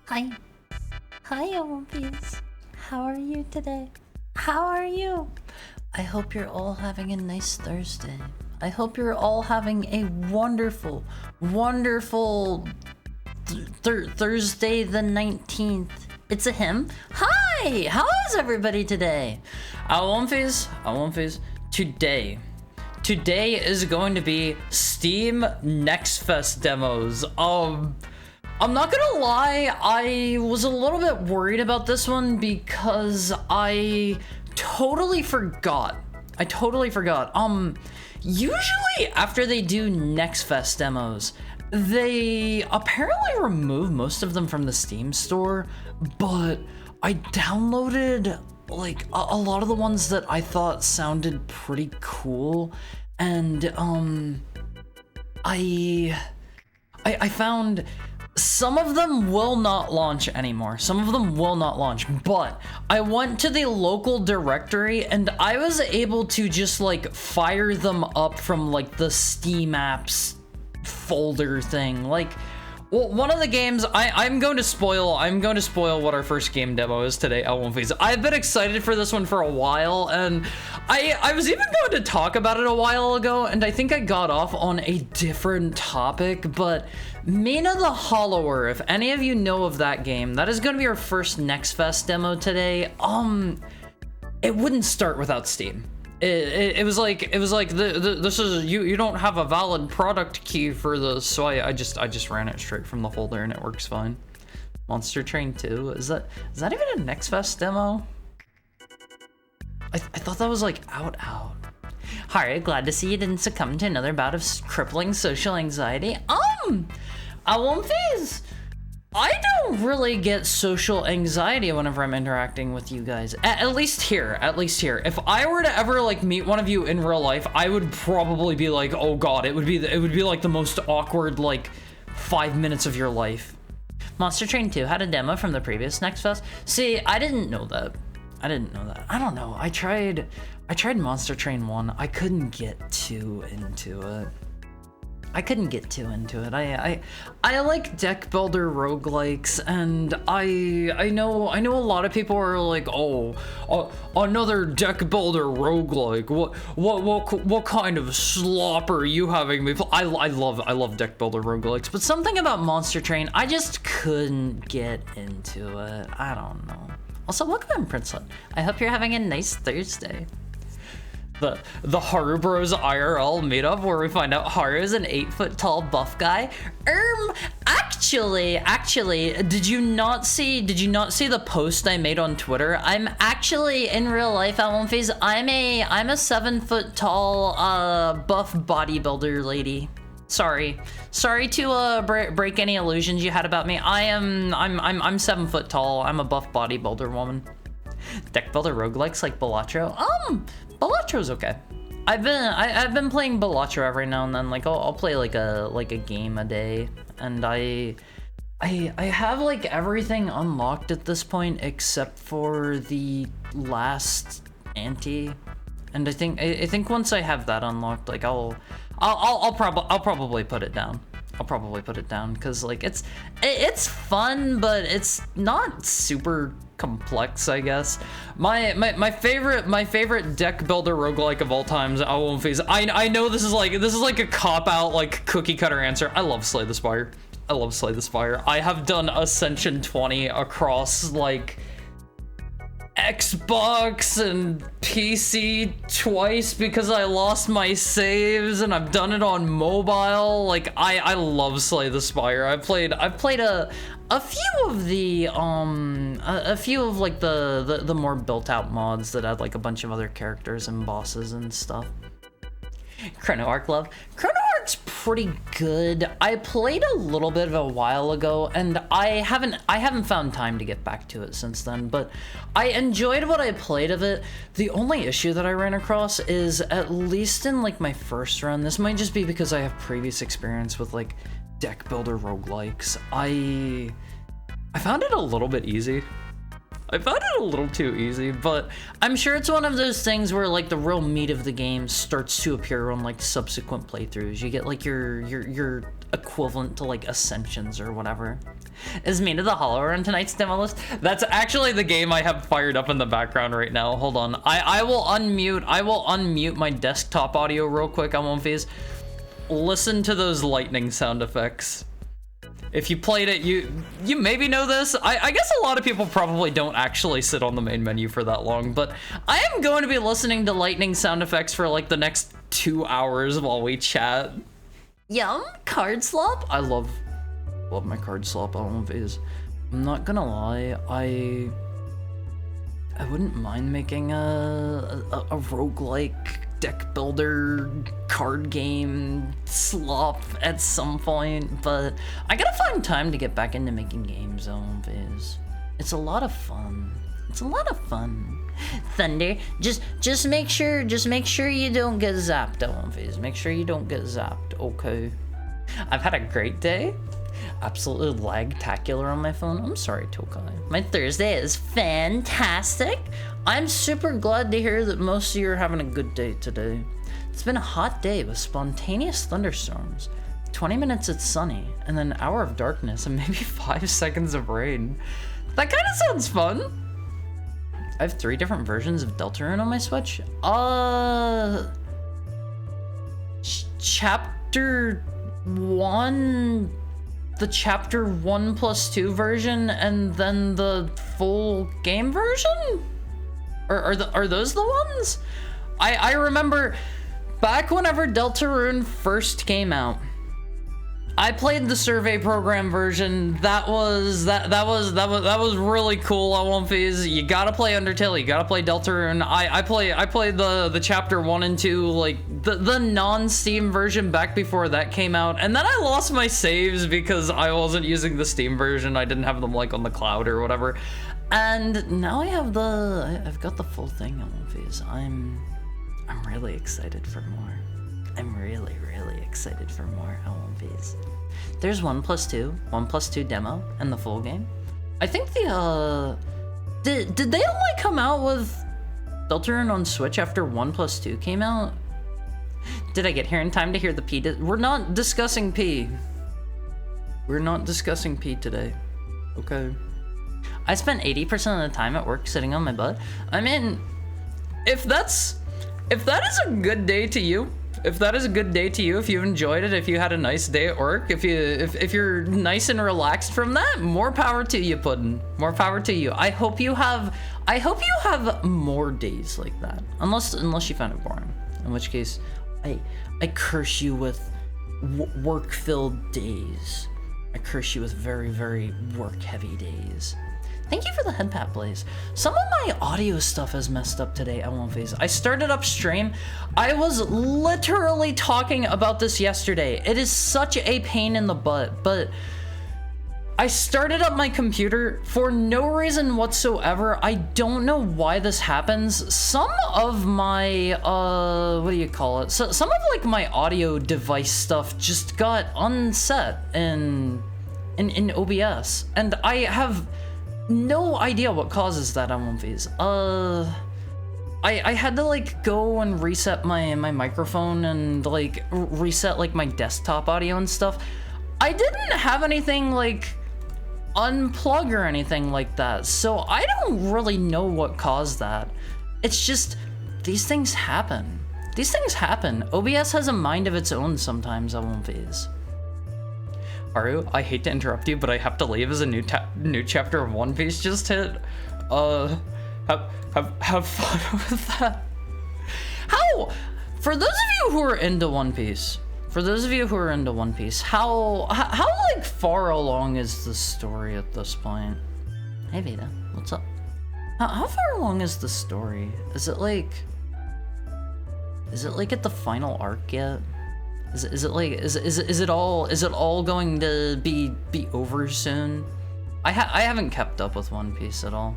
Hi. Hi, Olympians. How are you today? How are you? I hope you're all having a nice Thursday. I hope you're all having a wonderful, wonderful Thursday the 19th. It's a him. Hi! How is everybody today? Olympians, today is going to be Steam Next Fest demos. I'm not gonna lie, I was a little bit worried about this one because I totally forgot. Usually after they do Next Fest demos, they apparently remove most of them from the Steam store, but I downloaded like a lot of the ones that I thought sounded pretty cool, and I found some of them will not launch anymore. But I went to the local directory and I was able to just like fire them up from like the Steam apps folder thing. Like, well, one of the games I'm going to spoil what our first game demo is today, L1Phase. I've been excited for this one for a while, and I was even going to talk about it a while ago, and I think I got off on a different topic, but Mina the Hollower, if any of you know of that game, that is going to be our first Next Fest demo today. It wouldn't start without Steam. It was like this is you don't have a valid product key for this, so I just ran it straight from the folder and it works fine. Monster Train 2, is that even a Next Fest demo? I thought that was like out. Hi, glad to see you didn't succumb to another bout of crippling social anxiety. Olympians, I don't really get social anxiety whenever I'm interacting with you guys. At least here. If I were to ever like meet one of you in real life, I would probably be like, oh god, it would be like the most awkward like 5 minutes of your life. Monster Train 2 had a demo from the previous Next Fest. See, I didn't know that. I don't know. I tried Monster Train 1. I couldn't get too into it. I like deck builder roguelikes, and I know a lot of people are like, oh, another deck builder roguelike. What kind of slop are you having me play? I love deck builder roguelikes, but something about Monster Train, I just couldn't get into it. I don't know. Also, welcome in, Princelet. I hope you're having a nice Thursday. The Haru Bros IRL meetup where we find out Haru is an 8-foot tall buff guy. Actually, did you not see the post I made on Twitter? I'm actually in real life at one phase. I'm a 7-foot tall buff bodybuilder lady. Sorry to break any illusions you had about me. I'm 7 foot tall. I'm a buff bodybuilder woman. Deck builder roguelikes like Balatro. Balatro's okay. I've been playing Balatro every now and then. Like I'll play like a game a day, and I have like everything unlocked at this point except for the last ante, and I think once I have that unlocked, like I'll probably put it down. Because like it's fun, but it's not super complex, I guess. My favorite deck builder roguelike of all time is L1Phase. I know this is like a cop-out, like cookie cutter answer. I love Slay the Spire. I have done Ascension 20 across like Xbox and PC twice because I lost my saves, and I've done it on mobile. Like I love Slay the Spire. I've played a few of the like the more built out mods that had like a bunch of other characters and bosses and stuff. Chrono Arc love. Chrono Arc's pretty good. I played a little bit of a while ago, and I haven't found time to get back to it since then, but I enjoyed what I played of it. The only issue that I ran across is, at least in like my first run, this might just be because I have previous experience with like deck builder roguelikes, I found it a little bit easy. I found it a little too easy, but I'm sure it's one of those things where like the real meat of the game starts to appear on like subsequent playthroughs. You get like your equivalent to like Ascensions or whatever. Is Made of the Hollow on tonight's demo list? That's actually the game I have fired up in the background right now. Hold on. I will unmute my desktop audio real quick on One Phase. Listen to those lightning sound effects. If you played it, you maybe know this. I guess a lot of people probably don't actually sit on the main menu for that long, but I am going to be listening to lightning sound effects for like the next 2 hours while we chat. Yum, card slop. I love my card slop on Phase. I'm not gonna lie, I wouldn't mind making a roguelike deck builder card game slop at some point, but I gotta find time to get back into making games on Phase. It's a lot of fun. It's a lot of fun. Thunder, just make sure you don't get zapped on Phase. Make sure you don't get zapped, okay? I've had a great day. Absolutely lag-tacular on my phone. I'm sorry, Tokai. My Thursday is fantastic. I'm super glad to hear that most of you are having a good day today. It's been a hot day with spontaneous thunderstorms. 20 minutes it's sunny, and then an hour of darkness, and maybe 5 seconds of rain. That kind of sounds fun. I have 3 different versions of Deltarune on my Switch. Chapter 1... the chapter 1+2 version, and then the full game version? Are those the ones? I remember back whenever Deltarune first came out, I played the survey program version. That was really cool on One Phase. You gotta play Undertale, you gotta play Deltarune. I played the chapter 1 and 2, like the non-Steam version back before that came out, and then I lost my saves because I wasn't using the Steam version. I didn't have them like on the cloud or whatever. And now I've got the full thing on One Phase. I'm really excited for more. I'm really excited for more on One Phase. There's 1+2 demo, and the full game. I think did they only come out with Deltarune on Switch after 1+2 came out? Did I get here in time to hear the P? We're not discussing P. We're not discussing P today. Okay. I spent 80% of the time at work sitting on my butt. I mean, if that is a good day to you, if that is a good day to you, if you enjoyed it, if you had a nice day at work, if you're nice and relaxed from that, more power to you, Puddin'. More power to you. I hope you have more days like that. Unless you found it boring. In which case, I curse you with work-filled days. I curse you with very, very work-heavy days. Thank you for the head pat, Blaze. Some of my audio stuff is messed up today at One Phase. I started up stream. I was literally talking about this yesterday. It is such a pain in the butt, but I started up my computer for no reason whatsoever. I don't know why this happens. Some of my, what do you call it? So, some of like my audio device stuff just got unset in OBS, and I have no idea what causes that on One Phase. I had to like go and reset my microphone and like reset like my desktop audio and stuff. I didn't have anything like unplug or anything like that, so I don't really know what caused that. It's just, these things happen. These things happen. OBS has a mind of its own sometimes on One Phase. Haru, I hate to interrupt you, but I have to leave as a new chapter of One Piece just hit. Have fun with that. How? For those of you who are into One Piece, how like far along is the story at this point? Hey Veda, what's up? How far along is the story? Is it like Is it like at the final arc yet? Is it like is it all going to be over soon? I haven't kept up with One Piece at all.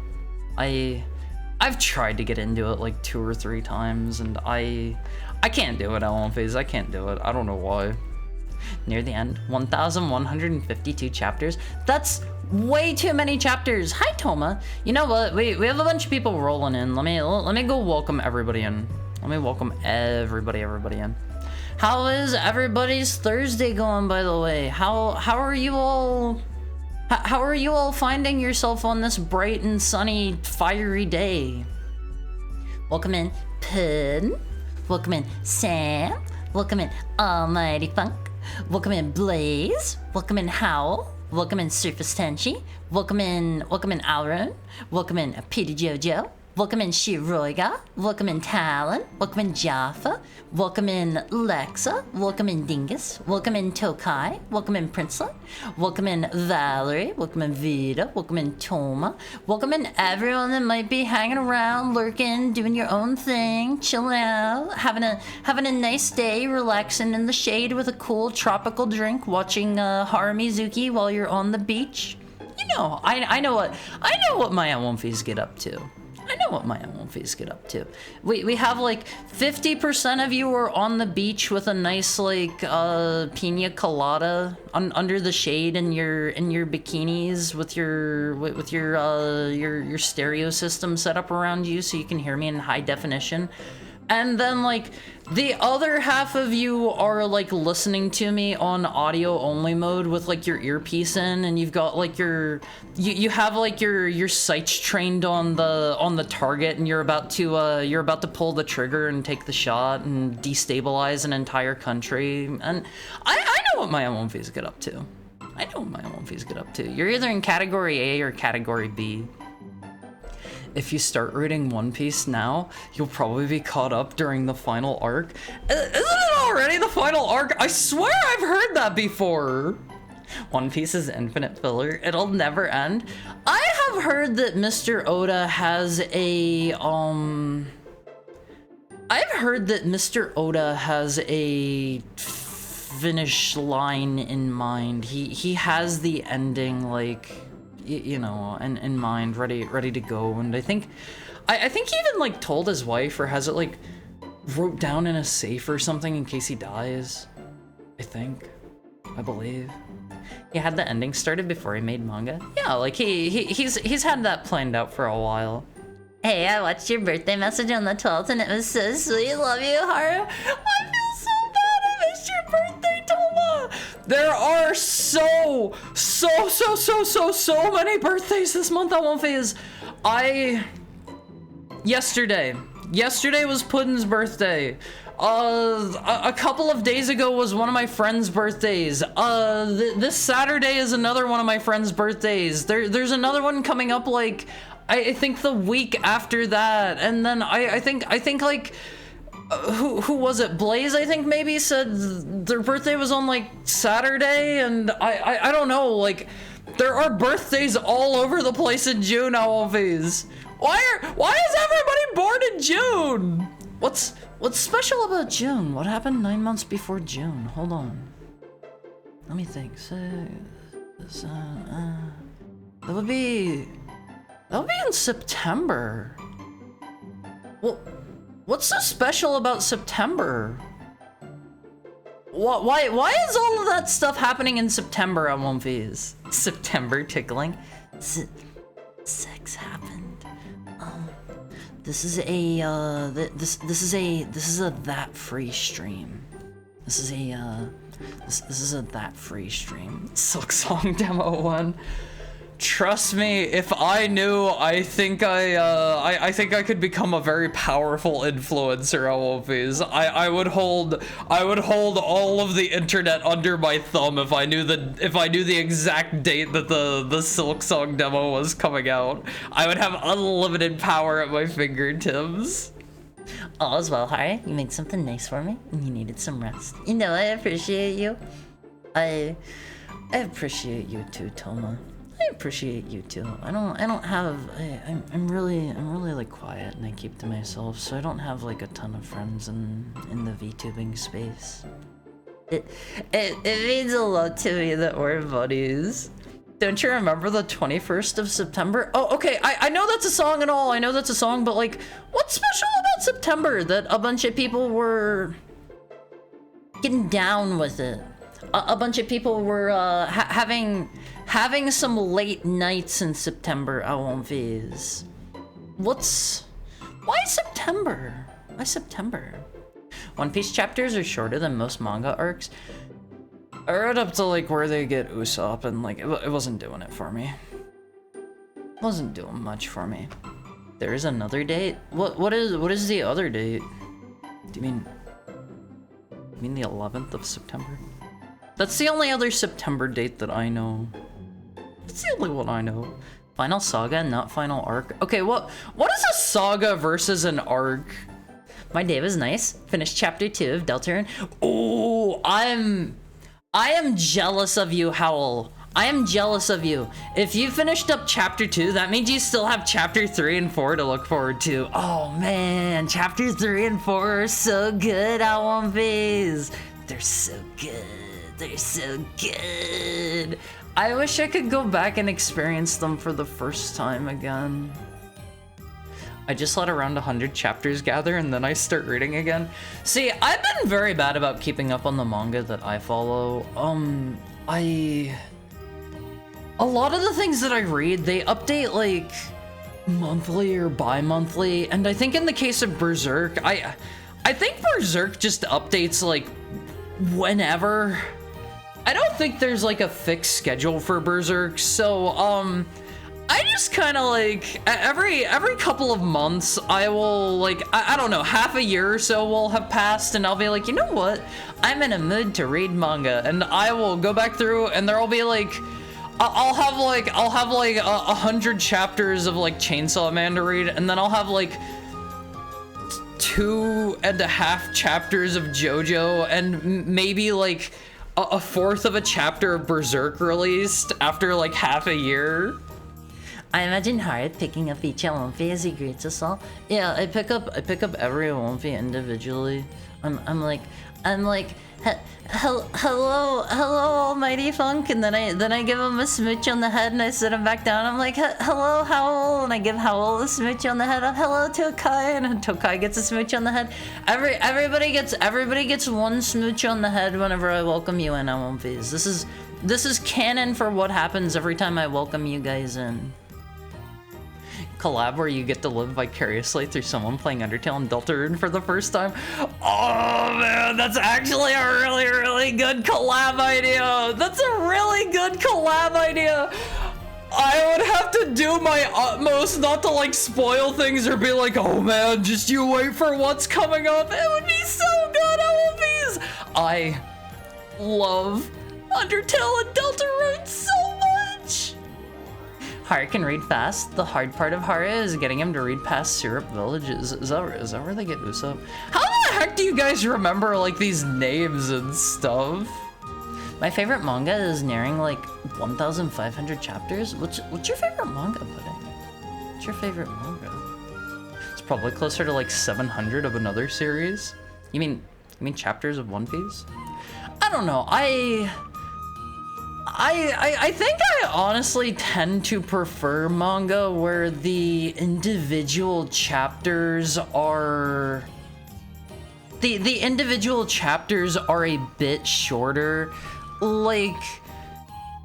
I've tried to get into it like 2 or 3 times, and I can't do it at One Piece. I can't do it. I don't know why. Near the end, 1,152 chapters. That's way too many chapters. Hi, Toma. You know what? We have a bunch of people rolling in. Let me go welcome everybody in. Let me welcome everybody in. How is everybody's Thursday going, by the way? How are you all? How are you all finding yourself on this bright and sunny, fiery day? Welcome in, Pin. Welcome in, Sam. Welcome in, Almighty Funk. Welcome in, Blaze. Welcome in, Howl. Welcome in, Surface Tenchi. Welcome in, Alron. Welcome in, Peter Jojo. Welcome in, Shiroiga. Welcome in, Talon. Welcome in, Jaffa. Welcome in, Lexa. Welcome in, Dingus. Welcome in, Tokai. Welcome in, Princelet. Welcome in, Valerie. Welcome in, Vita. Welcome in, Toma. Welcome in, everyone that might be hanging around, lurking, doing your own thing, chilling out, having a nice day, relaxing in the shade with a cool tropical drink, watching Harumizuki while you're on the beach. You know, I know what my Wonfies get up to. I know what my Wonfies get up to. We have like 50% of you are on the beach with a nice like pina colada under the shade in your bikinis with your stereo system set up around you so you can hear me in high definition. And then like the other half of you are like listening to me on audio only mode with like your earpiece in, and you've got like you have like your sights trained on the target, and you're about to pull the trigger and take the shot and destabilize an entire country. And I know what my Wonfies get up to. I know what my Wonfies get up to. You're either in category A or category B. If you start reading One Piece now, you'll probably be caught up during the final arc. Isn't it already the final arc? I swear I've heard that before. One Piece is infinite filler. It'll never end. I have heard that Mr. Oda has a, I've heard that Mr. Oda has a finish line in mind. He has the ending, like, you know, in mind, ready to go. And I think he even like told his wife, or has it like wrote down in a safe or something in case he dies. I believe he had the ending started before he made manga. Yeah, like he's had that planned out for a while. Hey, I watched your birthday message on the 12th and it was so sweet. Love you, Haru. I feel so bad I missed your birthday, Toma. There are so many birthdays this month on One Piece. Yesterday was Puddin's birthday. A couple of days ago was one of my friend's birthdays. This Saturday is another one of my friend's birthdays. There's another one coming up, like, I think the week after that. And then I think like, who was it? Blaze, I think, maybe said their birthday was on like Saturday, and I don't know, like, there are birthdays all over the place in June, always. Why is everybody born in June? What's special about June? What happened 9 months before June? Hold on. Let me think. That would be in September. Well, what's so special about September? Why is all of that stuff happening in September on One Piece? September tickling? Sex happened. This is a that free stream. This is a that free stream. Silk Song Demo 1. Trust me, if I knew, I think I could become a very powerful influencer on One Piece. I would hold all of the internet under my thumb if I knew the exact date that the Silk Song demo was coming out. I would have unlimited power at my fingertips. All is well, Harry. You made something nice for me, and you needed some rest. You know, I appreciate you. I appreciate you too, Toma. I appreciate you too. I'm really like quiet and I keep to myself, so I don't have like a ton of friends in the VTubing space. It means a lot to me that we're buddies. Don't you remember the 21st of September? Oh, okay, I know that's a song and all, I know that's a song, but like, what's special about September that a bunch of people were getting down with it? A bunch of people were having some late nights in September, Awonfies. Why September? Why September? One Piece chapters are shorter than most manga arcs. I read up to like where they get Usopp and like it wasn't doing it for me. It wasn't doing much for me. There is another date? What is the other date? Do you mean the 11th of September? That's the only other September date that I know. That's the only one I know. Final saga, not final arc. Okay, what is a saga versus an arc? My day was nice. Finished chapter 2 of Deltarune. Oh, I am jealous of you, Howl. I am jealous of you. If you finished up chapter 2, that means you still have chapter 3 and 4 to look forward to. Oh man, chapter 3 and 4 are so good, Awonfies. They're so good. They're so good. I wish I could go back and experience them for the first time again. I just let around 100 chapters gather and then I start reading again. See, I've been very bad about keeping up on the manga that I follow. A lot of the things that I read, they update like monthly or bi-monthly, and I think in the case of Berserk, I think Berserk just updates like whenever. I don't think there's like a fixed schedule for Berserk, so I just kind of like every couple of months I will like I don't know, half a year or so will have passed and I'll be like, you know what, I'm in a mood to read manga, and I will go back through and there'll be like I'll have like 100 chapters of like Chainsaw Man to read, and then I'll have like 2.5 chapters of JoJo and maybe like a fourth of a chapter of Berserk released after like half a year. I imagine Hard picking up each Awonfi as he greets us all. Yeah, I pick up every Awonfi individually. I'm like, hello, Almighty Funk, and then I give him a smooch on the head and I sit him back down. I'm like, hello, Howl, and I give Howl a smooch on the head. Hello, Tokai, and Tokai gets a smooch on the head. Everybody gets one smooch on the head whenever I welcome you in, Awonfis. This is canon for what happens every time I welcome you guys in. Collab where you get to live vicariously through someone playing Undertale and Deltarune for the first time. Oh man, that's actually a really, really good collab idea. That's a really good collab idea. I would have to do my utmost not to like spoil things or be like, oh man, just you wait for what's coming up. It would be so good, Awonfies. I love Undertale and Deltarune so much. Haru can read fast. The hard part of Haru is getting him to read past Syrup Villages. Is that where they get Usopp? How the heck do you guys remember like these names and stuff? My favorite manga is nearing like 1,500 chapters. What's your favorite manga, Pudding? What's your favorite manga? It's probably closer to like 700 of another series. You mean chapters of One Piece? I don't know. I think I honestly tend to prefer manga where the individual chapters are the individual chapters are a bit shorter. Like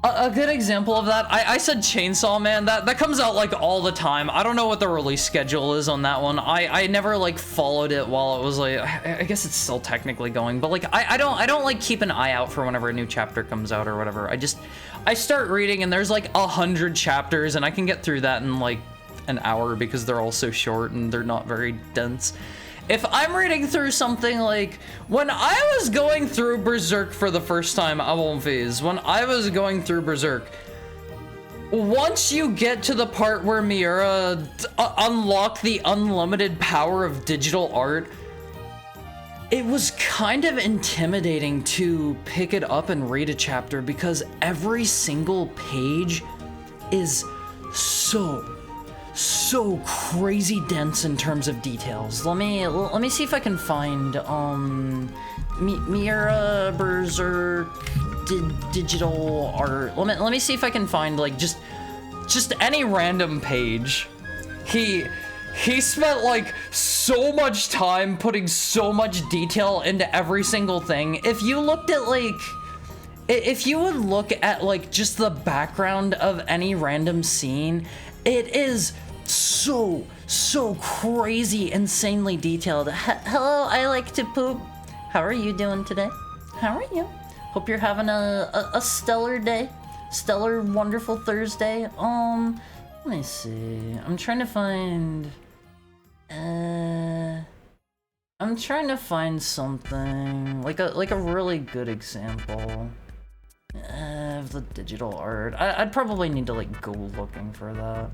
a good example of that, I said Chainsaw Man, that comes out like all the time. I don't know what the release schedule is on that one. I never like followed it while it was like, I guess it's still technically going, but like I don't like keep an eye out for whenever a new chapter comes out or whatever. I start reading and there's like 100 chapters and I can get through that in like an hour because they're all so short and they're not very dense. If I'm reading through something like, when I was going through Berserk for the first time, when I was going through Berserk, once you get to the part where Miura unlocked the unlimited power of digital art, it was kind of intimidating to pick it up and read a chapter because every single page is so crazy dense in terms of details. Let me see if I can find Miura Berserk digital art. Let me see if I can find like just any random page. He spent like so much time putting so much detail into every single thing. If you looked at like, if you would look at like just the background of any random scene, it is so crazy, insanely detailed. Hello, I like to poop. How are you doing today? How are you? Hope you're having a stellar day. Stellar, wonderful Thursday. Let me see. I'm trying to find... I'm trying to find something like a really good example of the digital art. I'd probably need to like go looking for that.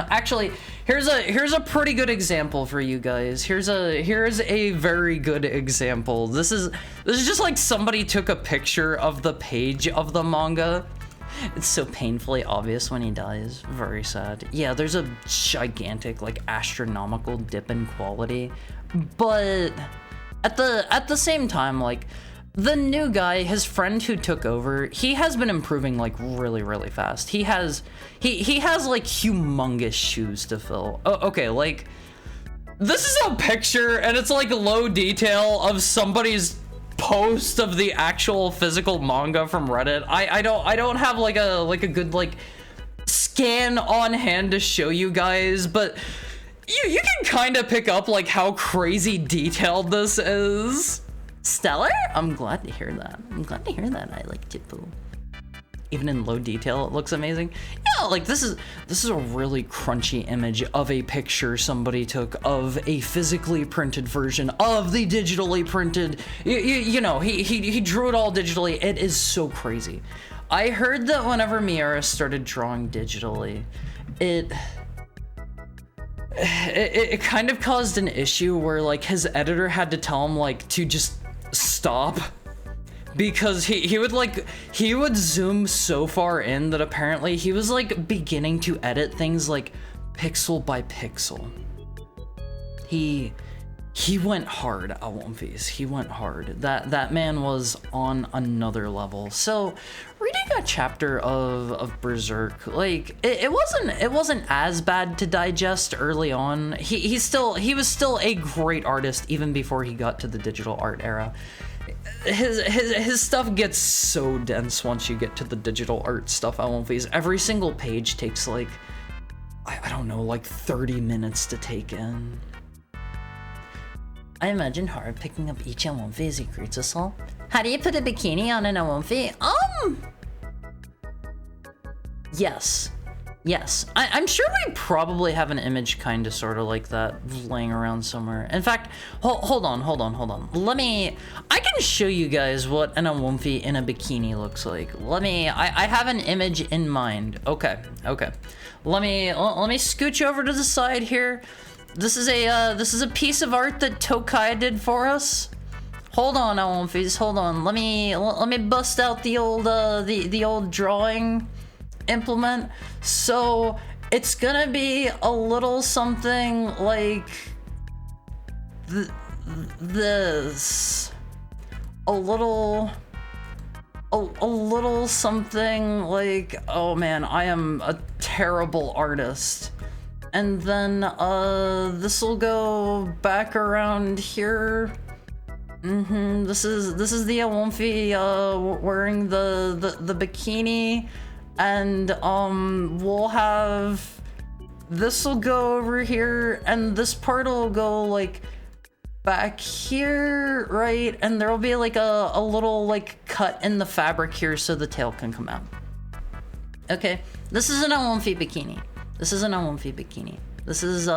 Actually, here's a pretty good example for you guys. Here's a very good example. This is just like somebody took a picture of the page of the manga. It's so painfully obvious when he dies. Very sad. Yeah, there's a gigantic, like, astronomical dip in quality. But at the same time, like, the new guy, his friend who took over, he has been improving like really fast. He has like humongous shoes to fill. Oh, okay, like this is a picture and it's like low detail of somebody's post of the actual physical manga from Reddit. I don't have like a good like scan on hand to show you guys, but you can kind of pick up like how crazy detailed this is. Stellar? I'm glad to hear that. I'm glad to hear that. I like Tippo. Even in low detail, it looks amazing. Yeah, like this is a really crunchy image of a picture somebody took of a physically printed version of the digitally printed. You know, he drew it all digitally. It is so crazy. I heard that whenever Miura started drawing digitally, it kind of caused an issue where like his editor had to tell him like to just stop, because he would zoom so far in that apparently he was like beginning to edit things like pixel by pixel. He went hard at One Piece. He went hard. That man was on another level. So reading a chapter of Berserk, like it wasn't as bad to digest early on. He was still a great artist even before he got to the digital art era. His stuff gets so dense once you get to the digital art stuff at One Piece. Every single page takes like I don't know, like 30 minutes to take in. I imagine hard picking up each Awonfi as he greets us all. How do you put a bikini on an Awonfi? Yes. I'm sure we probably have an image kind of sort of like that laying around somewhere. In fact, hold on. I can show you guys what an Awonfi in a bikini looks like. I have an image in mind. Okay. Let me scooch over to the side here. This is a piece of art that Tokai did for us. Hold on, Awonfis, hold on. Let me bust out the old the old drawing implement. So it's gonna be a little something like this. A little something like, oh man, I am a terrible artist. And then this will go back around here. This is the Awonfi wearing the bikini, and we'll have this will go over here, and this part will go like back here, right? And there will be like a little like cut in the fabric here so the tail can come out. Okay, this is an Awonfi bikini. This is an Awonfi bikini. This is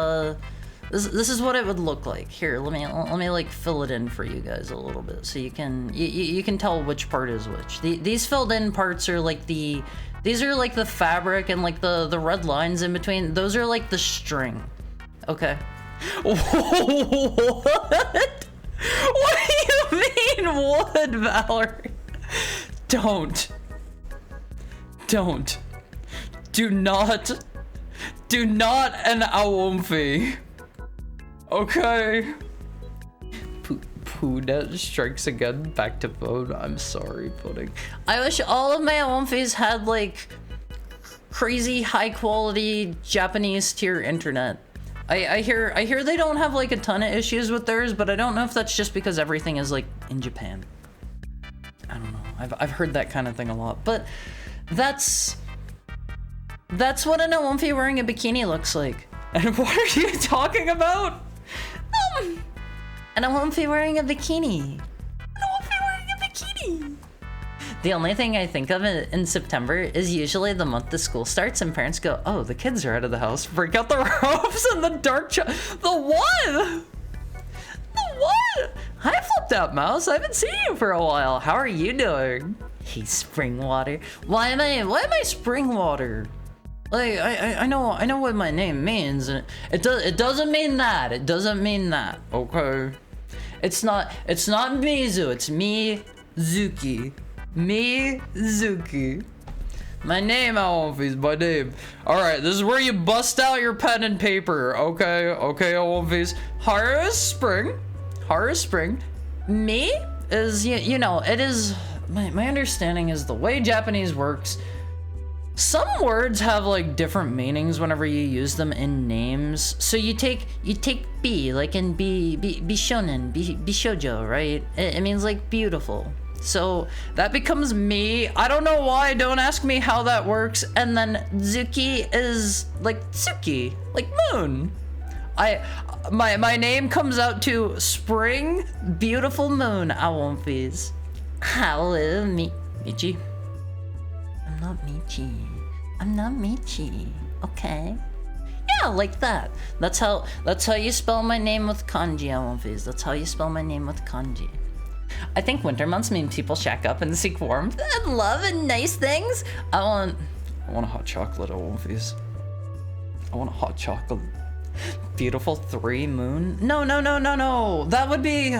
what it would look like. Here, let me like fill it in for you guys a little bit so you can tell which part is which. These filled in parts are like these are like the fabric, and like the red lines in between, those are like the string. Okay. What? What do you mean wood, Valerie? Don't. Do not an Awomfi. Okay. Poonet strikes again. Back to phone. I'm sorry, Pudding. I wish all of my Awomfis had like crazy high quality Japanese tier internet. I hear they don't have like a ton of issues with theirs, but I don't know if that's just because everything is like in Japan. I don't know. I've heard that kind of thing a lot, but that's what an Awomfi wearing a bikini looks like. And what are you talking about? An Awomfi wearing a bikini. An Awomfi wearing a bikini. The only thing I think of in September is usually the month the school starts and parents go, oh, the kids are out of the house. Break out the ropes and the dark the what? The what? Hi, Flipped Out Mouse. I haven't seen you for a while. How are you doing? Hey, spring water. Why am I spring water? Like I know what my name means, and it doesn't mean that. It doesn't mean that. Okay. It's not Mizu, it's Mizuki. Mizuki. My name, Awomfi's my name. Alright, this is where you bust out your pen and paper. Okay, Awomfi's. Haru is spring. Me is, you know, it is, my understanding is the way Japanese works, some words have like different meanings whenever you use them in names. So you take bi, like in bishonen, bishojo, right? It means like beautiful. So that becomes me. I don't know why, don't ask me how that works. And then Zuki is like Tsuki, like moon. My name comes out to spring, beautiful moon, Awomfis. Hello, Michi. I'm not Michi. Okay. Yeah, like that. That's how you spell my name with kanji, Awomfis. That's how you spell my name with kanji. I think winter months mean people shack up and seek warmth and love and nice things. I want a hot chocolate, Awomfis. I want a hot chocolate. Beautiful 3 moon. No. That would be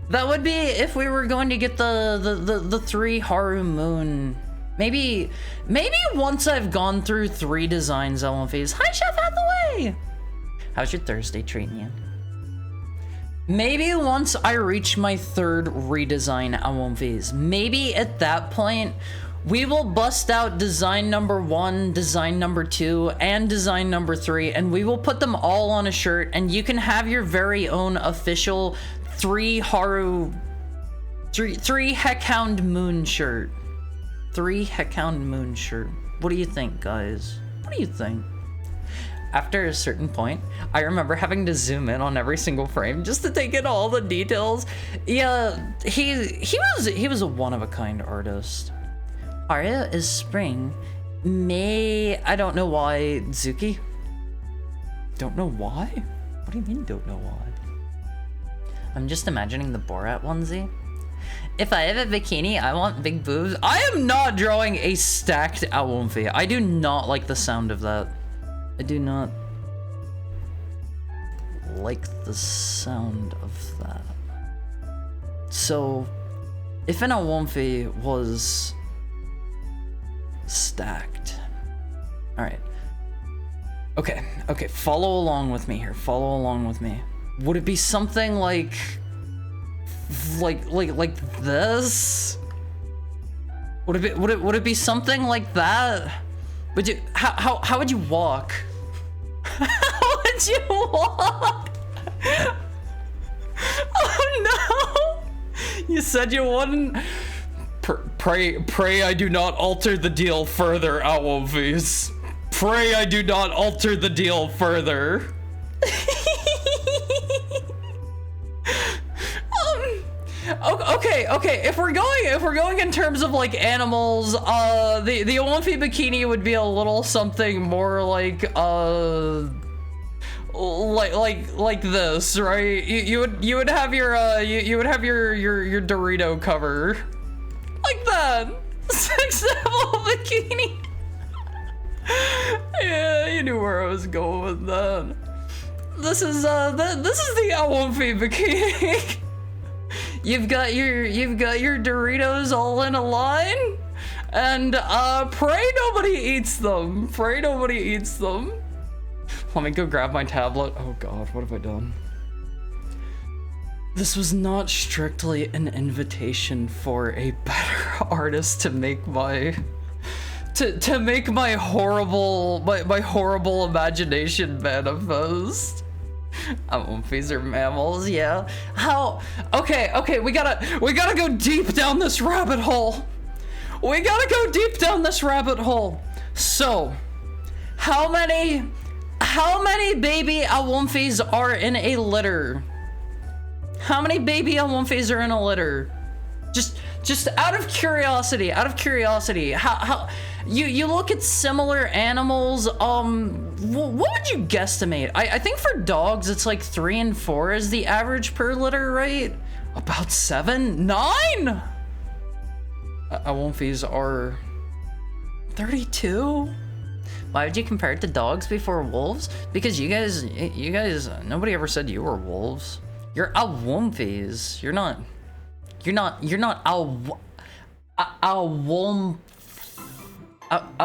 if we were going to get the 3 Haru moon. Maybe once I've gone through 3 designs, Awomfis. Hi, Chef Hathaway! How's your Thursday treating you? Maybe once I reach my 3rd redesign, Awomfis. Maybe at that point, we will bust out design number 1, design number 2, and design number 3, and we will put them all on a shirt, and you can have your very own official 3 Heckhound Moon shirt. 3 Heckhound Moon shirt. What do you think, guys? What do you think? After a certain point, I remember having to zoom in on every single frame just to take in all the details. Yeah, he was a one-of-a-kind artist. Aria is spring. I don't know why. Zuki? Don't know why? What do you mean don't know why? I'm just imagining the Borat onesie. If I have a bikini, I want big boobs. I am not drawing a stacked Awomfi. I do not like the sound of that. I do not like the sound of that. So, if an Awomfi was stacked. Alright. Okay, follow along with me here. Follow along with me. Would it be something like this? Would it be something like that? Would you how would you walk? How would you walk? Oh no! You said you wouldn't. Pray I do not alter the deal further, Awomfis. Pray I do not alter the deal further. Okay. If we're going in terms of like animals, the Awomfi bikini would be a little something more like this, right? You would have your you would have your Dorito cover, like that. Sex symbol bikini. Yeah, you knew where I was going with that. This is the Awomfi bikini. You've got your Doritos all in a line, And pray nobody eats them. Pray nobody eats them. Let me go grab my tablet. Oh God, what have I done? This was not strictly an invitation for a better artist to make my to make my horrible imagination manifest. These are mammals, yeah. How? Okay, we gotta go deep down this rabbit hole. We gotta go deep down this rabbit hole. So, how many baby Awumfis are in a litter? How many baby Awumfis are in a litter? Just out of curiosity, how you look at similar animals, what would you guesstimate? I think for dogs it's like 3 and 4 is the average per litter, right? About 7, 9? Awumfis are 32? Why would you compare it to dogs before wolves? Because you guys, nobody ever said you were wolves. You're Awumfis. You're not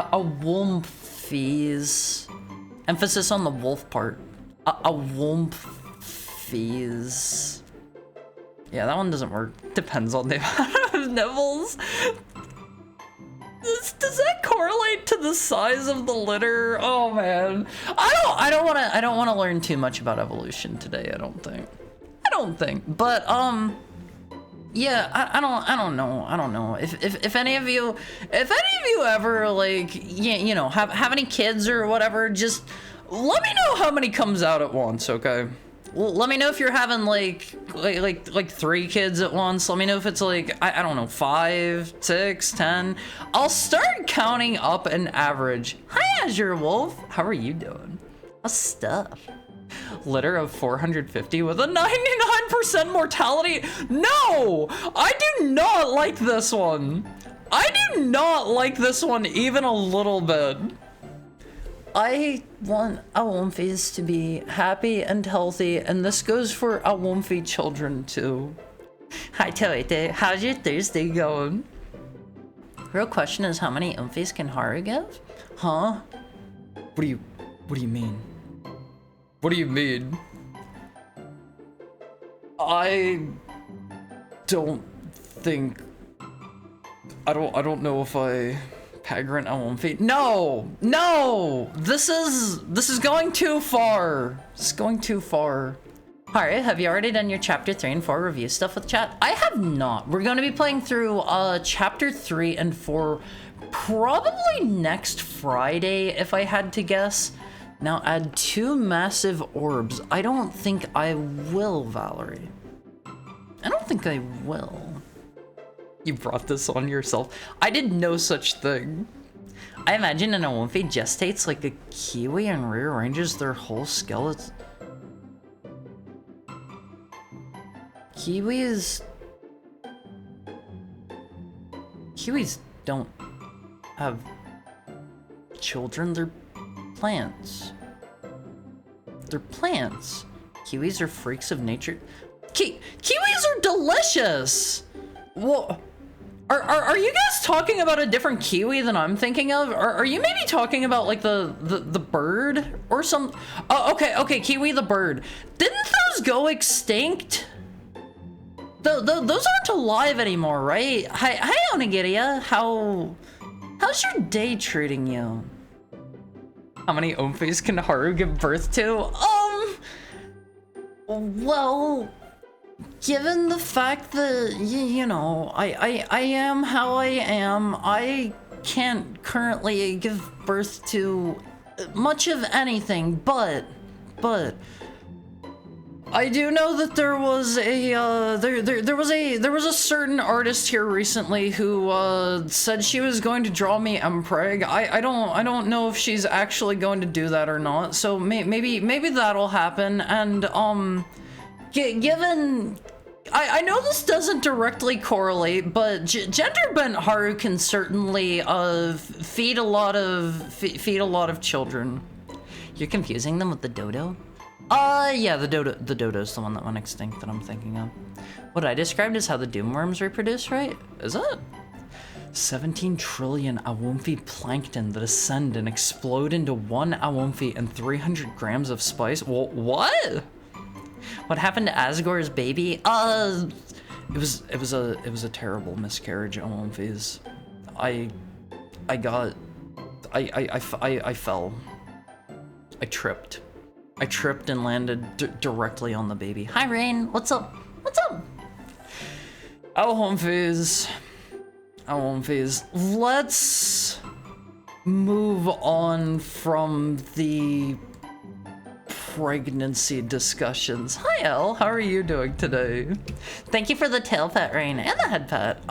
Awumfis. Emphasis on the wolf part. Awumfis. Yeah, that one doesn't work. Depends on the amount of nibbles. Does that correlate to the size of the litter? Oh man, I don't want to learn too much about evolution today. I don't think. But yeah, I don't know. If any of you ever like you know have any kids or whatever, just let me know how many comes out at once, okay? Let me know if you're having like 3 kids at once. Let me know if it's like I don't know, 5, 6, 10. I'll start counting up an average. Hi, Azure Wolf. How are you doing? How's stuff? Litter of 450 with a 99% mortality? No! I do not like this one. I do not like this one even a little bit. I want Awumfis to be happy and healthy, and this goes for Awumfi children too. Hi Toite, how's your Thursday going? Real question is, how many Umfis can Haru give? Huh? What do you mean? What do you mean? I don't know if I Pagrant Awumfi. No! This is going too far. It's going too far. Alright, have you already done your chapter 3 and 4 review stuff with chat? I have not. We're gonna be playing through chapter 3 and 4 probably next Friday, if I had to guess. Now add 2 massive orbs. I don't think I will, Valerie. I don't think I will. You brought this on yourself. I did no such thing. I imagine an Awumfi gestates like a kiwi and rearranges their whole skeleton. Kiwis don't have children, they're plants. They're plants. Kiwis are freaks of nature. Kiwis are delicious! What? Are you guys talking about a different kiwi than I'm thinking of? Are you maybe talking about like the bird or some? Oh, okay, kiwi the bird. Didn't those go extinct? Those aren't alive anymore, right? Hi Onigiria. How's your day treating you? How many Umfis can Haru give birth to? Well, given the fact that, you know, I am how I am, I can't currently give birth to much of anything, but I do know that there was a there was a certain artist here recently who said she was going to draw me Mpreg. I don't know if she's actually going to do that or not. So maybe that'll happen. And given I know this doesn't directly correlate, but gender bent Haru can certainly feed a lot of children. You're confusing them with the dodo? Yeah, the dodo's the one that went extinct that I'm thinking of. What I described is how the doomworms reproduce, right? Is it? 17 trillion Awomphi plankton that ascend and explode into 1 Awomphi and 300 grams of spice. What? What happened to Asgore's baby? It was a terrible miscarriage, Awomphis. I fell. I tripped. I tripped and landed directly on the baby. Hi, Rain. What's up? What's up? Awomphis. Let's move on from the pregnancy discussions. Hi, Elle. How are you doing today? Thank you for the tail pet, Rain, and the head pet.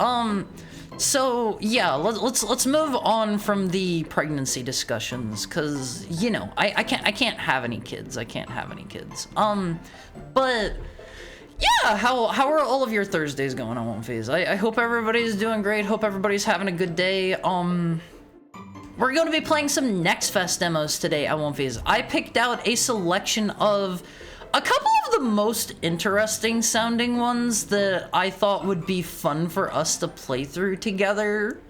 So yeah, let's move on from the pregnancy discussions, cause you know I can't have any kids. I can't have any kids. But yeah, how are all of your Thursdays going on Phase? I hope everybody's doing great. Hope everybody's having a good day. We're going to be playing some Next Fest demos today at Phase. I picked out a selection of a couple of the most interesting sounding ones that I thought would be fun for us to play through together.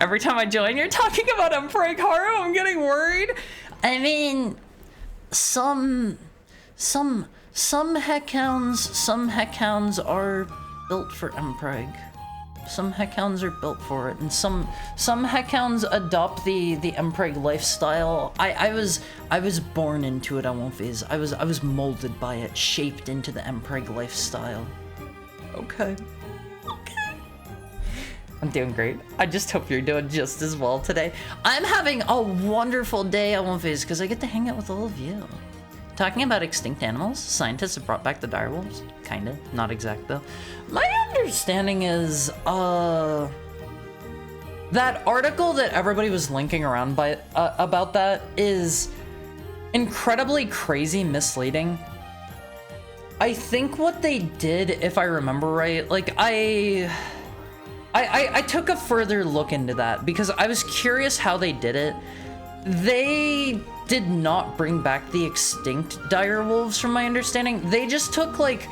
Every time I join, you're talking about Mpreg Haru. I'm getting worried. I mean, some heckhounds are built for Mpreg. Some heckhounds are built for it, and some heckhounds adopt the Mpreg lifestyle. I was born into it. I won't phase. I was molded by it, shaped into the Mpreg lifestyle. Okay. I'm doing great. I just hope you're doing just as well today. I'm having a wonderful day. I won't phase because I get to hang out with all of you. Talking about extinct animals, scientists have brought back the direwolves. Kinda, not exact though. My understanding is, that article that everybody was linking around by about that is incredibly crazy misleading. I think what they did, if I remember right, like I took a further look into that because I was curious how they did it. They did not bring back the extinct direwolves from my understanding. They just took like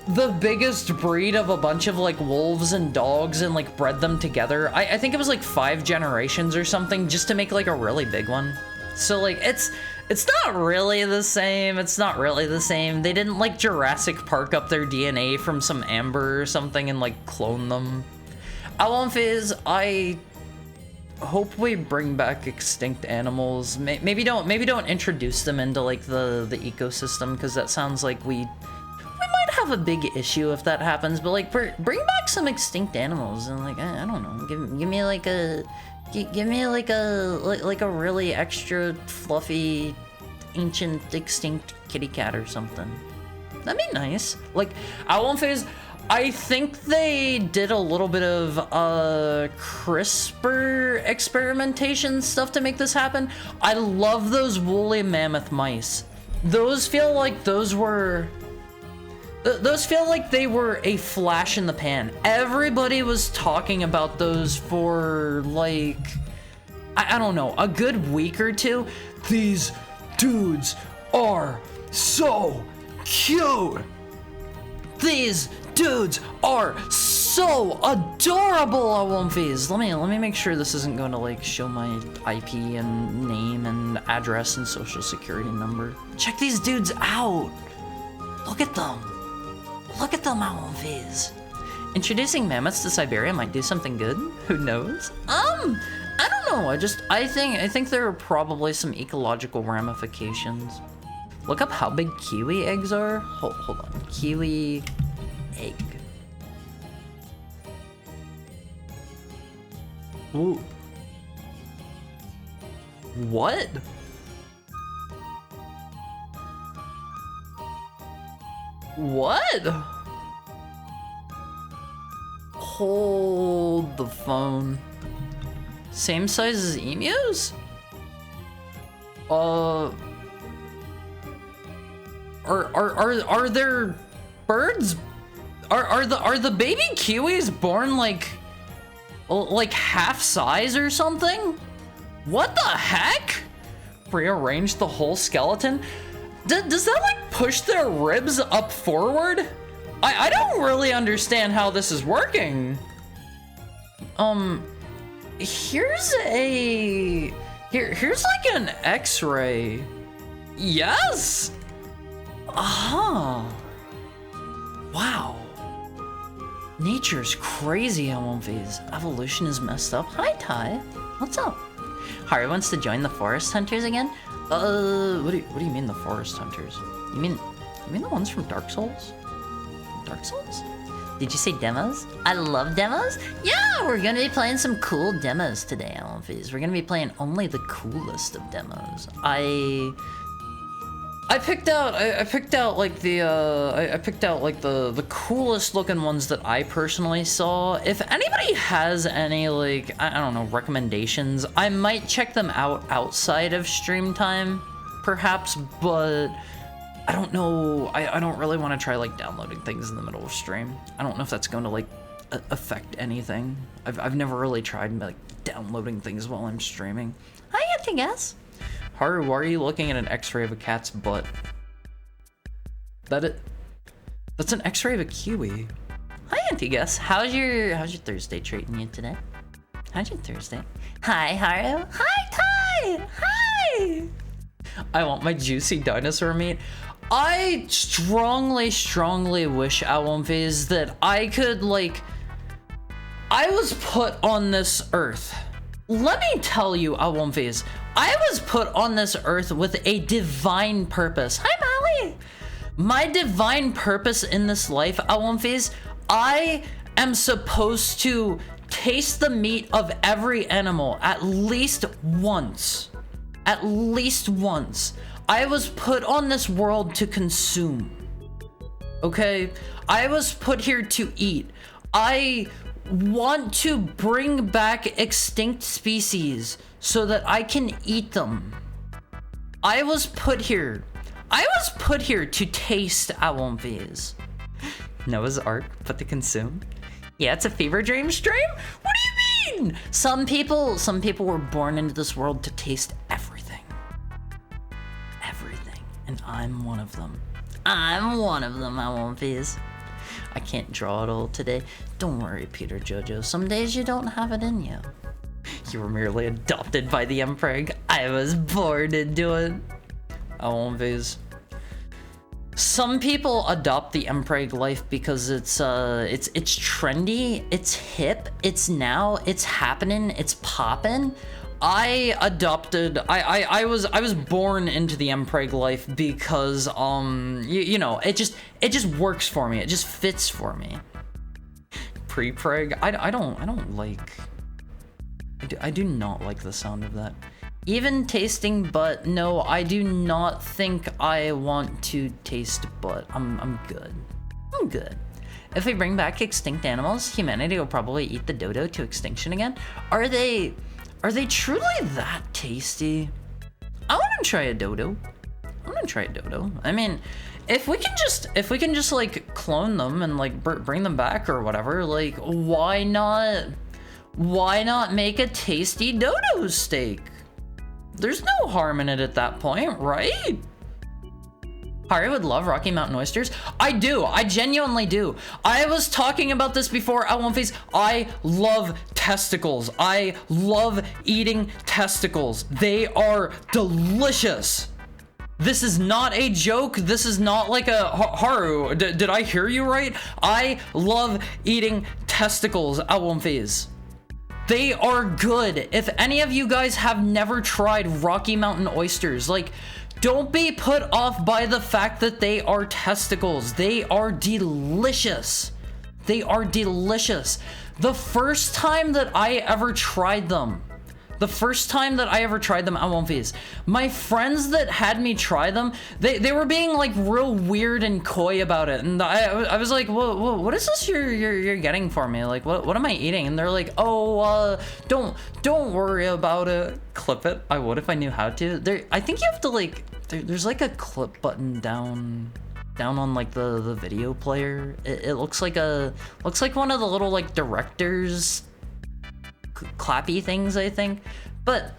the biggest breed of a bunch of like wolves and dogs and like bred them together. I think it was like 5 generations or something just to make like a really big one. So like it's not really the same. It's not really the same. They didn't like Jurassic Park up their DNA from some amber or something and like clone them. Alonfiz, I hope we bring back extinct animals. Maybe don't introduce them into like the ecosystem, because that sounds like we might have a big issue if that happens. But like bring back some extinct animals and like I don't know, give me like a really extra fluffy ancient extinct kitty cat or something. That'd be nice. Like I think they did a little bit of CRISPR experimentation stuff to make this happen. I love those woolly mammoth mice. Those feel like they were a flash in the pan. Everybody was talking about those for like, I don't know, a good week or two. These dudes are so cute. These dudes are so adorable, Awomphis. Let me make sure this isn't going to like show my IP and name and address and social security number. Check these dudes out. Look at them. Look at them, Awomphis. Introducing mammoths to Siberia might do something good. Who knows? I don't know. I think there are probably some ecological ramifications. Look up how big kiwi eggs are. Hold on. Kiwi egg. Ooh. What? What? Hold the phone. Same size as emus? Are there birds? Are the baby kiwis born like half size or something? What the heck? Rearrange the whole skeleton? Does that like push their ribs up forward? I don't really understand how this is working. here's like an X-ray. Yes. Wow. Nature's crazy, Almonphase. Evolution is messed up. Hi, Ty. What's up? Haru wants to join the Forest Hunters again? What do you mean the Forest Hunters? You mean the ones from Dark Souls? Dark Souls? Did you say demos? I love demos? Yeah, we're gonna be playing some cool demos today, Almonphase. We're gonna be playing only the coolest of demos. I picked out like the coolest looking ones that I personally saw. If anybody has any, like, I don't know, recommendations, I might check them out outside of stream time, perhaps, but I don't know. I don't really want to try like downloading things in the middle of stream. I don't know if that's going to like affect anything. I've never really tried like downloading things while I'm streaming. I guess. Haru, why are you looking at an X-ray of a cat's butt? That's an X-ray of a kiwi. Hi, Auntie Gus. How's your Thursday treating you today? How's your Thursday? Hi, Haru. Hi, Ty. Hi. I want my juicy dinosaur meat. I strongly wish, Almonphase, that I could, like, I was put on this earth. Let me tell you, Almonphase, I was put on this earth with a divine purpose. Hi, Molly. My divine purpose in this life, Almonphase, I am supposed to taste the meat of every animal at least once. At least once. I was put on this world to consume. Okay? I was put here to eat. I want to bring back extinct species so that I can eat them. I was put here to taste, Almonphase. Noah's Ark, but to consume? Yeah, it's a fever dream stream? What do you mean? Some people were born into this world to taste everything. Everything. And I'm one of them. I'm one of them, Almonphase. I can't draw it all today. Don't worry, Peter Jojo. Some days you don't have it in you. You were merely adopted by the Empreg. I was born into it. Almonphase. Some people adopt the Empreg life because it's trendy, it's hip, it's now, it's happening, it's poppin'. I was born into the Empreg life because you know, it just works for me. It just fits for me. Pre-preg, I don't like. I do not like the sound of that. Even tasting butt, no, I do not think I want to taste butt. I'm good. I'm good. If we bring back extinct animals, humanity will probably eat the dodo to extinction again. Are they truly that tasty? I want to try a dodo. I mean, if we can just like clone them and like bring them back or whatever, like why not make a tasty dodo steak? There's no harm in it at that point, right? Hari would love Rocky Mountain oysters. I do. I genuinely do. I was talking about this before, Almonphase. I love testicles. I love eating testicles. They are delicious. This is not a joke. This is not like a Haru. Did I hear you right? I love eating testicles, Almonphase. They are good. If any of you guys have never tried Rocky Mountain oysters, like, don't be put off by the fact that they are testicles. They are delicious. They are delicious. The first time that I ever tried them, Almonphase, my friends that had me try them, they were being like real weird and coy about it, and I was like, what is this you're getting for me? Like, what am I eating? And they're like, oh, don't worry about it. Clip it. I would if I knew how to. I think you have to like, there's like a clip button down on like the video player. It looks like one of the little like directors clappy things, I think. But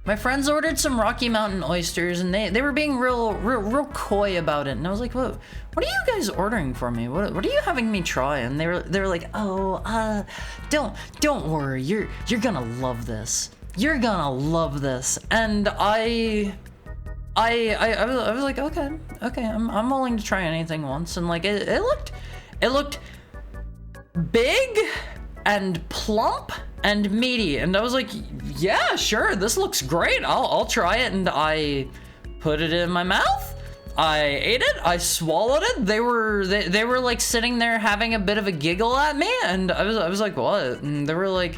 My friends ordered some Rocky Mountain oysters, and they were being real coy about it. And I was like, what are you guys ordering for me? What are you having me try? And they were like, oh, don't worry, you're gonna love this. You're gonna love this. And I was like, okay, I'm willing to try anything once. And like it looked big and plump and meaty, and I was like, yeah, sure, this looks great. I'll try it. And I put it in my mouth. I ate it. I swallowed it. They were like sitting there having a bit of a giggle at me, and I was like, what? And they were like,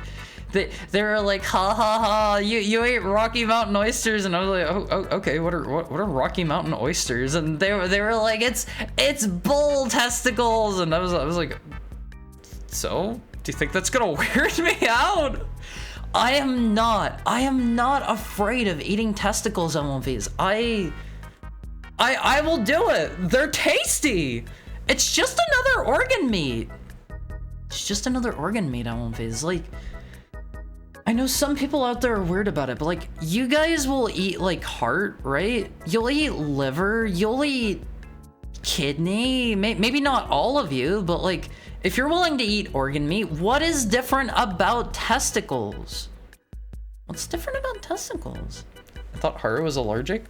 ha ha ha, you ate Rocky Mountain oysters. And I was like, oh okay, what are Rocky Mountain oysters? And they were like, it's bull testicles. And I was like, so do you think that's gonna weird me out? I am not afraid of eating testicles, MLVs. I will do it. They're tasty. It's just another organ meat. It's just another organ meat, MLVs. Like, I know some people out there are weird about it, but like, you guys will eat like heart, right? You'll eat liver, you'll eat kidney, maybe not all of you, but like, if you're willing to eat organ meat, what is different about testicles? What's different about testicles? I thought Haru was allergic.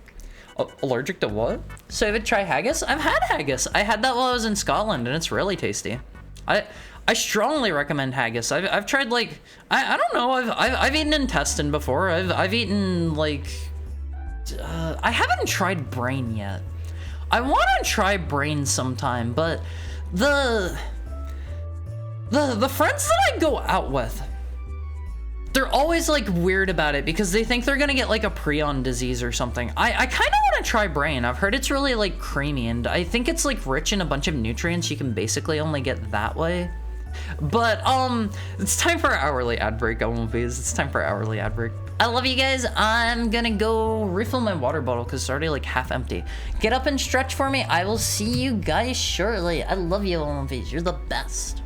Allergic to what? So I would try haggis? I've had haggis. I had that while I was in Scotland, and it's really tasty. I strongly recommend haggis. I've tried like, I don't know, I've eaten intestine before. I've eaten like, I haven't tried brain yet. I want to try brain sometime, but the friends that I go out with, they're always like weird about it because they think they're gonna get like a prion disease or something. I kind of want to try brain. I've heard it's really like creamy, and I think it's like rich in a bunch of nutrients you can basically only get that way. But it's time for our hourly ad break, MLVs. It's time for our hourly ad break. I love you guys. I'm gonna go refill my water bottle because it's already like half empty. Get up and stretch for me. I will see you guys shortly. I love you, MLVs. You're the best.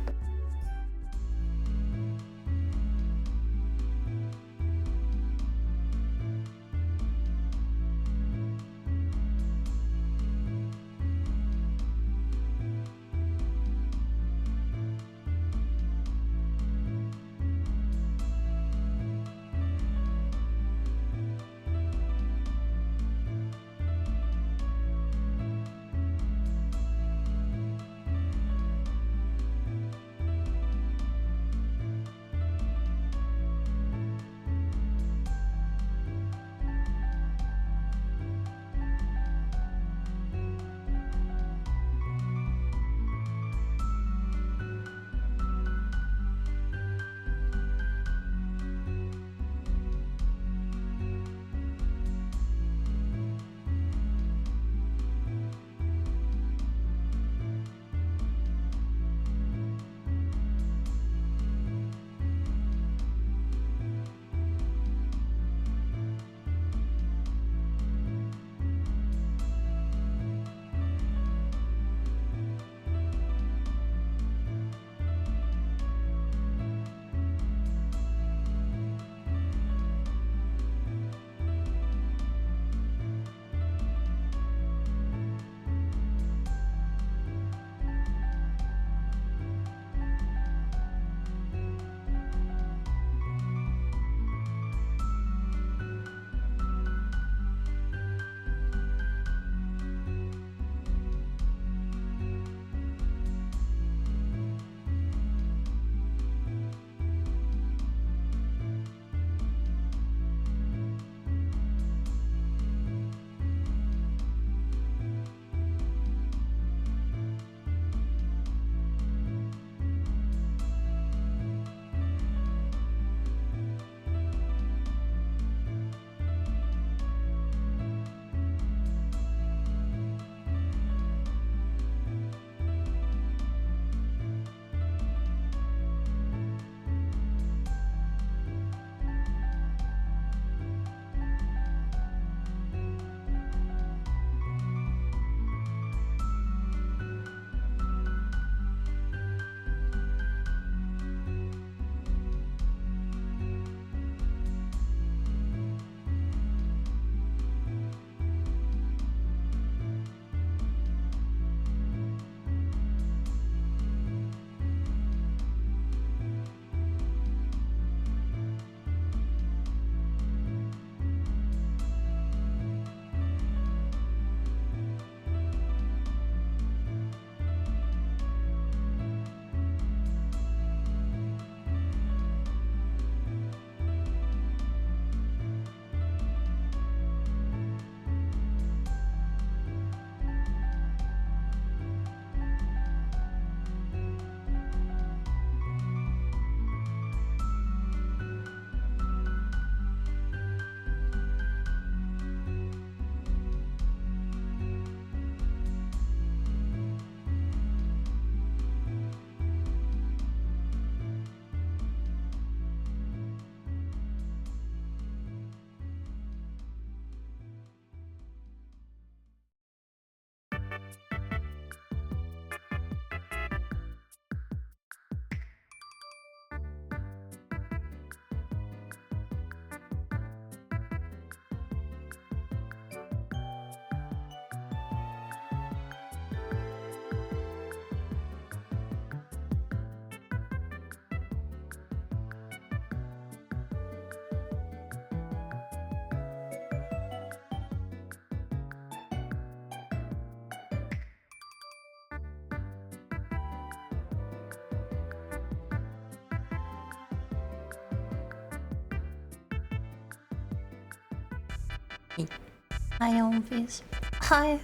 Hi, Olympias. Hi.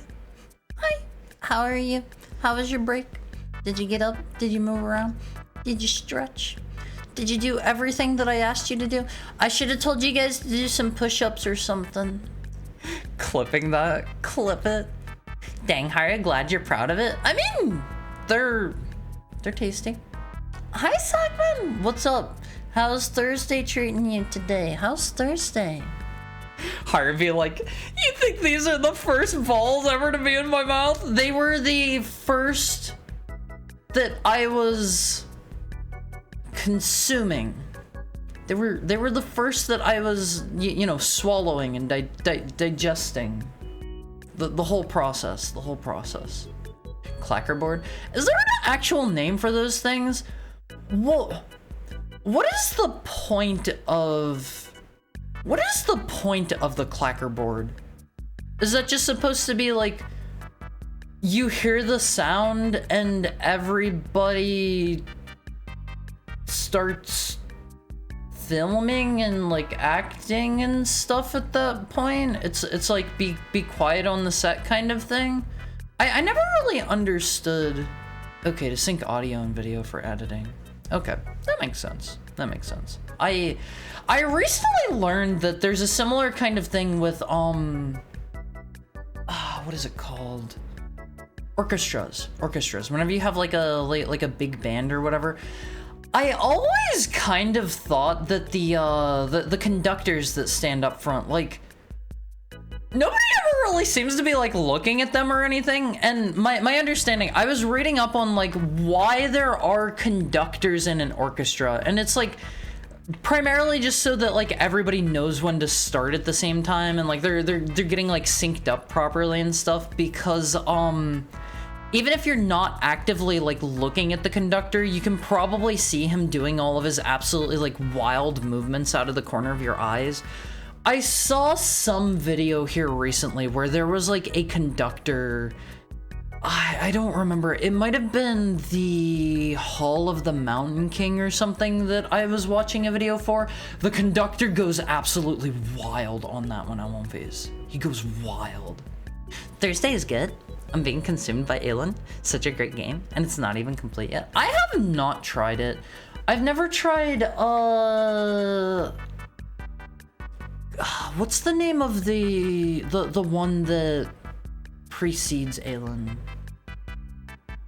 Hi. How are you? How was your break? Did you get up? Did you move around? Did you stretch? Did you do everything that I asked you to do? I should have told you guys to do some push-ups or something. Clipping that? Clip it. Dang, Harry, glad you're proud of it. I mean, they're tasty. Hi, Sockman. What's up? How's Thursday treating you today? How's Thursday? Harvey, like, you think these are the first balls ever to be in my mouth? They were the first that I was consuming. They were the first that I was, you know, swallowing and digesting. The whole process. Clackerboard. Is there an actual name for those things? What is the point of the clackerboard? Is that just supposed to be like you hear the sound and everybody starts filming and like acting and stuff at that point? It's like be quiet on the set kind of thing. I never really understood. Okay, to sync audio and video for editing. Okay, that makes sense. I recently learned that there's a similar kind of thing with what is it called? Orchestras. Whenever you have like a big band or whatever. I always kind of thought that the conductors that stand up front, like, nobody ever really seems to be like looking at them or anything. And my understanding, I was reading up on like why there are conductors in an orchestra, and it's like primarily just so that like everybody knows when to start at the same time, and like they're getting like synced up properly and stuff, because even if you're not actively like looking at the conductor, you can probably see him doing all of his absolutely like wild movements out of the corner of your eyes. I saw some video here recently where there was like a conductor. I don't remember. It might have been the Hall of the Mountain King or something that I was watching a video for. The conductor goes absolutely wild on that one, Elonface. He goes wild. Thursday is good. I'm being consumed by Aelin. Such a great game, and it's not even complete yet. I have not tried it. I've never tried, what's the name of the one that precedes Aelin?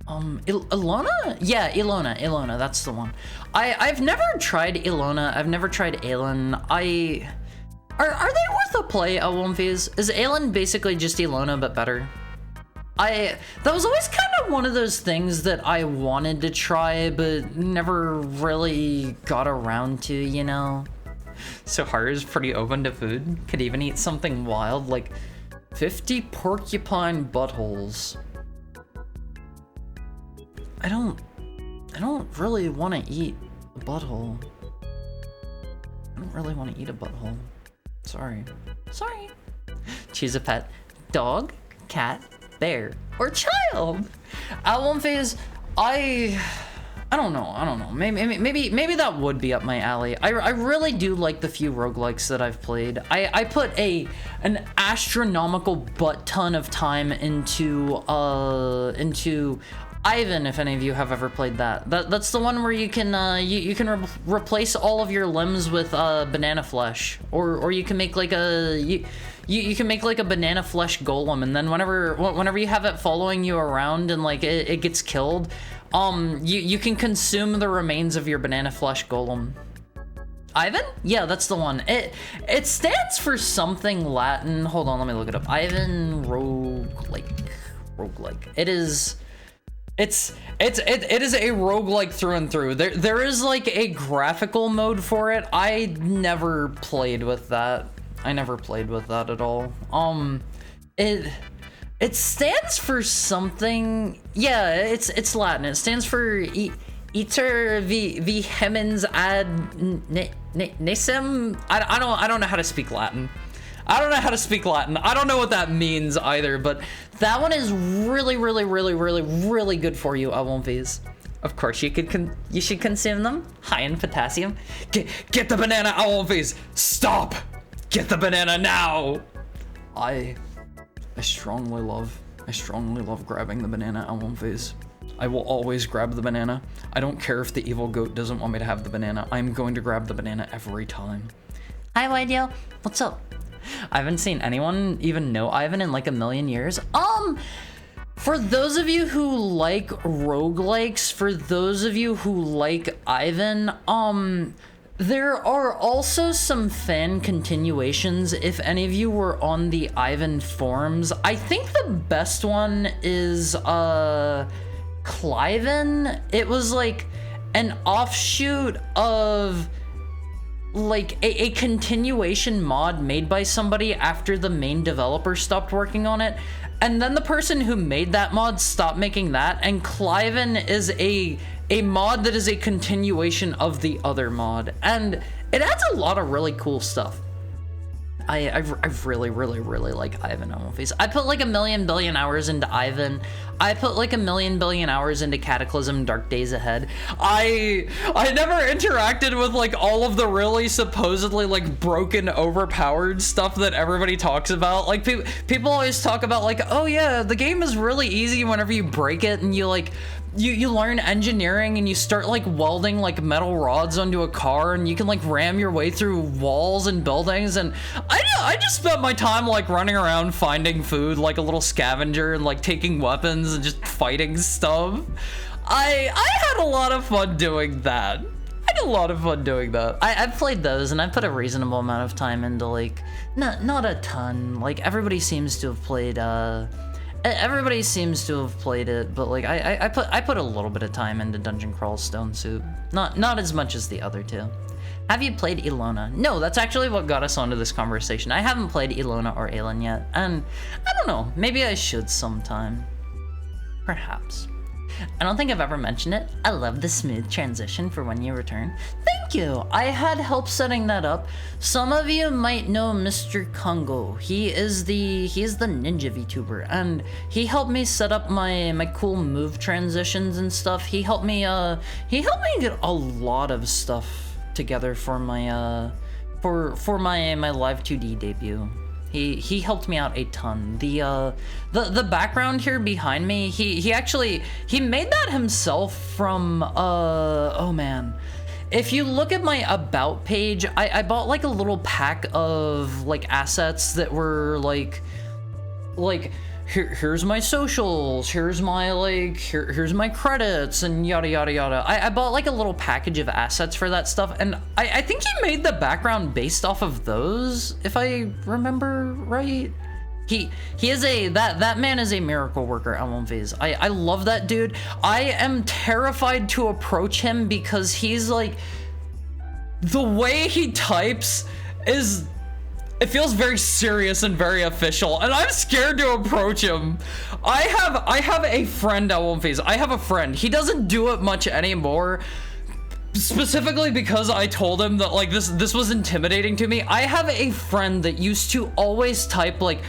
Ilona? Yeah, Ilona, that's the one. I've never tried Ilona. I've never tried Aelin. Are they worth a play, Elwomfies? Is Aelin basically just Ilona but better? That was always kind of one of those things that I wanted to try, but never really got around to, you know? So Haru's pretty open to food. Could even eat something wild, like 50 porcupine buttholes. I don't really want to eat a butthole. I don't really want to eat a butthole. Sorry. Choose a pet. Dog, cat, bear, or child. Alwomphase, I don't know. Maybe that would be up my alley. I really do like the few roguelikes that I've played. I put an astronomical butt ton of time into Ivan, if any of you have ever played that. That's the one where you can replace all of your limbs with banana flesh, or you can make like you can make like a banana flesh golem, and then whenever you have it following you around and like it gets killed, you can consume the remains of your banana flesh golem. Ivan? Yeah, that's the one. It stands for something Latin. Hold on, let me look it up. Ivan roguelike. It is a roguelike through and through. There is like a graphical mode for it. I never played with that. At all. It stands for something. Yeah, it's Latin. It stands for Iter vehemens ad nesem. I don't know how to speak Latin. I don't know what that means either, but that one is really good for you, Elwomfies. Of course, you should consume them. High in potassium. Get the banana, Elwomfies. Stop. Get the banana now. I strongly love grabbing the banana at one phase. I will always grab the banana. I don't care if the evil goat doesn't want me to have the banana. I'm going to grab the banana every time. Hi, Wydale. What's up? I haven't seen anyone even know Ivan in like a million years. For those of you who like roguelikes, for those of you who like Ivan, there are also some fan continuations if any of you were on the Ivan forums. I think the best one is, Cliven. It was like an offshoot of like a continuation mod made by somebody after the main developer stopped working on it. And then the person who made that mod stopped making that, and Cliven is a mod that is a continuation of the other mod, and it adds a lot of really cool stuff. I really like Ivan on One Phase. I put like 1,000,000 billion hours into Ivan. I put like 1,000,000 billion hours into Cataclysm Dark Days Ahead. I never interacted with like all of the really supposedly like broken, overpowered stuff that everybody talks about. Like people always talk about like, oh yeah, the game is really easy whenever you break it and you like you learn engineering and you start like welding like metal rods onto a car and you can like ram your way through walls and buildings. And I just spent my time like running around finding food like a little scavenger and like taking weapons and just fighting stuff. I had a lot of fun doing that. I've played those and I put a reasonable amount of time into like, not a ton. Like everybody seems to have played it, but like I put a little bit of time into Dungeon Crawl Stone Soup. Not as much as the other two. Have you played Ilona? No, that's actually what got us onto this conversation. I haven't played Ilona or Aelin yet, and I don't know, maybe I should sometime. Perhaps. I don't think I've ever mentioned it. I love the smooth transition for when you return. Thank you. I had help setting that up. Some of you might know Mr. Kongo. He is the ninja VTuber, and he helped me set up my cool move transitions and stuff. He helped me get a lot of stuff together for my for my live 2D debut. He helped me out a ton. The background here behind me, he made that himself from oh man. If you look at my about page, I bought like a little pack of like assets that were like here's my socials, here's my credits, and yada yada yada. I bought like a little package of assets for that stuff, and I think he made the background based off of those, if I remember right. He is that man is a miracle worker at One Phase. I love that dude. I am terrified to approach him because he's like, the way he types is, it feels very serious and very official, and I'm scared to approach him. I have a friend at One Phase. I have a friend. He doesn't do it much anymore, specifically because I told him that like this was intimidating to me. I have a friend that used to always type like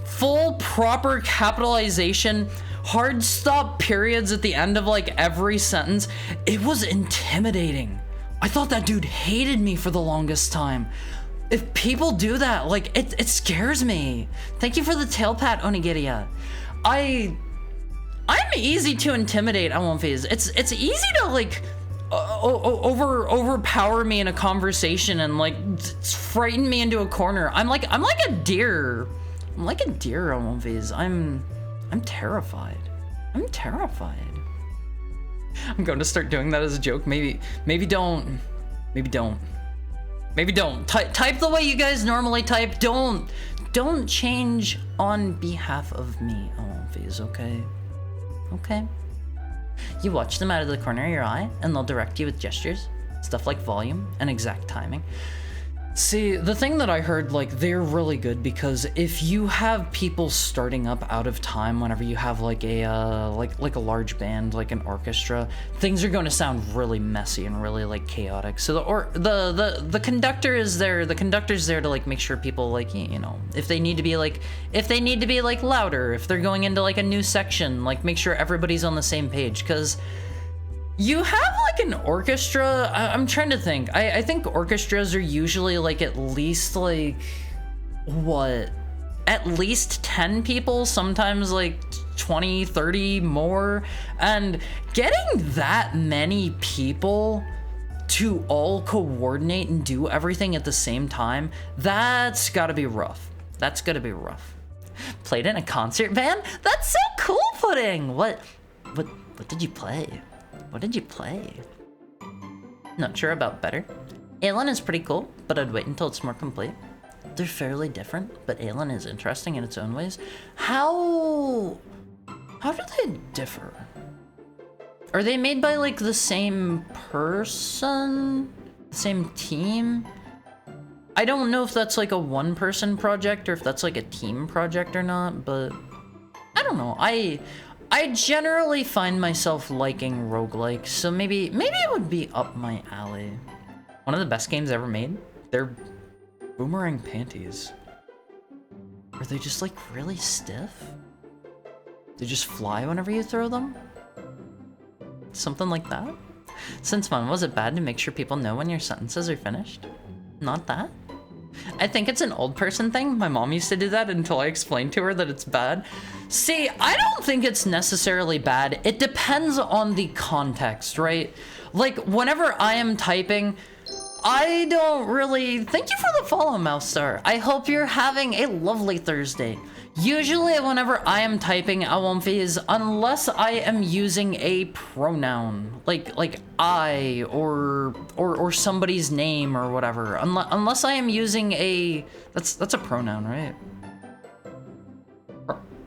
full proper capitalization, hard stop periods at the end of like every sentence. It was intimidating. I thought that dude hated me for the longest time. If people do that, like, it scares me. Thank you for the tail pat, Onigiria. I'm easy to intimidate on One Phase. It's easy to like overpower me in a conversation and like frighten me into a corner. I'm like a deer. I'm like a deer on One Phase. I'm terrified. I'm terrified. I'm going to start doing that as a joke. Maybe don't. Maybe don't. Maybe don't. Type the way you guys normally type. Don't change on behalf of me on One Phase, okay? Okay? You watch them out of the corner of your eye, and they'll direct you with gestures, stuff like volume and exact timing. See, the thing that I heard, like, they're really good because if you have people starting up out of time whenever you have like a like a large band, like an orchestra, things are going to sound really messy and really like chaotic. So the conductor is there. The conductor's there to like make sure people like, you know, if they need to be like louder, if they're going into like a new section, like make sure everybody's on the same page, because you have like an orchestra. I'm trying to think. I think orchestras are usually like at least like what, at least 10 people, sometimes like 20, 30 more. And getting that many people to all coordinate and do everything at the same time, that's gotta be rough. That's gotta be rough. Played in a concert band? That's so cool, Pudding! What did you play? What did you play? Not sure about better. Aelin is pretty cool, but I'd wait until it's more complete. They're fairly different, but Aelin is interesting in its own ways. How do they differ? Are they made by like the same person? Same team? I don't know if that's like a one-person project or if that's like a team project or not, but I don't know. I generally find myself liking roguelikes, so maybe it would be up my alley. One of the best games ever made? They're boomerang panties. Are they just like really stiff? They just fly whenever you throw them? Something like that? Since when was it bad to make sure people know when your sentences are finished? Not that? I think it's an old person thing. My mom used to do that until I explained to her that it's bad. See, I don't think it's necessarily bad. It depends on the context, right? Like, whenever I am typing, I don't really... Thank you for the follow, Mouse Star. I hope you're having a lovely Thursday. Usually, whenever I am typing Awomfies, unless I am using a pronoun, like I or somebody's name or whatever, unless I am using a... That's a pronoun, right?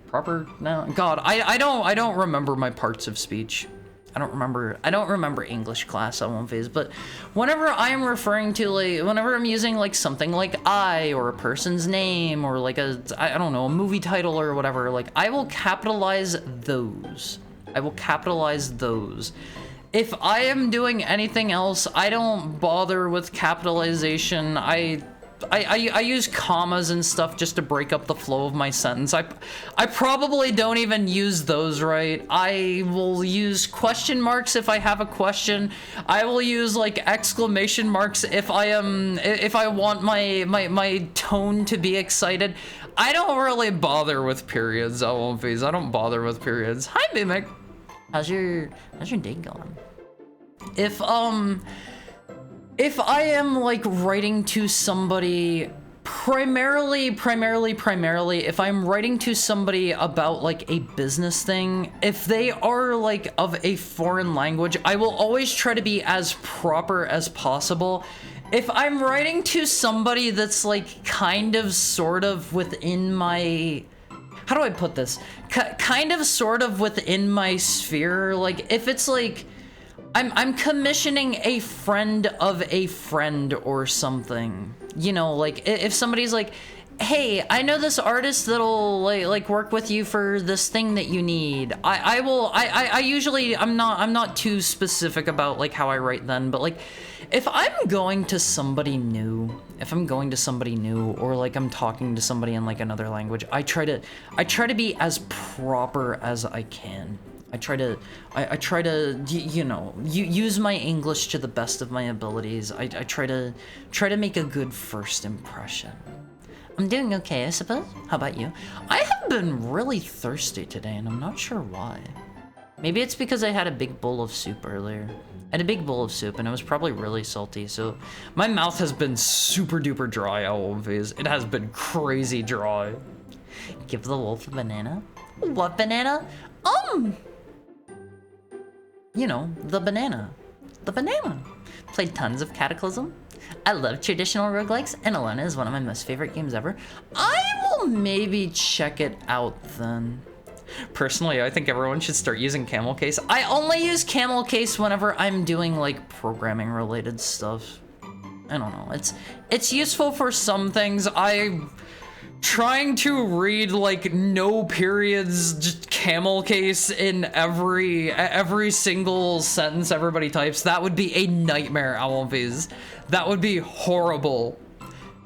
Proper noun? God, I don't remember my parts of speech. I don't remember English class on one phase, but whenever I'm referring to, like, whenever I'm using, like, something like I, or a person's name, or, like, I don't know, a movie title or whatever, like, I will capitalize those. If I am doing anything else, I don't bother with capitalization. I use commas and stuff just to break up the flow of my sentence. I probably don't even use those right. I will use question marks if I have a question. I will use like exclamation marks if I want my tone to be excited. I don't really bother with periods, Awomfies. I don't bother with periods. Hi, Mimic. How's your day going? If I am like writing to somebody, primarily, if I'm writing to somebody about like a business thing, if they are like of a foreign language, I will always try to be as proper as possible. If I'm writing to somebody that's like kind of sort of within my... How do I put this? Kind of sort of within my sphere, like if it's like... I'm commissioning a friend of a friend or something. You know, like if somebody's like, hey, I know this artist that'll like work with you for this thing that you need. I usually, I'm not too specific about like how I write then, but like if I'm going to somebody new, or like I'm talking to somebody in like another language, I try to be as proper as I can. I try to, you know, use my English to the best of my abilities. I try to make a good first impression. I'm doing okay, I suppose. How about you? I have been really thirsty today, and I'm not sure why. Maybe it's because I had a big bowl of soup earlier. I had a big bowl of soup, and it was probably really salty, so my mouth has been super duper dry, always. It has been crazy dry. Give the wolf a banana? What banana? You know, the banana. The banana. Played tons of Cataclysm. I love traditional roguelikes, and Alona is one of my most favorite games ever. I will maybe check it out then. Personally, I think everyone should start using Camel Case. I only use Camel Case whenever I'm doing like programming related stuff. I don't know. It's useful for some things. I'm trying to read like no periods, just Camel Case in every single sentence everybody types. That would be a nightmare, Awomfies. That would be horrible.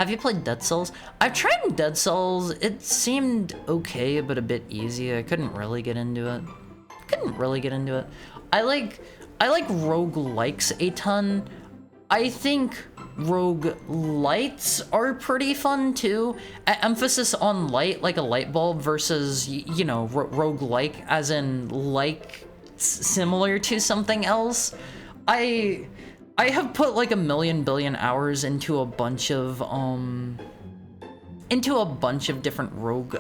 Have you played Dead Cells? I've tried Dead Cells. It seemed okay, but a bit easy. I couldn't really get into it. I like roguelikes a ton. I think rogue lights are pretty fun too. Emphasis on light, like a light bulb, versus, you know, rogue like, as in like similar to something else. I have put like a million billion hours into a bunch of different rogue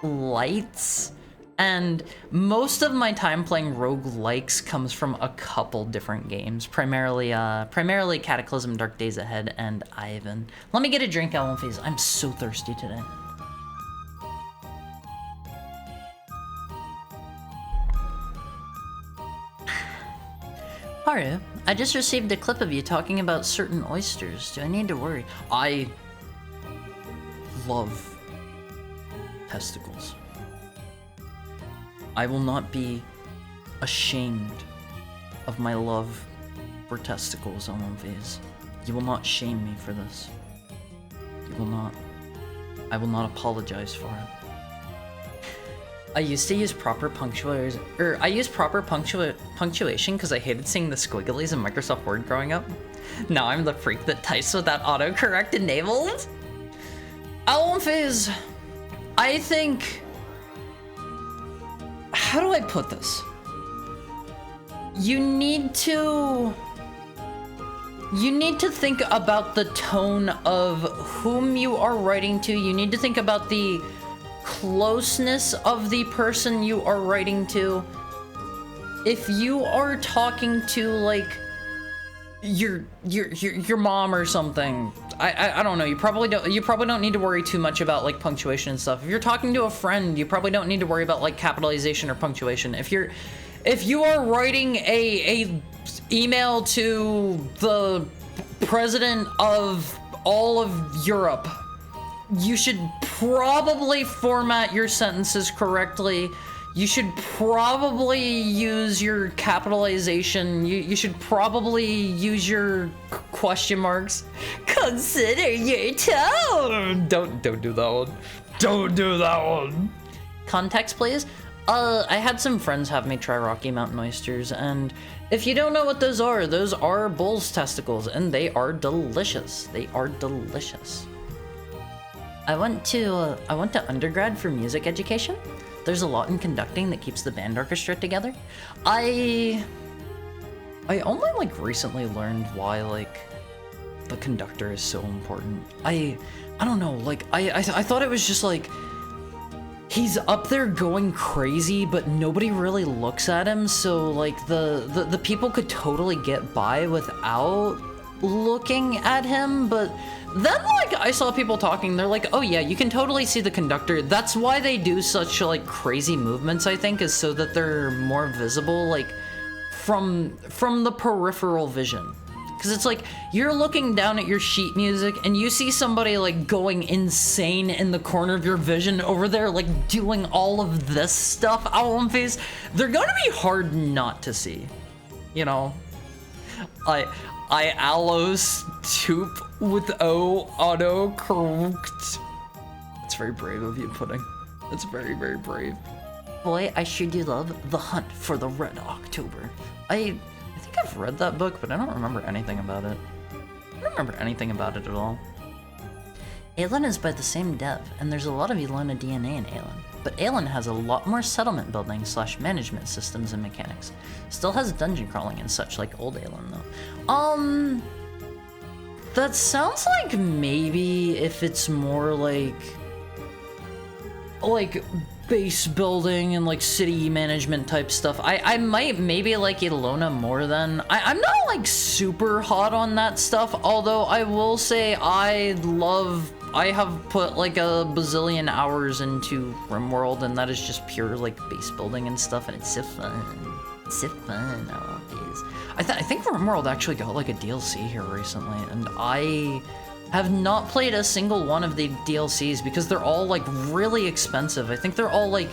lights, and most of my time playing roguelikes comes from a couple different games, primarily Cataclysm, Dark Days Ahead, and Ivan. Let me get a drink, Alphys. I'm so thirsty today. Haru, I just received a clip of you talking about certain oysters. Do I need to worry? I love testicles. I will not be ashamed of my love for testicles, Alphys. You will not shame me for this. You will not. I will not apologize for it. I used to use proper punctuation because I hated seeing the squigglies in Microsoft Word growing up. Now I'm the freak that types with that autocorrect enabled. Alphys, I think... How do I put this? You need to think about the tone of whom you are writing to. You need to think about the closeness of the person you are writing to. If you are talking to like your mom or something, I don't know, you probably don't need to worry too much about like punctuation and stuff. If you're talking to a friend, you probably don't need to worry about like capitalization or punctuation. If you are writing a email to the president of all of Europe, you should probably format your sentences correctly. You should probably use your capitalization. You should probably use your question marks. Consider your tone. Don't do that one. Don't do that one. Context, please. I had some friends have me try Rocky Mountain oysters, and if you don't know what those are bull's testicles, and they are delicious. They are delicious. I went to undergrad for music education. There's a lot in conducting that keeps the band orchestra together. I only like recently learned why like the conductor is so important. I don't know, like I thought it was just like he's up there going crazy, but nobody really looks at him, so like the people could totally get by without looking at him. But then like I saw people talking, they're like, oh yeah, you can totally see the conductor. That's why they do such like crazy movements, I think, is so that they're more visible like from the peripheral vision. Because it's like you're looking down at your sheet music and you see somebody like going insane in the corner of your vision over there, like doing all of this stuff out on face. They're gonna be hard not to see, you know. I allos toop with O auto correct. It's very brave of you, Pudding. It's very, very brave. Boy, I sure do love The Hunt for the Red October. I think I've read that book, but I don't remember anything about it. I don't remember anything about it at all. Aelin is by the same dev, and there's a lot of Elena DNA in Aelin. But Aelin has a lot more settlement building / management systems and mechanics. Still has dungeon crawling and such like old Aelin though. That sounds like maybe if it's more like base building and like city management type stuff. I might maybe like Ilona more than I'm not like super hot on that stuff, although I will say I have put like a bazillion hours into RimWorld, and that is just pure like base building and stuff, and it's so fun. It's so fun. I love these. I think RimWorld actually got like a DLC here recently, and I have not played a single one of the DLCs because they're all like really expensive. I think they're all like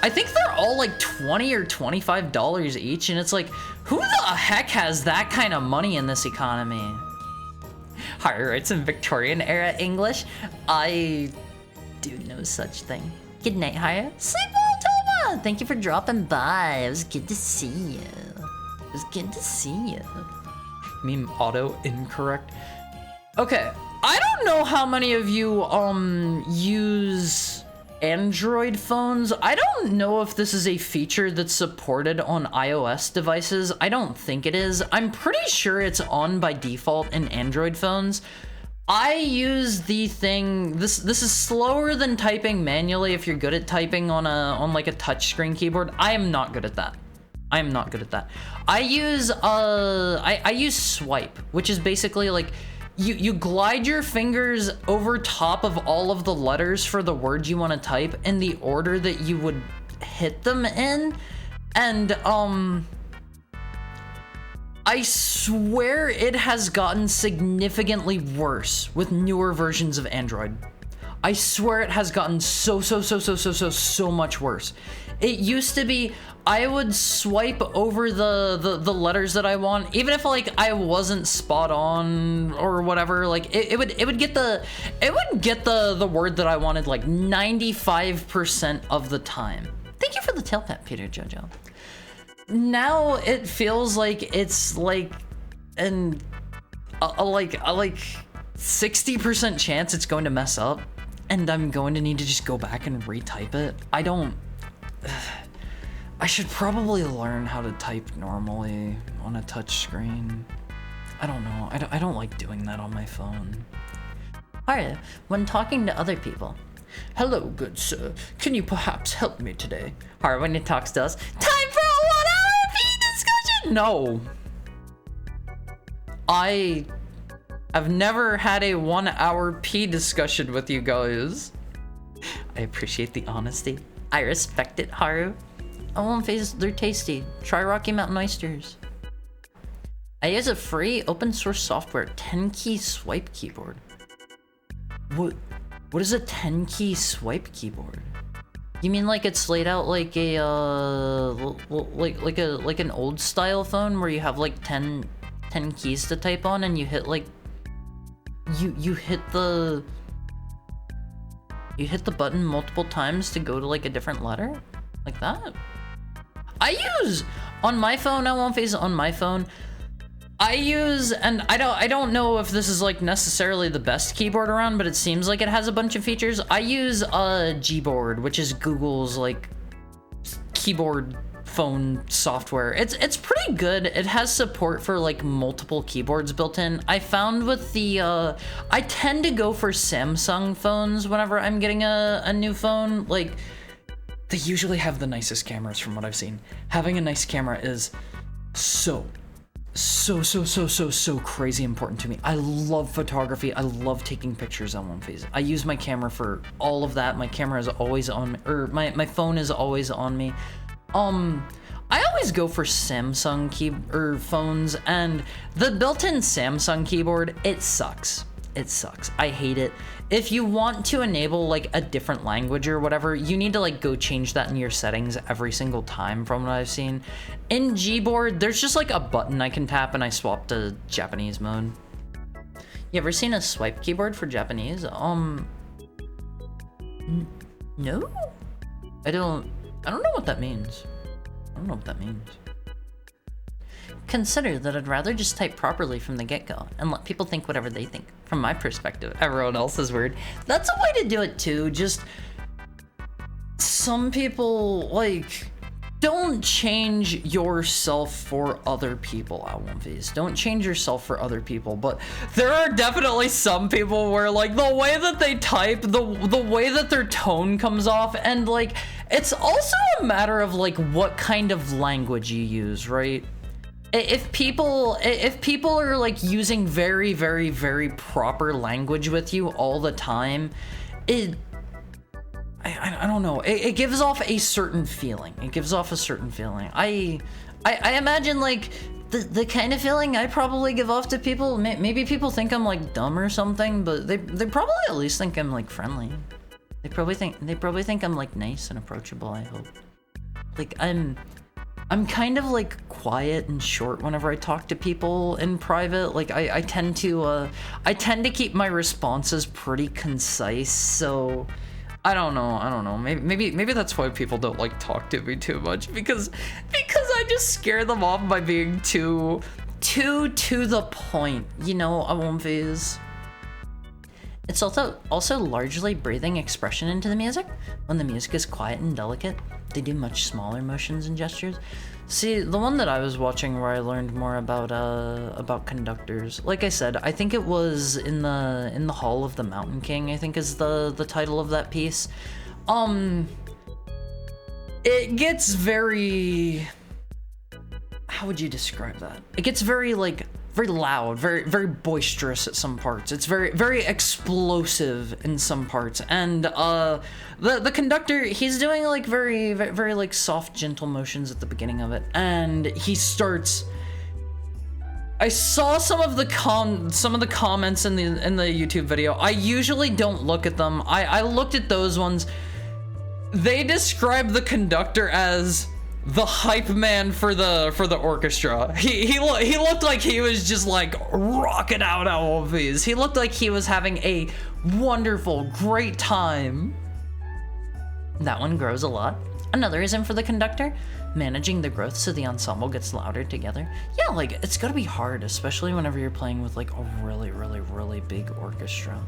$20 or $25 each, and it's like, who the heck has that kind of money in this economy? Harry writes in Victorian era English. I do no such thing. Good night, Haya. Sleep well, Toma! Thank you for dropping by. It was good to see you. It was good to see you. You mean auto incorrect? Okay, I don't know how many of you use Android phones. I don't know if this is a feature that's supported on iOS devices. I don't think it is. I'm pretty sure it's on by default in Android phones. I use the thing, this is slower than typing manually if you're good at typing on like a touchscreen keyboard. I am not good at that. I am not good at that. I use I use swipe, which is basically like you glide your fingers over top of all of the letters for the word you want to type in the order that you would hit them in. And I swear it has gotten significantly worse with newer versions of Android. I swear it has gotten so much worse. It used to be I would swipe over the letters that I want, even if like I wasn't spot on or whatever. Like it would get the word that I wanted like 95% of the time. Thank you for the tail pat, Peter Jojo. Now it feels like it's like a 60% chance it's going to mess up, and I'm going to need to just go back and retype it. I should probably learn how to type normally on a touch screen. I don't know. I don't like doing that on my phone. Alright, when talking to other people. Hello, good sir. Can you perhaps help me today? Alright, when he talks to us. Time for a 1-hour P discussion! No. I have never had a 1-hour P discussion with you guys. I appreciate the honesty. I respect it, Haru. I won't face, they're tasty. Try Rocky Mountain oysters. I use a free open source software 10-key swipe keyboard. What is a 10-key swipe keyboard? You mean like it's laid out like a like an old style phone where you have like 10 keys to type on, and you hit like you hit the button multiple times to go to like a different letter? Like that? I use on my phone, I won't face it on my phone. I use, and I don't know if this is like necessarily the best keyboard around, but it seems like it has a bunch of features. I use Gboard, which is Google's like keyboard phone software. It's pretty good. It has support for like multiple keyboards built in. I found with the I tend to go for Samsung phones whenever I'm getting a new phone. Like, they usually have the nicest cameras from what I've seen. Having a nice camera is so crazy important to me. I love photography. I love taking pictures on one face. I use my camera for all of that. My camera is always on me, or my phone is always on me. I always go for Samsung phones, and the built-in Samsung keyboard, it sucks. It sucks. I hate it. If you want to enable like a different language or whatever, you need to like go change that in your settings every single time from what I've seen. In Gboard, there's just like a button I can tap and I swap to Japanese mode. You ever seen a swipe keyboard for Japanese? No? I don't know what that means. I don't know what that means. Consider that I'd rather just type properly from the get-go and let people think whatever they think. From my perspective, everyone else is weird. That's a way to do it too. Just some people like don't change yourself for other people, Alwynfies. Don't change yourself for other people. But there are definitely some people where like the way that they type, the way that their tone comes off, and like it's also a matter of like what kind of language you use, right? If people are like using very proper language with you all the time, I don't know. It gives off a certain feeling. It gives off a certain feeling. I imagine like the kind of feeling I probably give off to people. Maybe people think I'm like dumb or something, but they probably at least think I'm like friendly. They probably think I'm like nice and approachable. I hope. Like I'm kind of like quiet and short whenever I talk to people in private. Like I tend to keep my responses pretty concise. So I don't know. Maybe that's why people don't like talk to me too much, because I just scare them off by being too to the point. You know, Alwynfies. It's also largely breathing expression into the music. When the music is quiet and delicate, they do much smaller motions and gestures. See, the one that I was watching where I learned more about conductors, like I said, I think it was in the Hall of the Mountain King, I think is the title of that piece. It gets very, how would you describe that? It gets very very loud, very boisterous at some parts. It's very explosive in some parts. And the conductor, he's doing like very like soft, gentle motions at the beginning of it, and he starts. I saw some of the comments in the YouTube video. I usually don't look at them. I looked at those ones. They describe the conductor as the hype man for the orchestra. He looked like he was just like rocking out all of these. He looked like he was having a wonderful, great time. That one grows a lot. Another reason for the conductor, managing the growth so the ensemble gets louder together. Yeah, like it's gotta be hard, especially whenever you're playing with like a really big orchestra.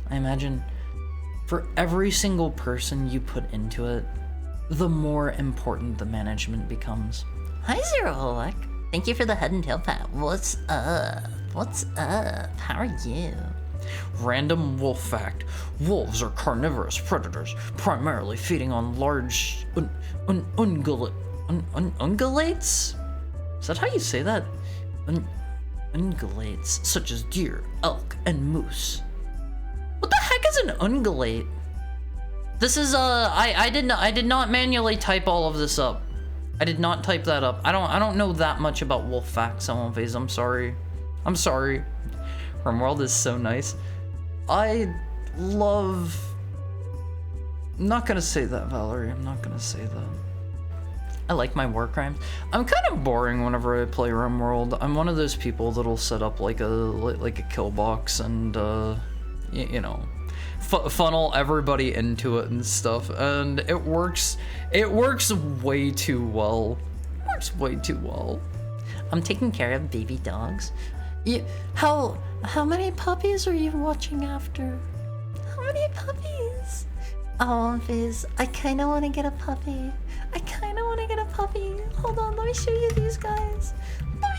I imagine for every single person you put into it, the more important the management becomes. Hi, Zero Holak. Thank you for the head and tail pat. What's up? What's up? How are you? Random wolf fact. Wolves are carnivorous predators, primarily feeding on large ungulates? Is that how you say that? Ungulates, such as deer, elk, and moose. What the heck is an ungulate? This is I did not manually type all of this up. I did not type that up. I don't know that much about wolf facts on Phase. I'm sorry. RimWorld is so nice. I love. I'm not gonna say that, Valerie. I'm not gonna say that. I like my war crimes. I'm kind of boring whenever I play RimWorld. I'm one of those people that'll set up like a kill box and you know, funnel everybody into it and stuff, and it works way too well. I'm taking care of baby dogs. How many puppies are you watching after? How many puppies? Oh, Viz, I kinda wanna get a puppy. Hold on, let me show you these guys. Oh,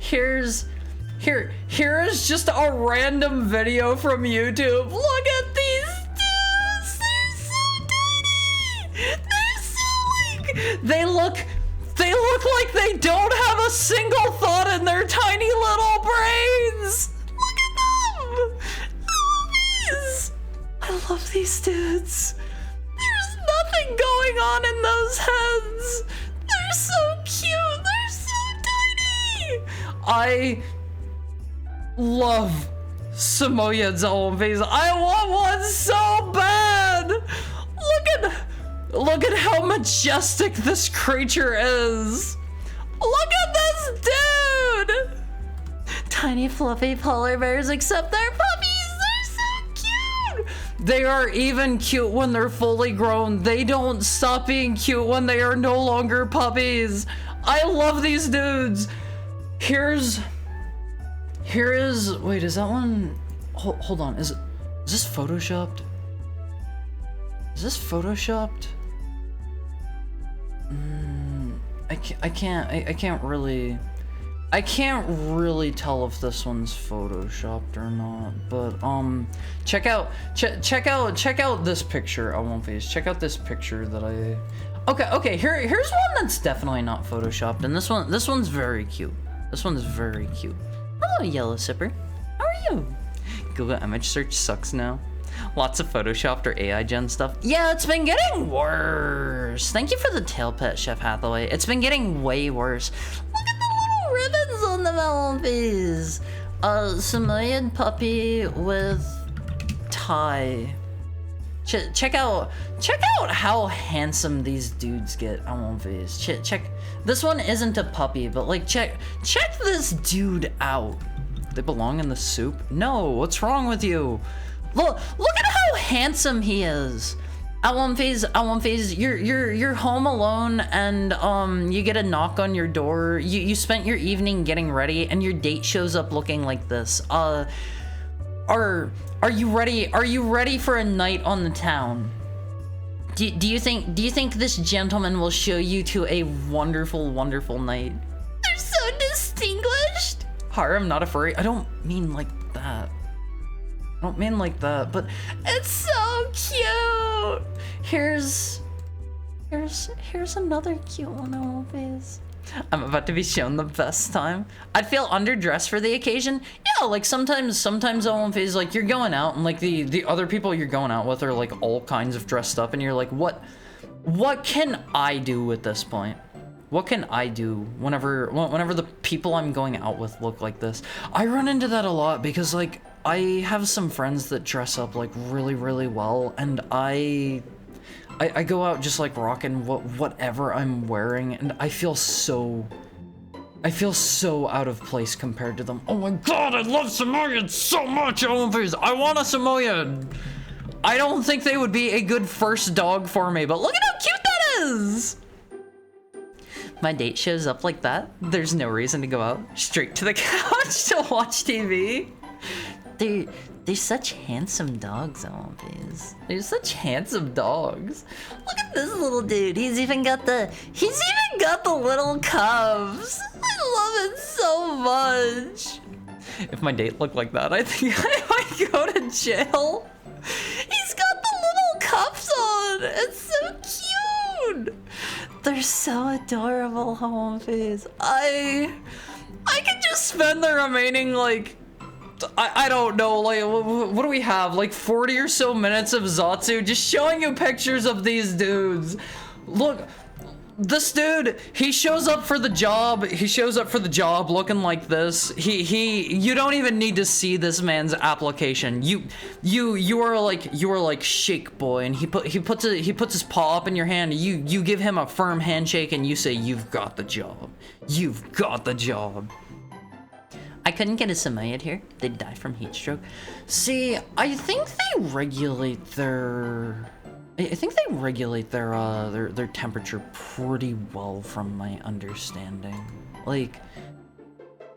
Viz. Here is just a random video from YouTube. Look at these dudes! They're so tiny! They're so they look like they don't have a single thought in their tiny little brains! Look at them! I love these dudes. There's nothing going on in those heads. They're so cute. They're so tiny. I love Samoyed Zombies. I want one so bad. Look at how majestic this creature is. Look at this dude. Tiny fluffy polar bears, except they're puppies. They're so cute. They are even cute when they're fully grown. They don't stop being cute when they are no longer puppies. I love these dudes. Here is, wait, is that one? Hold on, is this photoshopped? Is this photoshopped? I can't really tell if this one's photoshopped or not, but check out this picture. I won't face. Check out this picture that I. Okay. Here's one that's definitely not photoshopped, and this one's very cute. Hello, Yellow Sipper. How are you? Google image search sucks now. Lots of photoshopped or AI gen stuff. Yeah, it's been getting worse. Thank you for the tail pet, Chef Hathaway. It's been getting way worse. Look at the little ribbons on the Malphies. Samoyed puppy with tie. Check out how handsome these dudes get. I won't face. Check. This one isn't a puppy, but like check this dude out. They belong in the soup? No, what's wrong with you? Look at how handsome he is. you're home alone, and you get a knock on your door. You spent your evening getting ready, and your date shows up looking like this. Are you ready? Are you ready for a night on the town? Do you think this gentleman will show you to a wonderful, wonderful night? They're so distinguished. Har, I'm not a furry. I don't mean like that. I don't mean like that, but It's so cute. here's another cute one, Always. I'm about to be shown the best time. I'd feel underdressed for the occasion. Yeah, like sometimes on phase, like you're going out and like the other people you're going out with are like all kinds of dressed up, and you're like, what can I do at this point? What can I do whenever the people I'm going out with look like this? I run into that a lot because like I have some friends that dress up like really, really well, and I go out just like rocking whatever I'm wearing, and I feel so out of place compared to them. Oh my god, I love Samoyeds so much! I want a Samoyed! I don't think they would be a good first dog for me, but look at how cute that is! My date shows up like that. There's no reason to go out. Straight to the couch to watch TV. They're such handsome dogs, Always. They're such handsome dogs. Look at this little dude. He's even got the little cubs. I love it so much. If my date looked like that, I think I might go to jail. He's got the little cups on. It's so cute. They're so adorable, Always. I could just spend the remaining, like, I don't know, like, what do we have? Like 40 or so minutes of Zatsu just showing you pictures of these dudes. Look, this dude, he shows up for the job. He shows up for the job looking like this. You don't even need to see this man's application. You are like shake boy, and he puts his paw up in your hand. You give him a firm handshake, and you say, "You've got the job. You've got the job." I couldn't get a Samoyed here. They'd die from heat stroke. See, I think they regulate their temperature pretty well from my understanding. Like,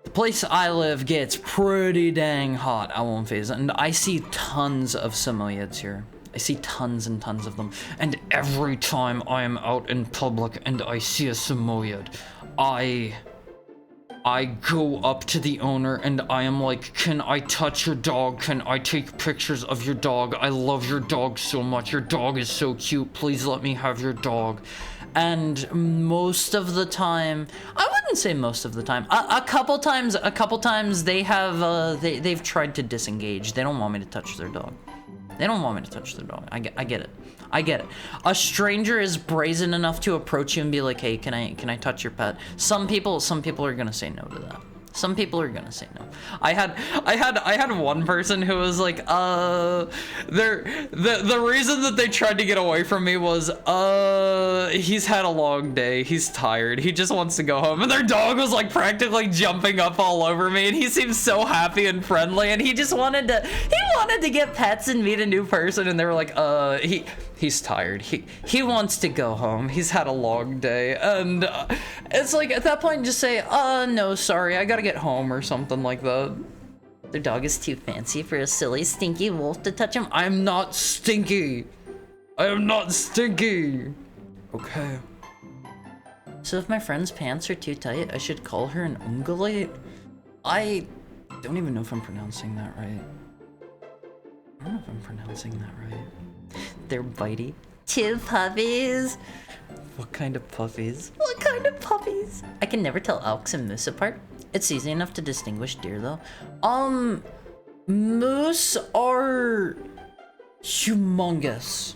the place I live gets pretty dang hot, I won't phase, and I see tons of Samoyeds here. I see tons and tons of them, and every time I am out in public and I see a Samoyed, I go up to the owner and I am like, "Can I touch your dog? Can I take pictures of your dog? I love your dog so much. Your dog is so cute. Please let me have your dog." And most of the time, I wouldn't say most of the time, a couple times they have, they've tried to disengage. They don't want me to touch their dog. They don't want me to touch their dog. I get it. I get it. A stranger is brazen enough to approach you and be like, "Hey, can I touch your pet?" Some people are gonna say no to that. Some people are gonna say no. I had one person who was like, the reason that they tried to get away from me was, he's had a long day, he's tired, he just wants to go home, and their dog was like practically jumping up all over me, and he seemed so happy and friendly, and he wanted to get pets and meet a new person, and they were like, he's tired, he wants to go home, he's had a long day, and it's like, at that point, just say, no, sorry, I gotta get home, or something like that. Their dog is too fancy for a silly, stinky wolf to touch him. I'm not stinky. I am not stinky. Okay. So if my friend's pants are too tight, I should call her an ungulate? I don't even know if I'm pronouncing that right. I don't know if I'm pronouncing that right. They're bitey. 2 puppies. What kind of puppies? What kind of puppies? I can never tell elks and moose apart. It's easy enough to distinguish deer, though. Moose are humongous.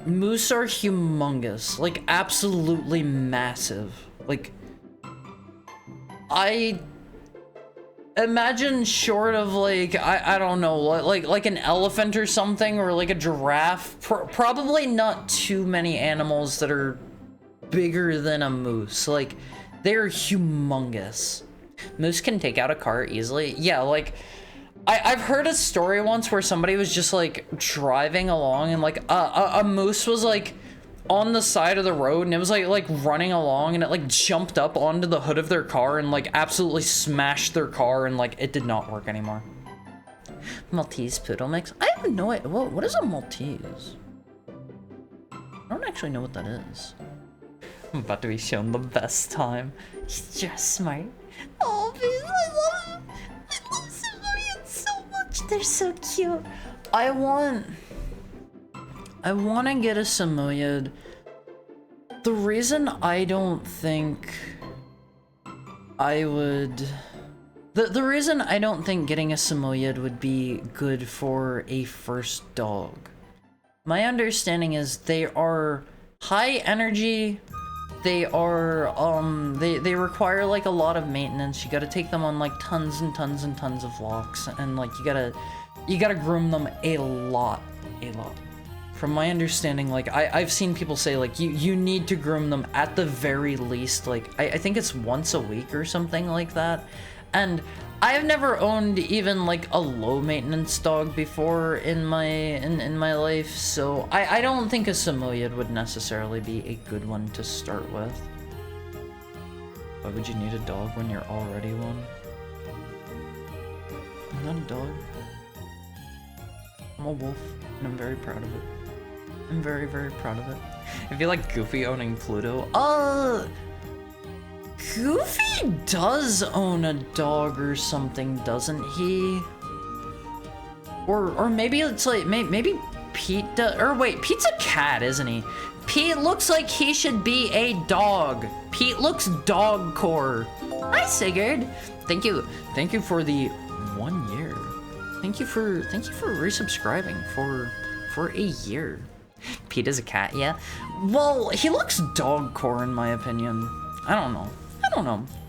Moose are humongous. Like, absolutely massive. Like, I imagine short of, like, I don't know, like an elephant or something, or like a giraffe. Probably not too many animals that are bigger than a moose. Like, they're humongous. Moose can take out a car easily. Yeah, like, I've heard a story once where somebody was just like driving along and like a moose was like on the side of the road and it was like running along and it like jumped up onto the hood of their car and like absolutely smashed their car and like it did not work anymore. Maltese poodle mix. I have no idea. What is a Maltese? I don't actually know what that is. I'm about to be shown the best time. He's just smart. Oh, babe, I love him. I love Samoyeds so much. They're so cute. I want to get a Samoyed. The reason I don't think I would... The reason I don't think getting a Samoyed would be good for a first dog. My understanding is they are high energy. They are, they require like a lot of maintenance. You gotta take them on like tons and tons and tons of walks. And like you gotta groom them a lot. From my understanding, like I've seen people say like you need to groom them at the very least. Like I think it's once a week or something like that. And I've never owned even like a low maintenance dog before in my life, so I don't think a Samoyed would necessarily be a good one to start with. Why would you need a dog when you're already one? I'm not a dog. I'm a wolf, and I'm very proud of it. I'm very, very proud of it. I feel like Goofy owning Pluto. Goofy does own a dog or something, doesn't he? Or maybe it's like, maybe Pete does, or wait, Pete's a cat, isn't he? Pete looks like he should be a dog. Pete looks dog core. Hi, Sigurd. Thank you for the 1 year. Thank you for resubscribing for a year. Pete is a cat, yeah? Well, he looks dog core in my opinion. I don't know.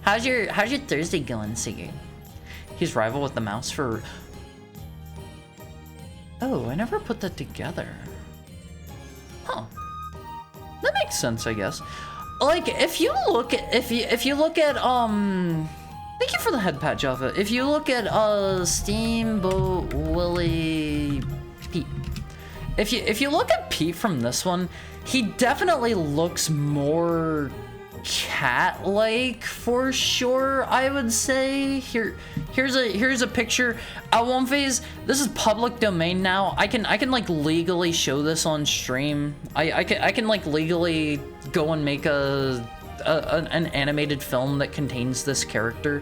How's your Thursday going, Sigurd? He's rival with the mouse for... Oh, I never put that together. Huh. That makes sense, I guess. Like, if you look at, thank you for the head pat, Java. If you look at, Steamboat Willie Pete. If you look at Pete from this one, he definitely looks more cat-like for sure, I would say. Here's a picture. I won't phase. This is public domain now. I can like legally show this on stream. I can like legally go and make an animated film that contains this character.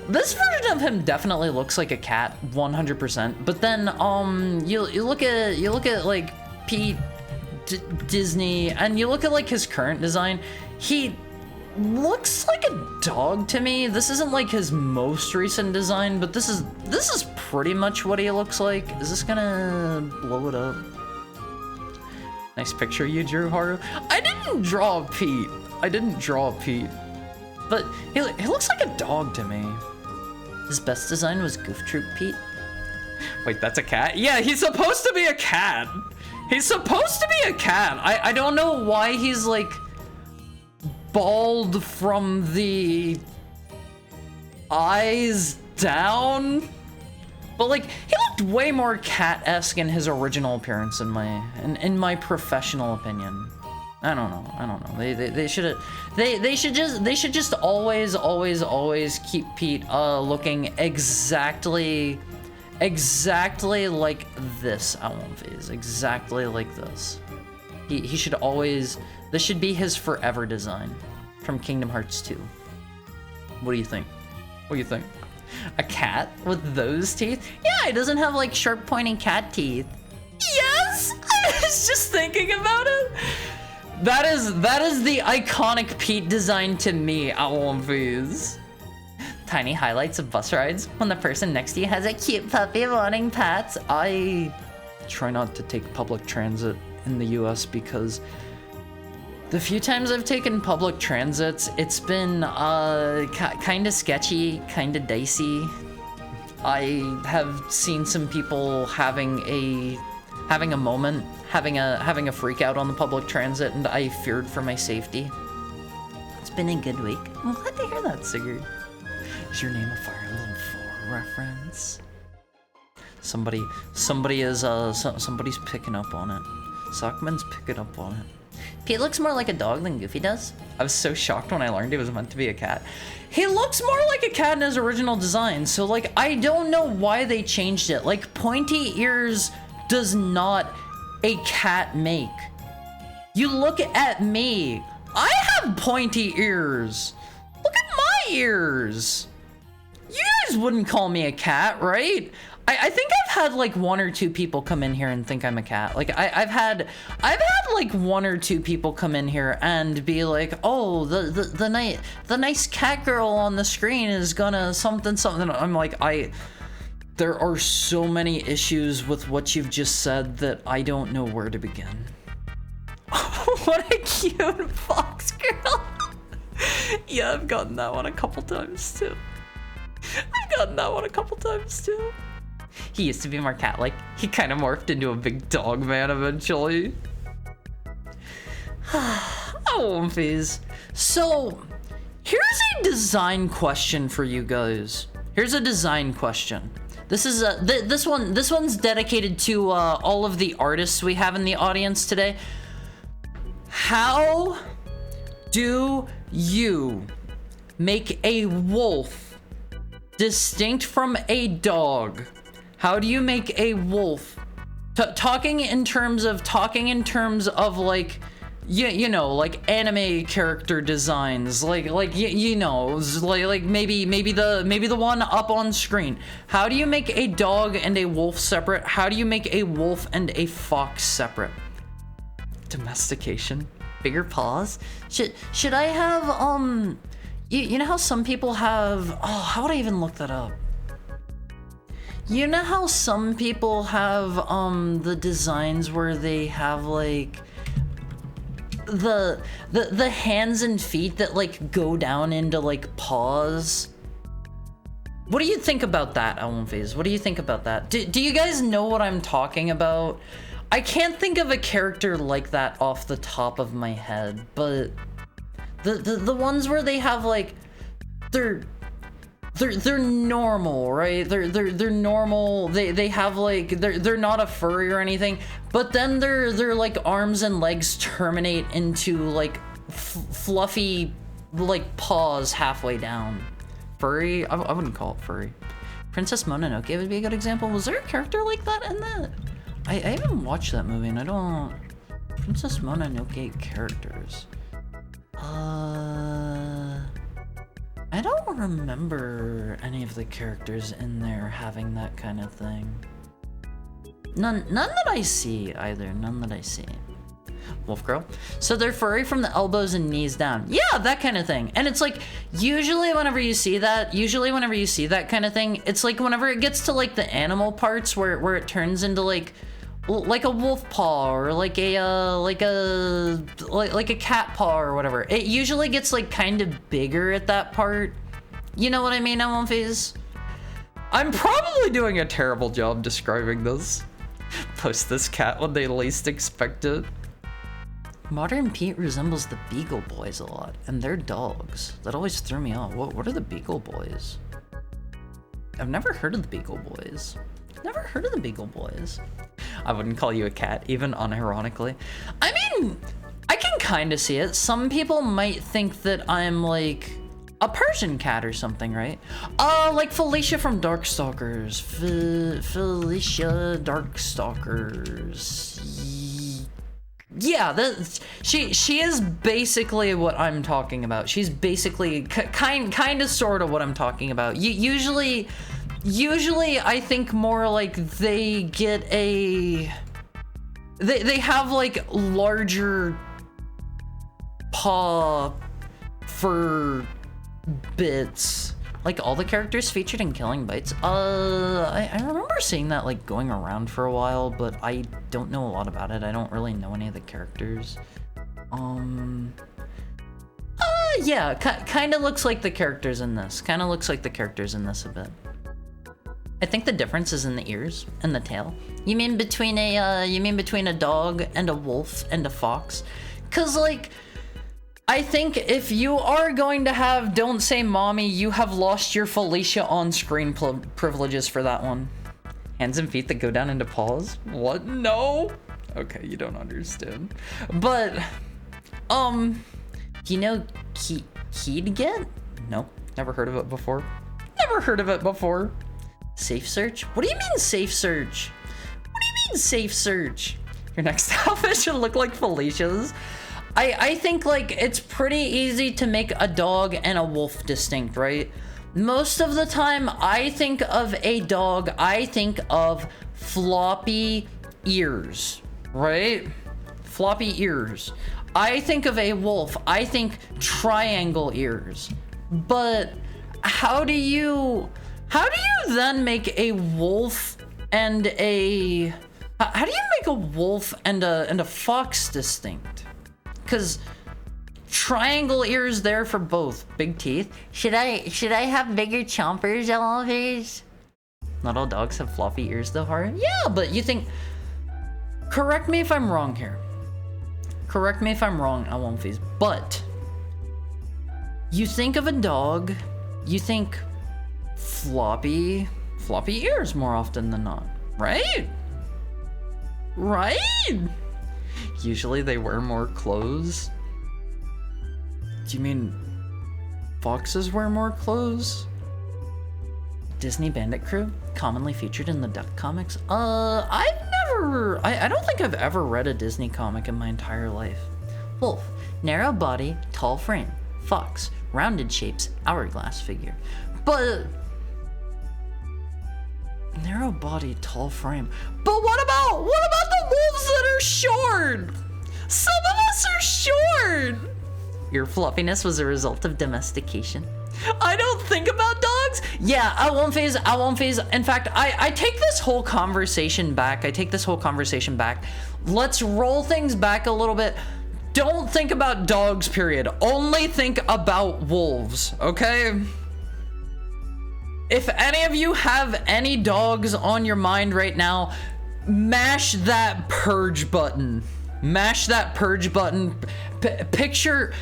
This version of him definitely looks like a cat, 100%. But then you look at like Pete Disney, and you look at like his current design. He looks like a dog to me. This isn't like his most recent design, but this is pretty much what he looks like. Is this gonna blow it up? Nice picture you drew, Haru. I didn't draw Pete. But he looks like a dog to me. His best design was Goof Troop Pete. Wait, that's a cat? Yeah, he's supposed to be a cat. I don't know why he's like bald from the eyes down, but like he looked way more cat-esque in his original appearance in my professional opinion. I don't know. They should just always keep Pete looking exactly like this. I won't phase exactly like this. He should always. This should be his forever design from Kingdom Hearts 2. What do you think? A cat with those teeth? Yeah, he doesn't have like sharp pointing cat teeth. Yes! I was just thinking about it. That is the iconic Pete design to me, Alonviz. Tiny highlights of bus rides when the person next to you has a cute puppy wanting pats. I try not to take public transit in the US because the few times I've taken public transits, it's been kind of sketchy, kind of dicey. I have seen some people having a moment, having a freak out on the public transit, and I feared for my safety. It's been a good week. I'm glad to hear that, Sigurd. Is your name a Fire Emblem 4 reference? Somebody is somebody's picking up on it. Sockman's picking up on it. Pete looks more like a dog than Goofy does. I was so shocked when I learned it was meant to be a cat. He looks more like a cat in his original design, so like I don't know why they changed it. Like pointy ears does not a cat make. You look at me. I have pointy ears. Look at my ears. You guys wouldn't call me a cat, right? I think I've had like 1 or 2 people come in here and think I'm a cat. Like I've had like 1 or 2 people come in here and be like, oh, the nice cat girl on the screen is gonna something. I'm like, there are so many issues with what you've just said that I don't know where to begin. What a cute fox girl. Yeah, I've gotten that one a couple times too. He used to be more cat-like. He kind of morphed into a big dog man eventually. Oh, Umfies. So, here's a design question for you guys. Here's a design question. This is this one's dedicated to all of the artists we have in the audience today. How do you make a wolf distinct from a dog? How do you make a wolf? Talking in terms of like, you know, like anime character designs, like you know, like maybe the one up on screen. How do you make a dog and a wolf separate? How do you make a wolf and a fox separate? Domestication, bigger paws. Should I have you know how some people have, oh, how would I even look that up? You know how some people have the designs where they have like the hands and feet that like go down into like paws? What do you think about that, Elmphase? What do you think about that? Do you guys know what I'm talking about? I can't think of a character like that off the top of my head, but the ones where they have like they're normal, right? They're normal. They have like they're not a furry or anything, but then their like arms and legs terminate into like fluffy like paws halfway down. Furry? I wouldn't call it furry. Princess Mononoke would be a good example. Was there a character like that in that? I haven't watched that movie and I don't. Princess Mononoke characters. I don't remember any of the characters in there having that kind of thing. None that I see either. None that I see. Wolf girl. So they're furry from the elbows and knees down. Yeah, that kind of thing. And it's like, usually whenever you see that kind of thing, it's like whenever it gets to like the animal parts where it turns into like a wolf paw or like a cat paw or whatever. It usually gets like kind of bigger at that part. You know what I mean, Elmphase? I'm probably doing a terrible job describing this. Post this cat when they least expect it. Modern Pete resembles the Beagle Boys a lot, and they're dogs. That always threw me off. What are the Beagle Boys? I've never heard of the Beagle Boys. Never heard of the Beagle Boys. I wouldn't call you a cat, even unironically. I mean, I can kind of see it. Some people might think that I'm like a Persian cat or something, right? Like Felicia from Darkstalkers. Felicia Darkstalkers. Yeah, she is basically what I'm talking about. She's basically kind of sort of what I'm talking about. Usually I think more like they get they have like larger paw fur bits. Like all the characters featured in Killing Bites. I remember seeing that like going around for a while, but I don't know a lot about it. I don't really know any of the characters. Yeah, kind of looks like the characters in this. Kind of looks like the characters in this a bit. I think the difference is in the ears and the tail. You mean between a dog and a wolf and a fox? 'Cause like, I think if you are going to have Don't Say Mommy, you have lost your Felicia on-screen privileges for that one. Hands and feet that go down into paws? What? No? Okay, you don't understand. But, you know KeyToGet? Nope, never heard of it before. Never heard of it before. Safe search? What do you mean safe search? What do you mean safe search? Your next outfit should look like Felicia's. I think like it's pretty easy to make a dog and a wolf distinct, right? Most of the time I think of a dog, I think of floppy ears, right? Floppy ears. I think of a wolf, I think triangle ears. But how do you then make a wolf and a how do you make a wolf and a fox distinct? Because triangle ears there for both. Big teeth. Should I have bigger chompers, Alphys? Not all dogs have floppy ears though, Haru. Yeah, but you think... Correct me if I'm wrong here. Correct me if I'm wrong, Alphys. But... you think of a dog, you think floppy ears more often than not, right? Right? Usually they wear more clothes. Do you mean foxes wear more clothes? Disney Bandit Crew, commonly featured in the Duck comics. I don't think I've ever read a Disney comic in my entire life. Wolf, narrow body, tall frame. Fox, rounded shapes, hourglass figure. But narrow body, tall frame. But what about the wolves that are short? Some of us are short. Your fluffiness was a result of domestication. I don't think about dogs. Yeah, I won't phase. In fact, I take this whole conversation back. Let's roll things back a little bit. Don't think about dogs, period. Only think about wolves, okay? If any of you have any dogs on your mind right now, mash that purge button. Mash that purge button. Picture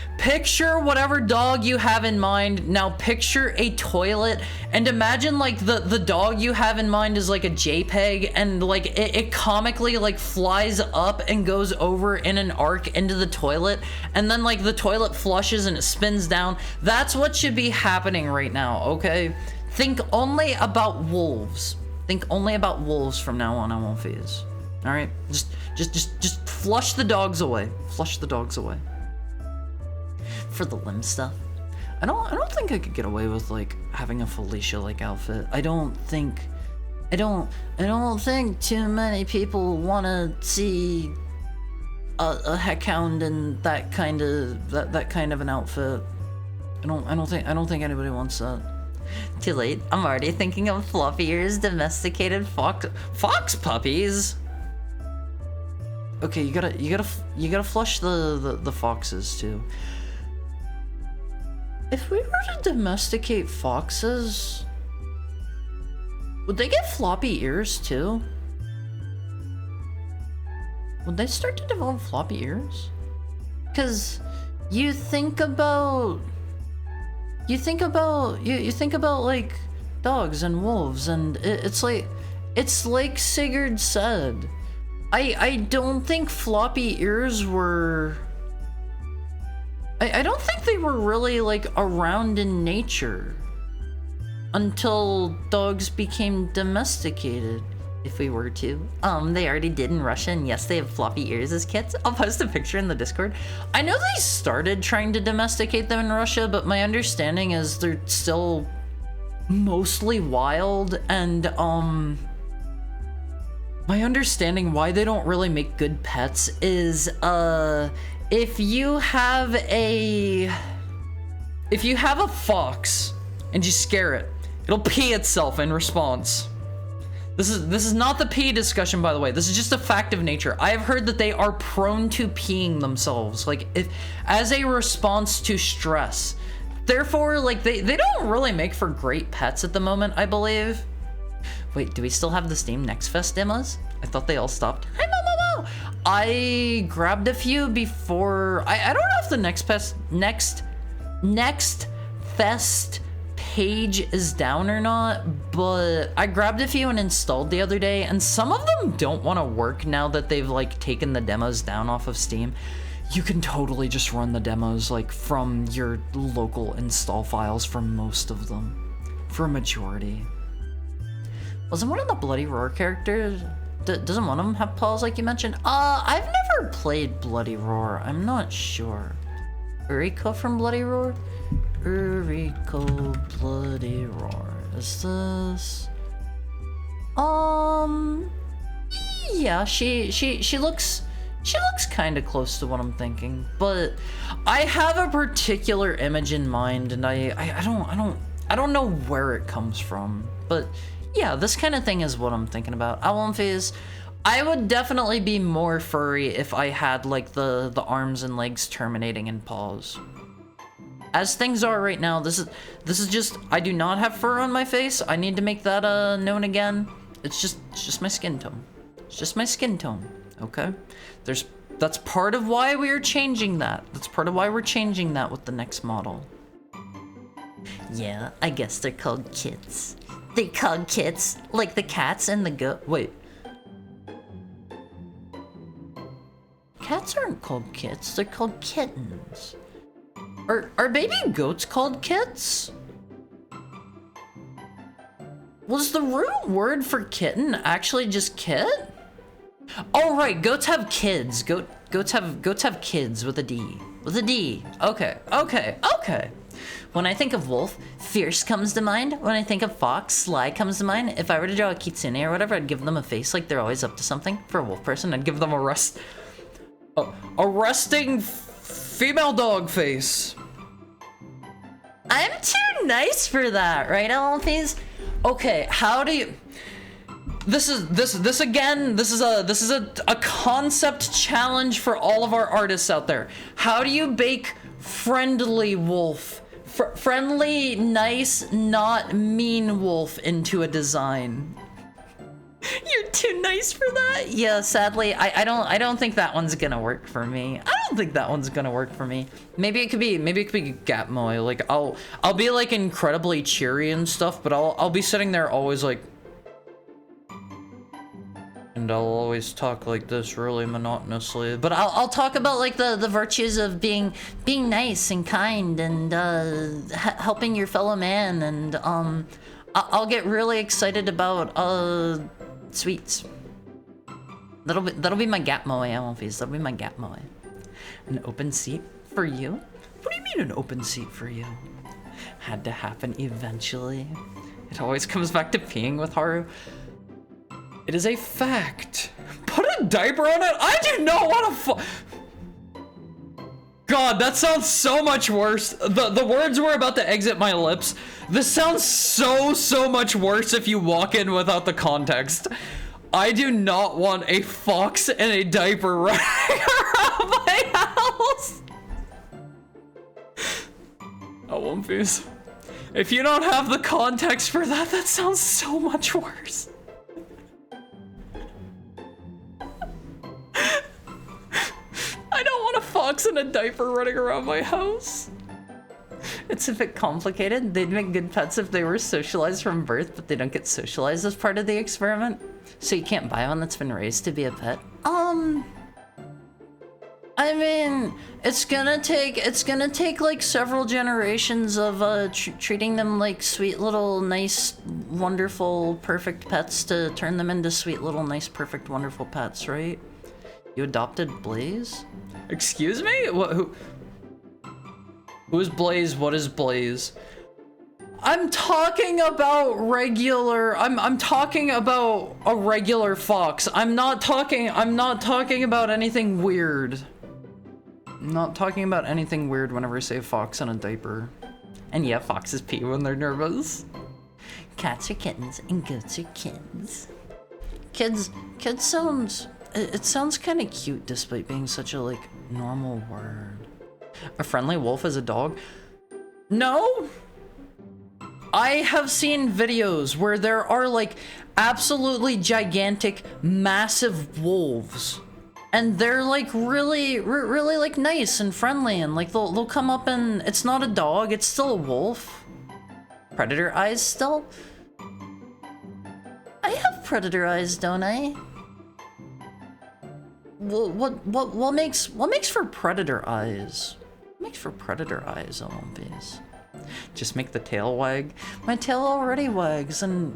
whatever dog you have in mind. Now picture a toilet and imagine like the dog you have in mind is like a JPEG and like it comically like flies up and goes over in an arc into the toilet and then like the toilet flushes and it spins down. That's what should be happening right now, okay? Think only about wolves. Think only about wolves from now on, I won't phase. All right, just flush the dogs away. Flush the dogs away. For the limb stuff. I don't think I could get away with like having a Felicia-like outfit. I don't think too many people want to see a heckhound in that kind of an outfit. I don't think anybody wants that. Too late. I'm already thinking of fluffy ears, domesticated fox puppies. Okay, you gotta flush the foxes too. If we were to domesticate foxes, would they get floppy ears too? Would they start to develop floppy ears? Cause you think about like dogs and wolves, and it's like Sigurd said. I don't think floppy ears were... I don't think they were really like around in nature until dogs became domesticated. If we were to. They already did in Russia, and yes, they have floppy ears as kits. I'll post a picture in the Discord. I know they started trying to domesticate them in Russia, but my understanding is they're still mostly wild, and my understanding why they don't really make good pets is if you have a fox and you scare it, it'll pee itself in response. This is not the pee discussion, by the way. This is just a fact of nature. I have heard that they are prone to peeing themselves, like as a response to stress. Therefore, like they don't really make for great pets at the moment, I believe. Wait, do we still have the Steam Next Fest demos? I thought they all stopped. Hi, Momo! I grabbed a few before. I don't know if the Next Fest cage is down or not, but I grabbed a few and installed the other day, and some of them don't want to work now that they've like taken the demos down off of Steam. You can totally just run the demos like from your local install files for most of them, for a majority. Wasn't one of the Bloody Roar characters, doesn't one of them have paws like you mentioned? I've never played Bloody Roar, I'm not sure. Uriko from Bloody Roar? Uriko Bloody Roar. Is this? Yeah, she looks kind of close to what I'm thinking, but I have a particular image in mind, and I don't know where it comes from, but yeah, this kind of thing is what I'm thinking about. Owlumphase, I would definitely be more furry if I had like the arms and legs terminating in paws. As things are right now, this is just, I do not have fur on my face. I need to make that known again. It's just my skin tone. It's just my skin tone, okay? That's part of why we are changing that. That's part of why we're changing that with the next model. Yeah, I guess they're called kits. They're called kits, like the cats and the goat. Wait. Cats aren't called kits, they're called kittens. Are baby goats called kits? Was the root word for kitten actually just kit? Oh right, goats have kids. Goats have kids with a D. With a D. Okay. When I think of wolf, fierce comes to mind. When I think of fox, sly comes to mind. If I were to draw a kitsune or whatever, I'd give them a face like they're always up to something. For a wolf person, I'd give them a resting female dog face. I'm too nice for that, right, Owlumphase? Okay, how do you... This is a concept challenge for all of our artists out there. How do you bake friendly wolf? Friendly, nice, not mean wolf into a design? You're too nice for that? Yeah, sadly, I don't think that one's gonna work for me. I don't think that one's gonna work for me. Maybe it could be Gatmoy. Like I'll be like incredibly cheery and stuff, but I'll be sitting there always like, and I'll always talk like this really monotonously. But I'll talk about like the virtues of being nice and kind and helping your fellow man, and I'll get really excited about sweets. That'll be my Gatmoy, Owlumphase. That'll be my Gatmoy. An open seat for you? What do you mean an open seat for you? Had to happen eventually. It always comes back to peeing with Haru. It is a fact. Put a diaper on it? I do not want to God, that sounds so much worse. The words were about to exit my lips. This sounds so much worse if you walk in without the context. I do not want a fox in a diaper running around my house. Owlumphase. If you don't have the context for that, that sounds so much worse. I don't want a fox in a diaper running around my house. It's a bit complicated. They'd make good pets if they were socialized from birth, but they don't get socialized as part of the experiment. So you can't buy one that's been raised to be a pet. I mean, it's gonna take like several generations of treating them like sweet little nice wonderful perfect pets to turn them into sweet little nice perfect wonderful pets, right? You adopted Blaze? Excuse me? What? Who is Blaze? What is Blaze? I'm talking about regular. I'm talking about a regular fox. I'm not talking about anything weird. I'm not talking about anything weird whenever I say fox in a diaper. And yeah, foxes pee when they're nervous. Cats are kittens and goats are kids. Kids sounds... It sounds kind of cute despite being such a, like, normal word. A friendly wolf is a dog? No! I have seen videos where there are, like, absolutely gigantic, massive wolves. And they're, like, really, like, nice and friendly. And, like, they'll come up and... It's not a dog, it's still a wolf. predator eyes still? I have predator eyes, don't I? What makes for predator eyes? What makes for predator eyes on One Piece? Just make the tail wag. My tail already wags, and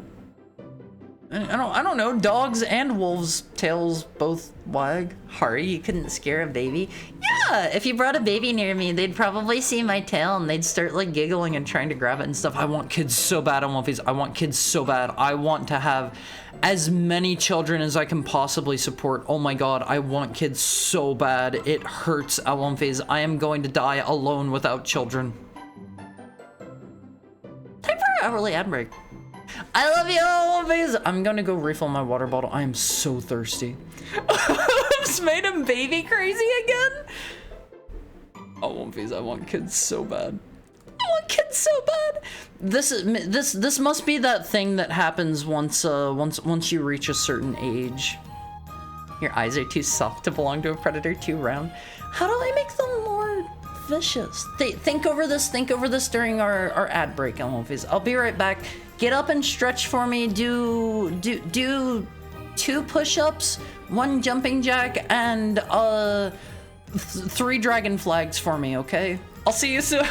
I don't know. Dogs and wolves' tails both wag. Hari, you couldn't scare a baby? Yeah, if you brought a baby near me, they'd probably see my tail and they'd start like giggling and trying to grab it and stuff. I want kids so bad on One Piece. I want kids so bad. I want to have as many children as I can possibly support. Oh my god, I want kids so bad. It hurts at One Piece. I am going to die alone without children. Time for our hourly ad break. I love you, One Piece. I'm gonna go refill my water bottle. I am so thirsty. I've made him baby crazy again. Oh, One Piece, I want kids so bad. I want kids so bad. This must be that thing that happens once you reach a certain age. Your eyes are too soft to belong to a predator, too round. How do I make them more vicious? Think over this during our ad break on One Piece. I'll be right back. Get up and stretch for me. Do 2 push-ups, 1 jumping jack, and 3 dragon flags for me, okay? I'll see you soon.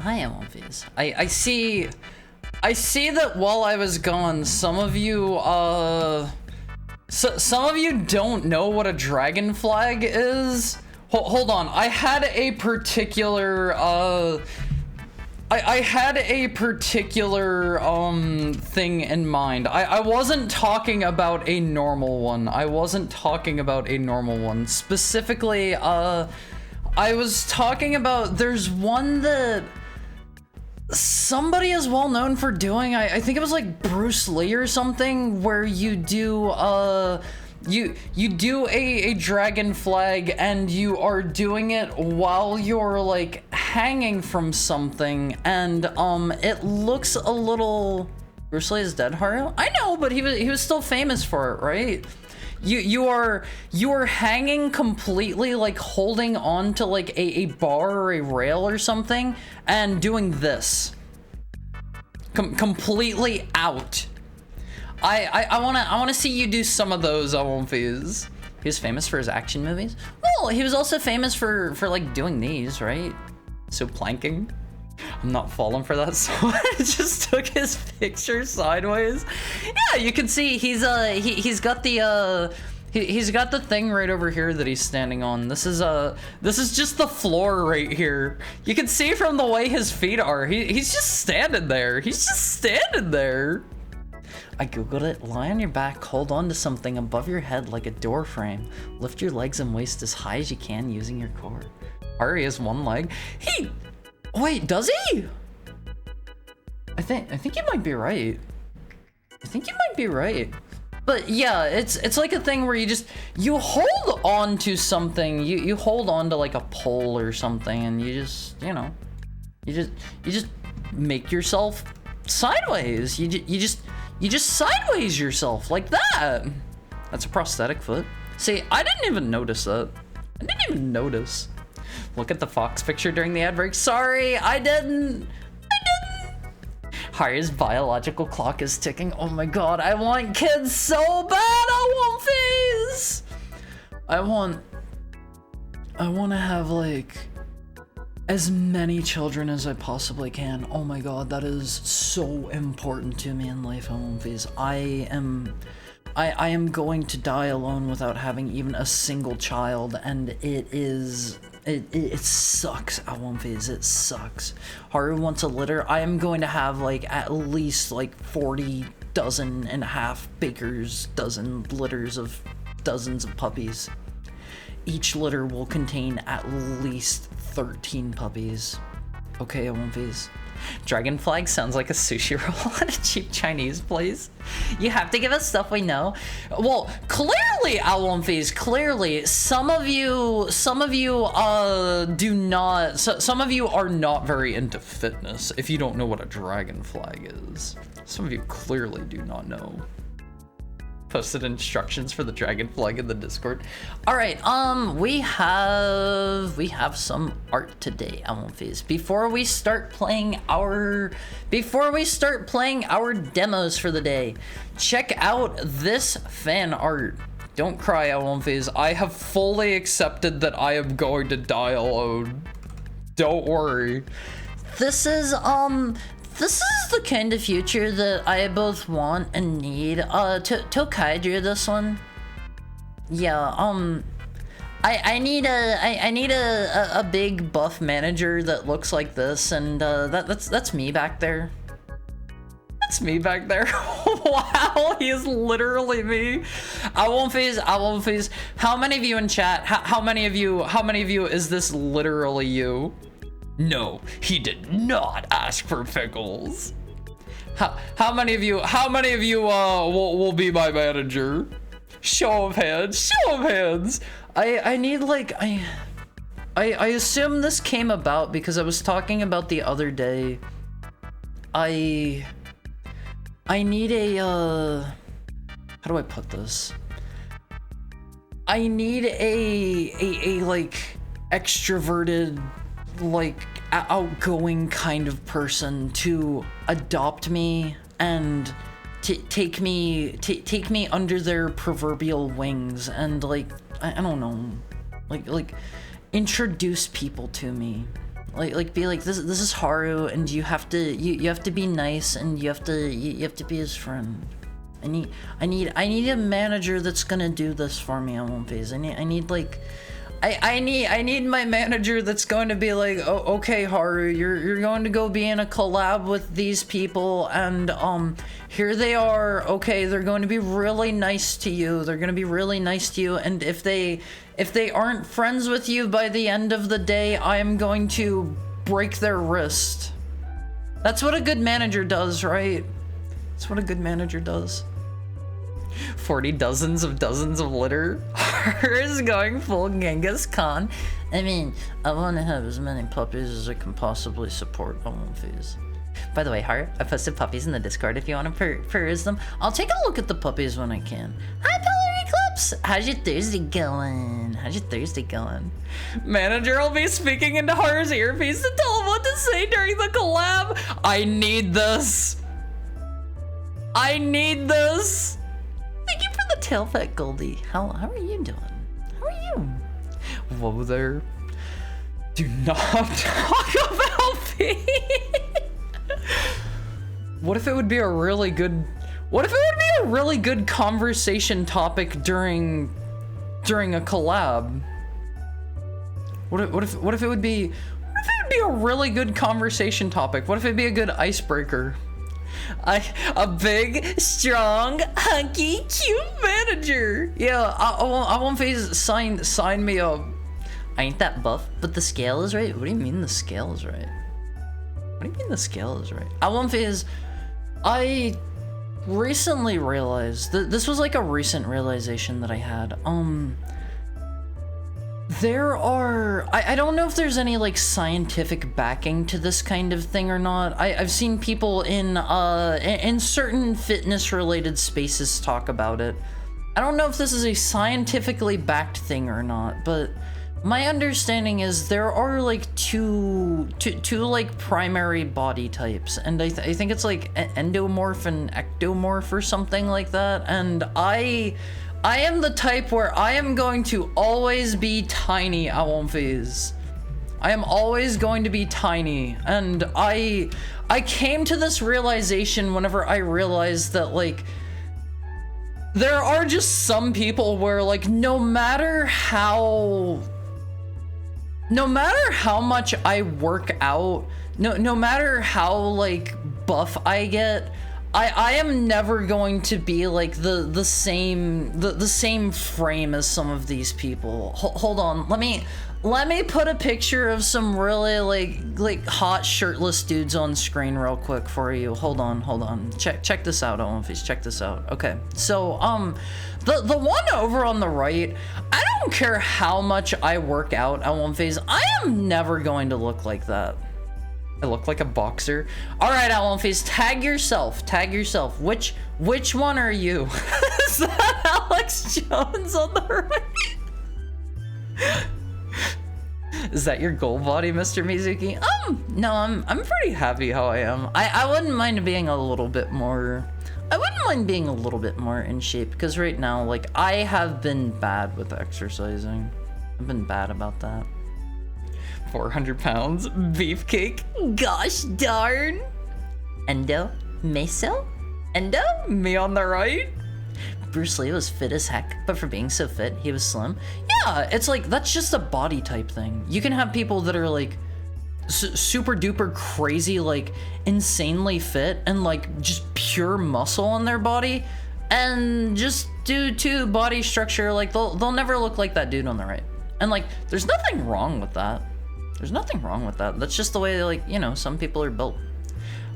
hi, Elvis. I see that while I was gone, some of you, some of you don't know what a dragon flag is. Hold on, I had a particular, I had a particular, thing in mind. I wasn't talking about a normal one. Specifically, I was talking about, there's one that somebody is well known for doing. I think it was like Bruce Lee or something, where you do, you do a dragon flag, and you are doing it while you're like hanging from something, and it looks a little. Bruce Lee is dead, Haru? I know, but he was still famous for it, right? You are hanging completely, like holding on to like a bar or a rail or something, and doing this completely out. I wanna see you do some of those, Elvis. He was famous for his action movies. Well, he was also famous for like doing these, right? So planking. I'm not falling for that, so I just took his picture sideways. Yeah, you can see he's got the he's got the thing right over here that he's standing on. This is just the floor right here. You can see from the way his feet are. He's just standing there. I googled it. Lie on your back, hold on to something above your head like a door frame. Lift your legs and waist as high as you can using your core. Ari has one leg. Wait, does he? I think you might be right. But yeah, it's like a thing where you hold on to something. You hold on to like a pole or something, and you just, you know, you just make yourself sideways. You just sideways yourself like that. That's a prosthetic foot. See, I didn't even notice that. Look at the fox picture during the ad break. Sorry, I didn't. Haru's biological clock is ticking. Oh my god, I want kids so bad. I want phase. I want to have like as many children as I possibly can. Oh my god, that is so important to me in life, Elvis. I am going to die alone without having even a single child, and it sucks, Elvis. It sucks. Haru wants a litter. I am going to have like at least like 40 dozen and a half baker's dozen litters of dozens of puppies. Each litter will contain at least 13 puppies. Okay, Elvis. Dragon flag sounds like a sushi roll at a cheap Chinese place. You have to give us stuff we know. Well, clearly, Elvis, clearly, some of you do not. Some of you are not very into fitness. If you don't know what a dragon flag is, some of you clearly do not know. Posted instructions for the dragon flag in the Discord. All right, we have some art today, Elvis. Before we start playing our demos for the day, check out this fan art. Don't cry, Elvis. I have fully accepted that I am going to die alone. Don't worry. This is the kind of future that I both want and need. Tokai drew this one. Yeah, I need a big buff manager that looks like this, and that's me back there. That's me back there. Wow, he is literally me. I won't phase. How many of you in chat? How many of you is this literally you? No, he did not ask for pickles. How many of you will be my manager? Show of hands. I need like I assume this came about because I was talking about the other day. I need a how do I put this? I need a like extroverted, like outgoing kind of person to adopt me and take me under their proverbial wings and like I don't know, like introduce people to me. Like be like, this is Haru, and you have to be nice, and you have to be his friend. I need a manager that's gonna do this for me on One Piece. I need my manager that's going to be like, oh, okay, Haru, you're going to go be in a collab with these people, and here they are. Okay, they're going to be really nice to you. They're going to be really nice to you, and if they aren't friends with you by the end of the day, I am going to break their wrist. That's what a good manager does, right? That's what a good manager does. 40 dozens of litter. Haru is going full Genghis Khan. I mean, I want to have as many puppies as I can possibly support on One Piece. By the way, Haru, I posted puppies in the Discord if you want to peruse them. I'll take a look at the puppies when I can. Hi, Polar Eclipse! How's your Thursday going? Manager will be speaking into Haru's earpiece to tell him what to say during the collab. I need this. Thank you for the tail fat Goldie. How are you doing? How are you? Whoa there. Do not talk about me. What if it would be a really good conversation topic during a collab? What if it would be a really good conversation topic? What if it'd be a good icebreaker? A big, strong, hunky, cute manager. Yeah, I want Phase sign me up. I ain't that buff, but the scale is right. What do you mean the scale is right? I want Phase. I recently realized that this was like a recent realization that I had. I don't know if there's any like scientific backing to this kind of thing or not. I've seen people in certain fitness related spaces talk about it. I don't know if this is a scientifically backed thing or not, but my understanding is there are like two like primary body types, and I think it's like endomorph and ectomorph or something like that, and I am the type where I am going to always be tiny, Awonfiz. I am always going to be tiny, and I came to this realization whenever I realized that, like, there are just some people where, like, no matter how much I work out, no matter how, like, buff I get, I am never going to be like the same frame as some of these people. Hold on, let me put a picture of some really like hot shirtless dudes on screen real quick for you. Hold on. Check this out, Olympies. Check this out. Okay, so the one over on the right, I don't care how much I work out at one phase, I am never going to look like that. I look like a boxer. All right, Alan Face, tag yourself. Which one are you? Is that Alex Jones on the right? Is that your goal body, Mr. Mizuki? No, I'm pretty happy how I am. I wouldn't mind being a little bit more. I wouldn't mind being a little bit more in shape, because right now, like, I have been bad with exercising. I've been bad about that. 400 pounds, beefcake, gosh darn. Endo, Meso, Endo, me on the right. Bruce Lee was fit as heck, but for being so fit, he was slim. Yeah, it's like, that's just a body type thing. You can have people that are like super duper crazy, like insanely fit and like just pure muscle on their body, and just due to body structure, like they'll never look like that dude on the right. And like, there's nothing wrong with that. That's just the way, like, you know, some people are built.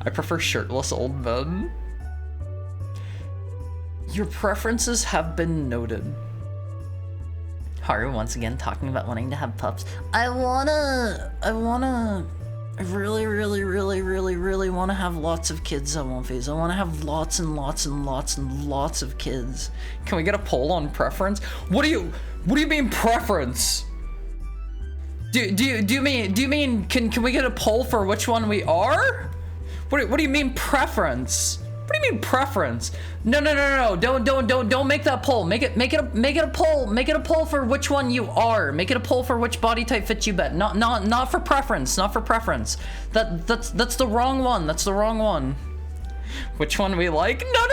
I prefer shirtless old men. Your preferences have been noted. Haru once again talking about wanting to have pups. I really wanna have lots of kids at One Phase. I wanna have lots and lots of kids. Can we get a poll on preference? What do you mean preference? Do you mean can we get a poll for which one we are? What do you mean preference? What do you mean preference? No. Don't make that poll. Make it a poll. Make it a poll for which one you are. Make it a poll for which body type fits you better. Not for preference. Not for preference. That's the wrong one. That's the wrong one. Which one we like? No.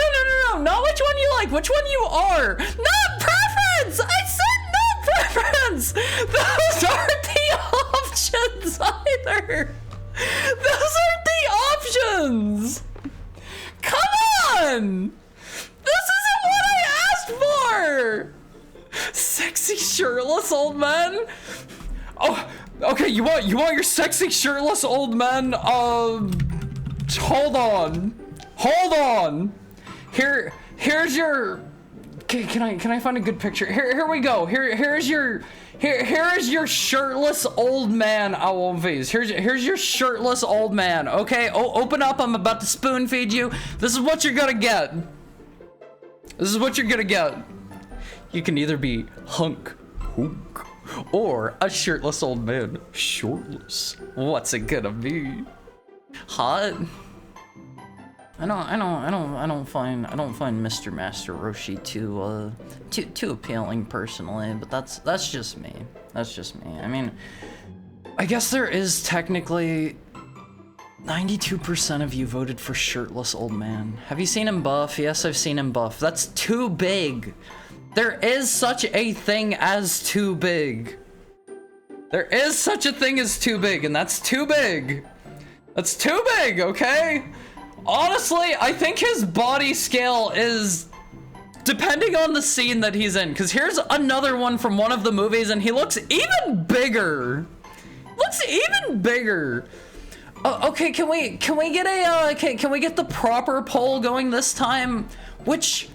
Not which one you like. Which one you are. Not preference. I said not preference. Those aren't the options either. Those aren't the options. Come on! This isn't what I asked for! Sexy shirtless old men? Oh, okay, you want your sexy shirtless old men? Hold on. Here's your. Can I find a good picture? Here we go. Here is your shirtless old man, Awonfis. Here's your shirtless old man. Okay, open up. I'm about to spoon feed you. This is what you're gonna get. You can either be hunk, or a shirtless old man, shortless. What's it gonna be? Hot. I don't find Mr. Master Roshi too appealing personally, but that's just me. I mean, I guess there is technically 92% of you voted for shirtless old man. Have you seen him buff? Yes, I've seen him buff. That's too big. There is such a thing as too big. There is such a thing as too big, and that's too big. That's too big, okay? Honestly, I think his body scale is depending on the scene that he's in. Because here's another one from one of the movies, and he looks even bigger. Okay, can we get the proper poll going this time? Which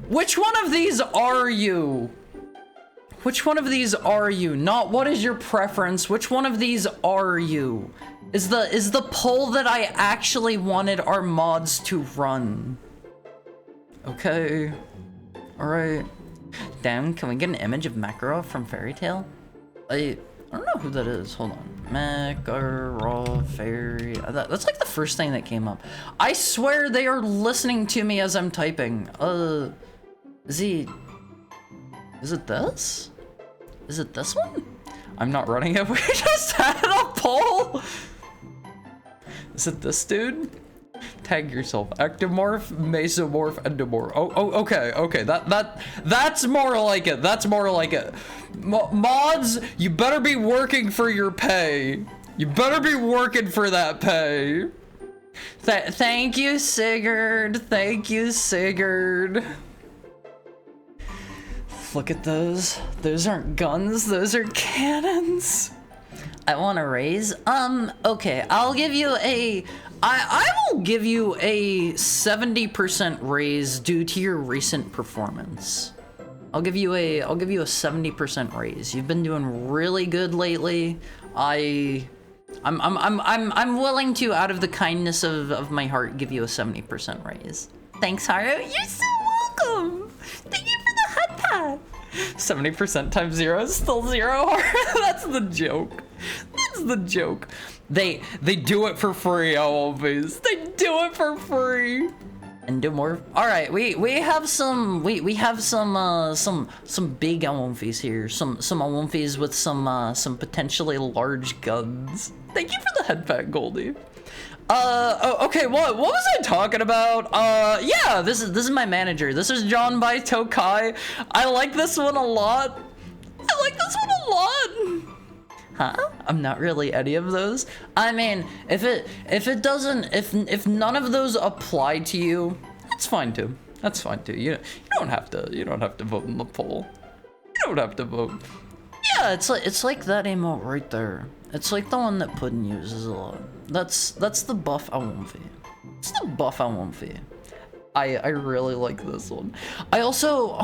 one of these are you? Which one of these are you? Not what is your preference. Which one of these are you? Is the poll that I actually wanted our mods to run. Okay. Alright. Damn, can we get an image of Makarov from Fairy Tail? I don't know who that is. Hold on. Makarov Fairy. That's like the first thing that came up. I swear they are listening to me as I'm typing. Is it this? Is it this one? I'm not running it. We just had a poll. Is it this dude? Tag yourself. Ectomorph, mesomorph, endomorph. Oh, okay. That's more like it. Mods, you better be working for your pay. You better be working for that pay. Thank you, Sigurd. Look at those. Those aren't guns, those are cannons. I want to raise. Okay, I'll give you a. I will give you a 70% raise due to your recent performance. I'll give you a 70% raise. You've been doing really good lately. I'm willing to, out of the kindness of my heart, give you a 70% raise. Thanks, Haru. You're so welcome. Thank you for the hot pat. 70% times 0 is still 0. That's the joke. They do it for free, always. They do it for free. And do more. All right, we have some big Awonfis here. Some Awonfis with some potentially large guns. Thank you for the head pat, Goldie. Okay, what was I talking about? Yeah, this is my manager. This is John by Tokai. I like this one a lot. Huh? I'm not really any of those. I mean, if none of those apply to you, that's fine too. You don't have to vote in the poll. You don't have to vote. Yeah, it's like that emote right there. It's like the one that Puddin uses a lot. That's the buff Awonfi. It's the buff Awonfi. I really like this one. I also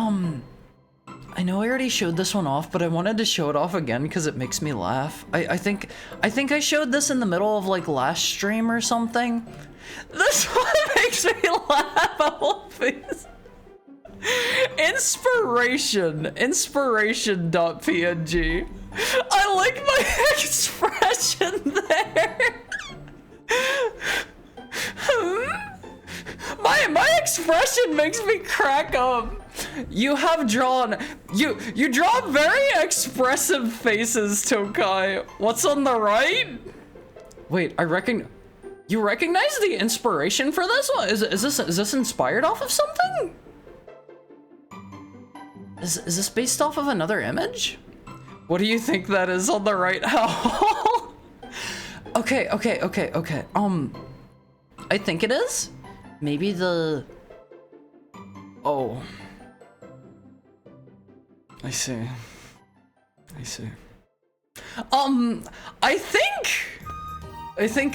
I know I already showed this one off, but I wanted to show it off again because it makes me laugh. I think I showed this in the middle of like last stream or something. This one makes me laugh. Awonfis. Inspiration.png. I like my expression there. My my expression makes me crack up. You have drawn, you draw very expressive faces, Tokai. What's on the right? Wait, you recognize the inspiration for this one? Is this inspired off of something? Is this based off of another image? What do you think that is on the right? Okay. I think it is. Maybe the... Oh. I see. I think,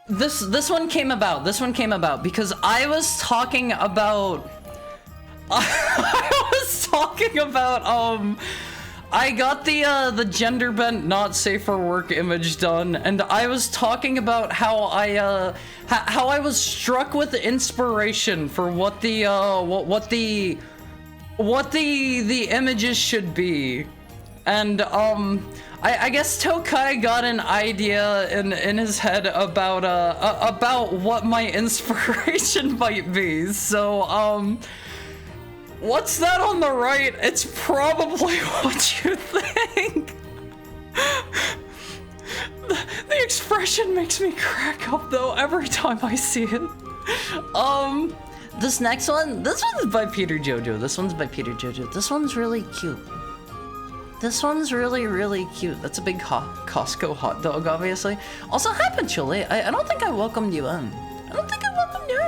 this one came about because I was talking about, I got the gender bent not safe for work image done, and I was talking about how I was struck with inspiration for what the images should be. And I guess Tokai got an idea in his head about what my inspiration might be. So what's that on the right? It's probably what you think. The expression makes me crack up though every time I see it. This next one, this one's by Peter Jojo. This one's really cute. This one's really, really cute. That's a big Costco hot dog, obviously. Also, hi, Panchuli. I don't think I welcomed you in.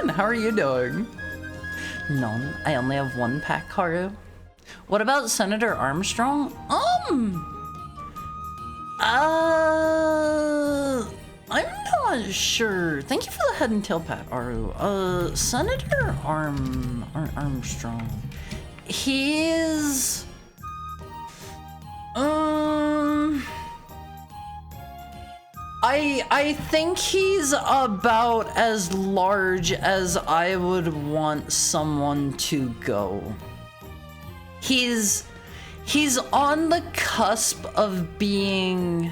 How are you doing? None. I only have one pack, Haru. What about Senator Armstrong? I'm not sure. Thank you for the head and tail pat, Aru. Senator Armstrong. He's... I think he's about as large as I would want someone to go. He's on the cusp of being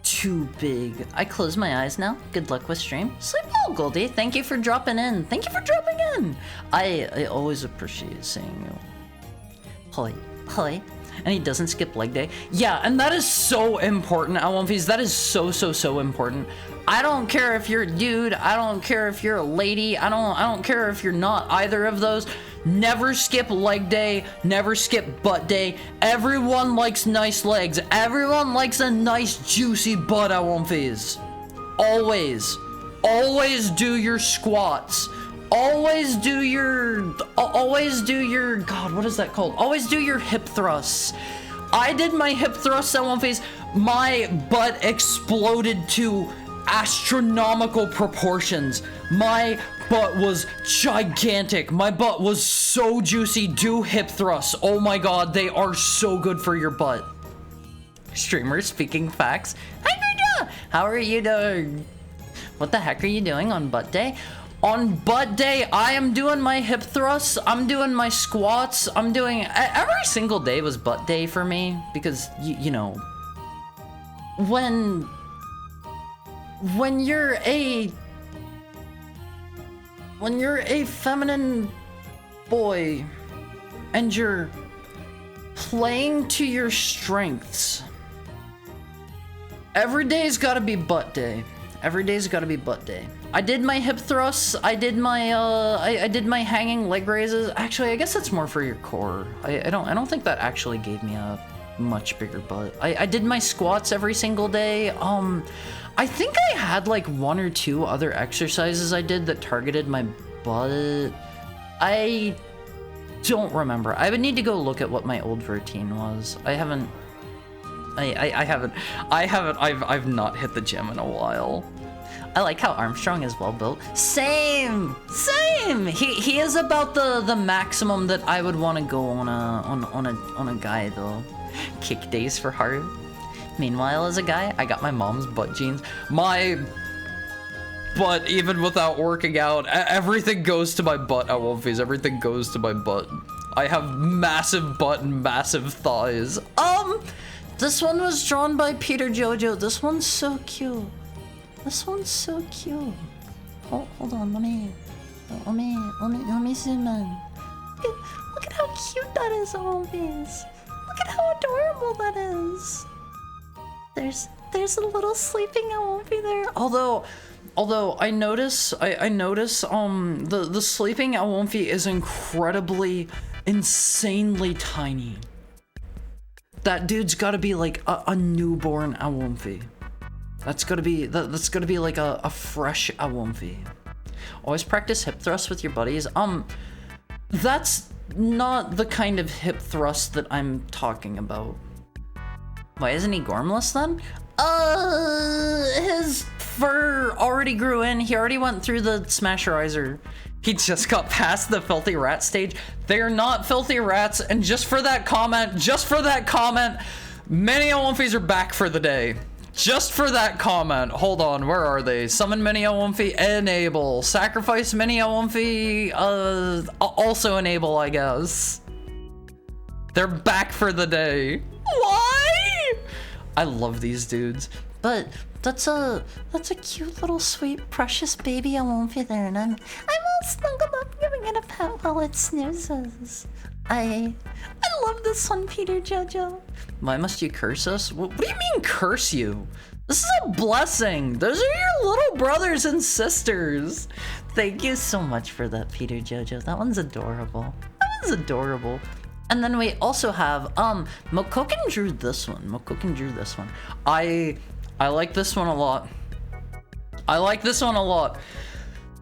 too big. I close my eyes now. Good luck with stream. Sleep well, Goldie. Thank you for dropping in. I always appreciate seeing you. Hi. And he doesn't skip leg day. Yeah, and that is so important, L1Vs. That is so important. I don't care if you're a dude. I don't care if you're a lady. I don't care if you're not either of those. Never skip leg day. Never skip butt day. Everyone likes nice legs. Everyone likes a nice juicy butt, L1Vs. Always do your squats. Always do your, God, what is that called? Always do your hip thrusts. I did my hip thrusts at one phase. My butt exploded to astronomical proportions. My butt was gigantic. My butt was so juicy. Do hip thrusts. Oh my God, they are so good for your butt. Streamer speaking facts. Hi, Virgia! How are you doing? What the heck are you doing on butt day? On butt day, I am doing my hip thrusts, I'm doing my squats, I'm doing... Every single day was butt day for me, because, you know... When you're a feminine boy, and you're playing to your strengths, every day's gotta be butt day. Every day's gotta be butt day. I did my hip thrusts. I did my I did my hanging leg raises. Actually, I guess that's more for your core. I don't think that actually gave me a much bigger butt. I did my squats every single day. I think I had like 1 or 2 other exercises I did that targeted my butt. I don't remember. I would need to go look at what my old routine was. I've not hit the gym in a while. I like how Armstrong is well built. Same. He is about the maximum that I would want to go on a guy though. Kick days for Haru. Meanwhile, as a guy, I got my mom's butt jeans. My butt, even without working out, everything goes to my butt at Wolfies. Everything goes to my butt. I have massive butt and massive thighs. This one was drawn by Peter Jojo. This one's so cute. This one's so cute. Hold on, let me zoom in. Look at how cute that is, Always. Look at how adorable that is. There's a little sleeping Awomfi there. Although I notice the sleeping Awomfi is incredibly, insanely tiny. That dude's gotta be like a newborn Awomfi. That's gotta be like a fresh Awomfi. Always practice hip thrusts with your buddies. That's not the kind of hip thrust that I'm talking about. Why isn't he gormless then? His fur already grew in. He already went through the Smasherizer. He just got past the filthy rat stage. They're not filthy rats, and just for that comment, many Awomfis are back for the day. Just for that comment. Hold on, where are they? Summon mini Awomfi, enable. Sacrifice mini Awomfi, also enable, I guess. They're back for the day. Why? I love these dudes. But that's a cute little sweet precious baby Awomfi there, and I'm all snuggled up giving it a pet while it snoozes. I love this one, Peter Jojo. Why must you curse us? What do you mean curse you? This is a blessing. Those are your little brothers and sisters. Thank you so much for that, Peter Jojo. That one's adorable. That one's adorable. And then we also have Mokoken drew this one. I like this one a lot.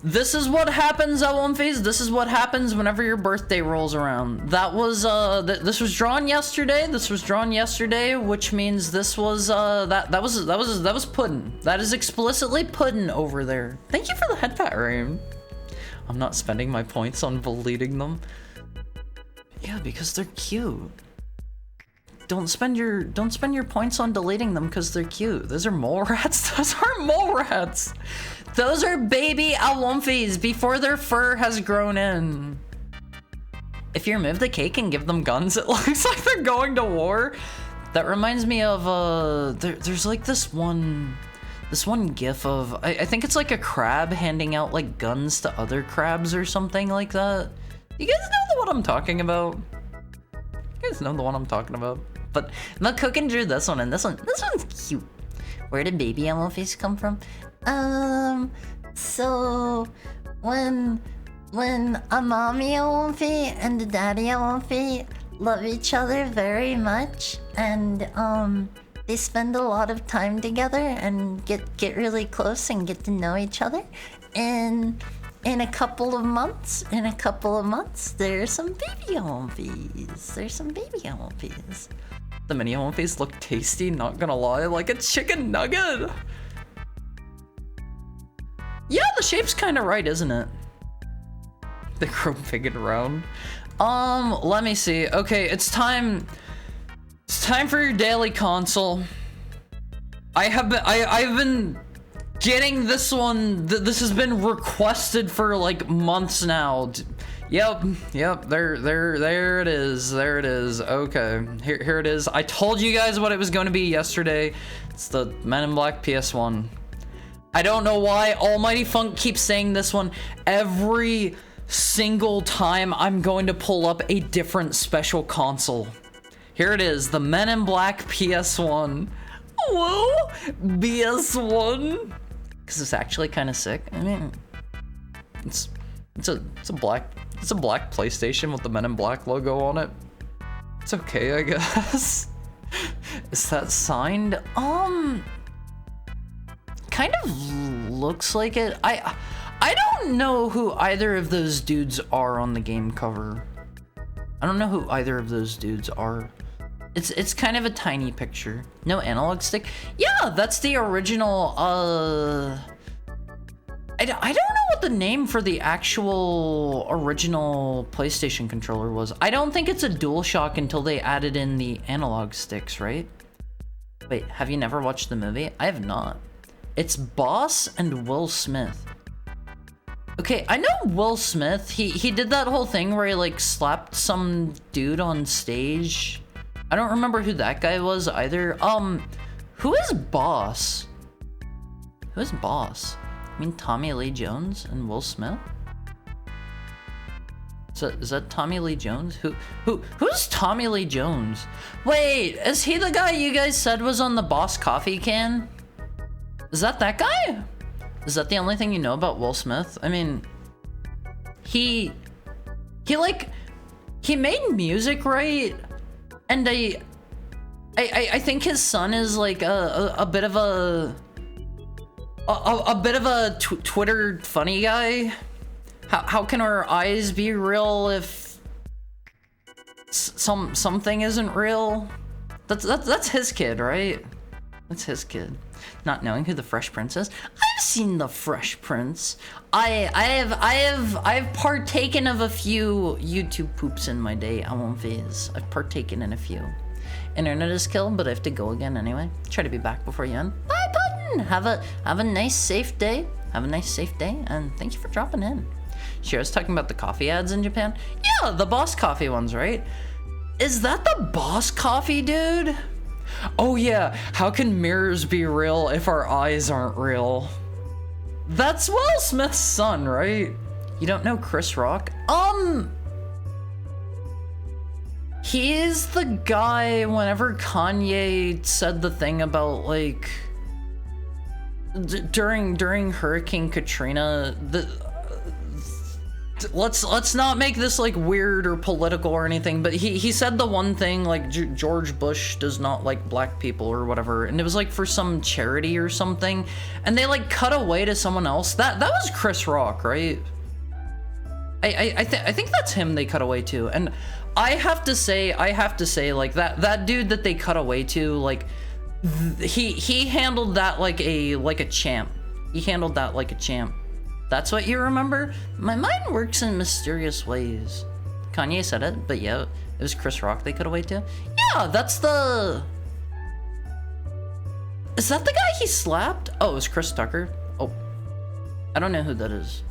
This is what happens, Awomfis. This is what happens whenever your birthday rolls around. That was this was drawn yesterday. Which means this was that was puddin'. That is explicitly puddin' over there. Thank you for the head pat, Rain. I'm not spending my points on deleting them. Yeah, because they're cute. Don't spend your points on deleting them because they're cute. Those are mole rats. Those are baby Awomfis before their fur has grown in. If you remove the cake and give them guns, it looks like they're going to war. That reminds me of there's like this one gif of I think it's like a crab handing out like guns to other crabs or something like that. You guys know what I'm talking about? But Mokoken drew this one, and this one's cute. Where did baby Awomfis come from? So when a mommy Awomfi and a daddy Awomfi love each other very much, and they spend a lot of time together and get really close and get to know each other, and in a couple of months, there's some baby Awomfis. The mini Awomfis look tasty, not gonna lie, like a chicken nugget. Yeah, the shape's kind of right, isn't it? They grow big and round. Let me see. Okay, it's time for your daily console. I've been getting this one. This has been requested for like months now. Yep, there it is. Okay, here it is. I told you guys what it was going to be yesterday. It's the Men in Black PS1. I don't know why Almighty Funk keeps saying this one every single time I'm going to pull up a different special console. Here it is, the Men in Black PS1. Whoa, PS1. Because it's actually kind of sick. I mean, it's a black PlayStation with the Men in Black logo on it. It's okay, I guess. Is that signed? Kind of looks like it. I don't know who either of those dudes are on the game cover. I don't know who either of those dudes are. It's kind of a tiny picture. No analog stick. Yeah, that's the original. I don't know what the name for the actual original PlayStation controller was. I don't think it's a DualShock until they added in the analog sticks, right? Wait, have you never watched the movie? I have not. It's Boss and Will Smith. Okay, I know Will Smith. He did that whole thing where he like slapped some dude on stage. I don't remember who that guy was either. Who is Boss? Who's Boss? I mean Tommy Lee Jones and Will Smith? Is that Tommy Lee Jones? Who's Tommy Lee Jones? Wait, is he the guy you guys said was on the Boss coffee can? Is that guy? Is that the only thing you know about Will Smith? I mean, he made music, right? And I think his son is like a bit of a Twitter funny guy. How can our eyes be real if something isn't real? That's his kid, right? That's his kid. Not knowing who the Fresh Prince is. I've seen the Fresh Prince. I've partaken of a few YouTube poops in my day. I won't phase. I've partaken in a few. Internet is killed, but I have to go again anyway. Try to be back before you end. Bye, Button. Have a nice, safe day. Have a nice, safe day, and thank you for dropping in. Shira's talking about the coffee ads in Japan. Yeah, the Boss Coffee ones, right? Is that the Boss Coffee, dude? Oh yeah, how can mirrors be real if our eyes aren't real? That's Will Smith's son, right? You don't know Chris Rock? He's the guy whenever Kanye said the thing about like during Hurricane Katrina, let's not make this like weird or political or anything, but he said the one thing like George Bush does not like black people or whatever, and it was like for some charity or something, and they like cut away to someone else. That was Chris Rock, right? I think that's him they cut away to, and I have to say like that dude that they cut away to, like he handled that like a champ. He handled that like a champ. That's what you remember? My mind works in mysterious ways. Kanye said it, but yeah, it was Chris Rock they cut away to. Yeah, that's the... Is that the guy he slapped? Oh, it was Chris Tucker. Oh, I don't know who that is.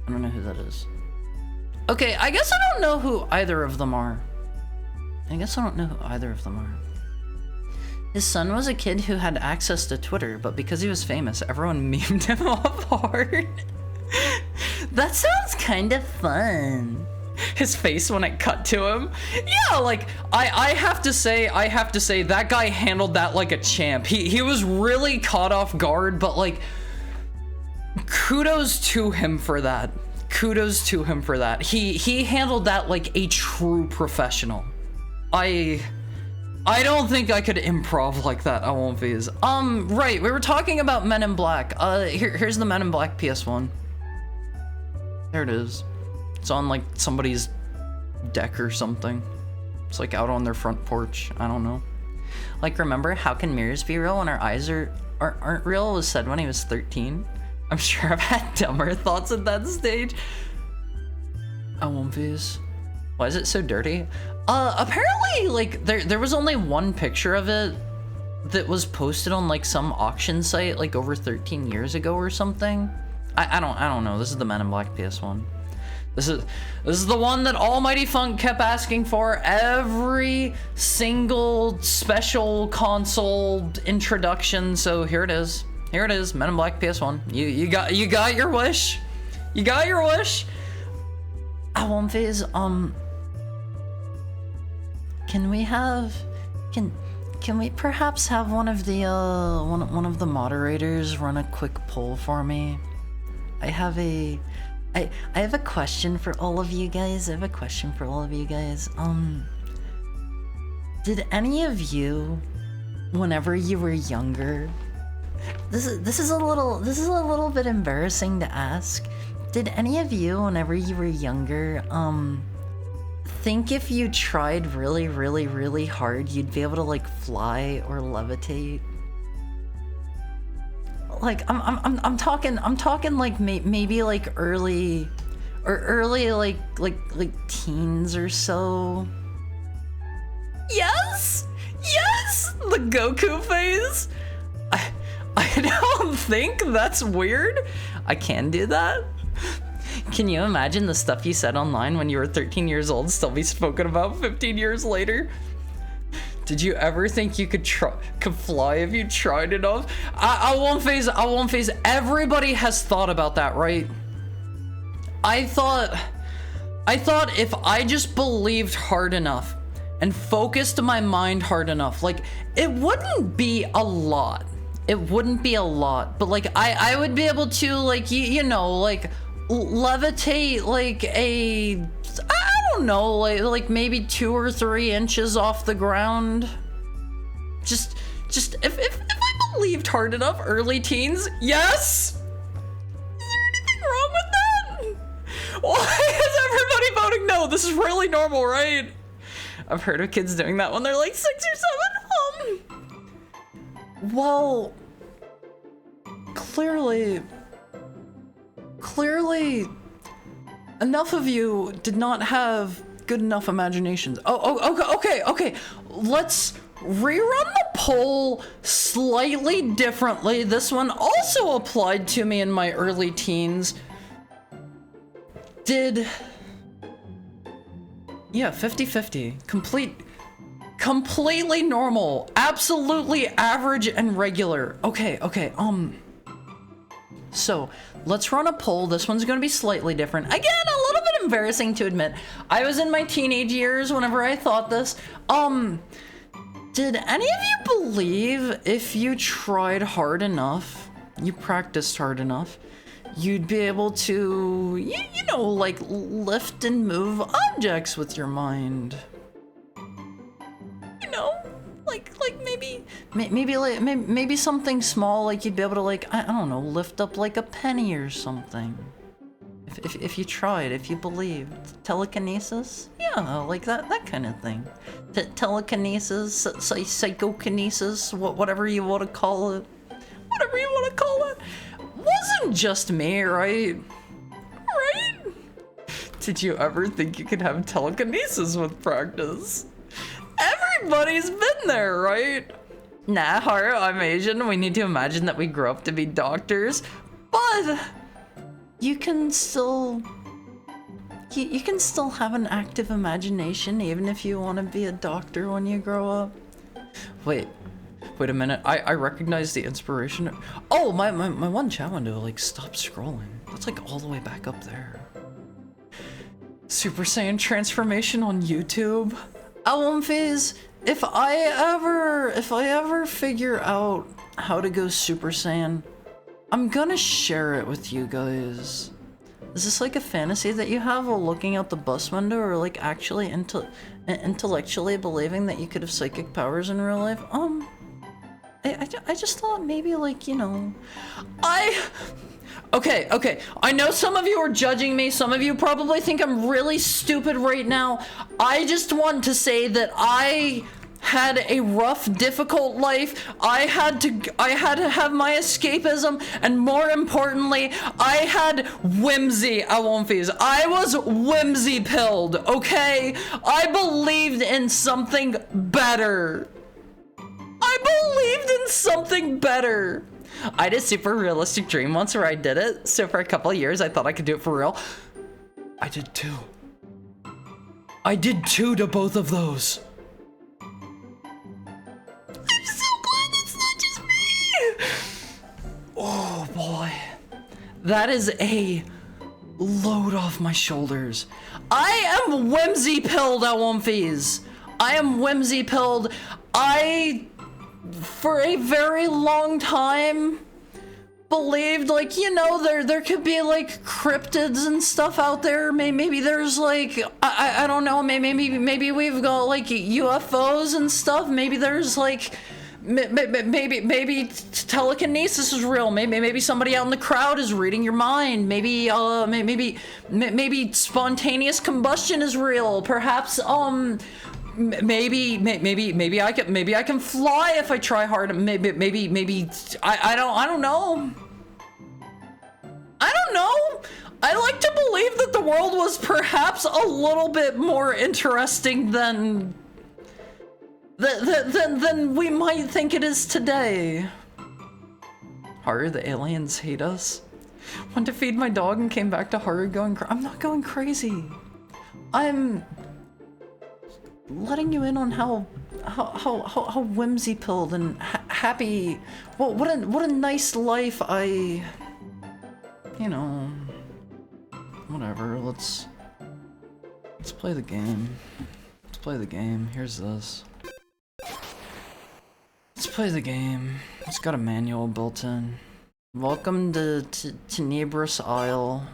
I don't know who that is. Okay, I guess I don't know who either of them are. His son was a kid who had access to Twitter, but because he was famous, everyone memed him off hard. That sounds kind of fun. His face when it cut to him. Yeah, like I have to say that guy handled that like a champ. He was really caught off guard, but like kudos to him for that. He handled that like a true professional. I don't think I could improv like that. I won't phase. Right, we were talking about Men in Black. Here's the Men in Black PS1. There it is. It's on like somebody's deck or something. It's like out on their front porch. I don't know. Like, remember, how can mirrors be real when our eyes aren't real was said when he was 13. I'm sure I've had dumber thoughts at that stage. I won't phase. Why is it so dirty? Apparently, like, there was only one picture of it that was posted on like some auction site like over 13 years ago or something. I don't know. This is the Men in Black PS1. This is the one that Almighty Funk kept asking for every single special console introduction. So here it is. Here it is, Men in Black PS1. You got your wish. You got your wish. I won't phase. Can we perhaps have one of the moderators run a quick poll for me? I have a question for all of you guys. Did any of you, whenever you were younger, this is a little bit embarrassing to ask. Did any of you, whenever you were younger, think if you tried really, really, really hard, you'd be able to like fly or levitate? Like I'm talking like maybe like early like teens or so. Yes, the Goku phase. I don't think that's weird. I can do that. Can you imagine the stuff you said online when you were 13 years old still be spoken about 15 years later? Did you ever think you could fly if you tried enough? I won't phase. Everybody has thought about that, right? I thought if I just believed hard enough and focused my mind hard enough, like, it wouldn't be a lot. It wouldn't be a lot, but like I would be able to, like, you know, like levitate like I don't know, like maybe 2 or 3 inches off the ground. Just if I believed hard enough, early teens, yes. Is there anything wrong with that? Why is everybody voting no? This is really normal, right? I've heard of kids doing that when they're like 6 or 7. Well, clearly, enough of you did not have good enough imaginations. Okay. Let's rerun the poll slightly differently. This one also applied to me in my early teens. Yeah, 50-50. Completely normal. Absolutely average and regular. Okay. So, let's run a poll. This one's gonna be slightly different. Again, a little bit embarrassing to admit. I was in my teenage years whenever I thought this. Did any of you believe if you tried hard enough, you practiced hard enough, you'd be able to, you know, like, lift and move objects with your mind? You know, like maybe something small, like you'd be able to, like, I don't know, lift up like a penny or something. If you tried, if you believed. Telekinesis? Yeah, like that kind of thing. Telekinesis, psychokinesis, whatever you want to call it. Whatever you want to call it. Wasn't just me, right? Right? Did you ever think you could have telekinesis with practice? Everybody's been there, right? Nah, Haru, I'm Asian. We need to imagine that we grow up to be doctors. But you can still have an active imagination even if you want to be a doctor when you grow up. Wait a minute. I recognize the inspiration. Oh, my one chat window, like, stopped scrolling. That's like all the way back up there. Super Saiyan transformation on YouTube. Phase, if I ever figure out how to go Super Saiyan, I'm gonna share it with you guys. Is this like a fantasy that you have while looking out the bus window, or like actually intellectually believing that you could have psychic powers in real life? I just thought maybe, like, you know, Okay, I know some of you are judging me. Some of you probably think I'm really stupid right now. I just want to say that I had a rough, difficult life. I had to have my escapism, and more importantly, I had whimsy, Awonfis. I was whimsy-pilled, okay? I believed in something better. I had a super realistic dream once where I did it, so for a couple of years I thought I could do it for real. I did two to both of those. I'm so glad it's not just me! Oh boy. That is a load off my shoulders. I am whimsy-pilled, Awonfis. I am whimsy-pilled. For a very long time, believed, like, you know, there could be like cryptids and stuff out there. Maybe there's like I don't know. Maybe we've got like UFOs and stuff. Maybe there's like maybe telekinesis is real. Maybe somebody out in the crowd is reading your mind. Maybe spontaneous combustion is real. Perhaps maybe I can fly if I try hard. Maybe I don't know. I like to believe that the world was perhaps a little bit more interesting than we might think it is today. Haru, the aliens hate us. Went to feed my dog and came back to Haru going I'm not going crazy. I'm letting you in on how how whimsy-pilled and happy. Well, what a nice life you know, whatever. Let's play the game. Let's play the game. Here's this. Let's play the game. It's got a manual built in. Welcome to Tenebris Isle.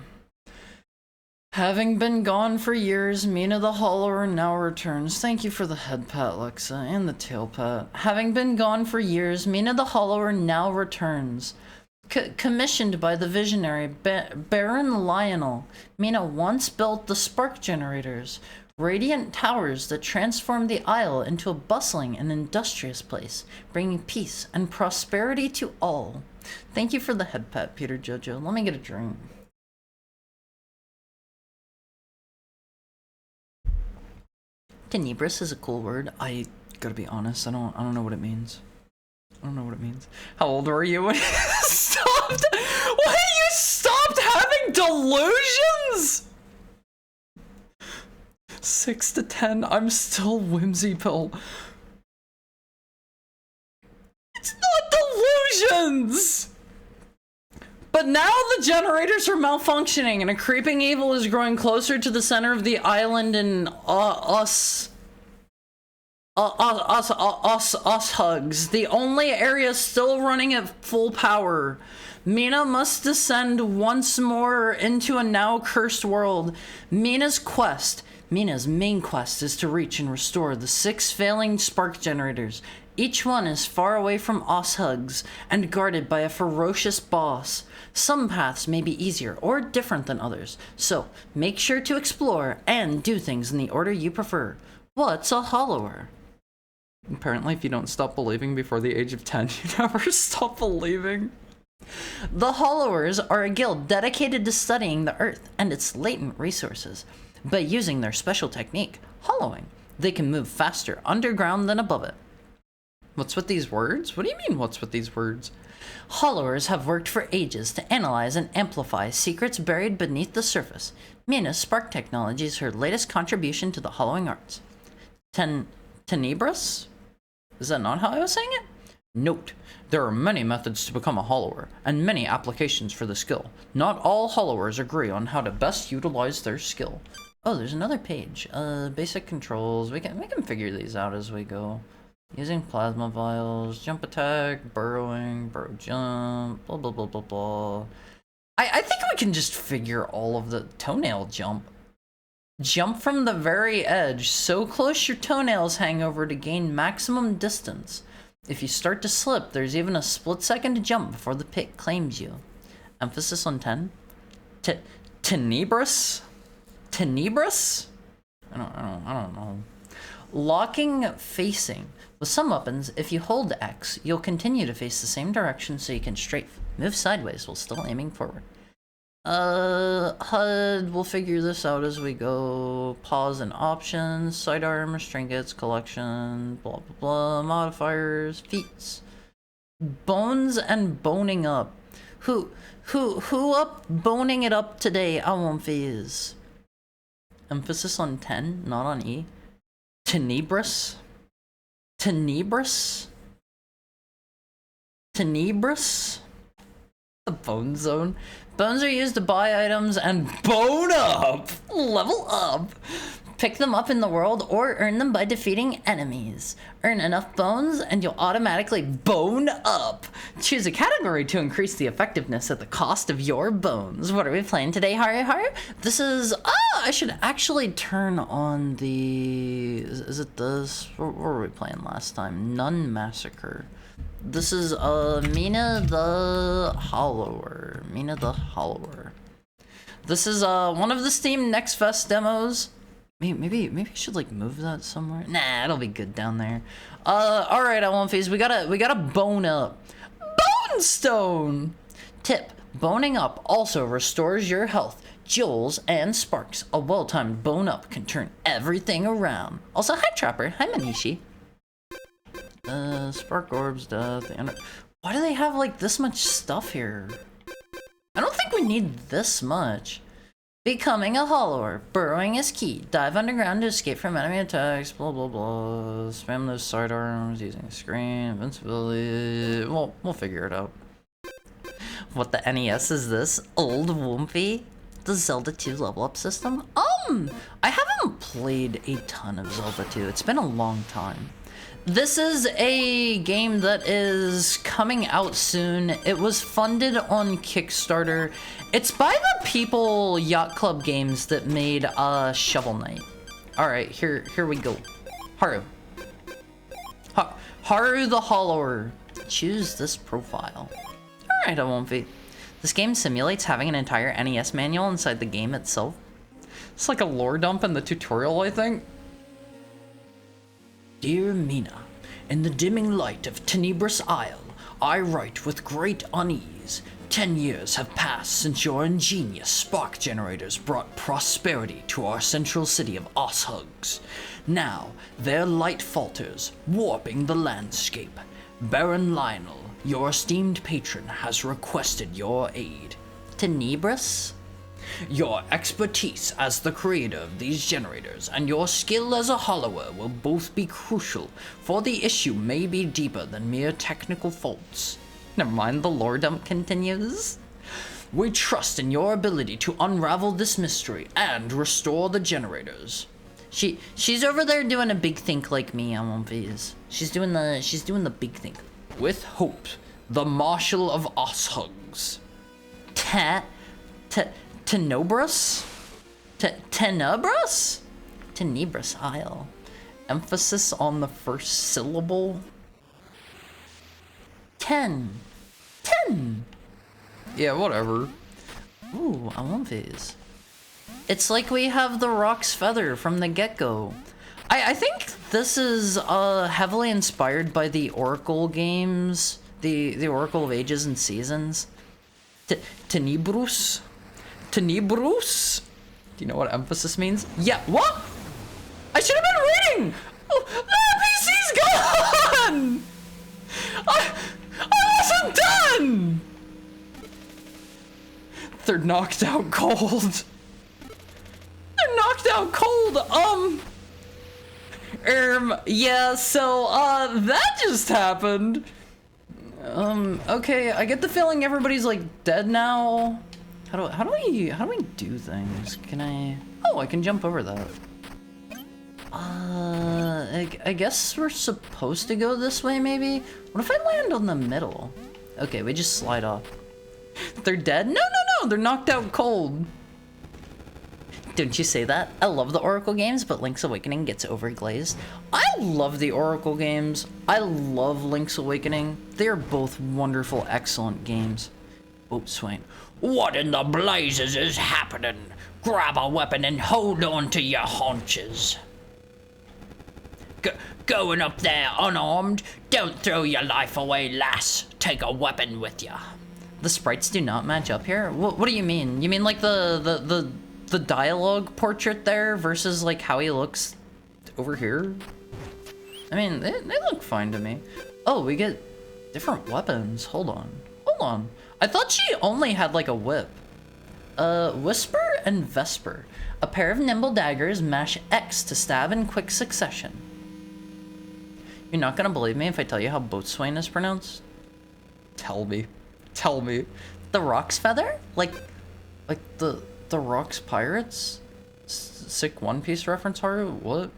Having been gone for years, Mina the Hollower now returns. Thank you for the head pat, Lexa, and the tail pat. Having been gone for years, Mina the Hollower now returns. Commissioned by the visionary Baron Lionel, Mina once built the spark generators, radiant towers that transformed the Isle into a bustling and industrious place, bringing peace and prosperity to all. Thank you for the head pat, Peter Jojo. Let me get a drink. Tenebris is a cool word. I gotta be honest, I don't know what it means. I don't know what it means. How old were you when you stopped? When you stopped having delusions? 6 to 10. I'm still whimsy-pill. It's not delusions! But now the generators are malfunctioning and a creeping evil is growing closer to the center of the island and us hugs. The only area still running at full power. Mina must descend once more into a now cursed world. Mina's main quest is to reach and restore the 6 failing spark generators. Each one is far away from Hugs and guarded by a ferocious boss. Some paths may be easier or different than others, so make sure to explore and do things in the order you prefer. What's a Hollower? Apparently, if you don't stop believing before the age of 10, you never stop believing. The Hollowers are a guild dedicated to studying the Earth and its latent resources. By using their special technique, hollowing, they can move faster underground than above it. What's with these words? What do you mean, what's with these words? Hollowers have worked for ages to analyze and amplify secrets buried beneath the surface. Mina's spark technology is her latest contribution to the hollowing arts. Tenebris? Is that not how I was saying it? Note, there are many methods to become a hollower, and many applications for the skill. Not all hollowers agree on how to best utilize their skill. Oh, there's another page. Basic controls. We can figure these out as we go. Using plasma vials, jump attack, burrow jump, blah blah blah blah blah. I think we can just figure all of the toenail jump. Jump from the very edge, so close your toenails hang over to gain maximum distance. If you start to slip, there's even a split-second to jump before the pit claims you. Emphasis on 10. Tenebris? Tenebris? I don't know. Locking facing. With some weapons, if you hold X, you'll continue to face the same direction so you can strafe. Move sideways while still aiming forward. HUD, we'll figure this out as we go. Pause and options, sidearm, trinkets, collection, blah blah blah, modifiers, feats. Bones and boning up. Who up boning it up today, Awamfiz? Emphasis on 10, not on E. Tenebris? Tenebris? Tenebris? The bone zone. Bones are used to buy items and bone up! Level up! Pick them up in the world or earn them by defeating enemies. Earn enough bones and you'll automatically bone up. Choose a category to increase the effectiveness at the cost of your bones. What are we playing today, Haru Haru? This is... I should actually turn on the... Is it this? What were we playing last time? Nun Massacre. This is Mina the Hollower. Mina the Hollower. This is one of the Steam Next Fest demos. Maybe I should like move that somewhere. Nah, it'll be good down there. All right, Awamfiz, we gotta bone up. Bone stone. Tip: boning up also restores your health, jewels, and sparks. A well-timed bone up can turn everything around. Also, hi Trapper. Hi Manishi. Spark orbs, death. Why do they have like this much stuff here? I don't think we need this much. Becoming a hollower. Burrowing is key. Dive underground to escape from enemy attacks. Blah, blah, blah. Spam those sidearms using a screen. Invincibility. We'll figure it out. What the NES is this? Old Woompy? The Zelda 2 level up system? I haven't played a ton of Zelda 2. It's been a long time. This is a game that is coming out soon. It was funded on Kickstarter. It's by the people Yacht Club Games that made Shovel Knight. Alright, here we go. Haru. Haru the Hollower. Choose this profile. Alright, I won't be. This game simulates having an entire NES manual inside the game itself. It's like a lore dump in the tutorial, I think. Dear Mina, in the dimming light of Tenebrous Isle, I write with great unease. 10 years have passed since your ingenious spark generators brought prosperity to our central city of Osshugs. Now, their light falters, warping the landscape. Baron Lionel, your esteemed patron, has requested your aid. Tenebrous? Your expertise as the creator of these generators and your skill as a hollower will both be crucial, for the issue may be deeper than mere technical faults. Never mind, the lore dump continues. We trust in your ability to unravel this mystery and restore the generators. She's over there doing a big think like me on One Piece. She's doing the big think. With hope, the Marshal of Osshugs. Tenebrous? Tenebrous? Tenebrous Isle. Emphasis on the first syllable. 10. Yeah, whatever. Ooh, I want these. It's like we have the Rock's Feather from the get-go. I think this is heavily inspired by the Oracle games, the Oracle of Ages and Seasons. Tenebrous? Tenebrous? Do you know what emphasis means? Yeah, what? I should have been reading! Oh, the NPC's gone! I wasn't done! They're knocked out cold. They're knocked out cold. Yeah, so, that just happened. Okay, I get the feeling everybody's, like, dead now. How do we do things? Can I... Oh, I can jump over that. I guess we're supposed to go this way, maybe? What if I land on the middle? Okay, we just slide off. They're dead? No, they're knocked out cold. Don't you say that? I love the Oracle games, but Link's Awakening gets overglazed. I love the Oracle games. I love Link's Awakening. They are both wonderful, excellent games. Boatswain. What in the blazes is happening? Grab a weapon and hold on to your haunches. Going up there unarmed? Don't throw your life away, lass. Take a weapon with ya. The sprites do not match up here? What do you mean? You mean like the dialogue portrait there versus like how he looks over here? I mean, they look fine to me. Oh, we get different weapons. Hold on. I thought she only had like a whip. Whisper and Vesper. A pair of nimble daggers, mash X to stab in quick succession. You're not gonna believe me if I tell you how Boatswain is pronounced? Tell me. The Rock's Feather? Like the Rock's Pirates? Sick One Piece reference, Haru? What?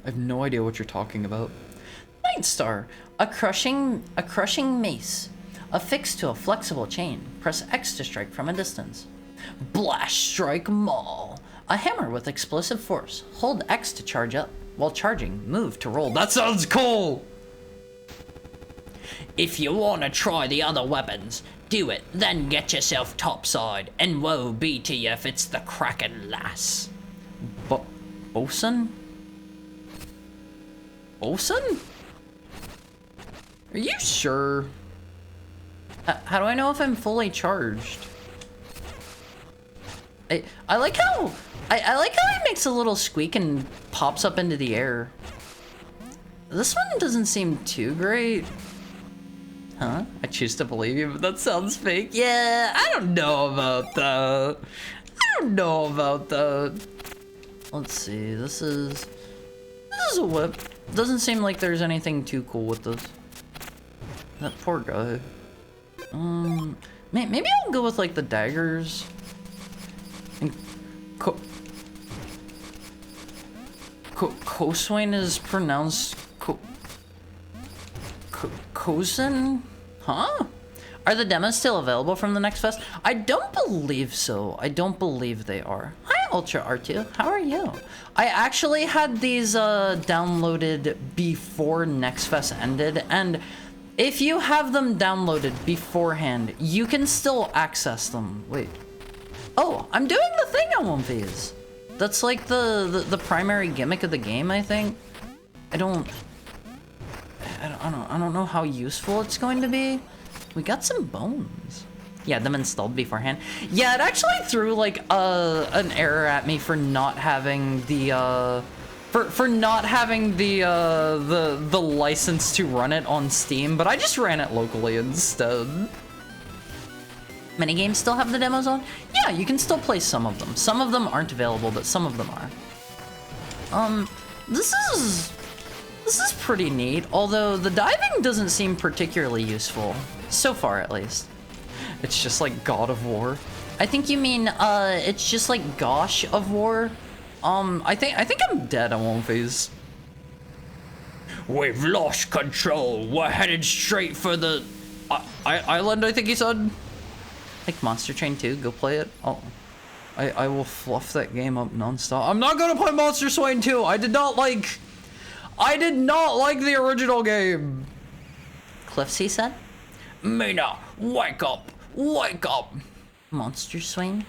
I have no idea what you're talking about. Nightstar. A crushing mace. Affixed to a flexible chain. Press X to strike from a distance. Blast Strike Maul. A hammer with explosive force. Hold X to charge up. While charging, move to roll. That sounds cool! If you wanna try the other weapons, do it, then get yourself topside, and woe be to you if it's the Kraken lass. Bosun? Bosun? Are you sure? How do I know if I'm fully charged? I like how he makes a little squeak and pops up into the air. This one doesn't seem too great. Huh? I choose to believe you, but that sounds fake. Yeah, I don't know about that. I don't know about that. Let's see, this is a whip. Doesn't seem like there's anything too cool with this. That poor guy. Maybe I'll go with like the daggers. And Coswain is pronounced Cosin? Huh? Are the demos still available from the next fest? I don't believe so. I don't believe they are. Hi, Ultra R2. How are you? I actually had these downloaded before Next Fest ended, and if you have them downloaded beforehand, you can still access them. Wait. Oh, I'm doing the thing on one of these. That's like the primary gimmick of the game, I think. I don't know how useful it's going to be. We got some bones. Yeah, them installed beforehand. Yeah, it actually threw like an error at me for not having the for not having the license to run it on Steam, but I just ran it locally instead. Many games still have the demos on? Yeah, you can still play some of them. Some of them aren't available, but some of them are. This is pretty neat, although the diving doesn't seem particularly useful. So far, at least. It's just like God of War. I think you mean, it's just like Gosh of War. I think I'm dead on one of these. We've lost control. We're headed straight for the island, I think he said. Like Monster Train 2, go play it. Oh. I will fluff that game up nonstop. I'm not gonna play Monster Train 2. I did not like the original game. Cliffs, he said. Mina, wake up! Wake up! Monster Swing?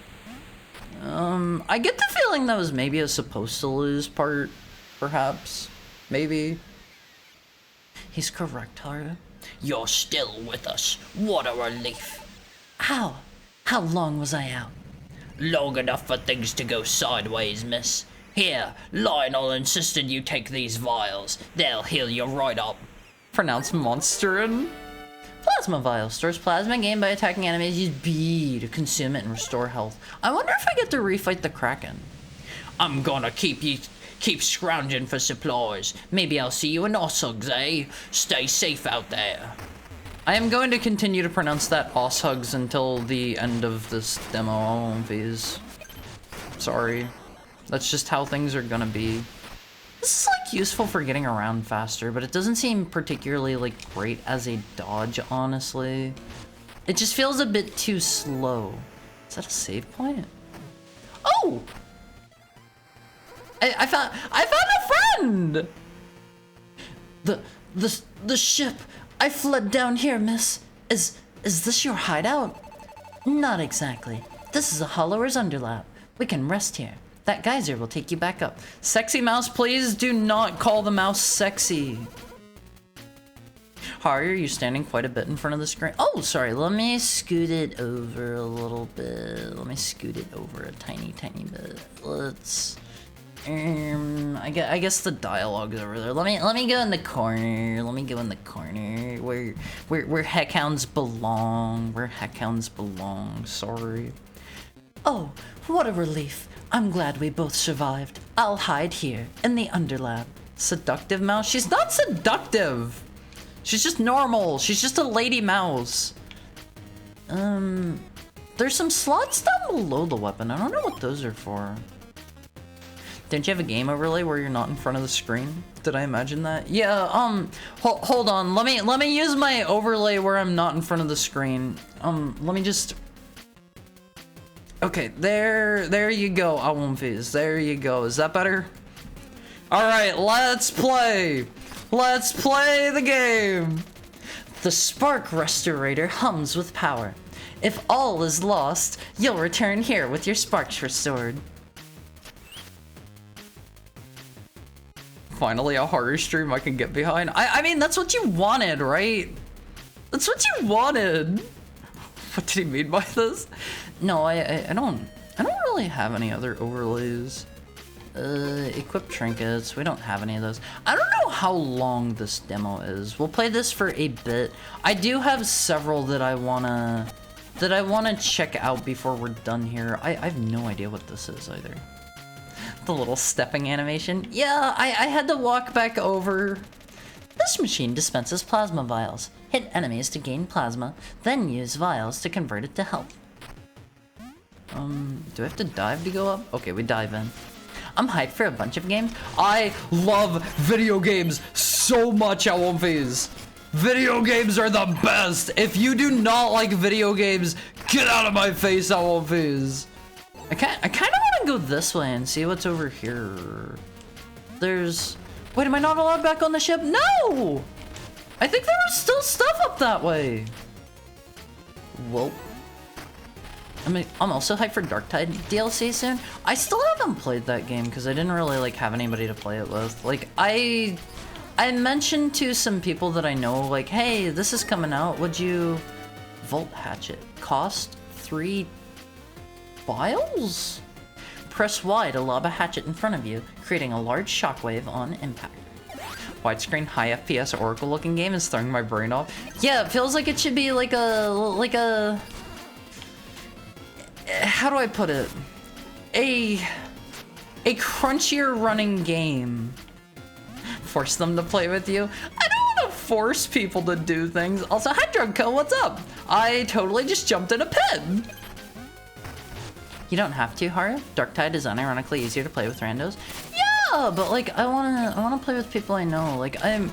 I get the feeling that was maybe a supposed to lose part, perhaps. Maybe. He's correct, Haru. You're still with us. What a relief. How? How long was I out? Long enough for things to go sideways, miss. Here, Lionel insisted you take these vials. They'll heal you right up. Pronounced monsterin'. Plasma vial stores plasma gained by attacking enemies. Use B to consume it and restore health. I wonder if I get to refight the Kraken. I'm gonna keep scrounging for supplies. Maybe I'll see you in Ossugs, eh? Stay safe out there. I am going to continue to pronounce that Ossugs until the end of this demo phase. Sorry. That's just how things are gonna be. This is like useful for getting around faster, but it doesn't seem particularly like great as a dodge, honestly. It just feels a bit too slow. Is that a save point? Oh! I found a friend! The ship. I fled down here, miss. Is this your hideout? Not exactly. This is a Hollower's Underlap. We can rest here. That geyser will take you back up. Sexy mouse, please do not call the mouse sexy. Haru, you're standing quite a bit in front of the screen. Oh, sorry, let me scoot it over a little bit. Let me scoot it over a tiny bit. Let's... I guess the dialogue's over there. Let me go in the corner. Let me go in the corner where heckhounds belong. Where heckhounds belong. Sorry. Oh, what a relief. I'm glad we both survived. I'll hide here in the Underlab. Seductive mouse? She's not seductive. She's just normal. She's just a lady mouse. There's some slots down below the weapon. I don't know what those are for. Don't you have a game overlay where you're not in front of the screen? Did I imagine that? Yeah, hold on. Let me use my overlay where I'm not in front of the screen. Let me just... Okay, there you go, Awumfiz. There you go. Is that better? Alright, let's play! Let's play the game! The Spark Restorator hums with power. If all is lost, you'll return here with your sparks restored. Finally, a horror stream I can get behind. I mean, that's what you wanted, right? That's what you wanted! What did he mean by this? No, I don't really have any other overlays. Equip trinkets, we don't have any of those. I don't know how long this demo is. We'll play this for a bit. I do have several that I wanna that I want to check out before we're done here. I have no idea what this is either. The little stepping animation. Yeah, I had to walk back over. This machine dispenses plasma vials. Hit enemies to gain plasma, then use vials to convert it to health. Do I have to dive to go up? Okay, we dive in. I'm hyped for a bunch of games. I love video games so much, Owlfies. Video games are the best. If you do not like video games, get out of my face, Owlfies. I kind of want to go this way and see what's over here. There's... Wait, am I not allowed back on the ship? No! I think there was still stuff up that way. Whoa. I'm also hyped for Darktide DLC soon. I still haven't played that game because I didn't really like have anybody to play it with. Like I mentioned to some people that I know, like, hey, this is coming out. Would you Volt Hatchet cost 3 vials? Press Y to lob a hatchet in front of you, creating a large shockwave on impact. Widescreen, high FPS Oracle looking game is throwing my brain off. Yeah, it feels like it should be like a how do I put it? A crunchier running game. Force them to play with you. I don't want to force people to do things. Also, hi Drugco, what's up? I totally just jumped in a pit. You don't have to, Haru. Darktide is unironically easier to play with randos. Yeah, but like I wanna play with people I know. Like I'm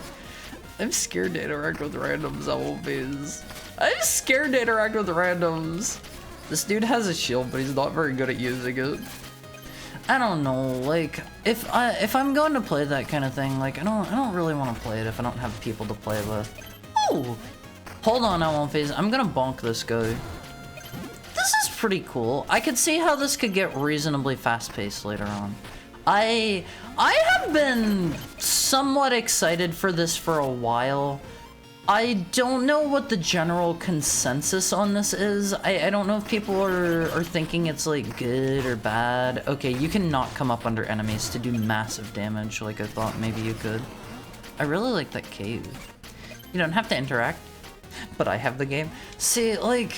scared to interact with randoms, Owlfies. I'm scared to interact with randoms. This dude has a shield, but he's not very good at using it. I don't know, like if I'm going to play that kind of thing, like I don't really want to play it if I don't have people to play with. Oh, hold on, Owlfies. I'm gonna bonk this guy. This is pretty cool. I could see how this could get reasonably fast-paced later on. I have been somewhat excited for this for a while. I don't know what the general consensus on this is. I don't know if people are thinking it's like good or bad. Okay, you cannot come up under enemies to do massive damage like I thought maybe you could. I really like that cave. You don't have to interact, but I have the game. See, like,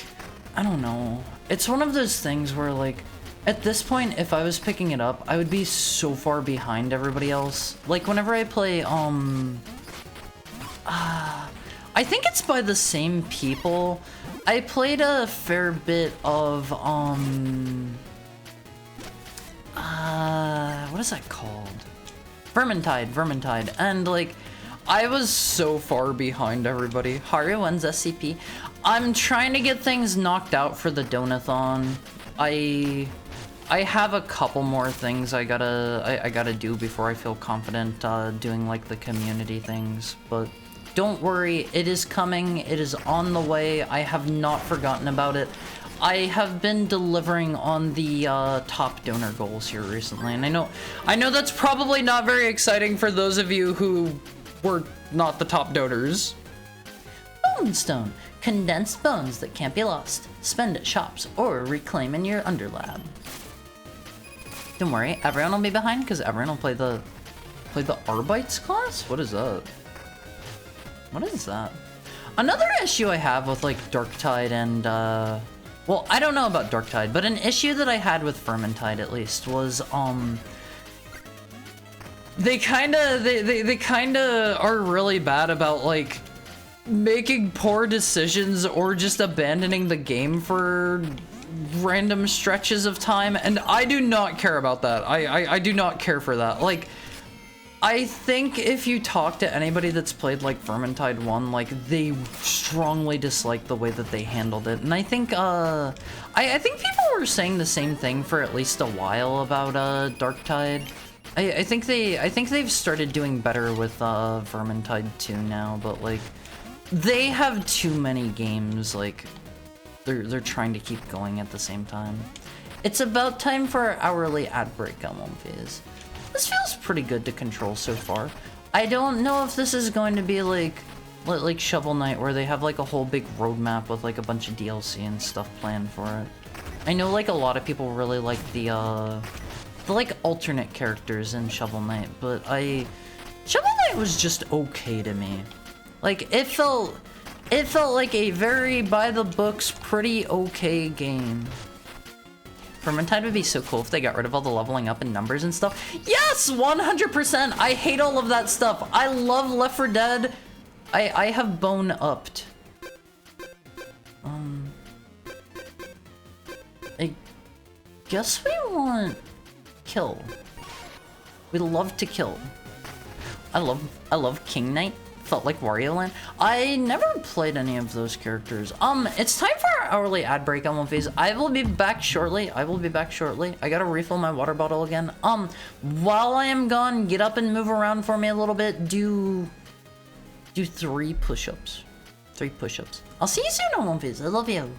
I don't know. It's one of those things where like, at this point, if I was picking it up, I would be so far behind everybody else. Like whenever I play, I think it's by the same people. I played a fair bit of, what is that called? Vermintide, and like, I was so far behind everybody. Haru wins SCP. I'm trying to get things knocked out for the Donathon. I have a couple more things I gotta do before I feel confident doing like the community things, but don't worry, it is coming, it is on the way. I have not forgotten about it. I have been delivering on the top donor goals here recently, and I know that's probably not very exciting for those of you who were not the top donors. Bone Stone, condensed bones that can't be lost. Spend at shops or reclaim in your underlab. Don't worry, everyone will be behind because everyone will play the Arbites class? What is that? What is that? Another issue I have with like Darktide and well, I don't know about Darktide, but an issue that I had with Vermintide at least was they kinda are really bad about like making poor decisions or just abandoning the game for random stretches of time, and I do not care about that. I do not care for that. Like, I think if you talk to anybody that's played like Vermintide 1, like they strongly dislike the way that they handled it, and I think I think people were saying the same thing for at least a while about Darktide. I think they've started doing better with Vermintide 2 now, but like they have too many games. Like they're trying to keep going at the same time. It's about time for our hourly ad break, Owlfies. This feels pretty good to control so far. I don't know if this is going to be like Shovel Knight, where they have like a whole big roadmap with like a bunch of DLC and stuff planned for it. I know like a lot of people really like the like alternate characters in Shovel Knight, but Shovel Knight was just okay to me. Like it felt it felt like a very by-the-books, pretty okay game. Vermintide would be so cool if they got rid of all the leveling up and numbers and stuff. Yes, 100%! I hate all of that stuff. I love Left 4 Dead. I have bone upped. I guess we want kill. We love to kill. I love King Knight. Felt like Wario Land. I never played any of those characters. It's time for our hourly ad break on One Phase. I will be back shortly. I gotta refill my water bottle again. While I am gone, get up and move around for me a little bit. Do 3 push-ups. 3 push-ups. I'll see you soon on One Phase. I love you.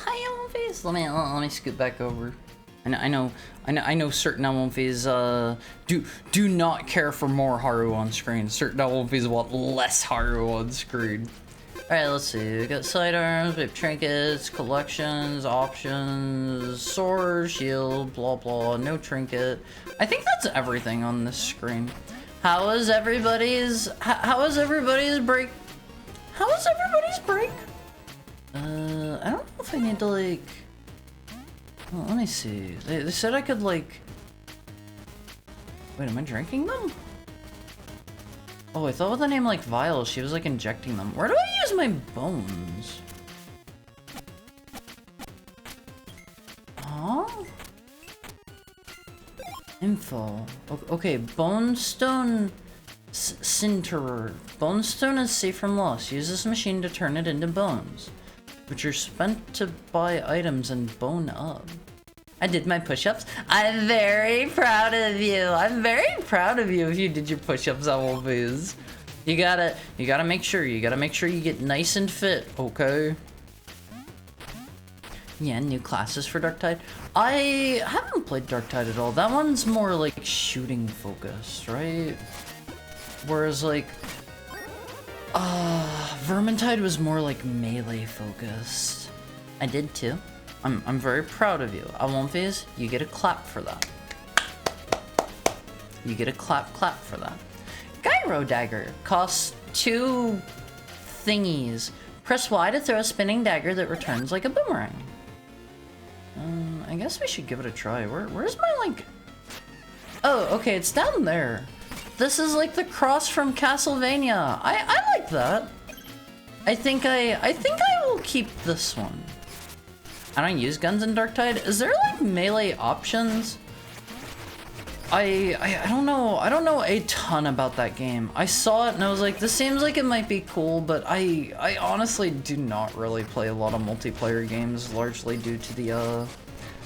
Hi, Elmonface. Let me scoot back over. I know certain Elmonface do not care for more Haru on screen. Certain Elmonface want less Haru on screen. Alright, let's see. We got sidearms, we have trinkets, collections, options, sword, shield, blah blah, no trinket. I think that's everything on this screen. How was everybody's break? How was everybody's break? I don't know if I need to like... Well, let me see. They said I could like... Wait, am I drinking them? Oh, I thought with the name like vials, she was like injecting them. Where do I use my bones? Huh? Info. Okay, Bonestone Sinterer. Bonestone is safe from loss. Use this machine to turn it into bones, which are spent to buy items and bone up. I did my push-ups. I'm very proud of you. I'm very proud of you if you did your push-ups, Elmonface. You gotta make sure you get nice and fit, okay? Yeah, new classes for Darktide. I haven't played Darktide at all. That one's more like shooting focused, right? Whereas like, Vermintide was more like melee focused. I did too. I'm very proud of you. Elmonface, you get a clap for that. You get a clap for that. Gyro Dagger costs 2 thingies. Press Y to throw a spinning dagger that returns like a boomerang. I guess we should give it a try. Where's my like... Oh, okay, it's down there. This is like the cross from Castlevania. I like that. I think I will keep this one. I don't use guns in Darktide. Is there like melee options? I don't know. I don't know a ton about that game. I saw it and I was like, this seems like it might be cool, but I honestly do not really play a lot of multiplayer games, largely due to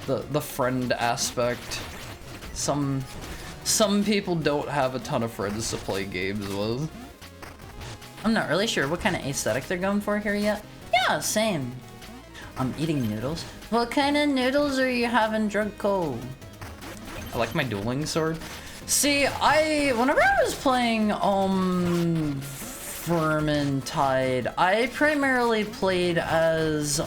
the friend aspect. Some people don't have a ton of friends to play games with. I'm not really sure what kind of aesthetic they're going for here yet. Yeah, same. I'm eating noodles. What kind of noodles are you having, Drugco? I like my dueling sword. See, whenever I was playing Vermintide, I primarily played as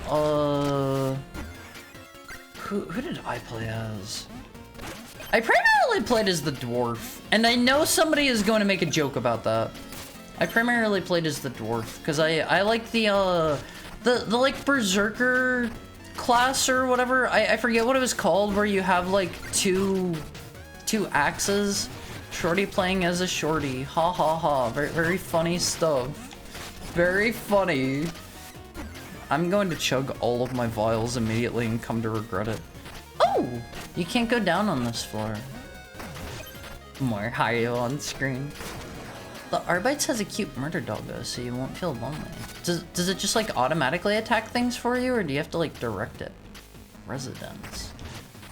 who did I play as? I primarily played as the dwarf, and I know somebody is going to make a joke about that. I primarily played as the dwarf because I like the like berserker class or whatever. I forget what it was called, where you have like two axes. Shorty playing as a shorty. Ha ha ha. Very funny stuff. Very funny. I'm going to chug all of my vials immediately and come to regret it. Oh! You can't go down on this floor. More Haru on screen. The Arbites has a cute murder doggo, so you won't feel lonely. Does it just like automatically attack things for you, or do you have to like direct it? Residence.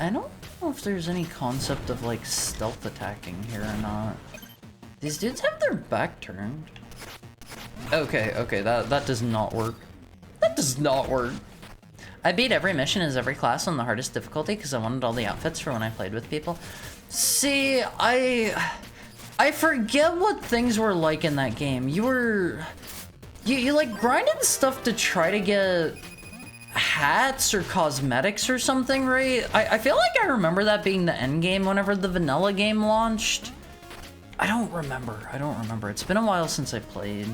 I don't know if there's any concept of like stealth attacking here or not. These dudes have their back turned. Okay, that does not work. That does not work. I beat every mission as every class on the hardest difficulty because I wanted all the outfits for when I played with people. See, I forget what things were like in that game. You like grinded stuff to try to get hats or cosmetics or something, right? I feel like I remember that being the end game whenever the vanilla game launched. I don't remember. It's been a while since I played.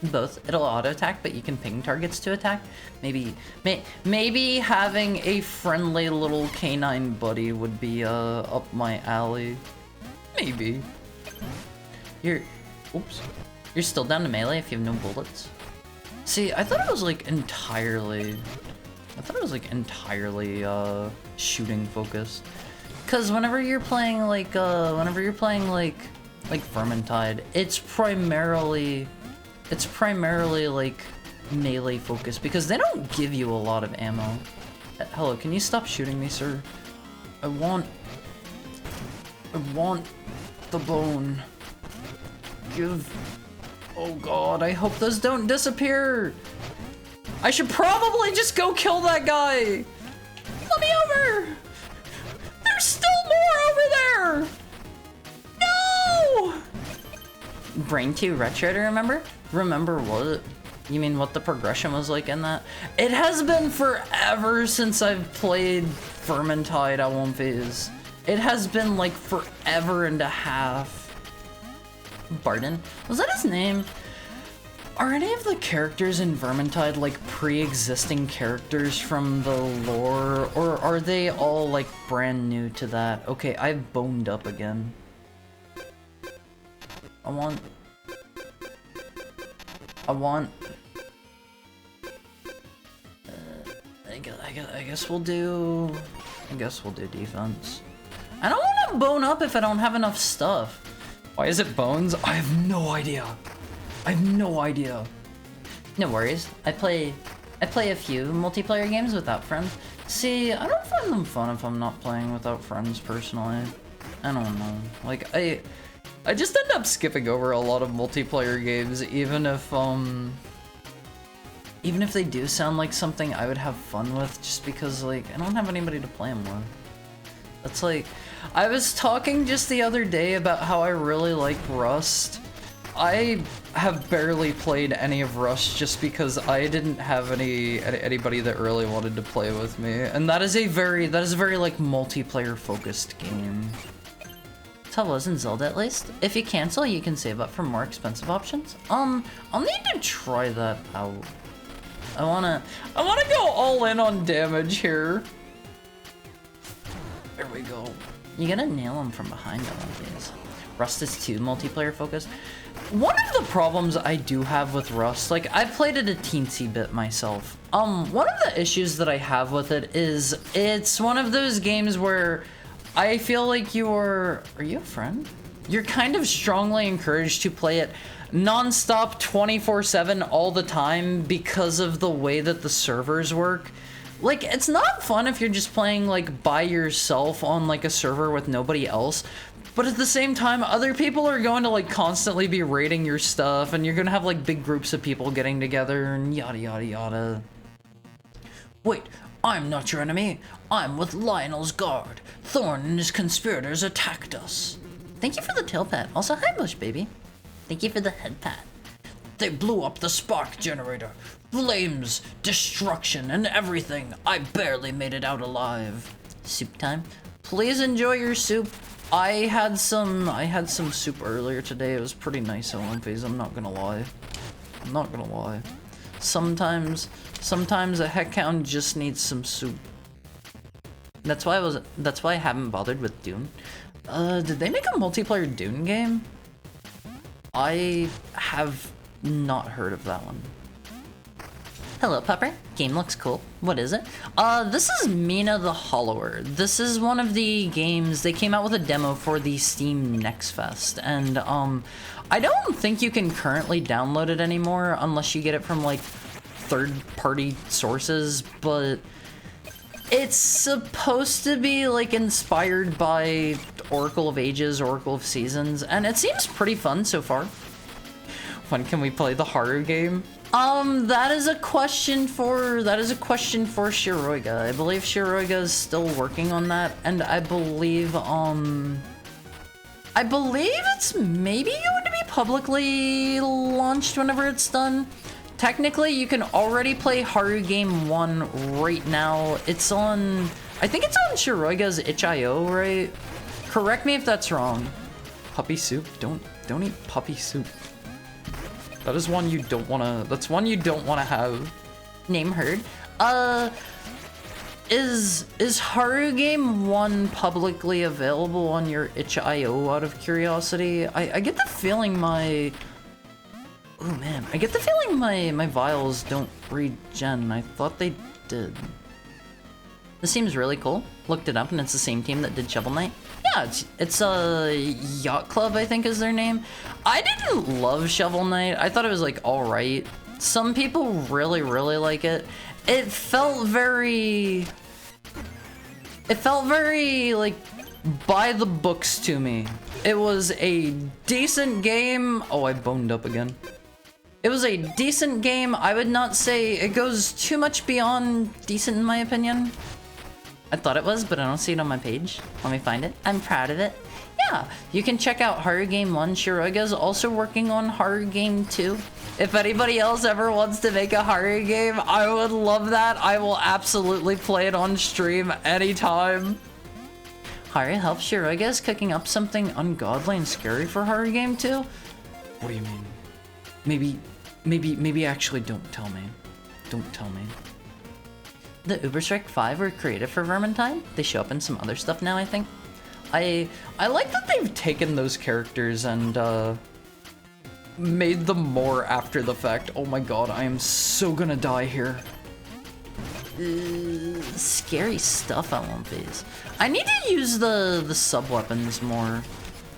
Both. It'll auto attack, but you can ping targets to attack. Maybe having a friendly little canine buddy would be up my alley. Maybe. You're still down to melee if you have no bullets. See, I thought it was like entirely shooting focused. Cause whenever you're playing like Vermintide, it's primarily like melee focused because they don't give you a lot of ammo. Hello, can you stop shooting me, sir? I want the bone. Oh god, I hope those don't disappear. I should probably just go kill that guy. Let me over. There's still more over there. No! Brain 2 Retro to remember? Remember what? You mean what the progression was like in that? It has been forever since I've played Vermintide at One Phase. It has been like forever and a half. Barden? Was that his name? Are any of the characters in Vermintide like pre-existing characters from the lore? Or are they all like brand new to that? Okay, I've boned up again. I want... I guess we'll do defense. I don't want to bone up if I don't have enough stuff. Why is it bones? I have no idea. I have no idea. No worries. I play a few multiplayer games without friends. See, I don't find them fun if I'm not playing without friends personally. I don't know. Like I just end up skipping over a lot of multiplayer games, even if they do sound like something I would have fun with, just because like I don't have anybody to play them with. That's like, I was talking just the other day about how I really like Rust. I have barely played any of Rust just because I didn't have anybody that really wanted to play with me, and that is a very like multiplayer focused game. That's how it was in Zelda at least. If you cancel, you can save up for more expensive options. I'll need to try that out. I wanna go all in on damage here. There we go. You gotta nail him from behind on these. Rust is too multiplayer focused. One of the problems I do have with Rust, like I've played it a teensy bit myself. One of the issues that I have with it is it's one of those games where I feel like are you a friend? You're kind of strongly encouraged to play it non-stop 24/7 all the time because of the way that the servers work. Like, it's not fun if you're just playing like by yourself on like a server with nobody else, but at the same time other people are going to like constantly be raiding your stuff, and you're gonna have like big groups of people getting together and yada yada yada. Wait, I'm not your enemy. I'm with Lionel's guard. Thorn and his conspirators attacked us. Thank you for the tail pat. Also, hi Bush baby. Thank you for the head pat. They blew up the spark generator. Flames, destruction, and everything. I barely made it out alive. Soup time. Please enjoy your soup. I had some soup earlier today. It was pretty nice at One Phase, I'm not gonna lie. I'm not gonna lie. Sometimes a heckhound just needs some soup. That's why I haven't bothered with Dune. Did they make a multiplayer Dune game? I have not heard of that one. Hello, Pepper. Game looks cool. What is it? This is Mina the Hollower. This is one of the games, they came out with a demo for the Steam Next Fest, and I don't think you can currently download it anymore unless you get it from like third-party sources, but it's supposed to be like inspired by Oracle of Ages, Oracle of Seasons, and it seems pretty fun so far. When can we play the Haru game? That is a question for Shiroiga. I believe Shiroiga is still working on that, and I believe it's maybe going to be publicly launched whenever it's done. Technically, you can already play Haru Game 1 right now. It's on, I think it's on Shiroiga's itch.io, right? Correct me if that's wrong. Puppy soup? Don't eat puppy soup. That is one you don't wanna, that's one you don't wanna have. Name heard. Is Haru Game 1 publicly available on your itch.io out of curiosity? I get the feeling my... Oh man, I get the feeling my vials don't regen. I thought they did. This seems really cool. Looked it up and it's the same team that did Shovel Knight. Yeah, it's a Yacht Club, I think is their name. I didn't love Shovel Knight. I thought it was like alright. Some people really, really like it. It felt very like by the books to me. It was a decent game. Oh, I boned up again. It was a decent game. I would not say it goes too much beyond decent in my opinion. I thought it was, but I don't see it on my page. Let me find it. I'm proud of it. Yeah, you can check out Horror Game 1. Shiroga's also working on Horror Game 2. If anybody else ever wants to make a horror game, I would love that. I will absolutely play it on stream anytime. Haru helps Shiroga is cooking up something ungodly and scary for Horror Game 2. What do you mean? Maybe actually don't tell me. Don't tell me. The Uberstrike 5 were created for Vermintide. They show up in some other stuff now, I think. I like that they've taken those characters and made them more after the fact. Oh my god, I am so gonna die here. Scary stuff on One Piece. I need to use the sub weapons more.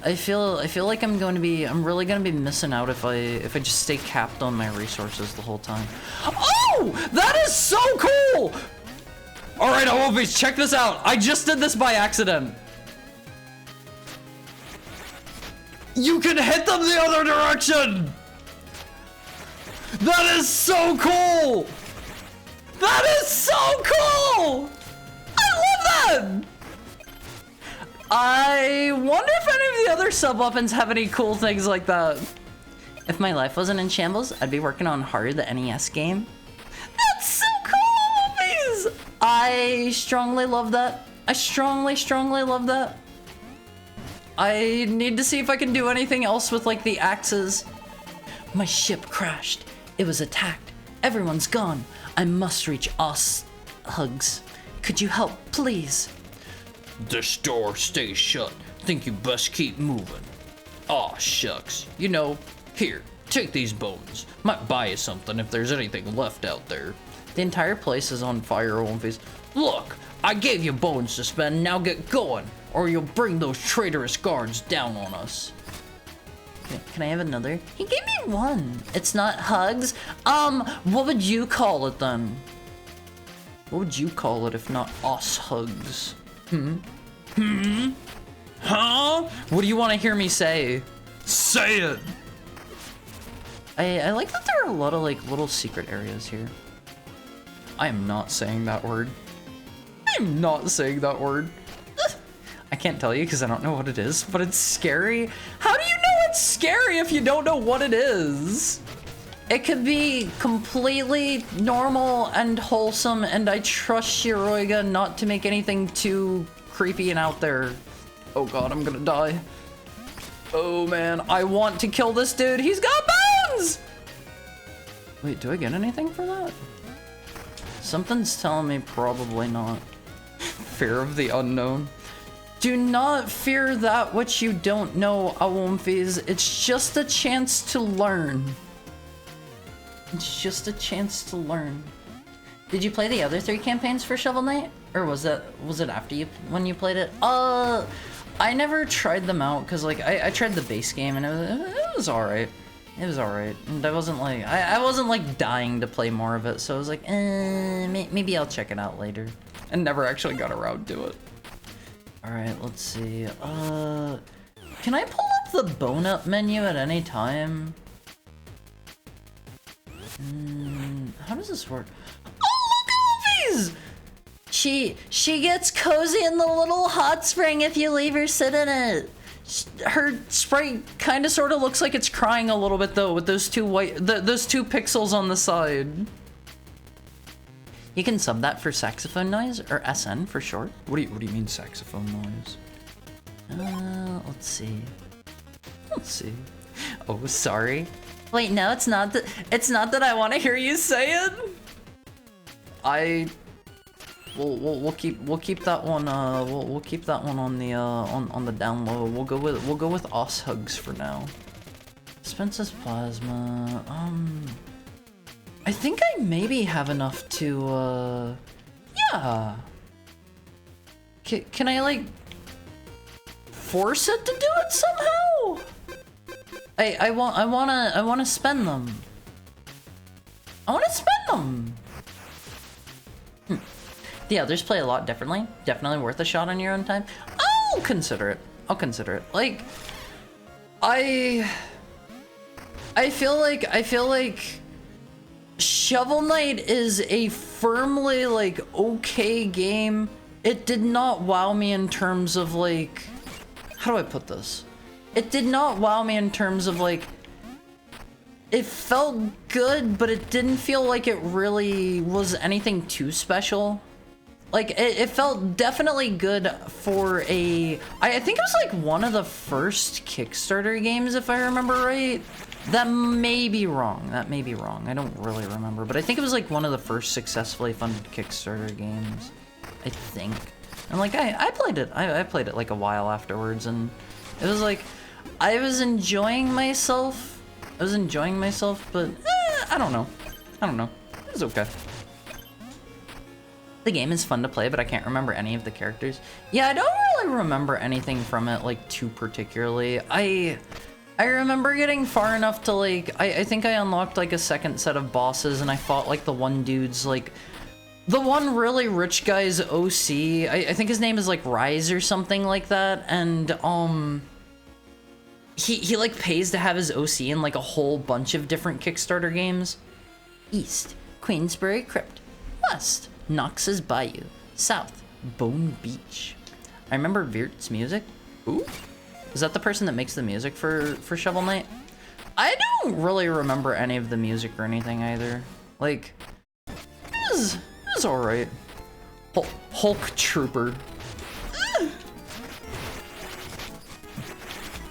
I feel like I'm really gonna be missing out if I just stay capped on my resources the whole time. Oh, that is so cool! All right, One check this out. I just did this by accident. You can hit them the other direction! That is so cool! That is so cool! I love that! I wonder if any of the other sub-weapons have any cool things like that. If my life wasn't in shambles, I'd be working on Haru, the NES game. That's so cool, movies! I strongly love that. I strongly love that. I need to see if I can do anything else with, like, the axes. My ship crashed. It was attacked. Everyone's gone. I must reach Os Hugs. Could you help, please? This door stays shut. Think you best keep moving. Aw, shucks. You know, here, take these bones. Might buy you something if there's anything left out there. The entire place is on fire, One Piece. Look, I gave you bones to spend, now get going, or you'll bring those traitorous guards down on us. Can I have another? He gave me one. It's not hugs. What would you call it then? What would you call it if not Os Hugs? Huh? What do you want to hear me say? Say it! I like that there are a lot of, like, little secret areas here. I am not saying that word. I'm not saying that word. I can't tell you because I don't know what it is, but it's scary. How do you know it's scary if you don't know what it is? It could be completely normal and wholesome, and I trust Shiroga not to make anything too creepy and out there. Oh god, I'm gonna die. Oh man, I want to kill this dude. He's got bones! Wait, do I get anything for that? Something's telling me probably not. Fear of the unknown. Do not fear that which you don't know, Awomfies. It's just a chance to learn. It's just a chance to learn. Did you play the other 3 campaigns for Shovel Knight? Or was it after when you played it? I never tried them out because, like, I tried the base game and it was alright. It was alright. And I wasn't like dying to play more of it, so I was like, maybe I'll check it out later. And never actually got around to it. Alright, let's see. Can I pull up the bone up menu at any time? How does this work? Oh, look at Luffy's! She gets cozy in the little hot spring if you leave her sit in it. Her sprite kind of sort of looks like it's crying a little bit though, with those two those 2 pixels on the side. You can sub that for saxophone noise, or SN for short. What do you mean saxophone noise? Let's see. Let's see. Oh, sorry. Wait, no, it's not that I want to hear you say it. We'll keep that one. We'll keep that one on the on the down low. We'll go with Os Hugs for now. Spencer's plasma. I think I maybe have enough to, yeah. Can I, like, force it to do it somehow? I wanna spend them. I wanna spend them. The others play a lot differently. Definitely worth a shot on your own time. I'll consider it. Like, I feel like Shovel Knight is a firmly like okay game. It did not wow me in terms of like, how do I put this? It did not wow me in terms of like, it felt good, but it didn't feel like it really was anything too special. Like, it felt definitely good for a... I think it was, like, one of the first Kickstarter games, if I remember right. That may be wrong. That may be wrong. I don't really remember. But I think it was, like, one of the first successfully funded Kickstarter games. I think. And, like, I played it. I played it, like, a while afterwards. And it was, like, I was enjoying myself. But, I don't know. It was okay. The game is fun to play, but I can't remember any of the characters. Yeah, I don't really remember anything from it, like, too particularly. I remember getting far enough to, like, I think I unlocked, like, a second set of bosses, and I fought, like, the one dude's, like, the one really rich guy's OC. I think his name is, like, Rise or something like that, and, he, like, pays to have his OC in, like, a whole bunch of different Kickstarter games. East, Queensbury Crypt. West, Knox's Bayou. South, Bone Beach. I remember Virt's music. Ooh. Is that the person that makes the music for Shovel Knight? I don't really remember any of the music or anything either. Like, it was alright. Hulk Trooper.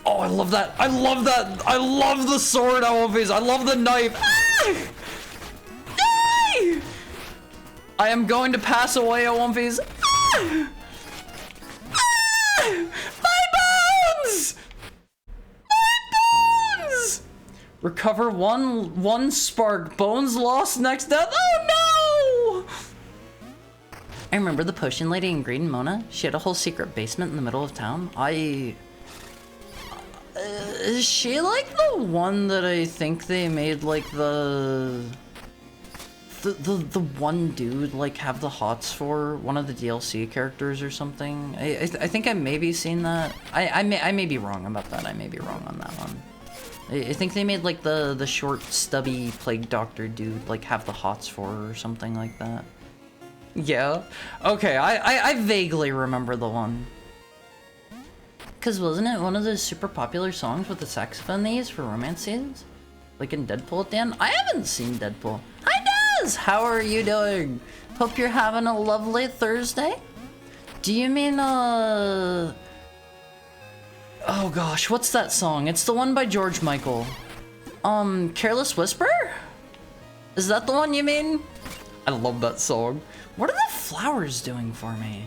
Oh, I love that. I love that. I love the sword elevations. I love the knife. I am going to pass away at one phase. My bones! My bones! Recover one spark. Bones lost next death. Oh no! I remember the potion lady in Green Mona. She had a whole secret basement in the middle of town. Is she like the one that I think they made like the one dude like have the hots for one of the DLC characters or something? I think I maybe seen that. I may be wrong about that. I may be wrong on that one. I think they made like the short stubby plague doctor dude like have the hots for her or something like that. Yeah. Okay. I vaguely remember the one. Cause wasn't it one of those super popular songs with the saxophone they used for romance scenes? Like in Deadpool at the end? I haven't seen Deadpool. Hi Daz! How are you doing? Hope you're having a lovely Thursday. Do you mean oh gosh, what's that song? It's the one by George Michael. Careless Whisper? Is that the one you mean? I love that song. What are the flowers doing for me?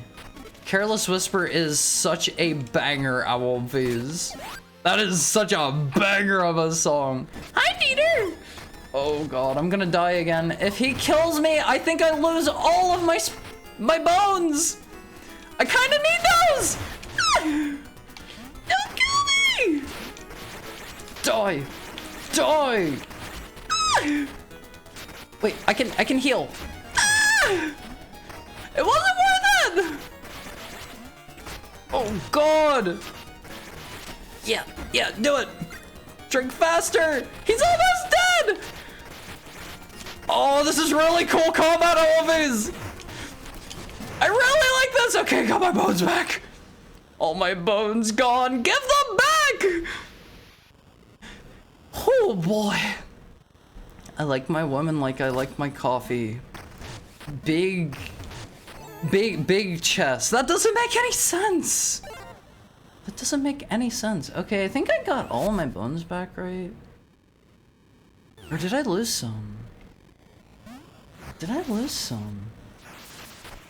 Careless Whisper is such a banger, Owlface. That is such a banger of a song. Hi, Peter! Oh god, I'm gonna die again. If he kills me, I think I lose all of my bones! I kinda need those! Don't kill me! Die! Die! Wait, I can heal. It wasn't worth it! Oh god! Yeah, do it! Drink faster! He's almost dead! Oh, this is really cool combat always! I really like this! Okay, got my bones back! All my bones gone! Give them back! Oh boy. I like my woman like I like my coffee. Big chest. That doesn't make any sense. That doesn't make any sense. Okay, I think I got all my bones back, right? Or did I lose some? Did I lose some?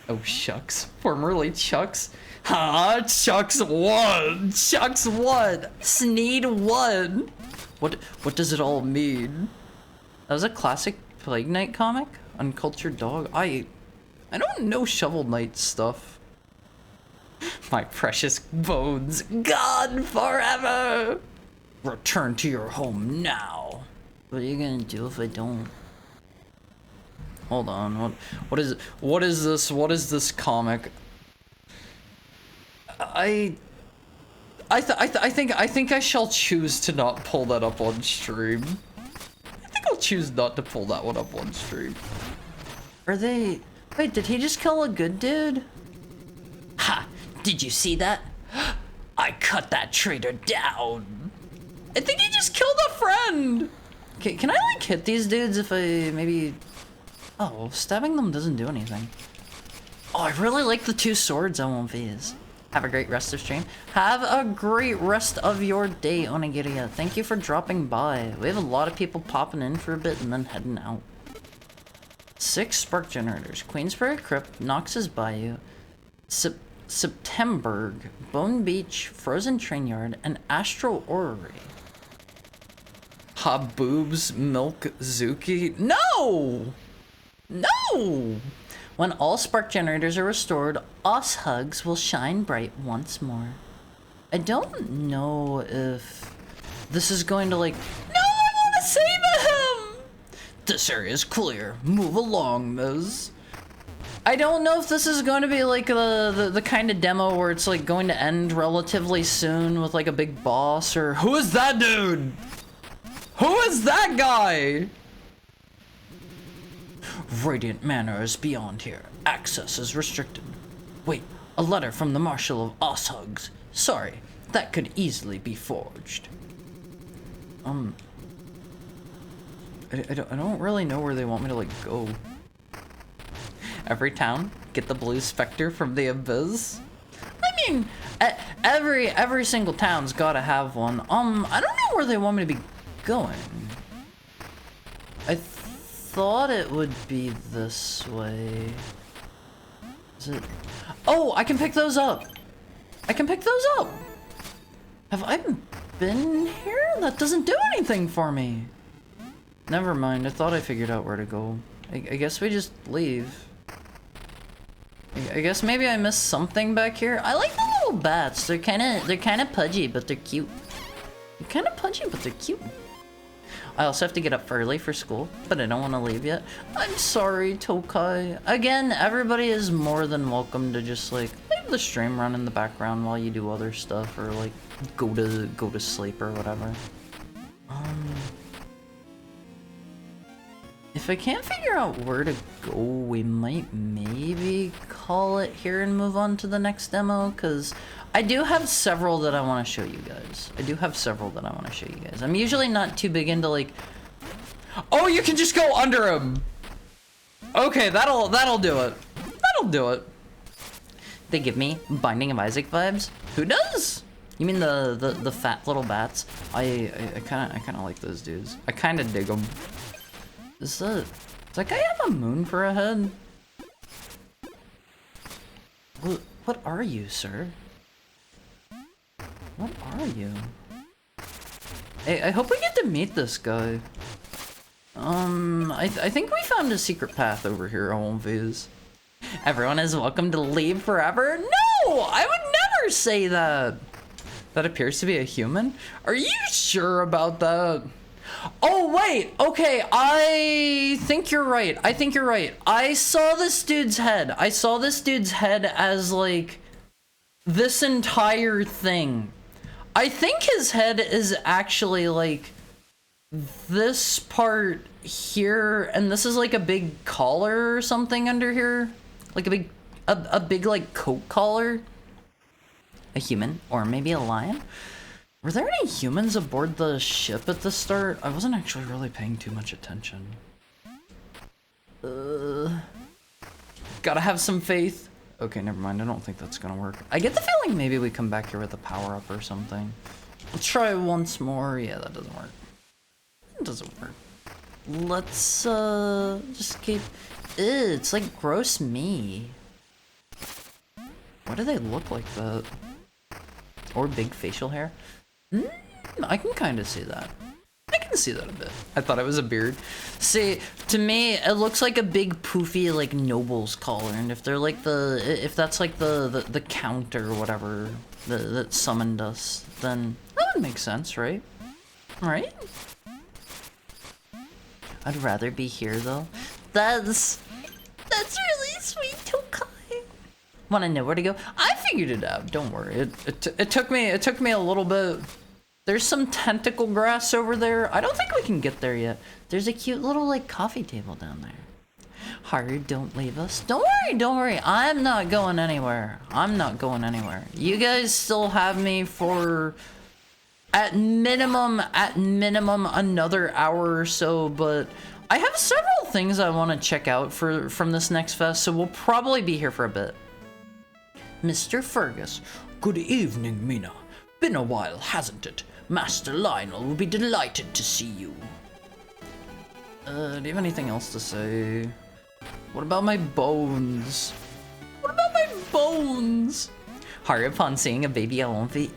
Oh, shucks. Formerly Chucks. Ha! Chucks won! Chucks won! Sneed won! What does it all mean? That was a classic Plague Knight comic? Uncultured dog? I don't know Shovel Knight stuff. My precious bones, gone forever! Return to your home now. What are you gonna do if I don't? Hold on, what is this? What is this comic? I think I shall choose to not pull that up on stream. choose not to pull that one up on stream. Are they... Wait, did he just kill a good dude? Ha! Did you see that? I cut that traitor down. I think he just killed a friend. Okay, can I like hit these dudes if I maybe... Oh, stabbing them doesn't do anything. Oh, I really like the 2 swords on these. Have a great rest of stream. Have a great rest of your day, Onigiriya. Thank you for dropping by. We have a lot of people popping in for a bit and then heading out. 6 spark generators. Queensbury Crypt, Knox's Bayou, Septemberg, Bone Beach, Frozen Train Yard, and Astral Orrery. Haboob's Milk Zuki? No! No! When all spark generators are restored, Osshugs will shine bright once more. I don't know if this is going to like... No, I want to save him! This area is clear. Move along, Miz. I don't know if this is going to be like the kind of demo where it's like going to end relatively soon with like a big boss or... Who is that dude? Who is that guy? Radiant Manor is beyond here. Access is restricted. Wait, a letter from the Marshal of Osshugs. Sorry, that could easily be forged. I don't really know where they want me to like go. Every town, get the blue specter from the abyss. I mean, every single town's gotta have one. I don't know where they want me to be going. I thought it would be this way. Is it? Oh, I can pick those up. I can pick those up. Have I been here? That doesn't do anything for me. Never mind. I thought I figured out where to go. I guess we just leave. I guess maybe I missed something back here. I like the little bats. They're kind of pudgy, but they're cute. They're kind of pudgy, but they're cute. I also have to get up early for school, but I don't want to leave yet. I'm sorry, Tokai. Again, everybody is more than welcome to just like leave the stream run in the background while you do other stuff or like go to sleep or whatever. If I can't figure out where to go, we might maybe call it here and move on to the next demo, because I do have several that I want to show you guys. I'm usually not too big into like... Oh, you can just go under him! Okay, that'll do it. That'll do it. They give me Binding of Isaac vibes. Who does? You mean the fat little bats? I kind of like those dudes. I kind of dig them. Does that guy have a moon for a head? What are you, sir? What are you? Hey, I hope we get to meet this guy. I think we found a secret path over here, Alviz. Everyone is welcome to leave forever? No! I would never say that! That appears to be a human? Are you sure about that? Oh, wait! Okay, I think you're right. I saw this dude's head. As, like, this entire thing. I think his head is actually, like, this part here, and this is, like, a big collar or something under here. Like, a big, like, coat collar. A human, or maybe a lion? Were there any humans aboard the ship at the start? I wasn't actually really paying too much attention. Gotta have some faith. Okay, never mind. I don't think that's gonna work. I get the feeling maybe we come back here with a power-up or something. Let's try once more. Yeah, that doesn't work. It doesn't work. Let's, just keep... Ew, it's like gross me. Why do they look like that? Or big facial hair? I can kind of see that. I can see that a bit. I thought it was a beard. See, to me, it looks like a big poofy, like, noble's collar. And if they're like if that's like the count or whatever that summoned us, then that would make sense, right? Right? I'd rather be here, though. That's really sweet, Tokai. Want to know where to go? I figured it out. Don't worry. It took me a little bit. There's some tentacle grass over there. I don't think we can get there yet. There's a cute little like coffee table down there. Haru, don't leave us. Don't worry. I'm not going anywhere. You guys still have me for at minimum another hour or so, but I have several things I want to check out from this next fest, so we'll probably be here for a bit. Mr. Fergus. Good evening, Mina. Been a while, hasn't it? Master Lionel will be delighted to see you. Do you have anything else to say? What about my bones? Haru, upon seeing a baby Awomfi,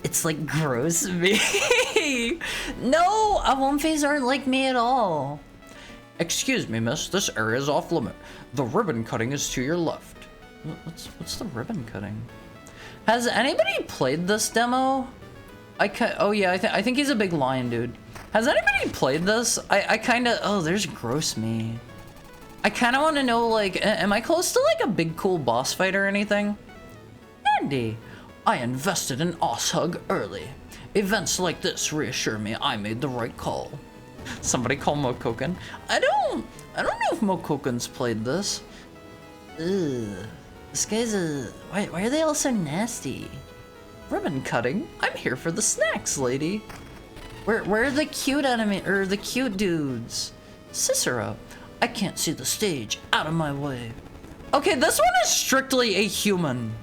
it's like gross me. No, Awomfis aren't like me at all. Excuse me, miss, this area is off limit. The ribbon cutting is to your left. What's the ribbon cutting? Has anybody played this demo? Oh yeah, I think he's a big lion dude. Has anybody played this? I kind of, oh, there's gross me. I kind of want to know, like, am I close to like a big cool boss fight or anything? Andy, I invested in Osshug early. Events like this reassure me I made the right call. Somebody call Mokoken. I don't know if Mokoken's played this. Ugh. This guy's a... Why are they all so nasty? Ribbon cutting? I'm here for the snacks, lady. Where are the cute the cute dudes? Cicero, I can't see the stage. Out of my way. Okay, this one is strictly a human.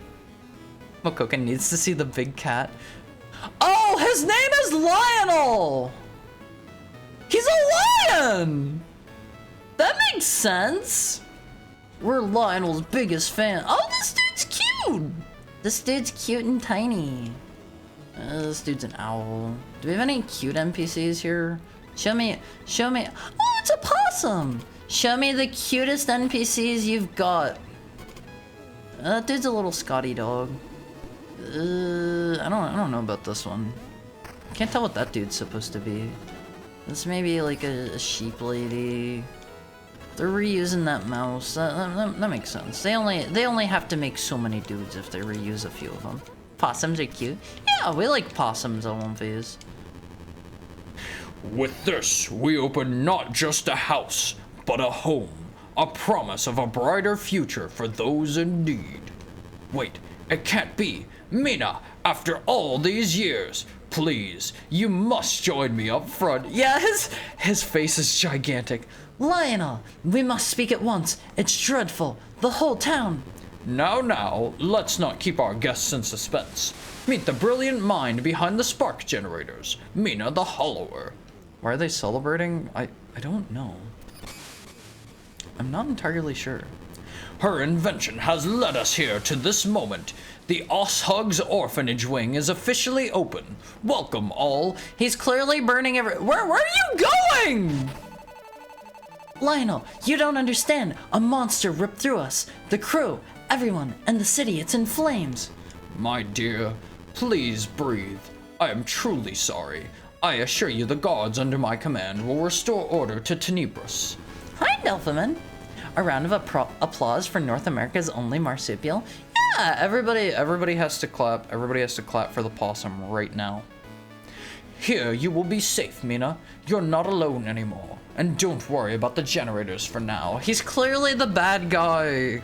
Mokoken needs to see the big cat. Oh, his name is Lionel! He's a lion! That makes sense. We're Lionel's biggest fan. Oh, this dude's cute! This dude's cute and tiny. This dude's an owl. Do we have any cute NPCs here? Show me. Oh, it's a possum! Show me the cutest NPCs you've got. That dude's a little Scotty dog. I don't know about this one. Can't tell what that dude's supposed to be. This may be like a sheep lady. They're reusing that mouse. That makes sense. They only have to make so many dudes if they reuse a few of them. Possums are cute. Yeah, we like possums on One Phase. With this, we open not just a house, but a home. A promise of a brighter future for those in need. Wait, it can't be. Mina, after all these years, please, you must join me up front. Yeah, his face is gigantic. Lionel, we must speak at once. It's dreadful. The whole town. Now, let's not keep our guests in suspense. Meet the brilliant mind behind the spark generators, Mina the Hollower. Why are they celebrating? I don't know. I'm not entirely sure. Her invention has led us here to this moment. The Osshug's orphanage wing is officially open. Welcome all. He's clearly burning Where are you going? Lionel, you don't understand. A monster ripped through us. The crew, everyone, and the city, it's in flames. My dear, please breathe. I am truly sorry. I assure you the guards under my command will restore order to Tenebris. Hi, Delphiman. A round of applause for North America's only marsupial. Yeah, everybody has to clap. Everybody has to clap for the possum right now. Here you will be safe, Mina. You're not alone anymore. And don't worry about the generators for now. He's clearly the bad guy.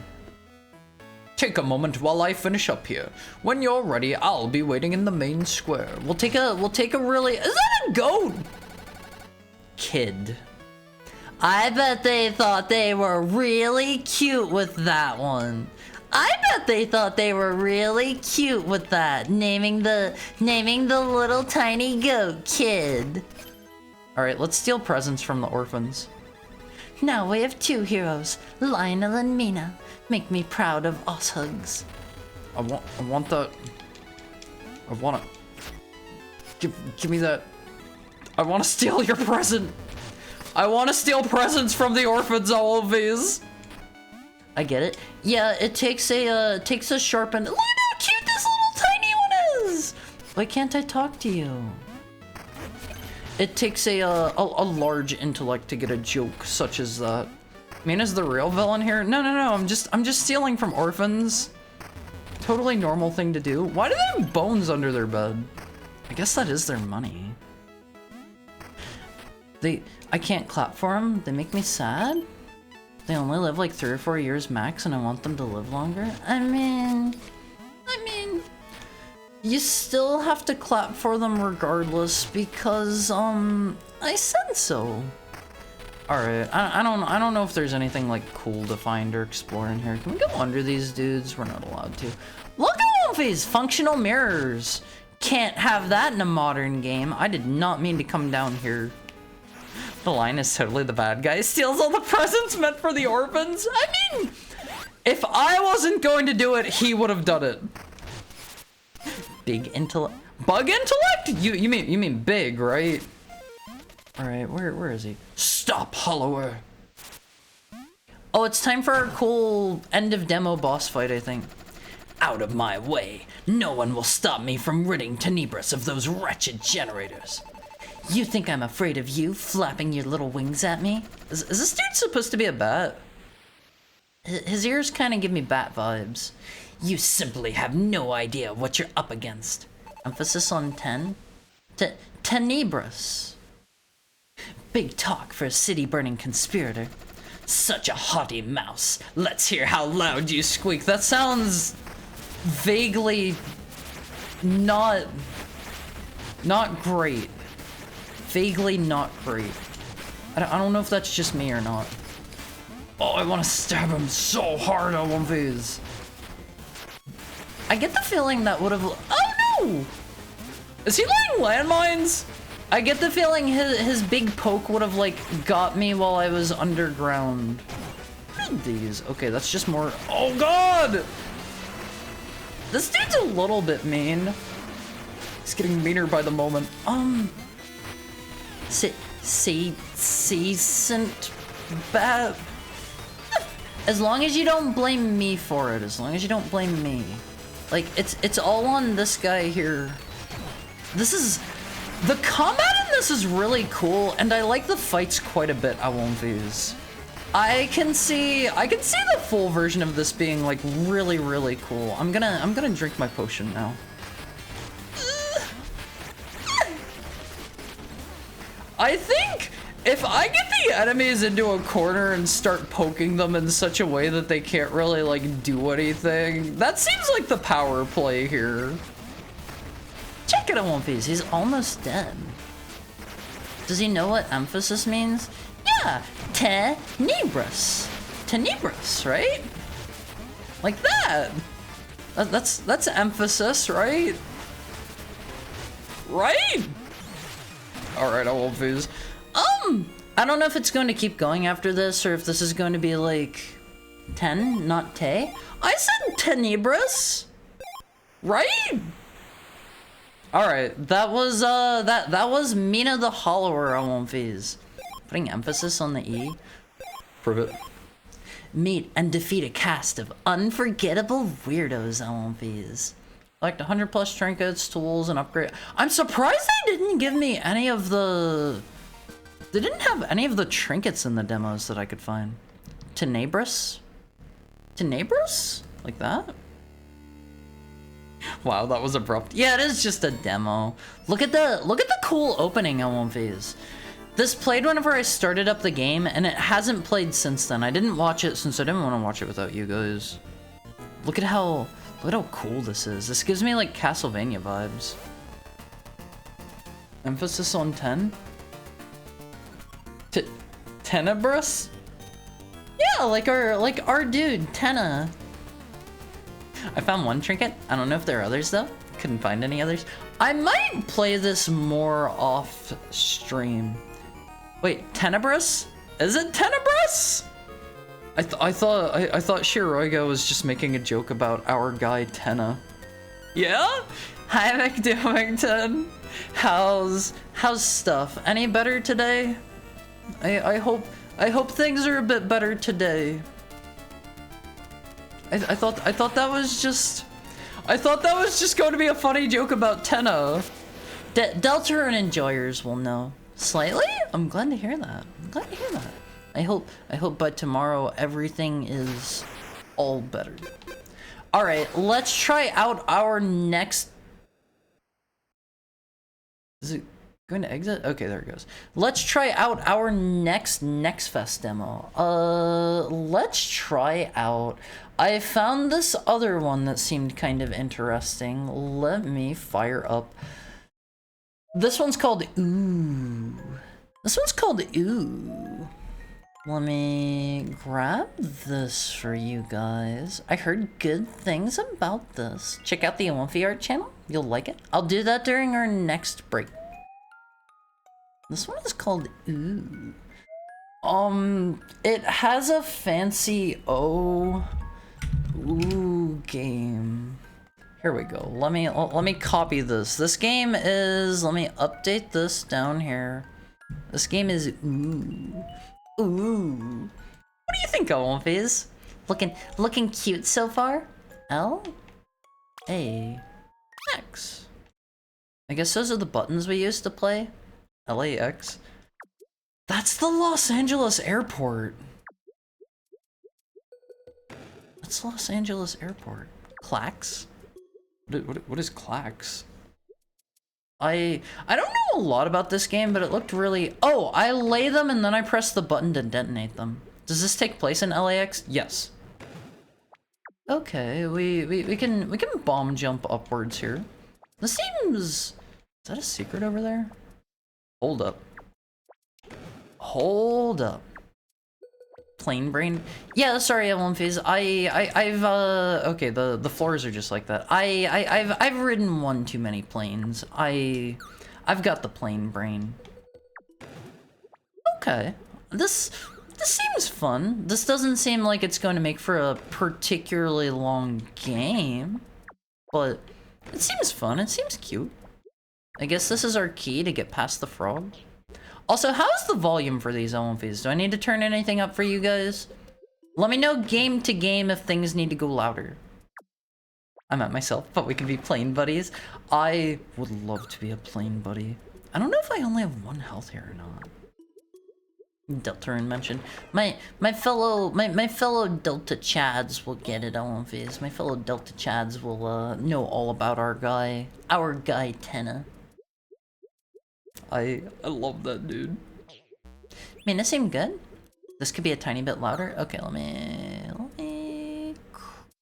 Take a moment while I finish up here. When you're ready, I'll be waiting in the main square. We'll take a really... Is that a goat? Kid. I bet they thought they were really cute with that one. I bet they thought they were really cute with that, naming the little tiny goat Kid. All right, let's steal presents from the orphans. Now we have two heroes, Lionel and Mina. Make me proud of Osshugs. I want that. I want to. Give me that. I want to steal your present. I want to steal presents from the orphans, all of these. I get it. Yeah, it takes a sharpened. Look how cute this little tiny one is. Why can't I talk to you? It takes a large intellect to get a joke such as that. Mina's the real villain here? No. I'm just stealing from orphans. Totally normal thing to do. Why do they have bones under their bed? I guess that is their money. I can't clap for them. They make me sad. They only live like 3 or 4 years max, and I want them to live longer. I mean, you still have to clap for them regardless because I said so. All right, I don't know if there's anything like cool to find or explore in here. Can we go under these dudes? We're not allowed to. Look at Wolfie's functional mirrors. Can't have that in a modern game. I did not mean to come down here. The line is totally the bad guy. Steals all the presents meant for the orphans. I mean, if I wasn't going to do it, he would have done it. Big intellect. Bug intellect? You mean big, right? All right, where is he? Stop, Hollower. Oh, it's time for our cool end of demo boss fight, I think. Out of my way. No one will stop me from ridding Tenebris of those wretched generators. You think I'm afraid of you flapping your little wings at me? Is this dude supposed to be a bat? His ears kind of give me bat vibes. You simply have no idea what you're up against. Emphasis on 10? Tenebris. Big talk for a city-burning conspirator. Such a haughty mouse. Let's hear how loud you squeak. That sounds vaguely not great. Vaguely not great. I don't know if that's just me or not. Oh, I want to stab him so hard on one of these. I get the feeling that would have... Oh no! Is he laying landmines? I get the feeling his big poke would have like got me while I was underground. What are these? Okay, that's just more... Oh god! This dude's a little bit mean. He's getting meaner by the moment. Seasoned bad. As long as you don't blame me for it. As long as you don't blame me. Like, it's all on this guy here. This is... The combat in this is really cool, and I like the fights quite a bit, I won't use. I can see the full version of this being like really, really cool. I'm gonna drink my potion now. I think if I get the enemies into a corner and start poking them in such a way that they can't really like do anything, that seems like the power play here. Check it out, One Piece. He's almost dead. Does he know what emphasis means? Yeah, Tenebris. Tenebris, right? Like that. That's emphasis, right? Right? Alright, I won't lose. I don't know if it's going to keep going after this or if this is going to be like 10, not te. I said Tenebris. Right? Alright, that was that was Mina the Hollower on One Piece. Putting emphasis on the E. Prove it. Meet and defeat a cast of unforgettable weirdos on One Piece. Like 100 plus trinkets, tools, and upgrade. I'm surprised they didn't give me any of the... They didn't have any of the trinkets in the demos that I could find. Tenebris? Tenebris? Like that? Wow, that was abrupt. Yeah, it is just a demo. Look at the cool opening on One Piece. This played whenever I started up the game, and it hasn't played since then. I didn't watch it since I didn't want to watch it without you guys. Look at how cool this is. This gives me like Castlevania vibes. Emphasis on 10? Tenebris? Yeah, like our dude, Tenna. I found one trinket. I don't know if there are others though. Couldn't find any others. I might play this more off stream. Wait, Tenebris? Is it Tenebris? I thought Shiroiga was just making a joke about our guy Tenna. Yeah? Hi McDowington. How's stuff? Any better today? I hope things are a bit better today. I thought that was just going to be a funny joke about Tenna. Delta and enjoyers will know. Slightly? I'm glad to hear that. I hope by tomorrow everything is all better. All right, let's try out our next Is it going to exit? Okay, there it goes. Let's try out our next Fest demo. Let's try out. I found this other one that seemed kind of interesting. Let me fire up. This one's called Ooh. This one's called Ooh. Let me grab this for you guys. I heard good things about this. Check out the Omphie art channel. You'll like it. I'll do that during our next break. This one is called Ooh. It has a fancy Ooh game. Here we go. Let me copy this. This game is, let me update this down here. This game is Ooh. Ooh. What do you think, Omphis? Looking cute so far? L-A-X. I guess those are the buttons we used to play. LAX. That's the Los Angeles airport. That's Los Angeles airport. Clacks? What is Clacks? I don't know a lot about this game, but it looked really... Oh, I lay them and then I press the button to detonate them. Does this take place in LAX? Yes. Okay, we can bomb jump upwards here. This seems... Is that a secret over there? Hold up. Hold up. Plane brain? Yeah, sorry, Omphis. I've okay, the floors are just like that. I've ridden one too many planes. I've got the plane brain. Okay. This seems fun. This doesn't seem like it's going to make for a particularly long game, but it seems fun. It seems cute. I guess this is our key to get past the frog. Also, how's the volume for these Omphis? Do I need to turn anything up for you guys? Let me know game to game if things need to go louder. I'm at myself, but we can be plane buddies. I would love to be a plane buddy. I don't know if I only have 1 health here or not. Deltarune mentioned. My fellow Delta Chads will get it, Omphis. My fellow Delta Chads will know all about our guy Tenna. I love that dude. I mean, this seemed good. This could be a tiny bit louder. Okay, let me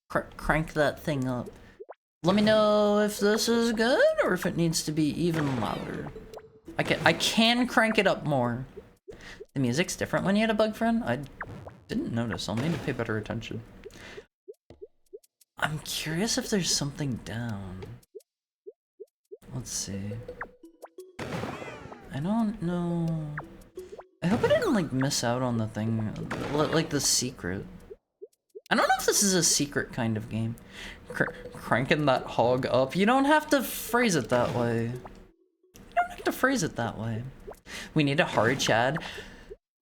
crank that thing up. Let me know if this is good or if it needs to be even louder. I can crank it up more. The music's different when you had a bug friend? I didn't notice. I'll need to pay better attention. I'm curious if there's something down. Let's see. I don't know. I hope I didn't like miss out on the thing, like the secret. I don't know if this is a secret kind of game. Cranking that hog up. You don't have to phrase it that way. You don't have to phrase it that way. We need a hard Chad.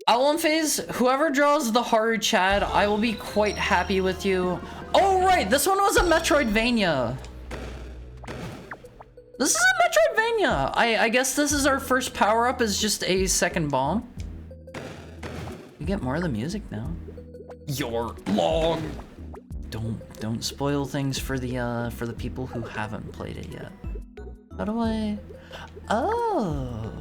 Omphis, whoever draws the hard Chad, I will be quite happy with you. Oh right, this one was a Metroidvania. This is a Metroidvania. I guess this is our first power-up is just a second bomb. You get more of the music now. You're long. Don't spoil things for the people who haven't played it yet. How do I? Oh.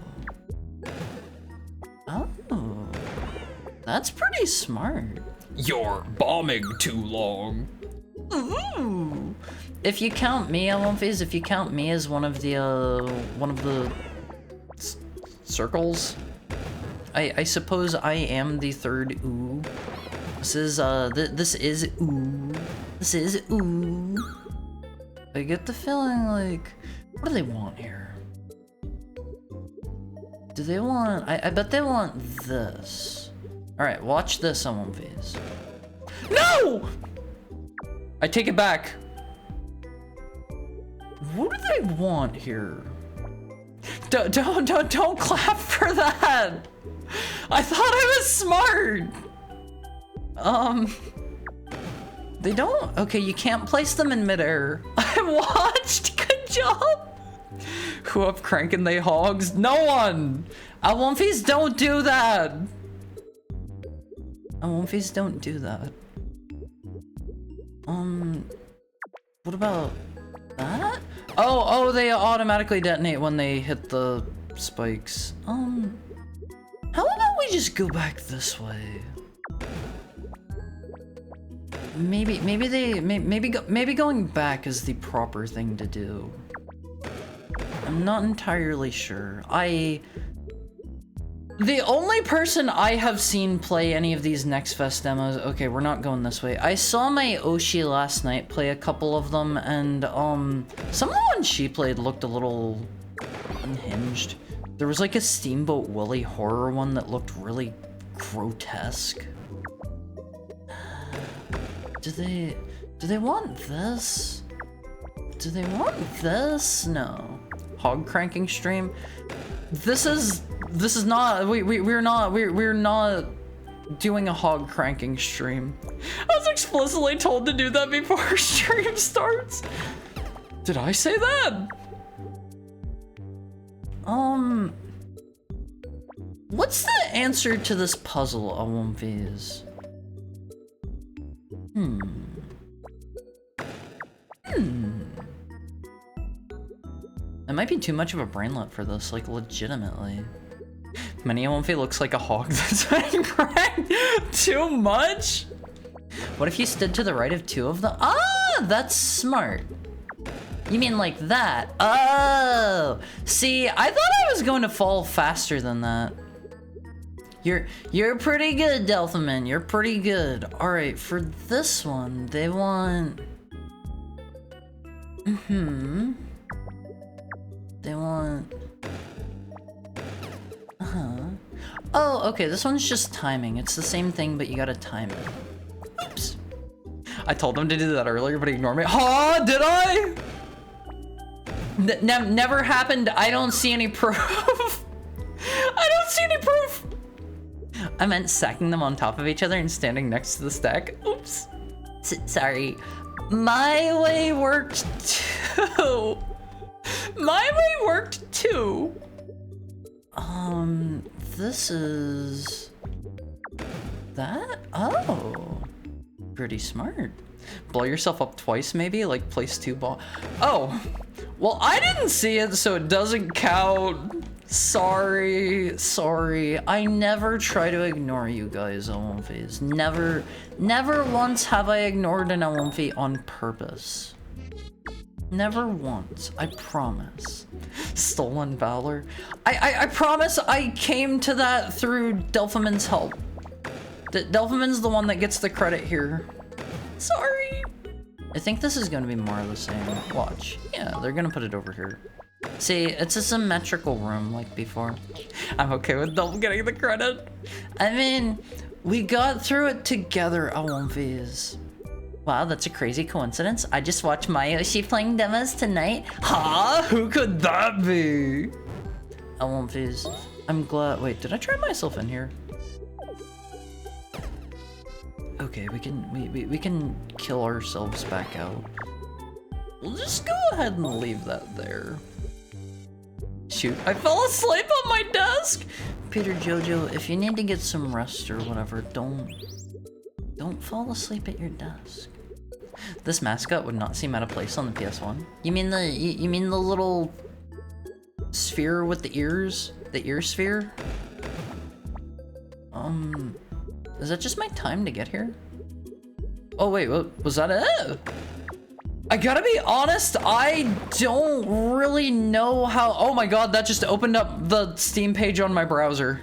That's pretty smart. You're bombing too long. Ooh. If you count me, Omphis, if you count me as one of the circles, I suppose I am the third ooh. This is this is ooh. This is ooh. I get the feeling like, what do they want here? Do they want? I bet they want this. All right, watch this, Omphis. No! I take it back. What do they want here? Don't clap for that. I thought I was smart. They don't. Okay, you can't place them in midair. I watched. Good job. Who up cranking they hogs? No one. Omphis, don't do that. Omphis, don't do that. What about That? Oh, they automatically detonate when they hit the spikes. How about we just go back this way? Maybe going back is the proper thing to do. I'm not entirely sure. The only person I have seen play any of these Next Fest demos, okay, we're not going this way. I saw my Oshi last night play a couple of them, and some of the ones she played looked a little unhinged. There was like a Steamboat Willie horror one that looked really grotesque. Do they want this? Do they want this? No. Hog cranking stream? This is not, we're not doing a hog cranking stream. I was explicitly told to do that before stream starts. Did I say that? What's the answer to this puzzle, Awumfies? It might be too much of a brainlet for this, like legitimately. Many Awumfi looks like a hog that's been cranked. Too much? What if you stood to the right of two of them? Ah, that's smart. You mean like that? Oh, see, I thought I was going to fall faster than that. You're pretty good, Delphiman. You're pretty good. All right, for this one, they want. They want. Oh, okay. This one's just timing. It's the same thing, but you gotta time it. Oops. I told him to do that earlier, but he ignored me. Huh? Did I? Never happened. I don't see any proof. I don't see any proof. I meant stacking them on top of each other and standing next to the stack. Oops. Sorry. My way worked too. My way worked too. This is... that? Oh. Pretty smart. Blow yourself up twice maybe? Like place two ball... Oh. Well, I didn't see it, so it doesn't count. Sorry. I never try to ignore you guys, Awumfies. Never once have I ignored an Awumfi on purpose. Never once, I promise. Stolen Valor. I promise I came to that through Delphiman's help. Delphiman's the one that gets the credit here. Sorry. I think this is gonna be more of the same. Watch. Yeah, they're gonna put it over here. See, it's a symmetrical room like before. I'm okay with Delph getting the credit. I mean, we got through it together, Awumfies. Wow, that's a crazy coincidence. I just watched Mayoshi playing demos tonight. Huh? Who could that be? Awumfies. I'm glad. Wait, did I try myself in here? Okay, we can kill ourselves back out. We'll just go ahead and leave that there. Shoot, I fell asleep on my desk! Peter Jojo, if you need to get some rest or whatever, don't fall asleep at your desk. This mascot would not seem out of place on the PS1. You mean the little sphere with the ears? The ear sphere? Is that just my time to get here? Oh wait, what was that it? I gotta be honest, I don't really know how. Oh my god, that just opened up the Steam page on my browser.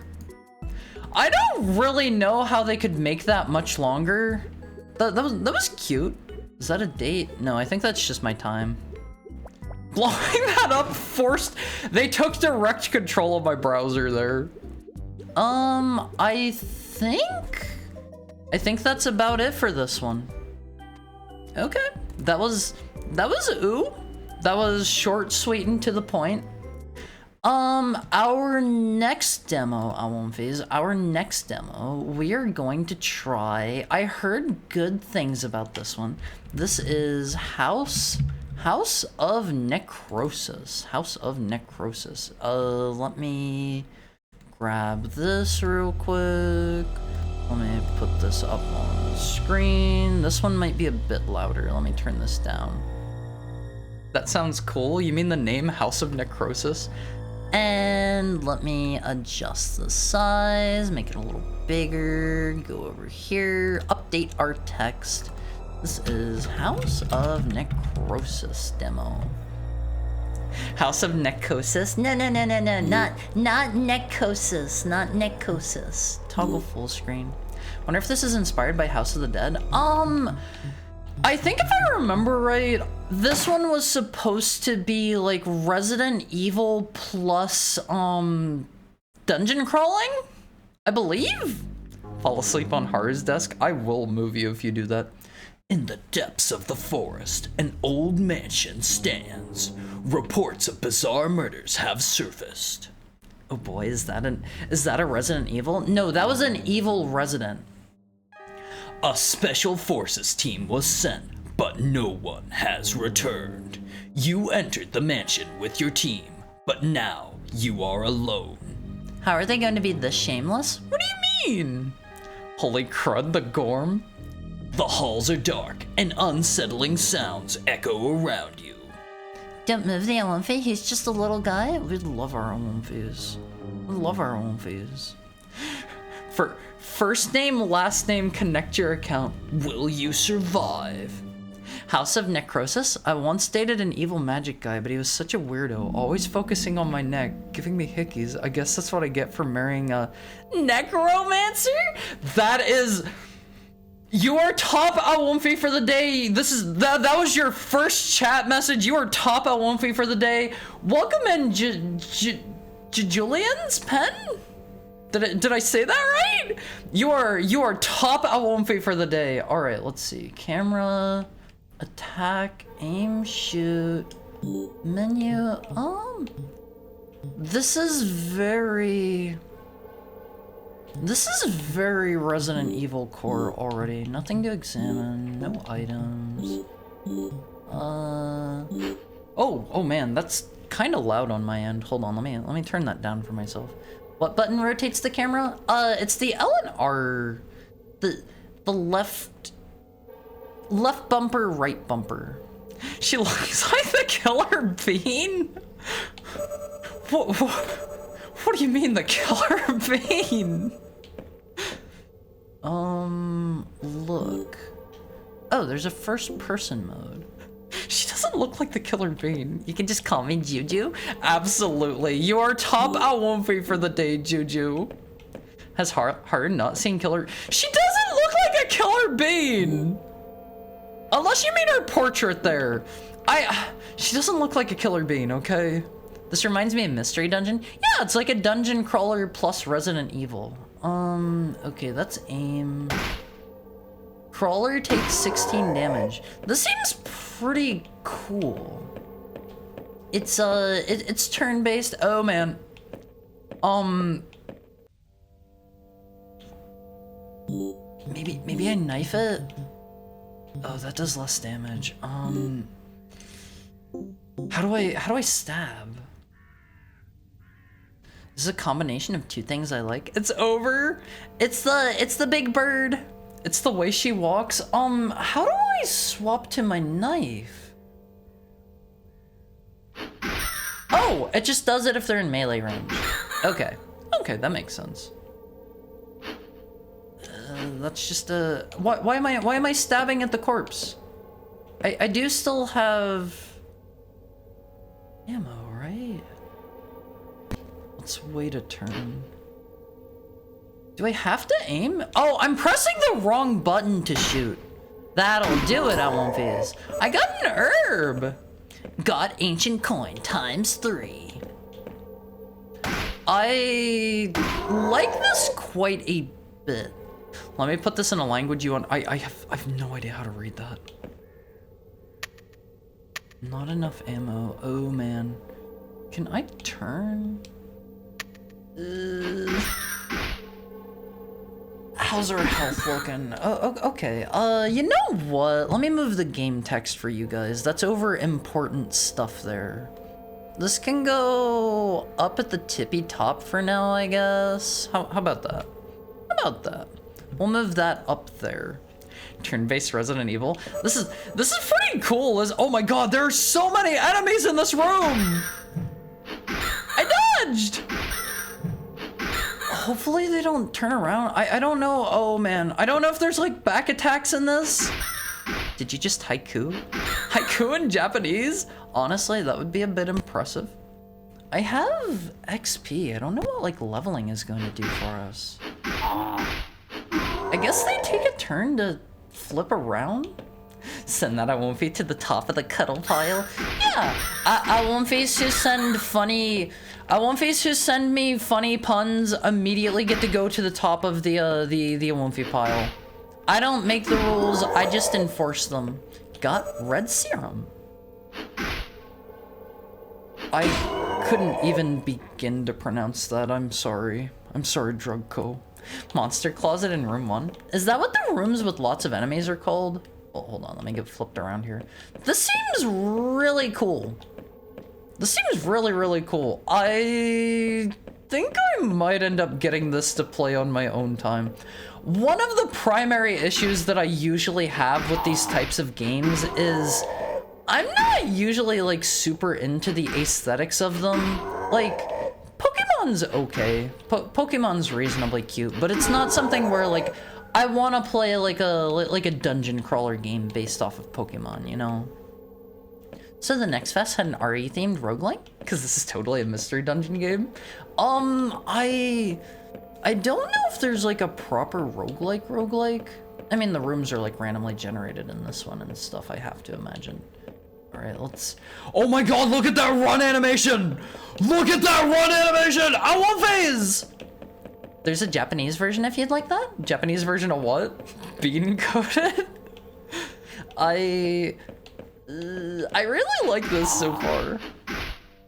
I don't really know how they could make that much longer. That was cute. Is that a date? No, I think that's just my time. Blowing that up forced. They took direct control of my browser there. I think that's about it for this one. Okay, that was ooh. That was short, sweet, and to the point. Our next demo, we are going to try. I heard good things about this one. This is House of Necrosis. House of Necrosis. Let me grab this real quick. Let me put this up on the screen. This one might be a bit louder. Let me turn this down. That sounds cool. You mean the name House of Necrosis? And let me adjust the size, make it a little bigger, go over here, update our text. This is House of Necrosis demo. House of Necrosis? No, not necrosis, not necrosis. Toggle full screen. Wonder if this is inspired by House of the Dead. I think if I remember right, this one was supposed to be like Resident Evil plus dungeon crawling, I believe. Fall asleep on Horror's desk? I will move you if you do that. In the depths of the forest, an old mansion stands. Reports of bizarre murders have surfaced. Oh boy, is that a Resident Evil? No, that was an evil resident. A special forces team was sent, but no one has returned. You entered the mansion with your team, but now you are alone. How are they going to be this shameless? What do you mean? Holy crud, the Gorm. The halls are dark and unsettling sounds echo around you. Don't move the Olympi, he's just a little guy. We love our Olymphies. We love our Olymphies. For first name, last name, connect your account. Will you survive? House of Necrosis? I once dated an evil magic guy, but he was such a weirdo, always focusing on my neck, giving me hickeys. I guess that's what I get for marrying a necromancer? That is... You are top Awumfi for the day. That was your first chat message. You are top Awumfi for the day. Welcome in, Julian's pen? Did I say that right? You are top Awumfi for the day. All right, let's see. Camera, attack, aim, shoot, menu. This is very Resident Evil core already. Nothing to examine, no items. Oh man, that's kind of loud on my end. Hold on, let me turn that down for myself. What button rotates the camera? It's the L and R. The left bumper, right bumper. She looks like the Killer Bean? What do you mean the Killer Bean? Look. Oh, there's a first person mode. She doesn't look like the Killer Bean. You can just call me Juju. Absolutely. You are top Awumfi for the day, Juju. Has hard not seen Killer... She doesn't look like a Killer Bean! Unless you mean her portrait there. She doesn't look like a Killer Bean, okay? This reminds me of Mystery Dungeon. Yeah, it's like a dungeon crawler plus Resident Evil. Okay, that's aim. Crawler takes 16 damage. This seems pretty cool. It's it's turn-based. Oh man. Maybe I knife it? Oh, that does less damage. How do I stab? This is a combination of two things I like. It's over. It's the big bird. It's the way she walks. How do I swap to my knife? Oh, it just does it if they're in melee range. Okay, that makes sense. That's just a... Why am I stabbing at the corpse? I do still have ammo, right? Let's wait a turn. Do I have to aim? Oh, I'm pressing the wrong button to shoot. That'll do it, Awumfies. I got an herb. Got ancient coin ×3. I like this quite a bit. Let me put this in a language you want. I have no idea how to read that. Not enough ammo. Oh man. Can I turn? How's our health looking? Oh, okay. You know what? Let me move the game text for you guys. That's over important stuff there. This can go up at the tippy top for now, I guess. How about that? How about that? We'll move that up there. Turn-based Resident Evil. This is pretty cool. Oh my god, there are so many enemies in this room! I dodged! Hopefully they don't turn around. I don't know. Oh man, I don't know if there's like back attacks in this. Did you just haiku? Haiku in Japanese? Honestly, that would be a bit impressive. I have XP. I don't know what like leveling is going to do for us. I guess they take a turn to flip around. Send that Awomfi to the top of the cuddle pile. Yeah, Awomfis who send me funny puns immediately get to go to the top of the Awomfi pile. I don't make the rules, I just enforce them. Got red serum. I couldn't even begin to pronounce that. I'm sorry. I'm sorry, Drug Co. Monster Closet in room 1. Is that what the rooms with lots of enemies are called? Oh, hold on, let me get flipped around here. This seems really cool. This seems really, really cool. I think I might end up getting this to play on my own time. One of the primary issues that I usually have with these types of games is I'm not usually like super into the aesthetics of them. Like, Pokemon's okay. Pokemon's reasonably cute, but it's not something where like I want to play like a dungeon crawler game based off of Pokemon, you know? So the next fest had an RE themed roguelike? Because this is totally a mystery dungeon game. I don't know if there's like a proper roguelike. I mean, the rooms are like randomly generated in this one and stuff, I have to imagine. All right, let's... Oh my god, look at that run animation! Look at that run animation! I want phase! There's a Japanese version if you'd like that. Japanese version of what? Bean coated? I really like this so far.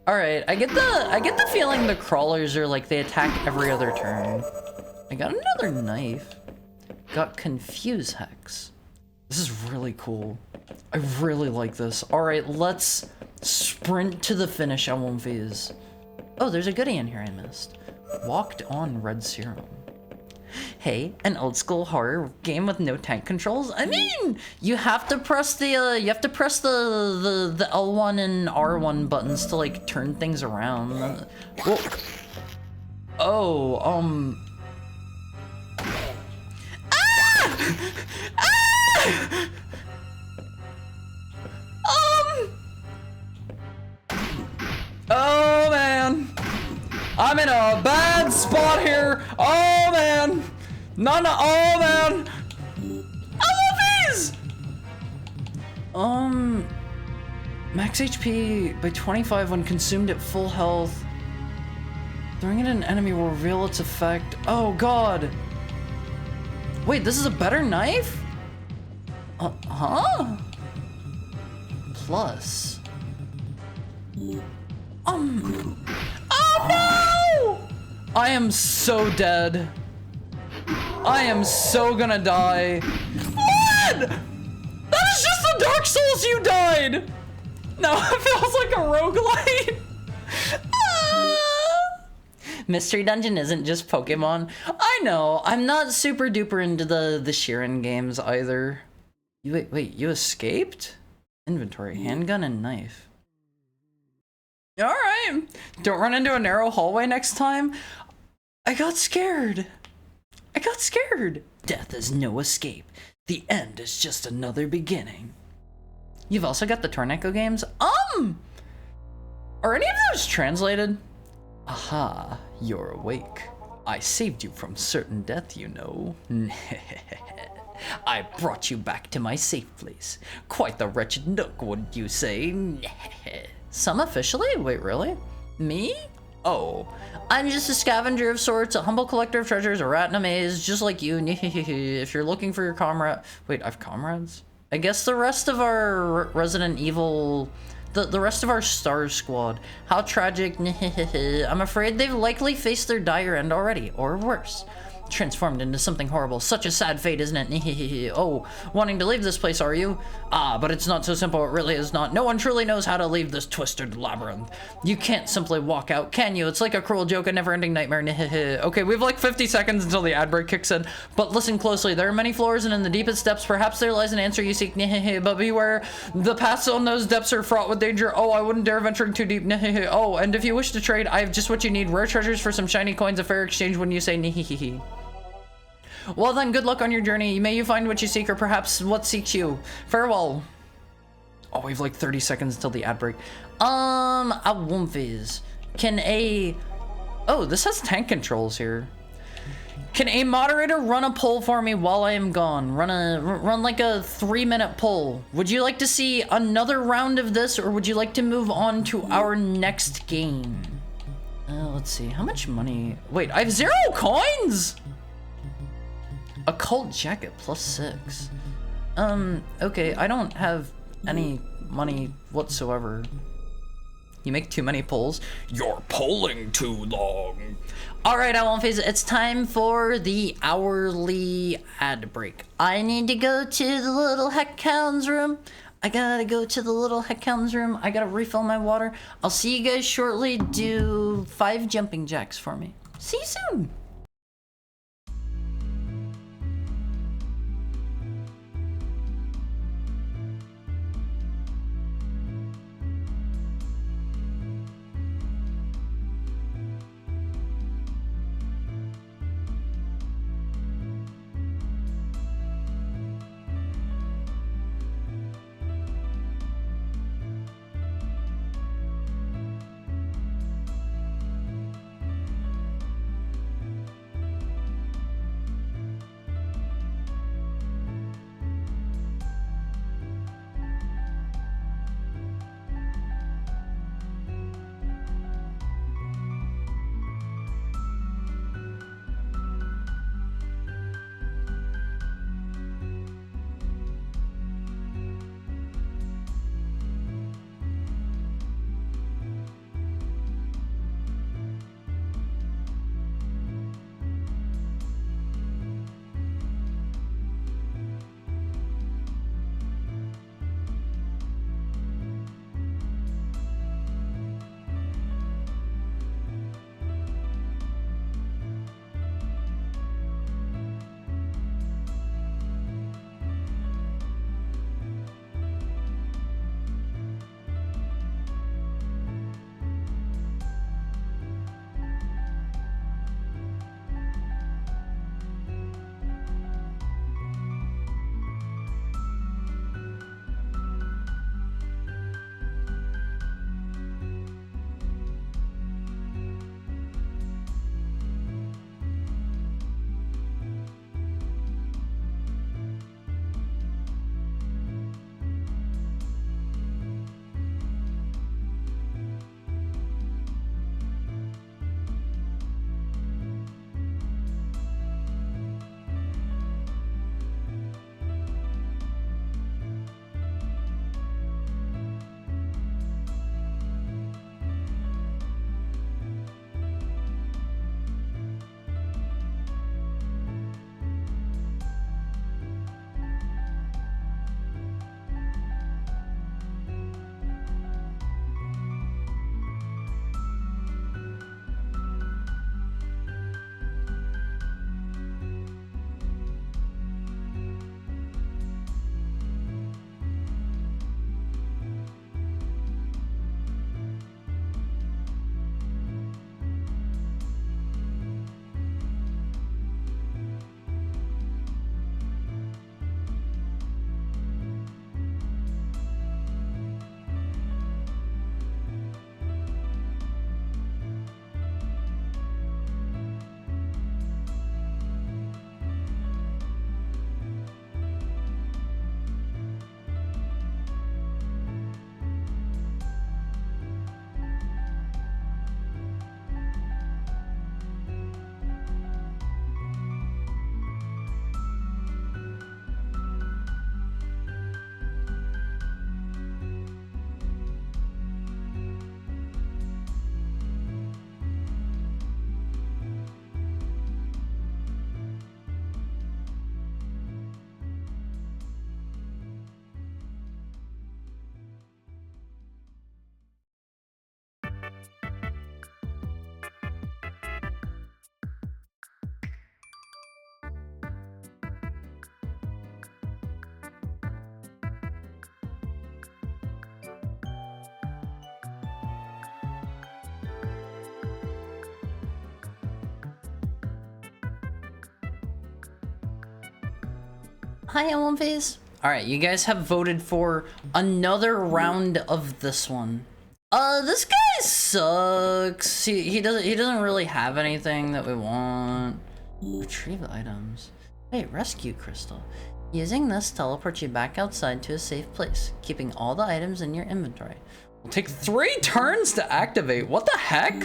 All right, I get the feeling the crawlers are like they attack every other turn. I got another knife. Got confuse hex. This is really cool. I really like this. All right, let's sprint to the finish. I won't phase. Oh, there's a goodie in here I missed. Walked on red serum. Hey, an old school horror game with no tank controls? I mean, you have to press the L1 and R1 buttons to like turn things around. Whoa. Oh, Oh man, I'm in a bad spot here. Oh man, no, oh man, I love these. Max HP by 25 when consumed at full health. Throwing it at an enemy will reveal its effect. Oh god. Wait, this is a better knife? Huh? Plus. Oh no! I am so dead. I am so gonna die. What? That is just the Dark Souls you died! No, it feels like a roguelite. Mystery Dungeon isn't just Pokemon. I know, I'm not super duper into the Sheeran games either. Wait, you escaped? Inventory, handgun and knife. All right, don't run into a narrow hallway next time. I got scared. Death is no escape. The end is just another beginning. You've also got the Torneko games. Are any of those translated? Aha, you're awake. I saved you from certain death, you know. I brought you back to my safe place. Quite the wretched nook, wouldn't you say? Some officially? Wait, really? Me? Oh, I'm just a scavenger of sorts, a humble collector of treasures, a rat in a maze, just like you. If you're looking for your comrade... Wait, I have comrades? I guess the rest of our Resident Evil... The rest of our Star Squad. How tragic. I'm afraid they've likely faced their dire end already, or worse. transformed into something horrible. Such a sad fate, isn't it? Oh, wanting to leave this place, are you? Ah, but it's not so simple. It really is not. No one truly knows how to leave this twisted labyrinth. You can't simply walk out, can you? It's like a cruel joke, a never-ending nightmare. Okay, we have like 50 seconds until the ad break kicks in, but listen closely. There are many floors, and in the deepest depths, perhaps there lies an answer you seek. But beware, the paths on those depths are fraught with danger. Oh, I wouldn't dare venturing too deep. Oh, and if you wish to trade, I have just what you need. Rare treasures for some shiny coins, a fair exchange when you say Well then, good luck on your journey. May you find what you seek, or perhaps what seeks you. Farewell. Oh, we have like 30 seconds until the ad break. A Wumphies. Oh, this has tank controls here. Can a moderator run a poll for me while I am gone? Run like a 3-minute poll. Would you like to see another round of this, or would you like to move on to our next game? Let's see, how much money? Wait, I have 0 coins? Occult jacket +6. Okay, I don't have any money whatsoever. You make too many polls. You're polling too long. All right, it's time for the hourly ad break. I need to go to the little heckhound's room. I gotta go to the little heckhound's room. I gotta refill my water. I'll see you guys shortly. Do 5 jumping jacks for me. See you soon. Hi, Omphase. Alright, you guys have voted for another round of this one. This guy sucks. He doesn't really have anything that we want. Retrieve items. Wait, rescue crystal. Using this teleports you back outside to a safe place, keeping all the items in your inventory. Will take 3 turns to activate. What the heck?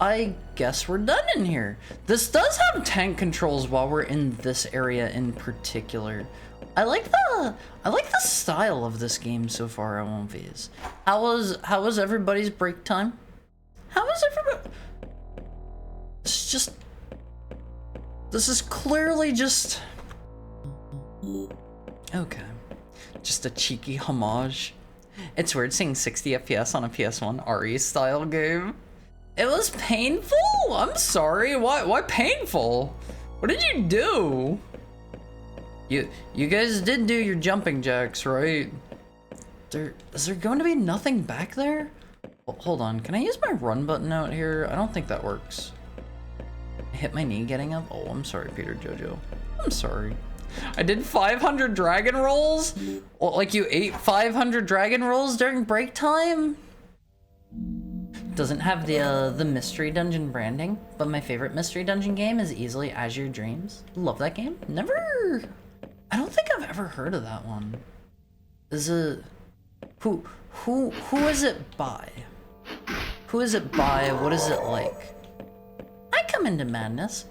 I guess we're done in here. This does have tank controls while we're in this area in particular. I like the style of this game so far at One V's. How was everybody's break time? How was everybody? This is clearly just okay. Just a cheeky homage. It's weird seeing 60 FPS on a PS1 RE style game. It was painful? I'm sorry. Why painful? What did you do? You guys did do your jumping jacks, right? Is there going to be nothing back there? Well, hold on. Can I use my run button out here? I don't think that works. I hit my knee getting up. Oh, I'm sorry, Peter Jojo. I'm sorry. I did 500 dragon rolls? Well, like you ate 500 dragon rolls during break time? Doesn't have the mystery dungeon branding, but my favorite mystery dungeon game is easily Azure Dreams. Love that game. I don't think I've ever heard of that one. Is it who is it by? Who is it by? What is it like? I come into madness.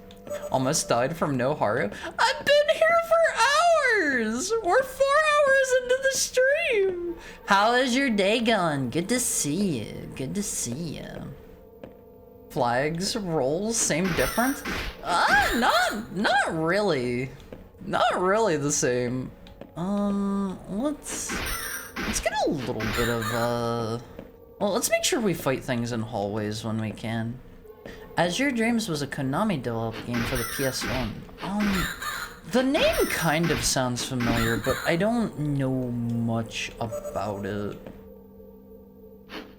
Almost died from no Haru. I've been here for hours. We're 4 hours into the stream. How is your day going? Good to see you. Good to see you. Flags, rolls, same difference? Not really. Not really the same. Let's get a little bit of well, let's make sure we fight things in hallways when we can. Azure Dreams was a Konami developed game for the PS1. The name kind of sounds familiar, but I don't know much about it.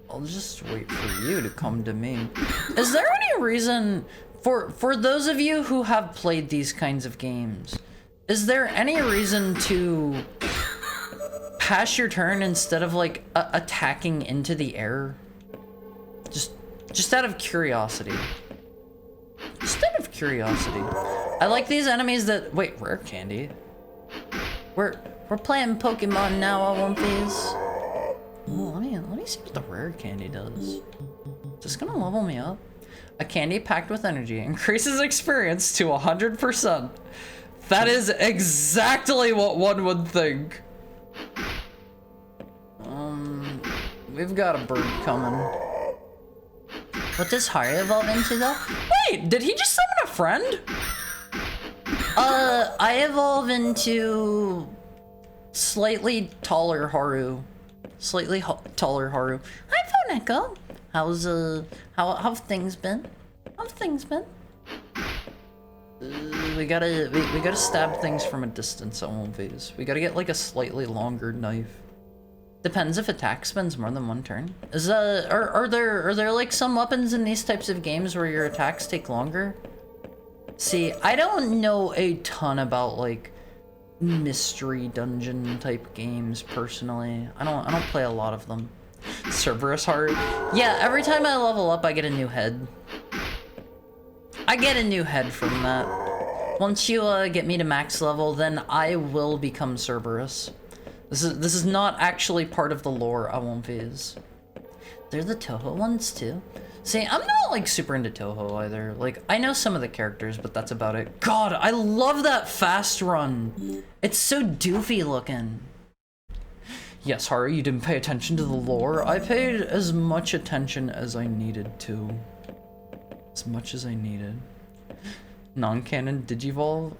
I'll just wait for you to come to me. Is there any reason, for those of you who have played these kinds of games, is there any reason to pass your turn instead of like attacking into the air? Just out of curiosity. Just out of curiosity. I like these enemies that, wait, rare candy? We're playing Pokemon now, I want these. Oh, let me see what the rare candy does. Is this gonna level me up? A candy packed with energy increases experience to 100%. That is exactly what one would think. We've got a bird coming. What does Haru evolve into though? Wait, did he just summon a friend? I evolve into Slightly taller Haru. Slightly taller Haru. Hi, Phone Echo. How's how've things been? How've things been? We gotta stab things from a distance on one phase. We gotta get like a slightly longer knife. Depends if attack spends more than one turn. Is are there like some weapons in these types of games where your attacks take longer? See, I don't know a ton about like mystery dungeon type games personally. I don't play a lot of them. Cerberus Heart. Yeah, every time I level up, I get a new head. I get a new head from that. Once you get me to max level, then I will become Cerberus. This is not actually part of the lore of One Piece. They're the Toho ones too. See, I'm not like super into Toho either. Like, I know some of the characters, but that's about it. God, I love that fast run. It's so doofy looking. Yes, Haru, you didn't pay attention to the lore. I paid as much attention as I needed to. As much as I needed. Non-canon Digivolve?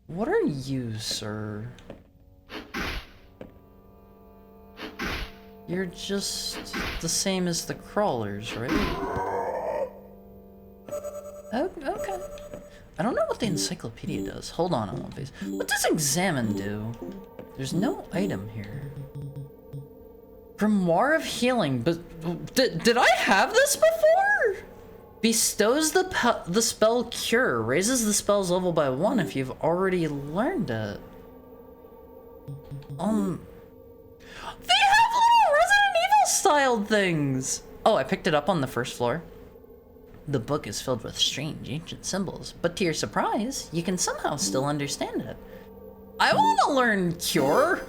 What are you, sir? You're just the same as the crawlers, right? Oh, okay. I don't know what the encyclopedia does. Hold on one face. What does examine do? There's no item here. Grimoire of Healing, but did I have this before? Bestows the spell Cure. Raises the spell's level by 1 if you've already learned it. They have little Resident Evil styled things! Oh, I picked it up on the first floor. The book is filled with strange ancient symbols, but to your surprise, you can somehow still understand it. I want to learn Cure!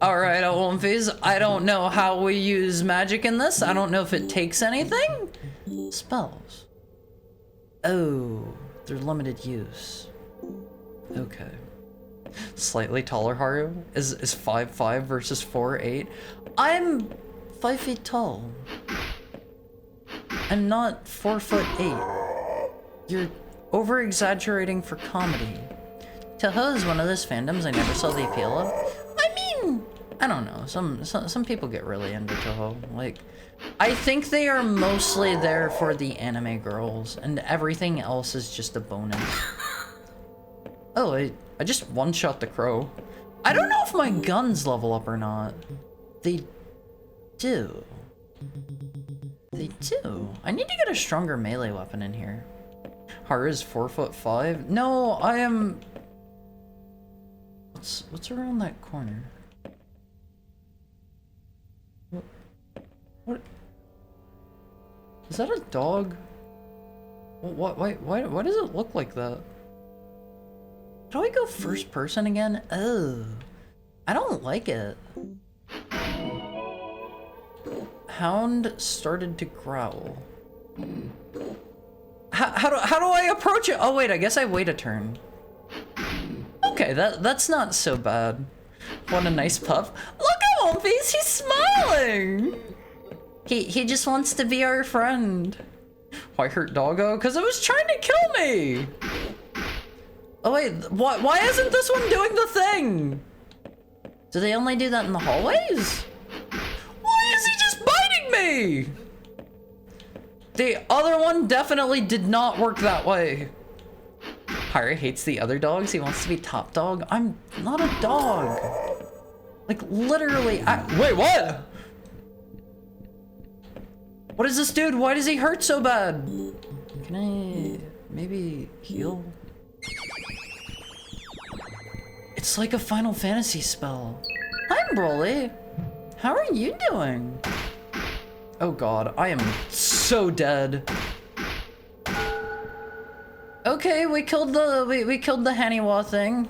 Alright, Olympies, I don't know how we use magic in this. I don't know if it takes anything. Spells. Oh, they're limited use. Okay. Slightly taller Haru is 5'5" versus 4'8". I'm 5 feet tall. I'm not 4'8". You're over exaggerating for comedy. Touhou is one of those fandoms I never saw the appeal of. I mean, I don't know. Some people get really into Touhou. Like, I think they are mostly there for the anime girls, and everything else is just a bonus. Oh, I just one-shot the crow. I don't know if my guns level up or not. They do. They do. I need to get a stronger melee weapon in here. Haru is 4'5". No, I am... What's around that corner? What? Is that a dog? Why does it look like that? Do I go first person again? Oh, I don't like it. Hound started to growl. How do I approach it? Oh wait, I guess I wait a turn. Okay, that's not so bad. What a nice pup. Look at Wolfies, he's smiling! He just wants to be our friend. Why hurt doggo? Because it was trying to kill me! Oh wait, why isn't this one doing the thing? Do they only do that in the hallways? Why is he just biting me? The other one definitely did not work that way. Haru hates the other dogs. He wants to be top dog. I'm not a dog. Like, literally, wait, what? What is this dude? Why does he hurt so bad? Can I maybe heal? It's like a Final Fantasy spell. Hi, Broly. How are you doing? Oh god, I am so dead. Okay, we killed the we killed the Haniwa thing.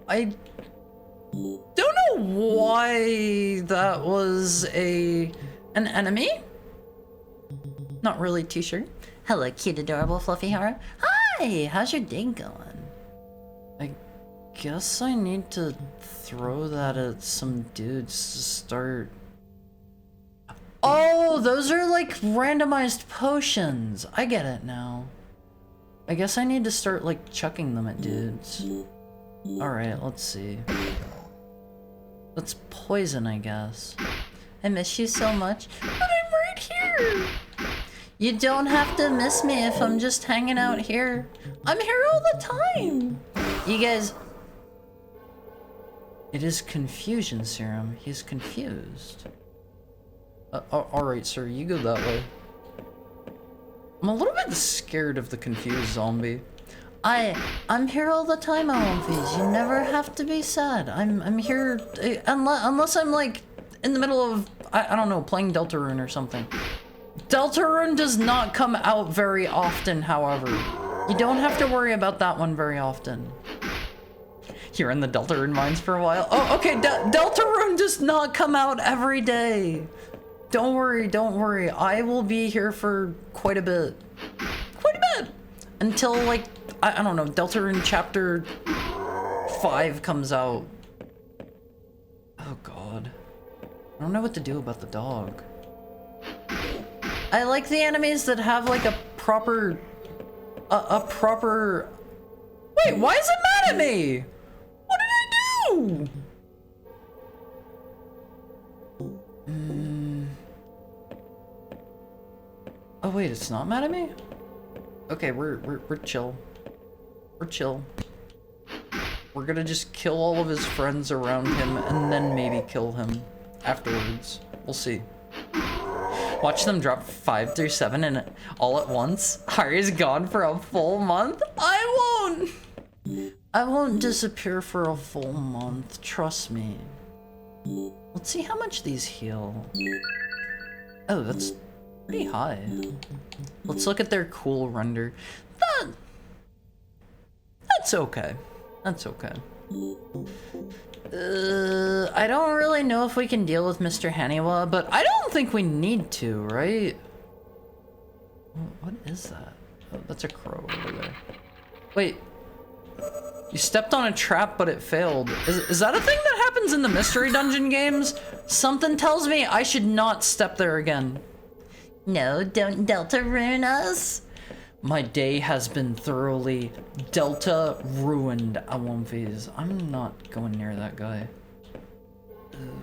I don't know why that was an enemy. Not really too sure. Hello, cute, adorable, fluffy Haru. Hi, how's your day going? I guess I need to throw that at some dudes to start. Oh, those are like randomized potions. I get it now. I guess I need to start like chucking them at dudes. Alright, let's see. That's poison, I guess. I miss you so much. But I'm right here! You don't have to miss me if I'm just hanging out here. I'm here all the time! You guys... It is confusion serum. He's confused. Alright, sir, you go that way. I'm a little bit scared of the confused zombie. I'm here all the time, Olympies. You never have to be sad. I'm here unless I'm like in the middle of I don't know, playing Deltarune or something. Deltarune does not come out very often, however. You don't have to worry about that one very often. You're in the Deltarune mines for a while. Oh, okay, Deltarune does not come out every day. Don't worry. I will be here for quite a bit. Quite a bit! Until, like, I don't know, Deltarune Chapter 5 comes out. Oh, God. I don't know what to do about the dog. I like the enemies that have, like, a proper... Wait, why is it mad at me? What did I do? Oh wait, it's not mad at me? Okay, we're chill. We're chill. We're gonna just kill all of his friends around him and then maybe kill him afterwards. We'll see. Watch them drop 5 through 7 and all at once. Harry's gone for a full month. I won't disappear for a full month. Trust me. Let's see how much these heal. Oh, that's pretty high. Let's look at their cool render. That's okay. That's okay. I don't really know if we can deal with Mr. Haniwa, but I don't think we need to, right? What is that? Oh, that's a crow over there. Wait. You stepped on a trap, but it failed. Is that a thing that happens in the Mystery Dungeon games? Something tells me I should not step there again. No, don't Delta ruin us. My day has been thoroughly Delta ruined, Awomfies. I'm not going near that guy.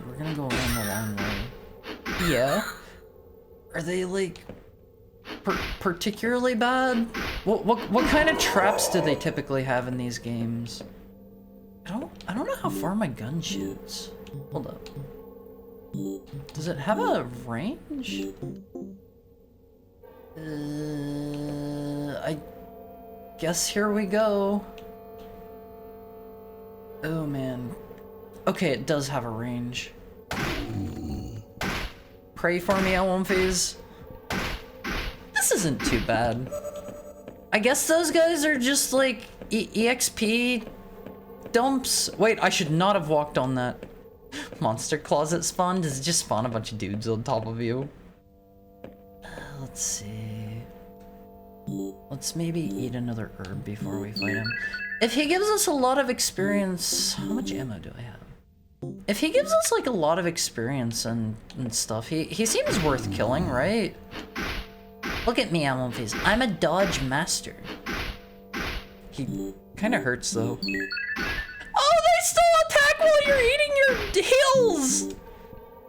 We're gonna go around the long way. Yeah? Are they, like, particularly bad? What kind of traps do they typically have in these games? I don't know how far my gun shoots. Hold up. Does it have a range? I guess here we go. Oh man. Okay, it does have a range. Pray for me, Awomfies. This isn't too bad. I guess those guys are just like EXP dumps. Wait, I should not have walked on that. Monster closet spawn? Does it just spawn a bunch of dudes on top of you? Let's see. Let's maybe eat another herb before we fight him. If he gives us a lot of experience... How much ammo do I have? If he gives us like a lot of experience and stuff, he seems worth killing, right? Look at me, Awomfies. I'm a dodge master. He kind of hurts though. Oh, they still attack while you're eating your heals!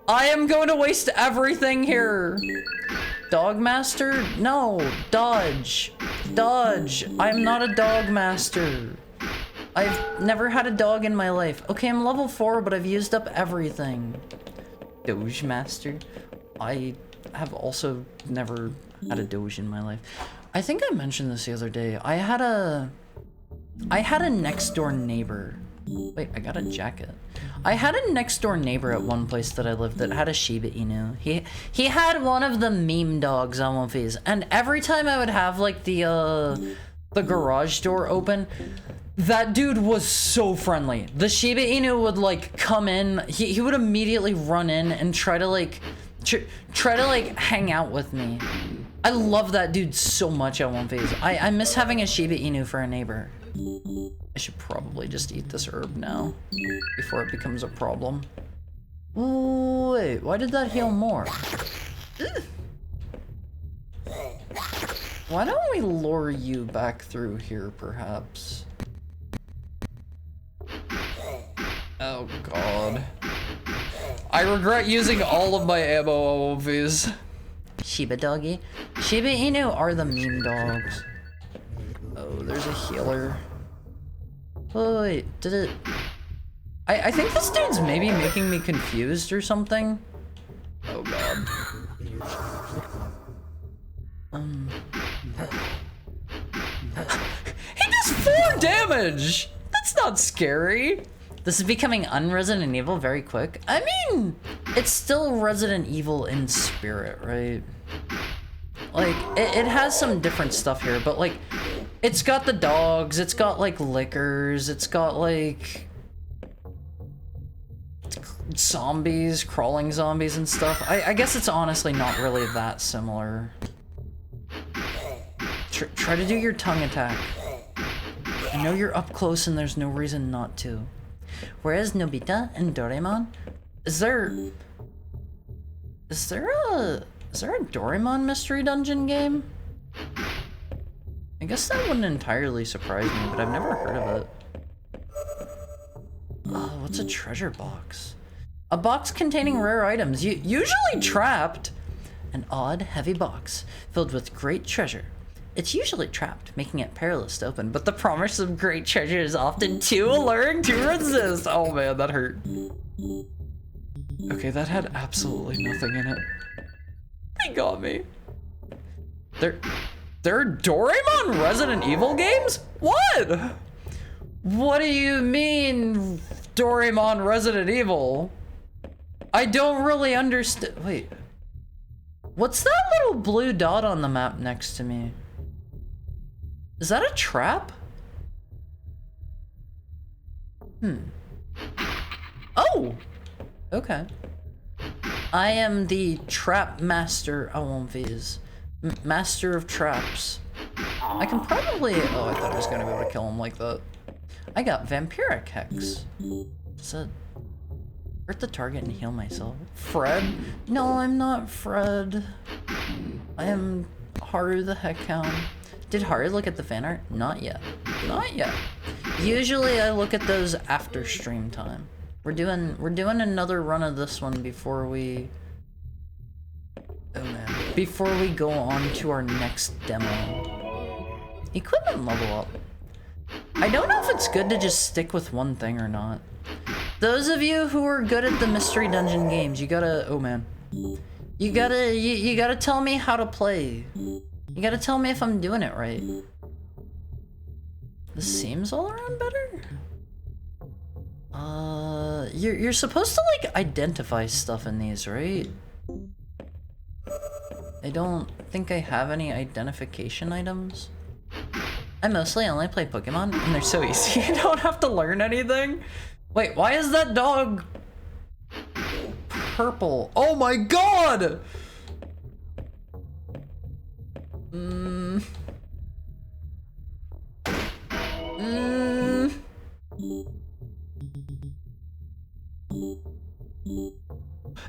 I am going to waste everything here. Dog master? No, dodge. Dodge. I'm not a dog master. I've never had a dog in my life. Okay, I'm level 4, but I've used up everything. Doge master? I have also never had a doge in my life. I think I mentioned this the other day. I had a next door neighbor. Wait, I got a jacket. I had a next door neighbor at one place that I lived that had a Shiba Inu. He had one of the meme dogs on one face, and every time I would have like the garage door open, that dude was so friendly. The Shiba Inu would like come in, he would immediately run in and try to hang out with me. I love that dude so much at one phase. I miss having a Shiba Inu for a neighbor. I should probably just eat this herb now before it becomes a problem. Wait, why did that heal more? Why don't we lure you back through here, perhaps? Oh god. I regret using all of my ammo on these. Shiba doggy. Shiba Inu are the meme dogs. Oh, there's a healer. Oh, wait, did it... I think this dude's maybe making me confused or something. Oh god. He does 4 damage! That's not scary. This is becoming un-Resident Evil very quick. I mean, it's still Resident Evil in spirit, right? Like, it has some different stuff here, but like, it's got the dogs, it's got like lickers, it's got like zombies, crawling zombies and stuff. I guess it's honestly not really that similar. Try to do your tongue attack. I know you're up close and there's no reason not to. Whereas Nobita and Doraemon, is there a Doraemon Mystery Dungeon game? I guess that wouldn't entirely surprise me, but I've never heard of it. What's a treasure box? A box containing rare items, usually trapped. An odd, heavy box filled with great treasure. It's usually trapped, making it perilous to open, but the promise of great treasure is often too alluring to resist. Oh man, that hurt. Okay, that had absolutely nothing in it. He got me. There are Doraemon Resident Evil games? What? What do you mean, Doraemon Resident Evil? I don't really understand. Wait. What's that little blue dot on the map next to me? Is that a trap? Oh! Okay. I am the trap master. I won't viz. Master of traps. I can probably. Oh, I thought I was gonna be able to kill him like that. I got vampiric hex. Does that hurt the target and heal myself? Fred? No, I'm not Fred. I am Haru the Heckhound. Did Haru look at the fan art? Not yet. Not yet. Usually I look at those after stream time. We're doing another run of this one before we. Oh man. Before we go on to our next demo. Equipment level up. I don't know if it's good to just stick with one thing or not. Those of you who are good at the Mystery Dungeon games, you gotta, oh man. You gotta tell me how to play. You gotta tell me if I'm doing it right. This seems all around better? You're supposed to like identify stuff in these, right? I don't think I have any identification items. I mostly only play Pokemon, and they're so easy. You don't have to learn anything. Wait, why is that dog purple? Oh my god!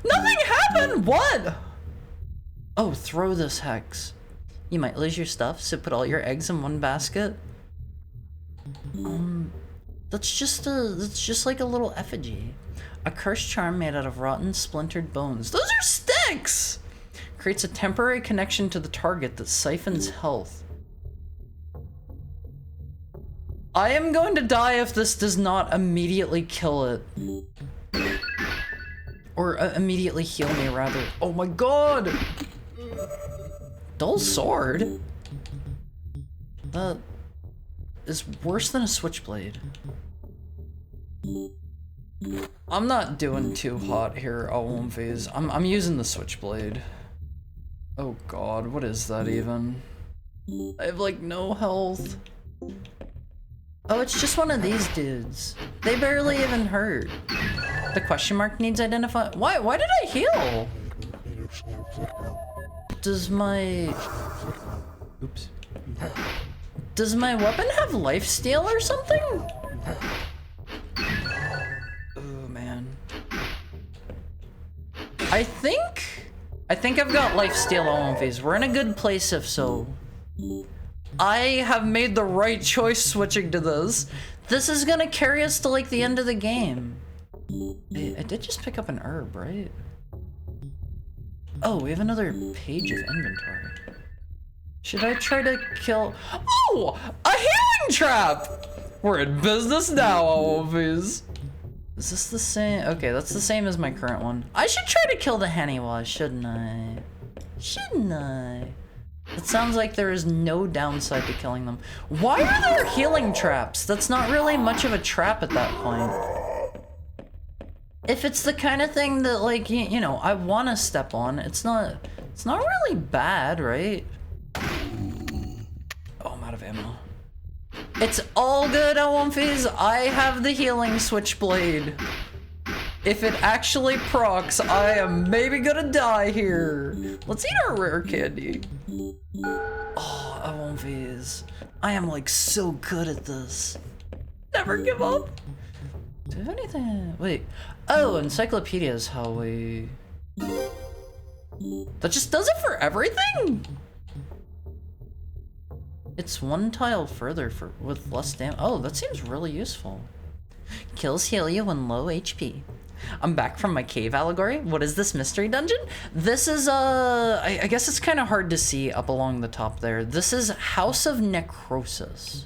Nothing happened! What? Oh, throw this hex. You might lose your stuff, so put all your eggs in one basket. That's just like a little effigy. A cursed charm made out of rotten, splintered bones. Those are sticks! Creates a temporary connection to the target that siphons health. I am going to die if this does not immediately kill it. Or immediately heal me, rather. Oh my god! Dull sword? That is worse than a switchblade. I'm not doing too hot here, Alwumfies. I'm using the switchblade. Oh god, what is that even? I have like no health. Oh, it's just one of these dudes. They barely even hurt. The question mark needs identify. Why did I heal? Does my... Oops. Does my weapon have lifesteal or something? Oh man. I think I've got lifesteal on phase. We're in a good place if so. I have made the right choice switching to this. This is gonna carry us to like the end of the game. I did just pick up an herb, right? Oh, we have another page of inventory. Should I try to kill... Oh! A healing trap! We're in business now, Alwumfies. Is this the same? Okay, that's the same as my current one. I should try to kill the Haniwa, shouldn't I? Shouldn't I? It sounds like there is no downside to killing them. Why are there healing traps? That's not really much of a trap at that point. If it's the kind of thing that, like, you know, I want to step on, it's not really bad, right? Oh, I'm out of ammo. It's all good, Alwumfies. I have the healing switchblade. If it actually procs, I am maybe gonna die here. Let's eat our rare candy. Oh, Alwumfies. I am like so good at this. Never give up. Do you have anything? Wait. Oh, encyclopedia is how we... That just does it for everything? It's one tile further with less damage. Oh, that seems really useful. Kills heal you when low HP. I'm back from my cave allegory. What is this mystery dungeon? This is, I guess it's kind of hard to see up along the top there. This is House of Necrosis.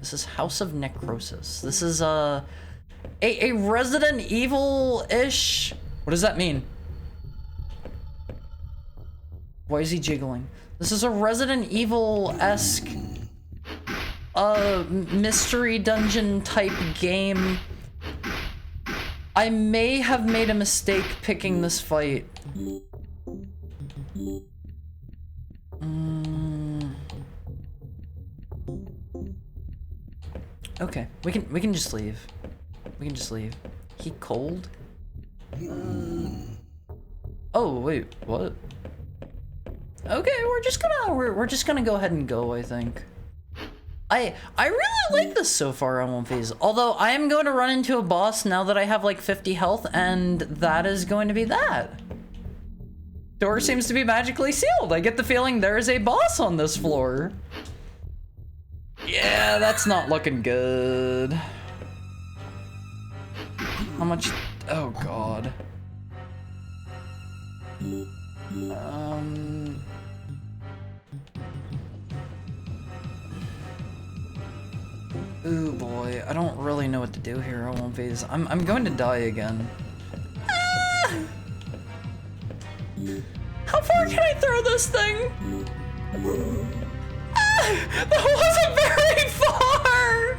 This is House of Necrosis. This is, a Resident Evil-ish... What does that mean? Why is he jiggling? This is a Resident Evil-esque mystery dungeon type game. I may have made a mistake picking this fight. Okay, we can just leave. We can just leave. He cold? Oh wait, what? Okay, we're just gonna go ahead and go, I think. I really like this so far on One Phase. Although I am going to run into a boss now that I have like 50 health, and that is going to be that. Door seems to be magically sealed. I get the feeling there is a boss on this floor. Yeah, that's not looking good. How much? Oh god. Ooh boy, I don't really know what to do here on One Phase. I'm going to die again. Ah! How far can I throw this thing? Ah! That wasn't very far!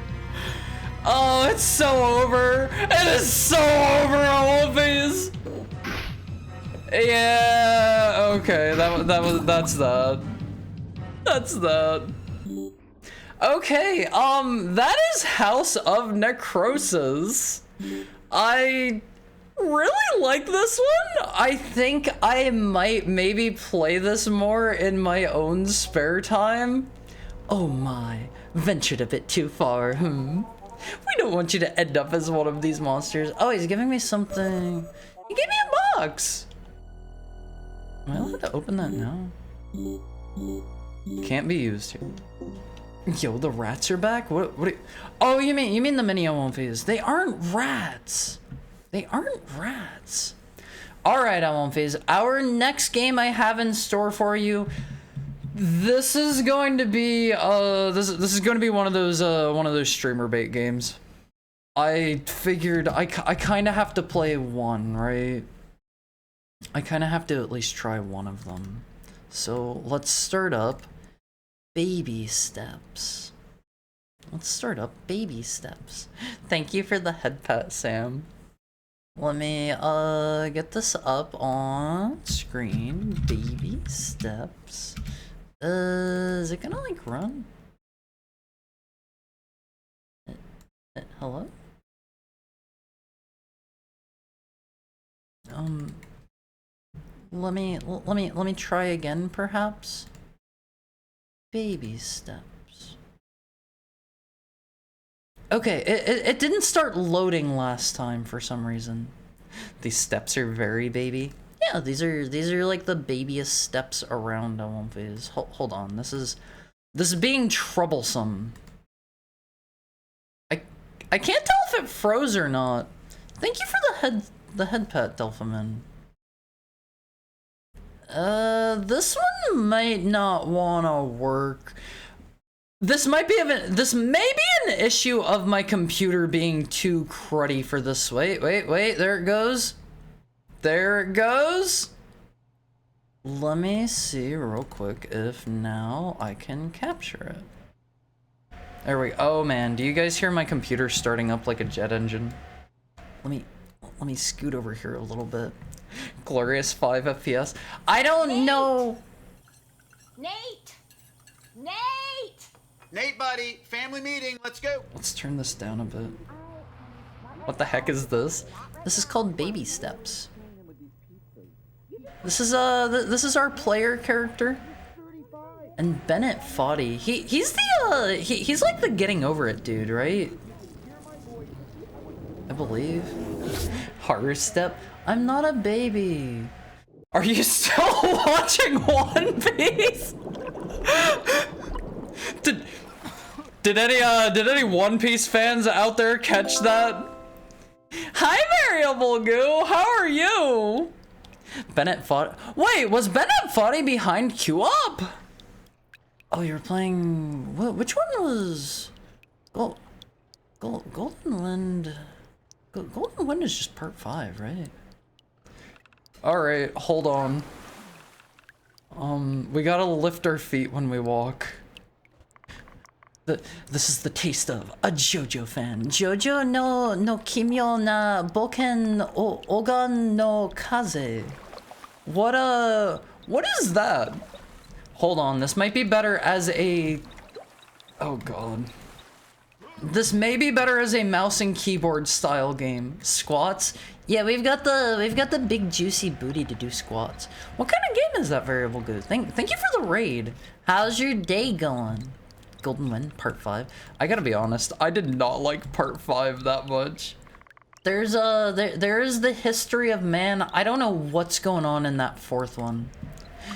Oh, it's so over. It is so over on One Phase. Yeah, okay, that's that. That's that. Okay, that is House of Necrosis. I really like this one. I think I might maybe play this more in my own spare time. Oh my, ventured a bit too far, We don't want you to end up as one of these monsters. Oh, he's giving me something. He gave me a box. Am I allowed to open that now? Can't be used here. Yo, the rats are back? What oh, you mean the mini One Phase. They aren't rats. They aren't rats. Alright, One Phase. Our next game I have in store for you. This is going to be this is going to be one of those streamer bait games. I figured I kind of have to play one, right? I kind of have to at least try one of them. So, let's start up Baby Steps. Let's start up Baby Steps. Thank you for the head pat, Sam. Let me get this up on screen. Baby Steps. Is it gonna like run? Hello? Let me try again, perhaps. Baby Steps. Okay, it didn't start loading last time for some reason. These steps are very baby. Yeah, these are like the babiest steps around on One Phase. Hold on, this is being troublesome. I can't tell if it froze or not. Thank you for the head pet, Delphiman. This one might not wanna work. This may be an issue of my computer being too cruddy for this. Wait, there it goes. There it goes. Let me see real quick if now I can capture it. There we go. Oh man, do you guys hear my computer starting up like a jet engine? Let me scoot over here a little bit. Glorious 5 FPS. I don't know. Nate! Nate, buddy, family meeting, let's go. Let's turn this down a bit. What the heck is this? This is called Baby Steps. This is our player character. And Bennett Foddy. He's like the getting over it dude, right? I believe. Horror Step. I'm not a baby. Are you still watching One Piece? Did any One Piece fans out there catch that? Hi, Variable Goo. How are you? Bennett Foddy. Wait, was Bennett Foddy behind Q-Up? Oh, you're playing. Which one was? Golden Wind. Golden Wind is just part 5, right? All right, hold on. We gotta lift our feet when we walk. This is the taste of a JoJo fan. Jojo no kimyo na boken ogan no kaze. What is that? Hold on, this might be better as a... Oh god. This may be better as a mouse and keyboard style game. Squats? Yeah, we've got the big juicy booty to do squats. What kind of game is that variable good? Thank you for the raid. How's your day going? Golden Wind, part 5. I gotta be honest, I did not like part 5 that much. There is the history of man. I don't know what's going on in that fourth one.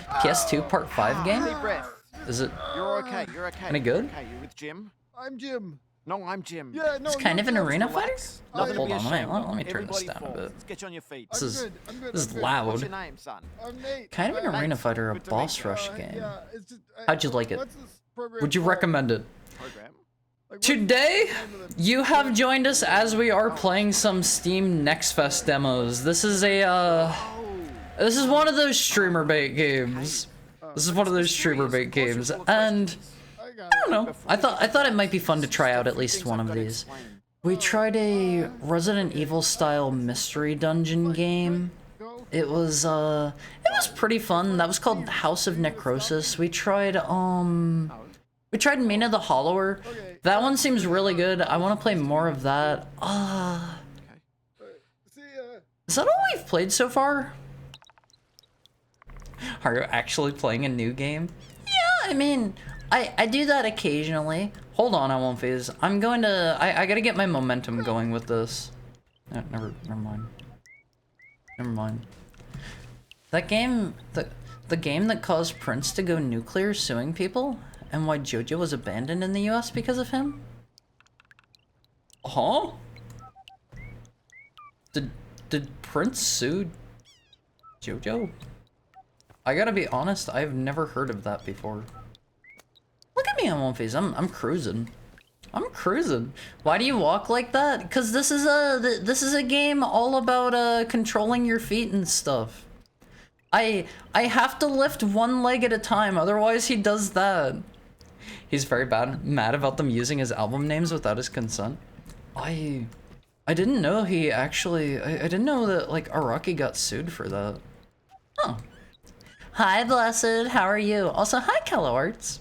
PS2 part 5 game? Deep breath. Is it You're okay. You're okay. any good? Okay, you with Jim? I'm Jim. No, I'm Jim. Yeah, no. It's kind of an arena fighter. Relax. Nothing to Hold be on, ashamed of. let me turn this Everybody down a falls. bit. Let's get you on your feet. This is I'm good. this is I'm good. loud. What's your name, son? I'm Nate. Kind of an arena fighter, a Good to boss meet you. rush game. Yeah, it's just, How'd you like it? what's this program Would you called? recommend it? Program. Like, what's Today, the name of the- you have joined us as we are playing some Steam Next Fest demos. This is this is one of those streamer bait games. This is one of those streamer bait games, and I got I don't know. I thought it might be fun to try out at least one of these. We tried a Resident Evil style mystery dungeon game. It was pretty fun. That was called House of Necrosis. We tried Mina the Hollower. That one seems really good. I want to play more of that. See, Is that all we've played so far? Are you actually playing a new game? Yeah, I mean, I do that occasionally. Hold on, I won't phase. I'm going to... I gotta get my momentum going with this. Never mind. Never mind. That game... The game that caused Prince to go nuclear suing people? And why JoJo was abandoned in the US because of him? Huh? Did Prince sue JoJo? I gotta be honest, I've never heard of that before. Look at me on One Face. I'm cruising. I'm cruising. Why do you walk like that? Cause this is a game all about controlling your feet and stuff. I have to lift one leg at a time, otherwise he does that. He's very mad about them using his album names without his consent. I didn't know he actually I didn't know that like Araki got sued for that. Huh. Hi, Blessed. How are you? Also, hi, Kello Arts.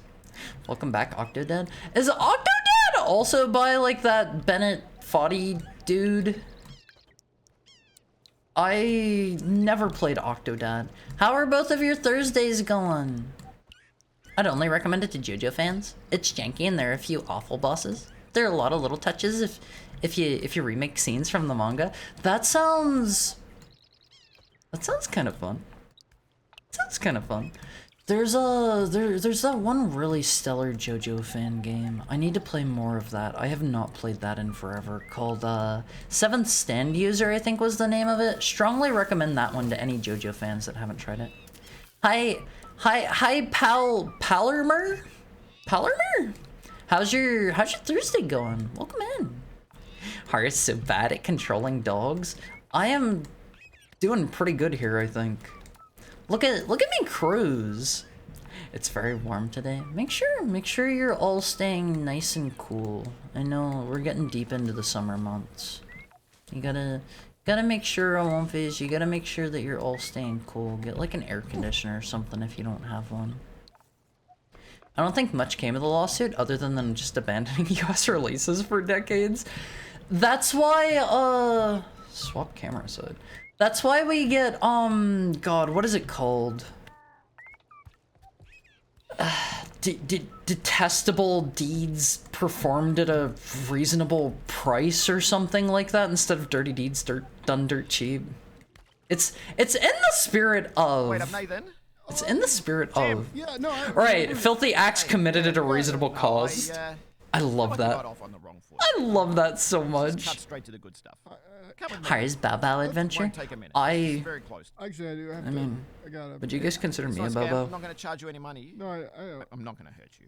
Welcome back, Octodad. Is Octodad also by, like, that Bennett Foddy dude? I never played Octodad. How are both of your Thursdays going? I'd only recommend it to JoJo fans. It's janky and there are a few awful bosses. There are a lot of little touches if you remake scenes from the manga. That sounds kind of fun. Sounds kind of fun. There's that one really stellar JoJo fan game. I need to play more of that. I have not played that in forever. Called Seventh Stand User, I think was the name of it. Strongly recommend that one to any JoJo fans that haven't tried it. Hi, Palermer? Palermer? How's your Thursday going? Welcome in. Are so bad at controlling dogs? I am doing pretty good here, I think. Look at me cruise. It's very warm today. Make sure you're all staying nice and cool. I know we're getting deep into the summer months. You gotta make sure on one phase, you gotta make sure that you're all staying cool. Get like an air conditioner or something if you don't have one. I don't think much came of the lawsuit other than them just abandoning US releases for decades. That's why swap camera side. That's why we get, God, what is it called? Detestable deeds performed at a reasonable price or something like that instead of dirty deeds done dirt cheap. It's in the spirit of... Wait, I'm Nathan. It's in the spirit of... yeah, no. Right, filthy acts committed at a reasonable cost. I love Got that. off on the wrong foot. I love that so Cut much. straight to the good stuff. Come with me. Hi's Bao Bao adventure. Won't take a minute. It's I very close. Actually, I do have to. mean, I gotta. would you guys consider me a It's not scam. I'm Bobo? not going to charge you any money. No, I'm not going to hurt you.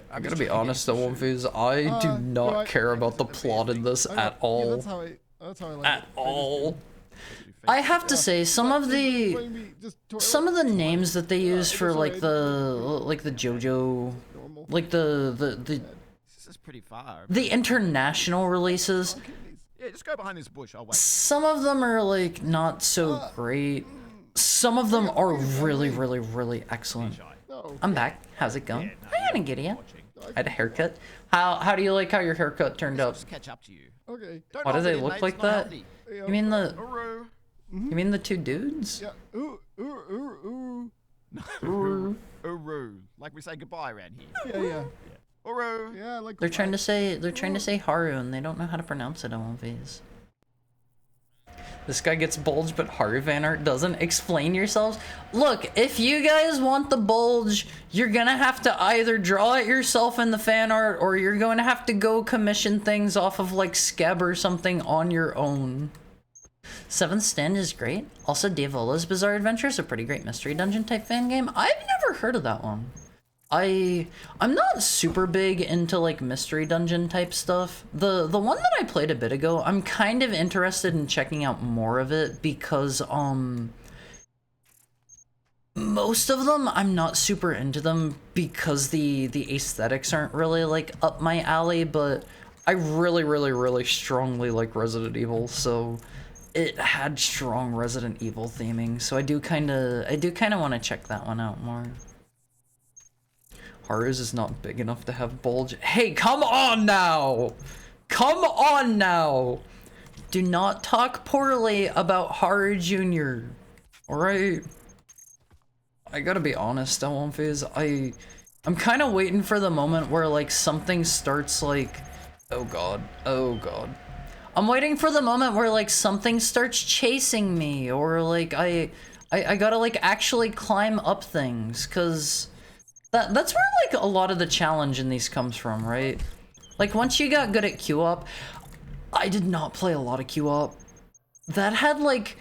I gotta be honest though, One Fizz, I do no, not care about the plot in this I at yeah, all. that's how I like At it. all. I have to say, some of the Blame me, just toilet. names that they use for like it's the JoJo, Normal. like the This is pretty far. the international releases, Yeah, just go behind this bush. I'll wait. some of them are like not so great. Some of them are really excellent. No. I'm back. How's it going? Hi, Anagidia. Watching. I had a haircut. How do you like how your haircut turned out? Just catch up to you. Okay. Don't Why do hold they it in, look mate, like it's not that? healthy. Yeah, You mean the Uru. you mean the two dudes? Yeah. Ooh, ooh, ooh, Uru. Like we say goodbye around here. ooh. Yeah. Uru. Yeah, like They're trying to say Haru and they don't know how to pronounce it on these. This guy gets bulge, but Haru fan art doesn't. Explain yourselves. Look, if you guys want the bulge, you're gonna have to either draw it yourself in the fan art, or you're going to have to go commission things off of like Skeb or something on your own. Seventh Stand is great. Also, Diavolo's Bizarre Adventure is a pretty great mystery dungeon type fan game. I've never heard of that one. I'm not super big into like mystery dungeon type stuff. The one that I played a bit ago, I'm kind of interested in checking out more of it because most of them I'm not super into them because the aesthetics aren't really like up my alley, but I really strongly like Resident Evil, so it had strong Resident Evil theming, so I do kind of want to check that one out more. Haru's is not big enough to have bulge. Hey, come on now! Come on now! Do not talk poorly about Haru Jr. Alright? I gotta be honest, Elonphase, I'm kind of waiting for the moment where like something starts like, oh god. I'm waiting for the moment where like something starts chasing me, or like I gotta like actually climb up things, cause that's where like a lot of the challenge in these comes from, right? Like once you got good at Q-Op, I did not play a lot of Q-Op. That had like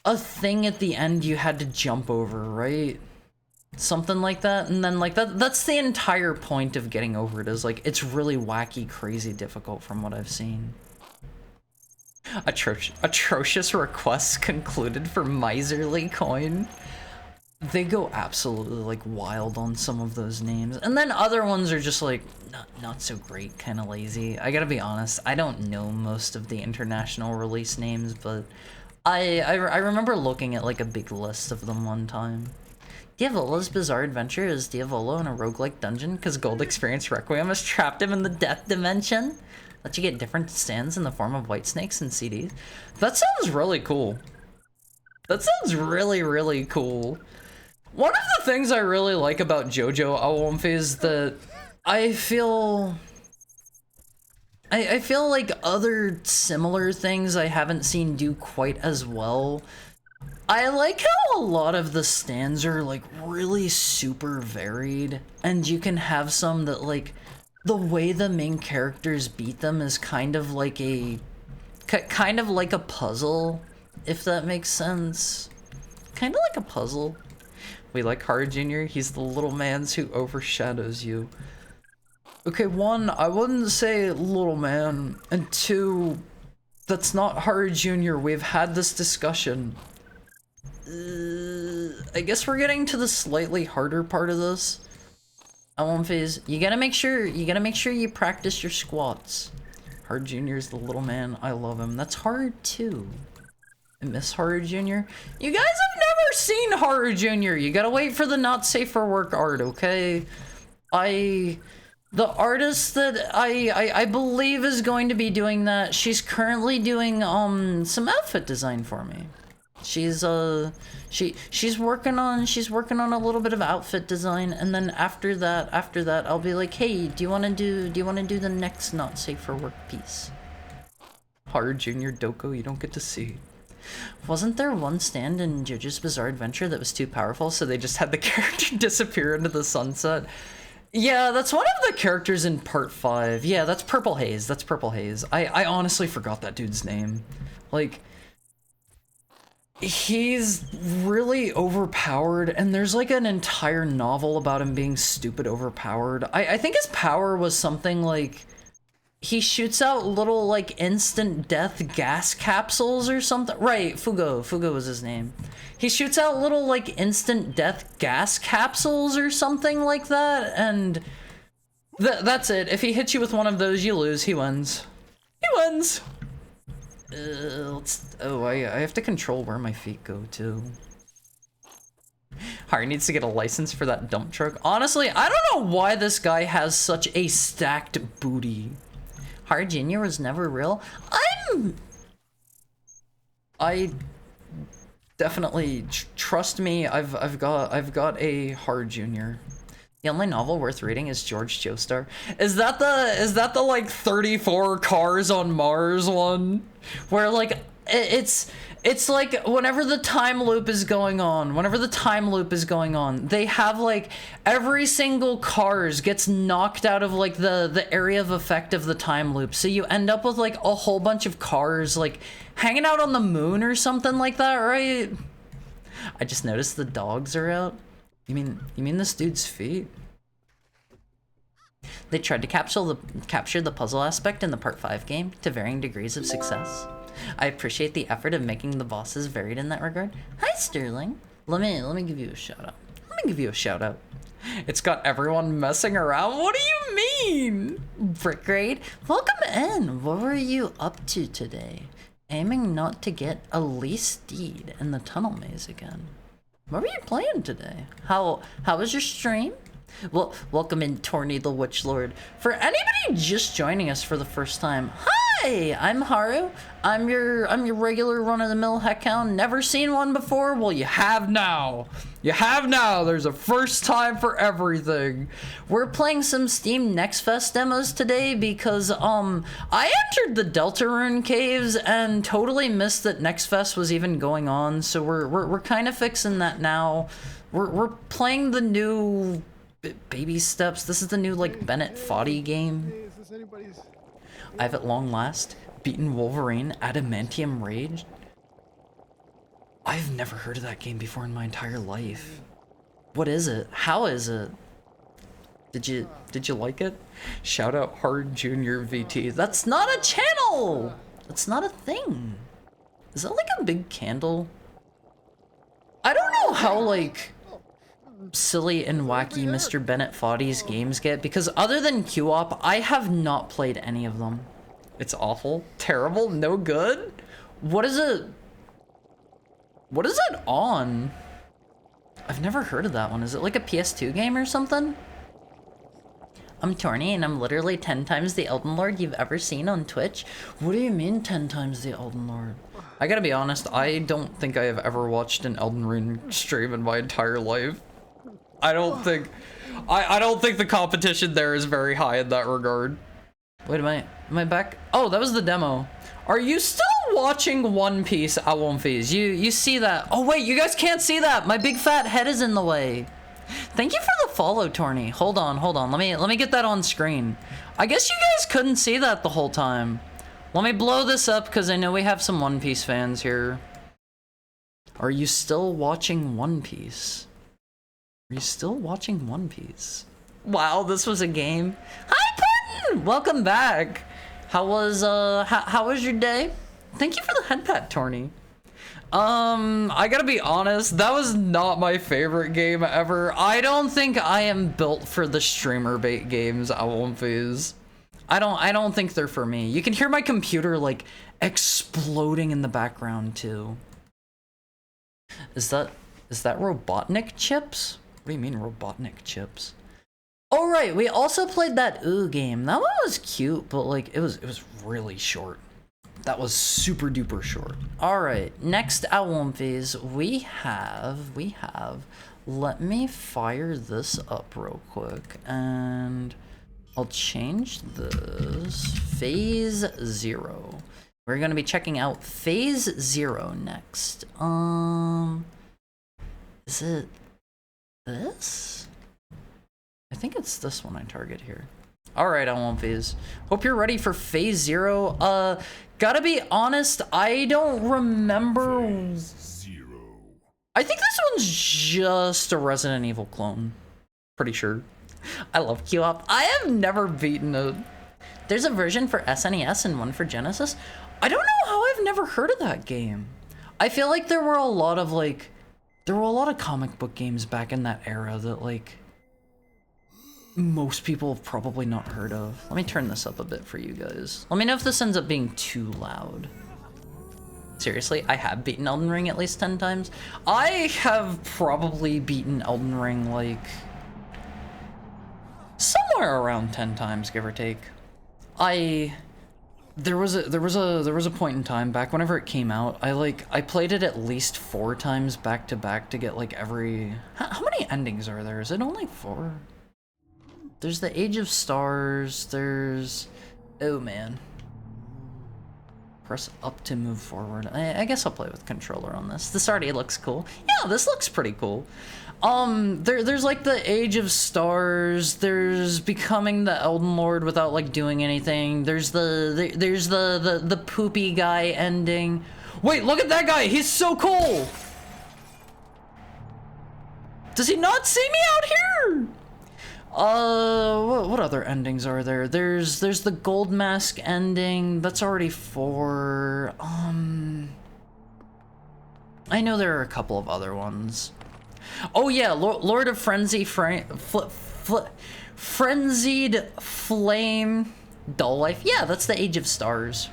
a thing at the end you had to jump over, right? Something like that, and then like that's the entire point of getting over it, is like it's really wacky, crazy difficult from what I've seen. Atrocious requests concluded for miserly coin. They go absolutely like wild on some of those names, and then other ones are just like not so great, kind of lazy. I gotta be honest, I don't know most of the international release names, but I remember looking at like a big list of them one time. Diavolo's Bizarre Adventure is Diavolo in a roguelike dungeon because Gold Experience Requiem has trapped him in the death dimension. Let you get different stands in the form of white snakes and CDs. That sounds really cool. That sounds really cool. One of the things I really like about JoJo Awomfi is that I feel like other similar things I haven't seen do quite as well. I like how a lot of the stands are like really super varied, and you can have some that like the way the main characters beat them is kind of like a puzzle, if that makes sense. Kind of like a puzzle. We like Haru Jr., he's the little man's who overshadows you. Okay, one, I wouldn't say little man, and two, that's not Haru Jr., we've had this discussion. I guess we're getting to the slightly harder part of this. Phase, you gotta make sure you practice your squats. Haru Jr. is the little man, I love him. That's hard too. I miss Haru Jr. You guys have never seen Haru Jr. You gotta wait for the not safe for work art, okay? The artist that I believe is going to be doing that, she's currently doing some outfit design for me. She's working on a little bit of outfit design, and then after that I'll be like, hey, do you want to do the next not safe for work piece? Haru Jr. Doko, you don't get to see. Wasn't there one stand in JoJo's Bizarre Adventure that was too powerful, so they just had the character disappear into the sunset? Yeah, that's one of the characters in part 5. Yeah, that's Purple Haze. That's Purple Haze. I honestly forgot that dude's name. Like, he's really overpowered, and there's like an entire novel about him being stupid overpowered. I think his power was something like he shoots out little like instant death gas capsules or something. Right, Fugo was his name. He shoots out little like instant death gas capsules or something like that, and that's it. If he hits you with one of those, you lose. He wins. He wins. I have to control where my feet go too. Harry needs to get a license for that dump truck. Honestly, I don't know why this guy has such a stacked booty. Harry Jr. was never real. I definitely trust me. I've got a Harry Jr. The only novel worth reading is George Joestar. Is that the like 34 cars on Mars one? Where like it's like whenever the time loop is going on, they have like every single cars gets knocked out of like the area of effect of the time loop. So you end up with like a whole bunch of cars like hanging out on the moon or something like that, right? I just noticed the dogs are out. You mean this dude's feet? They tried to capture the puzzle aspect in the Part 5 game to varying degrees of success. I appreciate the effort of making the bosses varied in that regard. Hi, Sterling. Let me give you a shout out. It's got everyone messing around. What do you mean? Brick Raid, welcome in. What were you up to today? Aiming not to get a least steed in the tunnel maze again. What were you playing today? How was your stream? Well, welcome in, Torny the Witch Lord. For anybody just joining us for the first time, hi, I'm Haru. I'm your regular run-of-the-mill heckhound. Never seen one before? Well, you have now. There's a first time for everything. We're playing some Steam Next Fest demos today because I entered the Deltarune caves and totally missed that Next Fest was even going on. So we're kind of fixing that now. We're playing the new Baby Steps. This is the new like Bennett Foddy game. I've at long last beaten Wolverine Adamantium Rage. I've never heard of that game before in my entire life. What is it? How is it? Did you like it? Shout out Hard Junior VT. That's not a channel! That's not a thing. Is that like a big candle? I don't know how like silly and wacky Mr. Bennett Foddy's games get, because other than QOP, I have not played any of them. It's awful, terrible, no good. What is it on? I've never heard of that one. Is it like a PS2 game or something? I'm Torny and I'm literally 10 times the Elden Lord you've ever seen on Twitch. What do you mean 10 times the Elden Lord? I gotta be honest, I don't think I have ever watched an Elden Ring stream in my entire life. I don't think the competition there is very high in that regard. Wait, am I back? Oh, that was the demo. Are you still watching One Piece, Awonfies? You see that? Oh wait, you guys can't see that. My big fat head is in the way. Thank you for the follow, Torny. Hold on. Let me get that on screen. I guess you guys couldn't see that the whole time. Let me blow this up because I know we have some One Piece fans here. Are you still watching One Piece? Are you still watching One Piece? Wow, this was a game. Hi, Puddin! Welcome back. How was your day? Thank you for the head pat, Torny. I gotta be honest, that was not my favorite game ever. I don't think I am built for the streamer bait games, Awonfies. I don't think they're for me. You can hear my computer like exploding in the background too. Is that Robotnik chips? What do you mean Robotnik chips? Oh right, we also played that Ooh game. That one was cute, but like it was really short. That was super duper short. All right, next Awonfies, we have. Let me fire this up real quick, and I'll change this. Phase 0. We're gonna be checking out Phase 0 next. Is it this? I think it's this one I target here. All right, Awonfies. Hope you're ready for Phase 0. Gotta be honest, I don't remember. Phase 0. I think this one's just a Resident Evil clone. Pretty sure. I love QOP. I have never beaten a There's a version for SNES and one for Genesis. I don't know how I've never heard of that game. I feel like there were a lot of comic book games back in that era that like most people have probably not heard of. Let me turn this up a bit for you guys. Let me know if this ends up being too loud. Seriously, I have beaten Elden Ring at least 10 times. I have probably beaten Elden Ring like somewhere around 10 times, give or take. There was a point in time back whenever it came out. I played it at least 4 times back to back to get like every. How many endings are there? Is it only 4? There's the Age of Stars. There's. Oh man. Press up to move forward. I guess I'll play with controller on this. This already looks cool. Yeah, this looks pretty cool. There's like the Age of Stars. There's becoming the Elden Lord without like doing anything. There's the poopy guy ending. Wait, look at that guy. He's so cool. Does he not see me out here? What other endings are there? There's the Gold Mask ending. That's already 4. I know there are a couple of other ones. Oh yeah, Lord of Frenzied Flame, Dull Life. Yeah, that's the Age of Stars.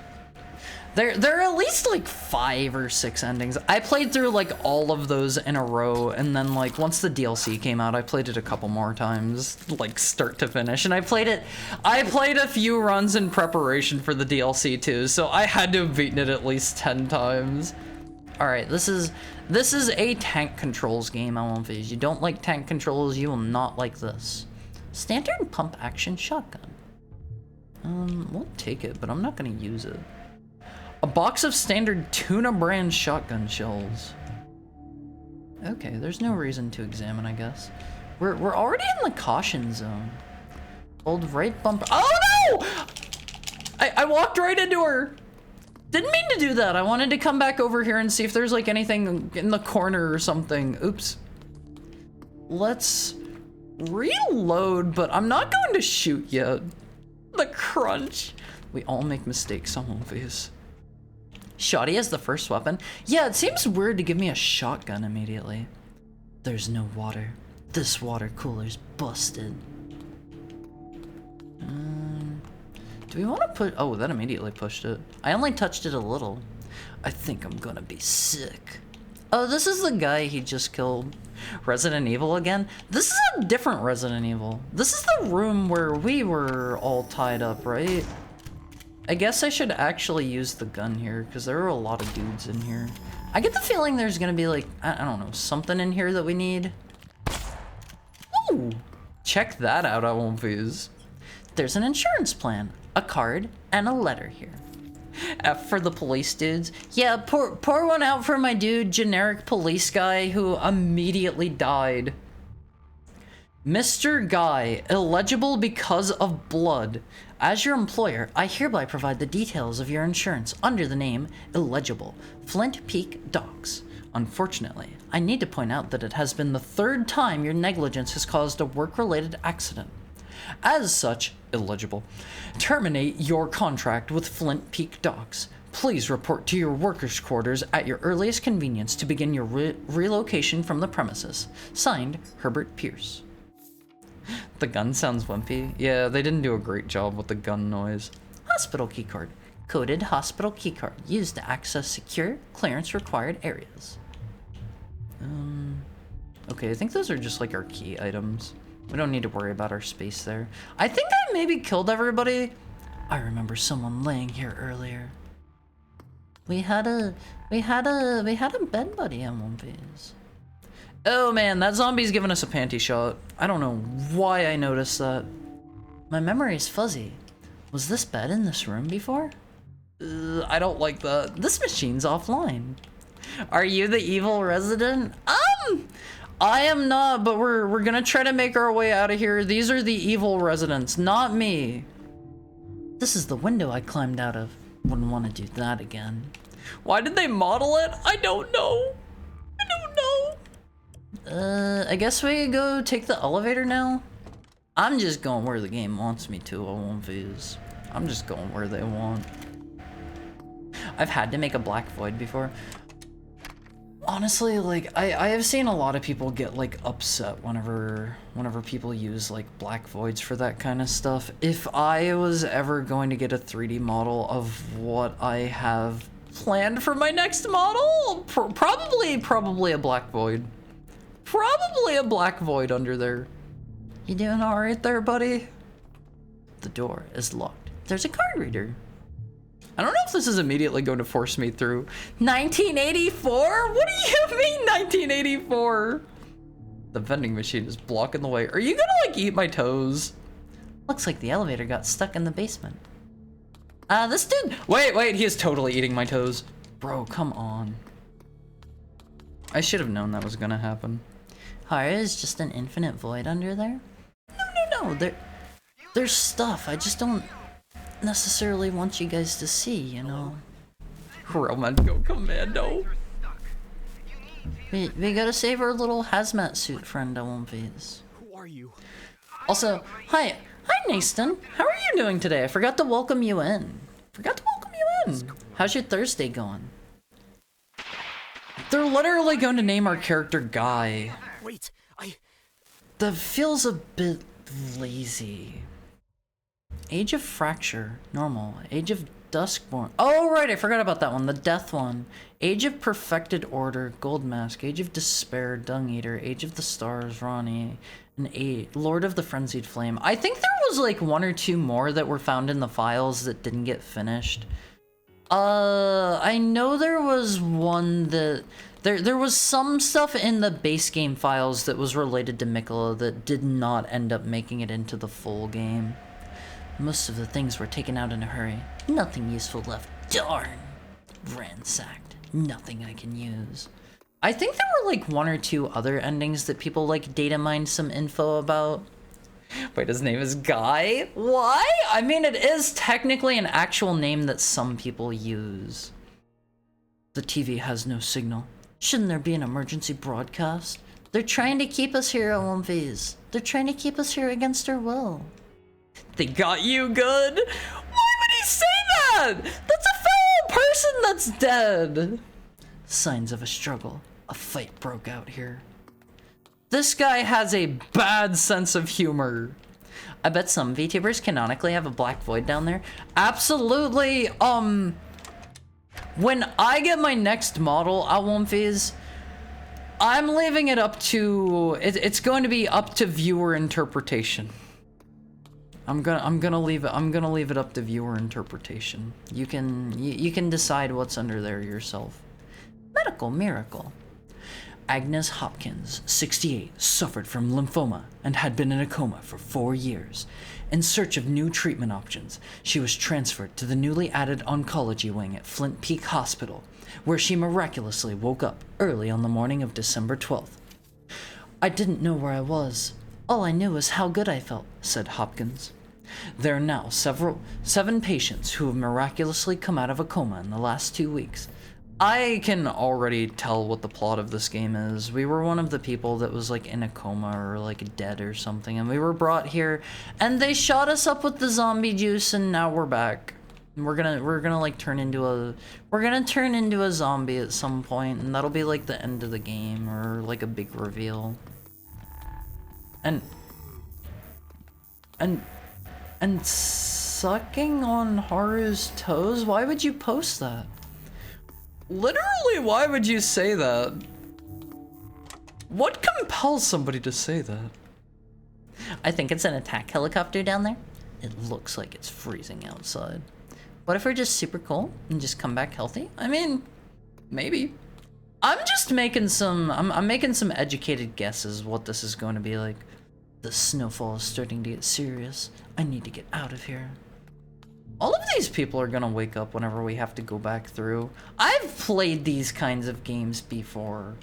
There are at least like 5 or 6 endings. I played through like all of those in a row, and then like once the DLC came out, I played it a couple more times, like start to finish. And I played a few runs in preparation for the DLC too, so I had to have beaten it at least 10 times. All right, this is a tank controls game, LMVs. You don't like tank controls, you will not like this. Standard pump action shotgun. We'll take it, but I'm not gonna use it. A box of standard Tuna brand shotgun shells. Okay, there's no reason to examine, I guess. We're already in the caution zone. Hold right bumper. Oh no! I walked right into her. Didn't mean to do that. I wanted to come back over here and see if there's like anything in the corner or something. Oops. Let's reload, but I'm not going to shoot yet. The crunch. We all make mistakes on these. Shoddy as the first weapon. Yeah, it seems weird to give me a shotgun immediately. There's no water. This water cooler's busted. Do we want to put... Oh, that immediately pushed it. I only touched it a little. I think I'm gonna be sick. Oh, this is the guy he just killed. Resident Evil again? This is a different Resident Evil. This is the room where we were all tied up, right? I guess I should actually use the gun here, because there are a lot of dudes in here. I get the feeling there's gonna be like, I don't know, something in here that we need. Ooh! Check that out, I won't use. There's an insurance plan, a card, and a letter here. F for the police dudes. Yeah, pour one out for my dude, generic police guy who immediately died. Mr. Guy, illegible because of blood. As your employer, I hereby provide the details of your insurance under the name illegible, Flint Peak Docks. Unfortunately, I need to point out that it has been the 3rd time your negligence has caused a work-related accident. As such, illegible. Terminate your contract with Flint Peak Docks. Please report to your workers' quarters at your earliest convenience to begin your relocation from the premises. Signed, Herbert Pierce. The gun sounds wimpy. Yeah, they didn't do a great job with the gun noise. Hospital keycard. Coded hospital keycard used to access secure, clearance required areas. Okay, I think those are just like our key items. We don't need to worry about our space there. I think I maybe killed everybody. I remember someone laying here earlier. We had a bed buddy on one phase. Oh man, that zombie's giving us a panty shot. I don't know why I noticed that. My memory is fuzzy. Was this bed in this room before? I don't like that. This machine's offline. Are you the evil resident? I am not, but we're gonna try to make our way out of here. These are the evil residents, not me. This is the window I climbed out of. Wouldn't want to do that again. Why did they model it? I don't know. I don't know. I guess we go take the elevator now. I'm just going where the game wants me to. I won't use. I'm just going where they want. I've had to make a black void before. Honestly, like, I have seen a lot of people get, like, upset whenever people use, like, black voids for that kind of stuff. If I was ever going to get a 3D model of what I have planned for my next model, probably a black void. Probably a black void under there. You doing alright there, buddy? The door is locked. There's a card reader. I don't know if this is immediately going to force me through. 1984? What do you mean 1984? The vending machine is blocking the way. Are you gonna, like, eat my toes? Looks like the elevator got stuck in the basement. This dude... Wait, he is totally eating my toes. Bro, come on. I should have known that was gonna happen. Hara is just an infinite void under there? No, there's stuff. I just don't necessarily want you guys to see, you know? Romango Commando. We gotta save our little hazmat suit friend, Owenface. Who are you? Also, hi Naston. How are you doing today? I forgot to welcome you in. How's your Thursday going? They're literally going to name our character Guy. Wait, That feels a bit lazy. Age of Fracture, normal. Age of Duskborn. Oh, right, I forgot about that one. The Death one. Age of Perfected Order, Gold Mask. Age of Despair, Dung Eater. Age of the Stars, Ronnie. And Lord of the Frenzied Flame. I think there was like one or two more that were found in the files that didn't get finished. I know there was one that... There was some stuff in the base game files that was related to Miquella that did not end up making it into the full game. Most of the things were taken out in a hurry. Nothing useful left. Darn! Ransacked. Nothing I can use. I think there were like one or two other endings that people like data mined some info about. Wait, his name is Guy? Why? I mean, it is technically an actual name that some people use. The TV has no signal. Shouldn't there be an emergency broadcast? They're trying to keep us here, Owenface. They're trying to keep us here against our will. They got you good? Why would he say that? That's a fellow person that's dead. Signs of a struggle. A fight broke out here. This guy has a bad sense of humor. I bet some VTubers canonically have a black void down there. Absolutely. When I get my next model, Owenface, I'm leaving it up to... It's going to be up to viewer interpretation. I'm gonna leave it up to viewer interpretation. You can decide what's under there yourself. Medical miracle. Agnes Hopkins, 68, suffered from lymphoma and had been in a coma for 4 years. In search of new treatment options, she was transferred to the newly added oncology wing at Flint Peak Hospital, where she miraculously woke up early on the morning of December 12th. I didn't know where I was. All I knew was how good I felt, said Hopkins. There are now 7 patients who have miraculously come out of a coma in the last 2 weeks. I can already tell what the plot of this game is. We were one of the people that was like in a coma or like dead or something, and we were brought here and they shot us up with the zombie juice, and now we're back. We're gonna like turn into a zombie at some point, and that'll be like the end of the game or like a big reveal. And sucking on Haru's toes? Why would you post that? Literally, why would you say that? What compels somebody to say that? I think it's an attack helicopter down there. It looks like it's freezing outside. What if we're just super cool and just come back healthy? I mean, maybe. I'm just making some, I'm making some educated guesses what this is going to be like. The snowfall is starting to get serious. I need to get out of here. All of these people are gonna wake up whenever we have to go back through. I've played these kinds of games before.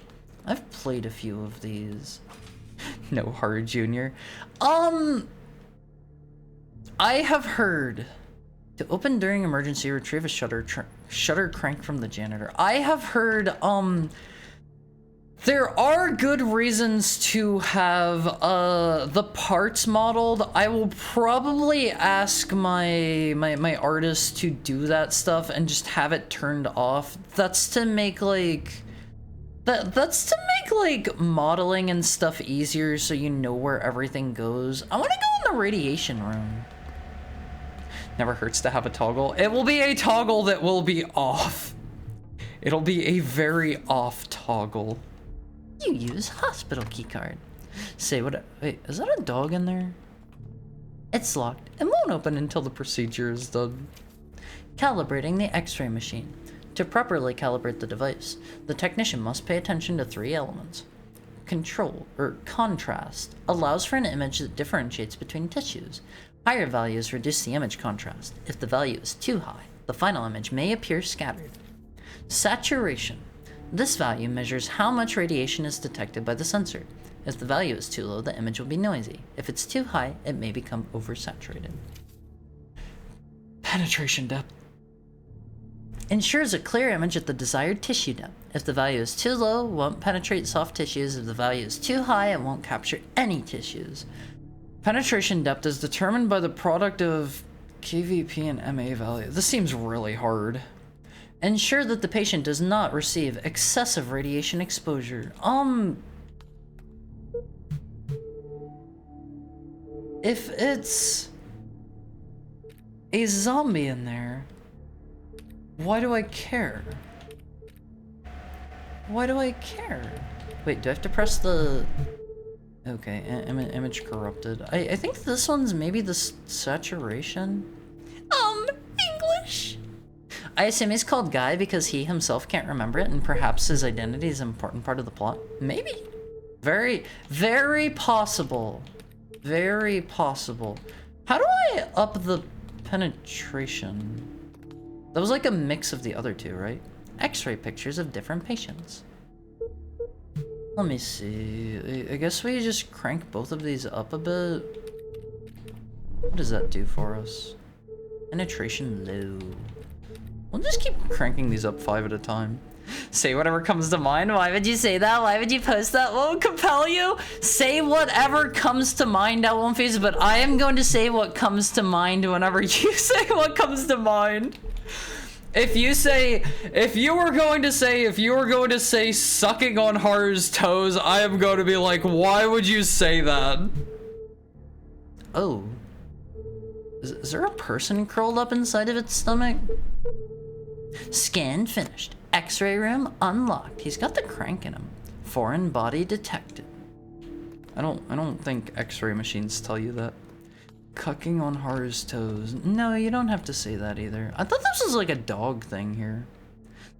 I've played a few of these. No, Haru Jr. I have heard to open during emergency, retrieve a shutter cranked from the janitor. I have heard, There are good reasons to have the parts modeled. I will probably ask my artist to do that stuff and just have it turned off. That's to make like modeling and stuff easier so you know where everything goes. I want to go in the radiation room. Never hurts to have a toggle. It will be a toggle that will be off. It'll be a very off toggle. You use hospital keycard. Say what? Wait, is that a dog in there? It's locked. It won't open until the procedure is done. Calibrating the X-ray machine. To properly calibrate the device, the technician must pay attention to 3 elements. Control, or contrast, allows for an image that differentiates between tissues. Higher values reduce the image contrast. If the value is too high, the final image may appear scattered. Saturation. This value measures how much radiation is detected by the sensor. If the value is too low, the image will be noisy. If it's too high, it may become oversaturated. Penetration depth. Ensures a clear image at the desired tissue depth. If the value is too low, it won't penetrate soft tissues. If the value is too high, it won't capture any tissues. Penetration depth is determined by the product of KVP and MA value. This seems really hard. Ensure that the patient does not receive excessive radiation exposure. If it's a zombie in there, why do I care? Why do I care? Wait, do I have to press the... Okay, image corrupted. I think this one's maybe the saturation? English! I assume he's called Guy because he himself can't remember it, and perhaps his identity is an important part of the plot. Maybe. Very, very possible. Very possible. How do I up the penetration? That was like a mix of the other two, right? X-ray pictures of different patients. Let me see. I guess we just crank both of these up a bit. What does that do for us? Penetration low. We'll just keep cranking these up 5 at a time. Say whatever comes to mind. Why would you say that? Why would you post that? What would compel you? Say whatever comes to mind, Elwonface, but I am going to say what comes to mind whenever you say what comes to mind. If you were going to say sucking on Haru's toes, I am going to be like, why would you say that? Oh. Is there a person curled up inside of its stomach? Scan finished. X-ray room unlocked. He's got the crank in him. Foreign body detected. I don't think X-ray machines tell you that. Cucking on Haru's toes. No, you don't have to say that either. I thought this was like a dog thing here.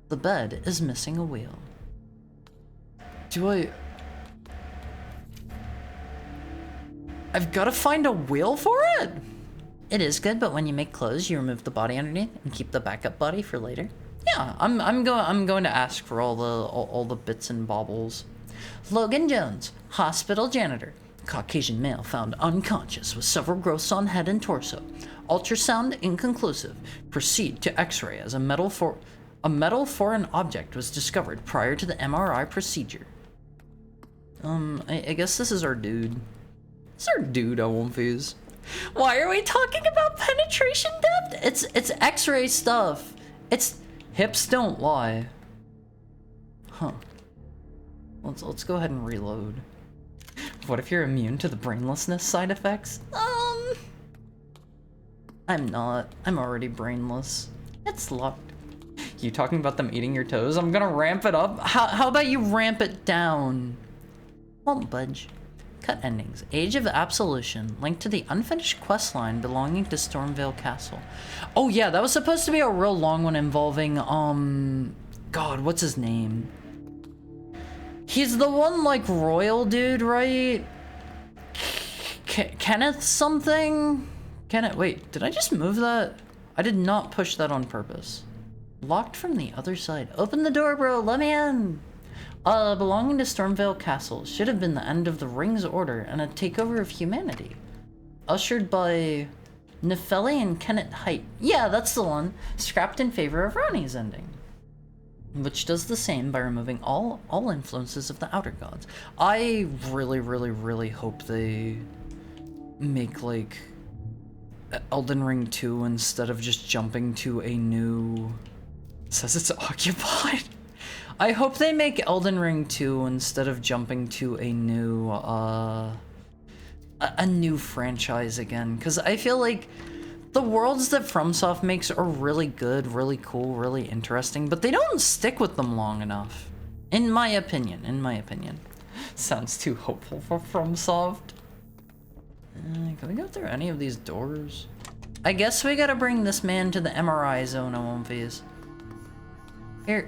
The bed is missing a wheel. I've got to find a wheel for it? It is good, but when you make clothes, you remove the body underneath and keep the backup body for later. Yeah, I'm going to ask for all the bits and baubles. Logan Jones, hospital janitor. Caucasian male found unconscious with several growths on head and torso. Ultrasound inconclusive. Proceed to X-ray as a metal foreign object was discovered prior to the MRI procedure. I guess this is our dude. It's our dude, Elwonface. Why are we talking about penetration depth? It's X-ray stuff. It's hips don't lie. Huh. Let's go ahead and reload. What if you're immune to the brainlessness side effects? I'm not. I'm already brainless. It's locked. You talking about them eating your toes? I'm gonna ramp it up. How about you ramp it down? Won't budge. Cut endings. Age of Absolution. Linked to the unfinished quest line belonging to Stormvale Castle. Oh yeah, that was supposed to be a real long one involving, God, what's his name? He's the one, like, royal dude, right? Kenneth something? Wait, did I just move that? I did not push that on purpose. Locked from the other side. Open the door, bro. Let me in. Belonging to Stormvale Castle. Should have been the end of the Ring's order and a takeover of humanity. Ushered by Nefeli and Kenneth Height. Yeah, that's the one. Scrapped in favor of Ronnie's ending. which does the same by removing all influences of the outer gods. I really hope they make like Elden Ring 2 instead of just jumping to a new... It says it's occupied. I hope they make Elden Ring 2 instead of jumping to a new franchise again, because I feel like the worlds that FromSoft makes are really good, really cool, really interesting, but they don't stick with them long enough. In my opinion. Sounds too hopeful for FromSoft. Can we go through any of these doors? I guess we gotta bring this man to the MRI zone, Omphis.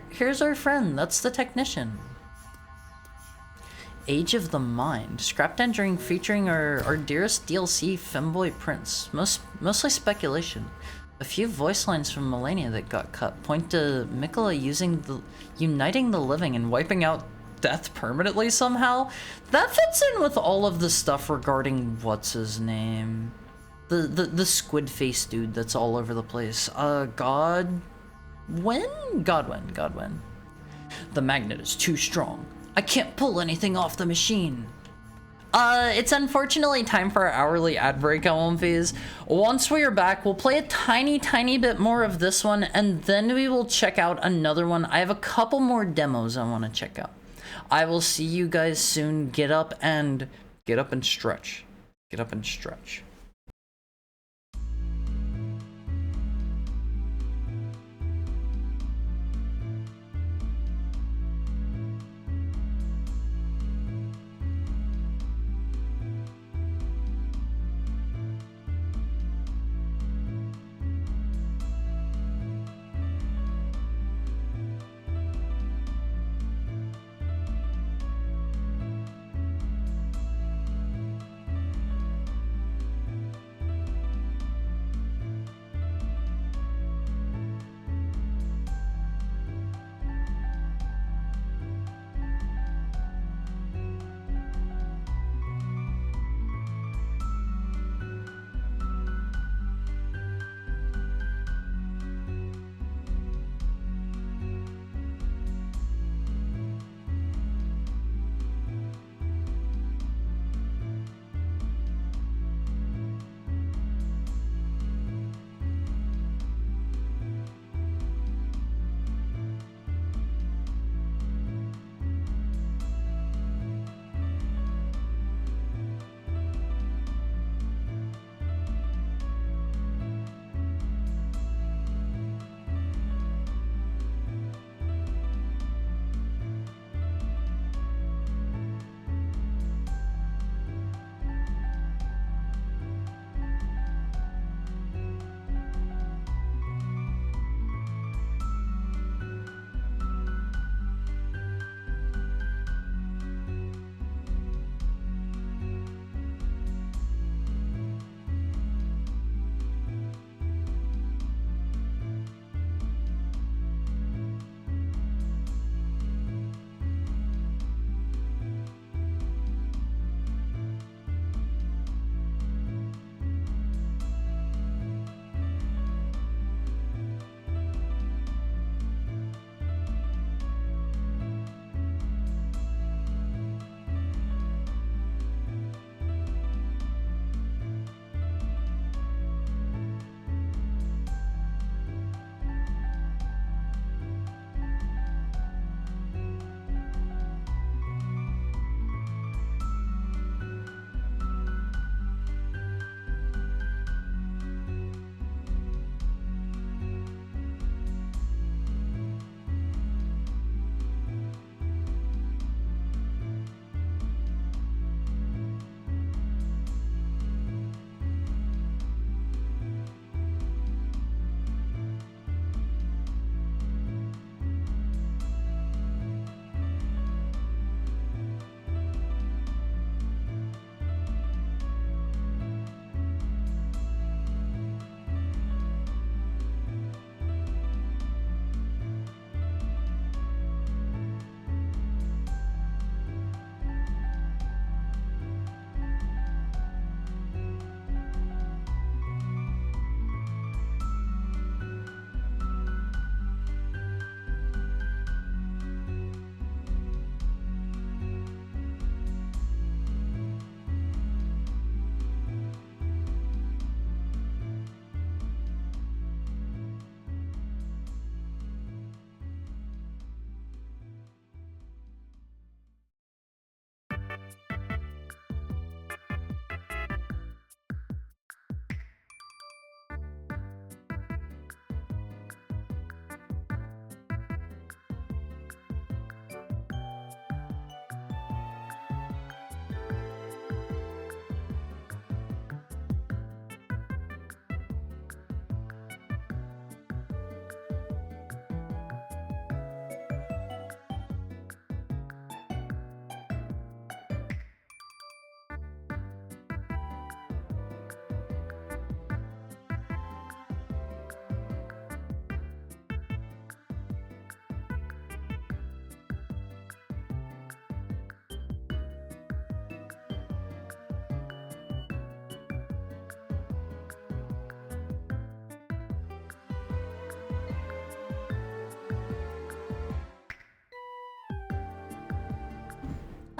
Here's our friend, that's the technician. Age of the Mind. Scrapped Entering featuring our dearest DLC, Femboy Prince. Mostly speculation. A few voice lines from Millennia that got cut point to Miquella uniting the living and wiping out death permanently somehow. That fits in with all of the stuff regarding what's his name? The squid face dude that's all over the place. Godwin. The magnet is too strong. I can't pull anything off the machine. It's unfortunately time for our hourly ad break, Omphis. Once we are back, we'll play a tiny bit more of this one, and then we will check out another one. I have a couple more demos I want to check out. I will see you guys soon. Get up and stretch. Get up and stretch.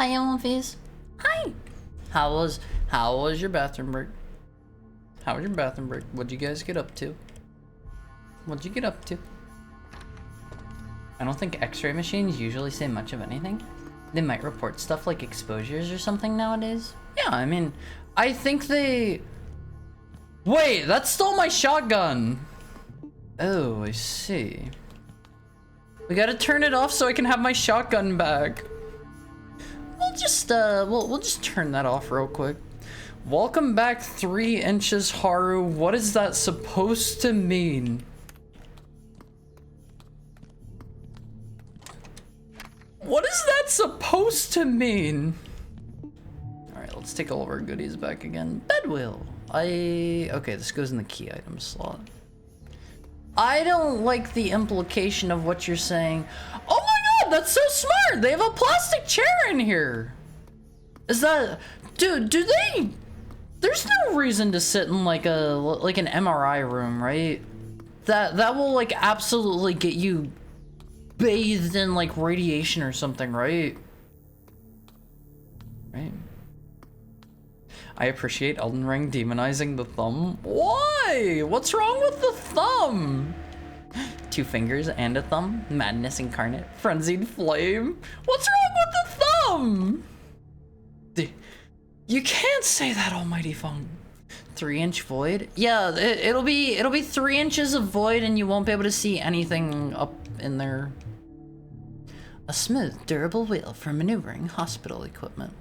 Hi, Elfies. Hi. How was your bathroom break? How was your bathroom break? What'd you guys get up to? What'd you get up to? I don't think X-ray machines usually say much of anything. They might report stuff like exposures or something nowadays. Yeah, I mean, I think they... Wait, that stole my shotgun! Oh, I see. We gotta turn it off so I can have my shotgun back. We'll just turn that off real quick. Welcome back 3 inches, Haru. What is that supposed to mean? What is that supposed to mean? Alright, let's take all of our goodies back again. Bedwheel. Okay, this goes in the key item slot. I don't like the implication of what you're saying. Oh my god, that's so smart! They have a plastic chair in here! Is that... Dude, do they... There's no reason to sit in like an MRI room, right? That will like absolutely get you bathed in like radiation or something, right? Right. I appreciate Elden Ring demonizing the thumb. Why? What's wrong with the thumb? 2 fingers and a thumb. Madness incarnate. Frenzied flame. What's wrong with the thumb? You can't say that, almighty phone. 3-inch void? Yeah, it'll be 3 inches of void and you won't be able to see anything up in there. A smooth, durable wheel for maneuvering hospital equipment.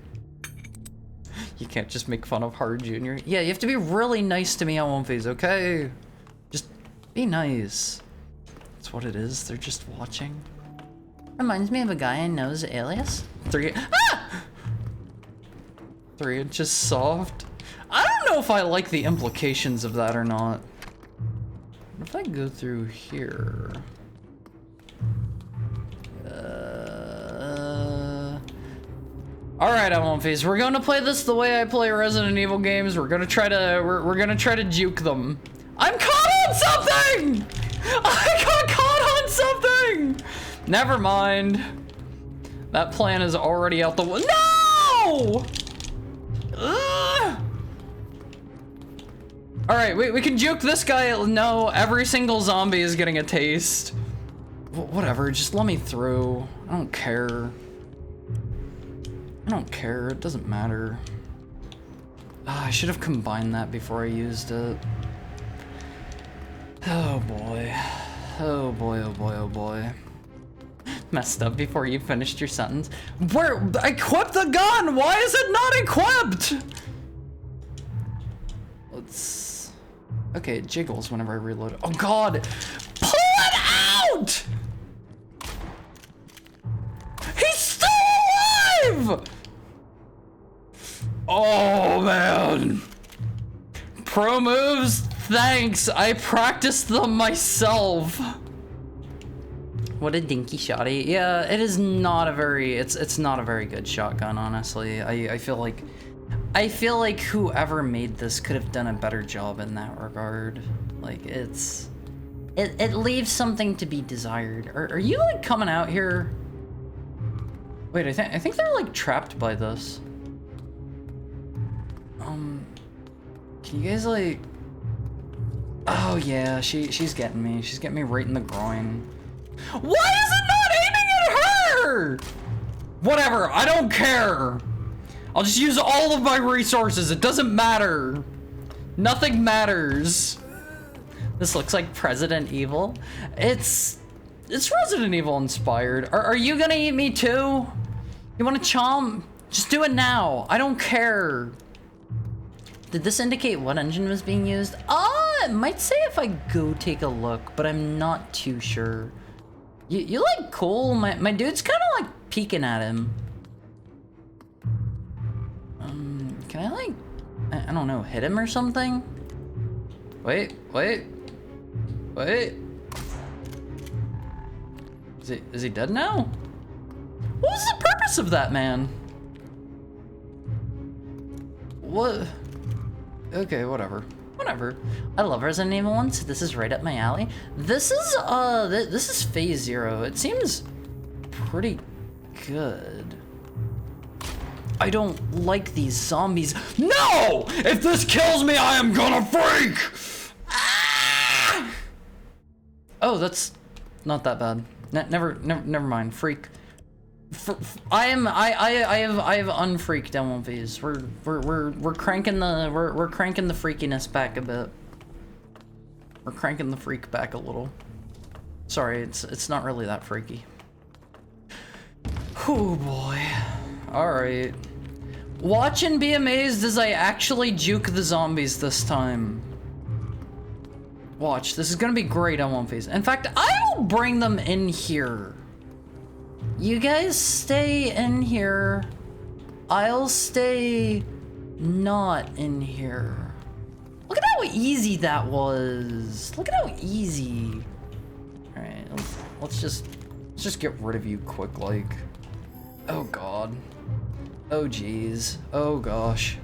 You can't just make fun of Hard Jr. Yeah, you have to be really nice to me on One Phase, okay? Just be nice. That's what it is, they're just watching. Reminds me of a guy I know's Alias. 3 inches soft. I don't know if I like the implications of that or not. What if I go through here? Alright, One Phase, we're gonna play this the way I play Resident Evil games. We're gonna try to juke them. I'm caught on something! I got caught on something! Never mind. That plan is already out the window. No! Alright, we can juke this guy. No, every single zombie is getting a taste. Whatever, just let me through. I don't care. I don't care, it doesn't matter. I should have combined that before I used it. Oh boy. Oh boy, oh boy, oh boy. Messed up before you finished your sentence. Where? I equipped the gun! Why is it not equipped? Let's... Okay, it jiggles whenever I reload it. Oh god! Pull it out! He's still alive! Oh man! Pro moves? Thanks, I practiced them myself. What a dinky shotty. Yeah, it is not a very, it's not a very good shotgun, honestly. I feel like whoever made this could have done a better job in that regard. Like, it leaves something to be desired. Are you like coming out here? Wait, I think they're like trapped by this. Can you guys like... Oh yeah, she's getting me. She's getting me right in the groin. Why is it not aiming at her? Whatever, I don't care. I'll just use all of my resources. It doesn't matter. Nothing matters. This looks like Resident Evil. It's Resident Evil inspired. Are you gonna eat me too? You wanna chomp? Just do it now. I don't care. Did this indicate what engine was being used? It might say if I go take a look, but I'm not too sure. You like cool? My dude's kind of like peeking at him. Can I like, I don't know, hit him or something? Wait. Is he dead now? What was the purpose of that, man? What? Okay, whatever. I love Resident Evil 1, so this is right up my alley. This is Phase 0. It seems pretty good. I don't like these zombies. No! If this kills me, I am gonna freak! Ah! Oh, that's not that bad. Never mind. Freak. I have unfreaked MLVs. We're cranking the freakiness back a bit. We're cranking the freak back a little. Sorry, it's not really that freaky. Oh boy. Alright. Watch and be amazed as I actually juke the zombies this time. Watch, this is gonna be great on One Piece. In fact, I will bring them in here. You guys stay in here. I'll stay not in here. Look at how easy that was. Look at how easy. All right, let's just get rid of you quick, like. Oh God. Oh geez. Oh gosh.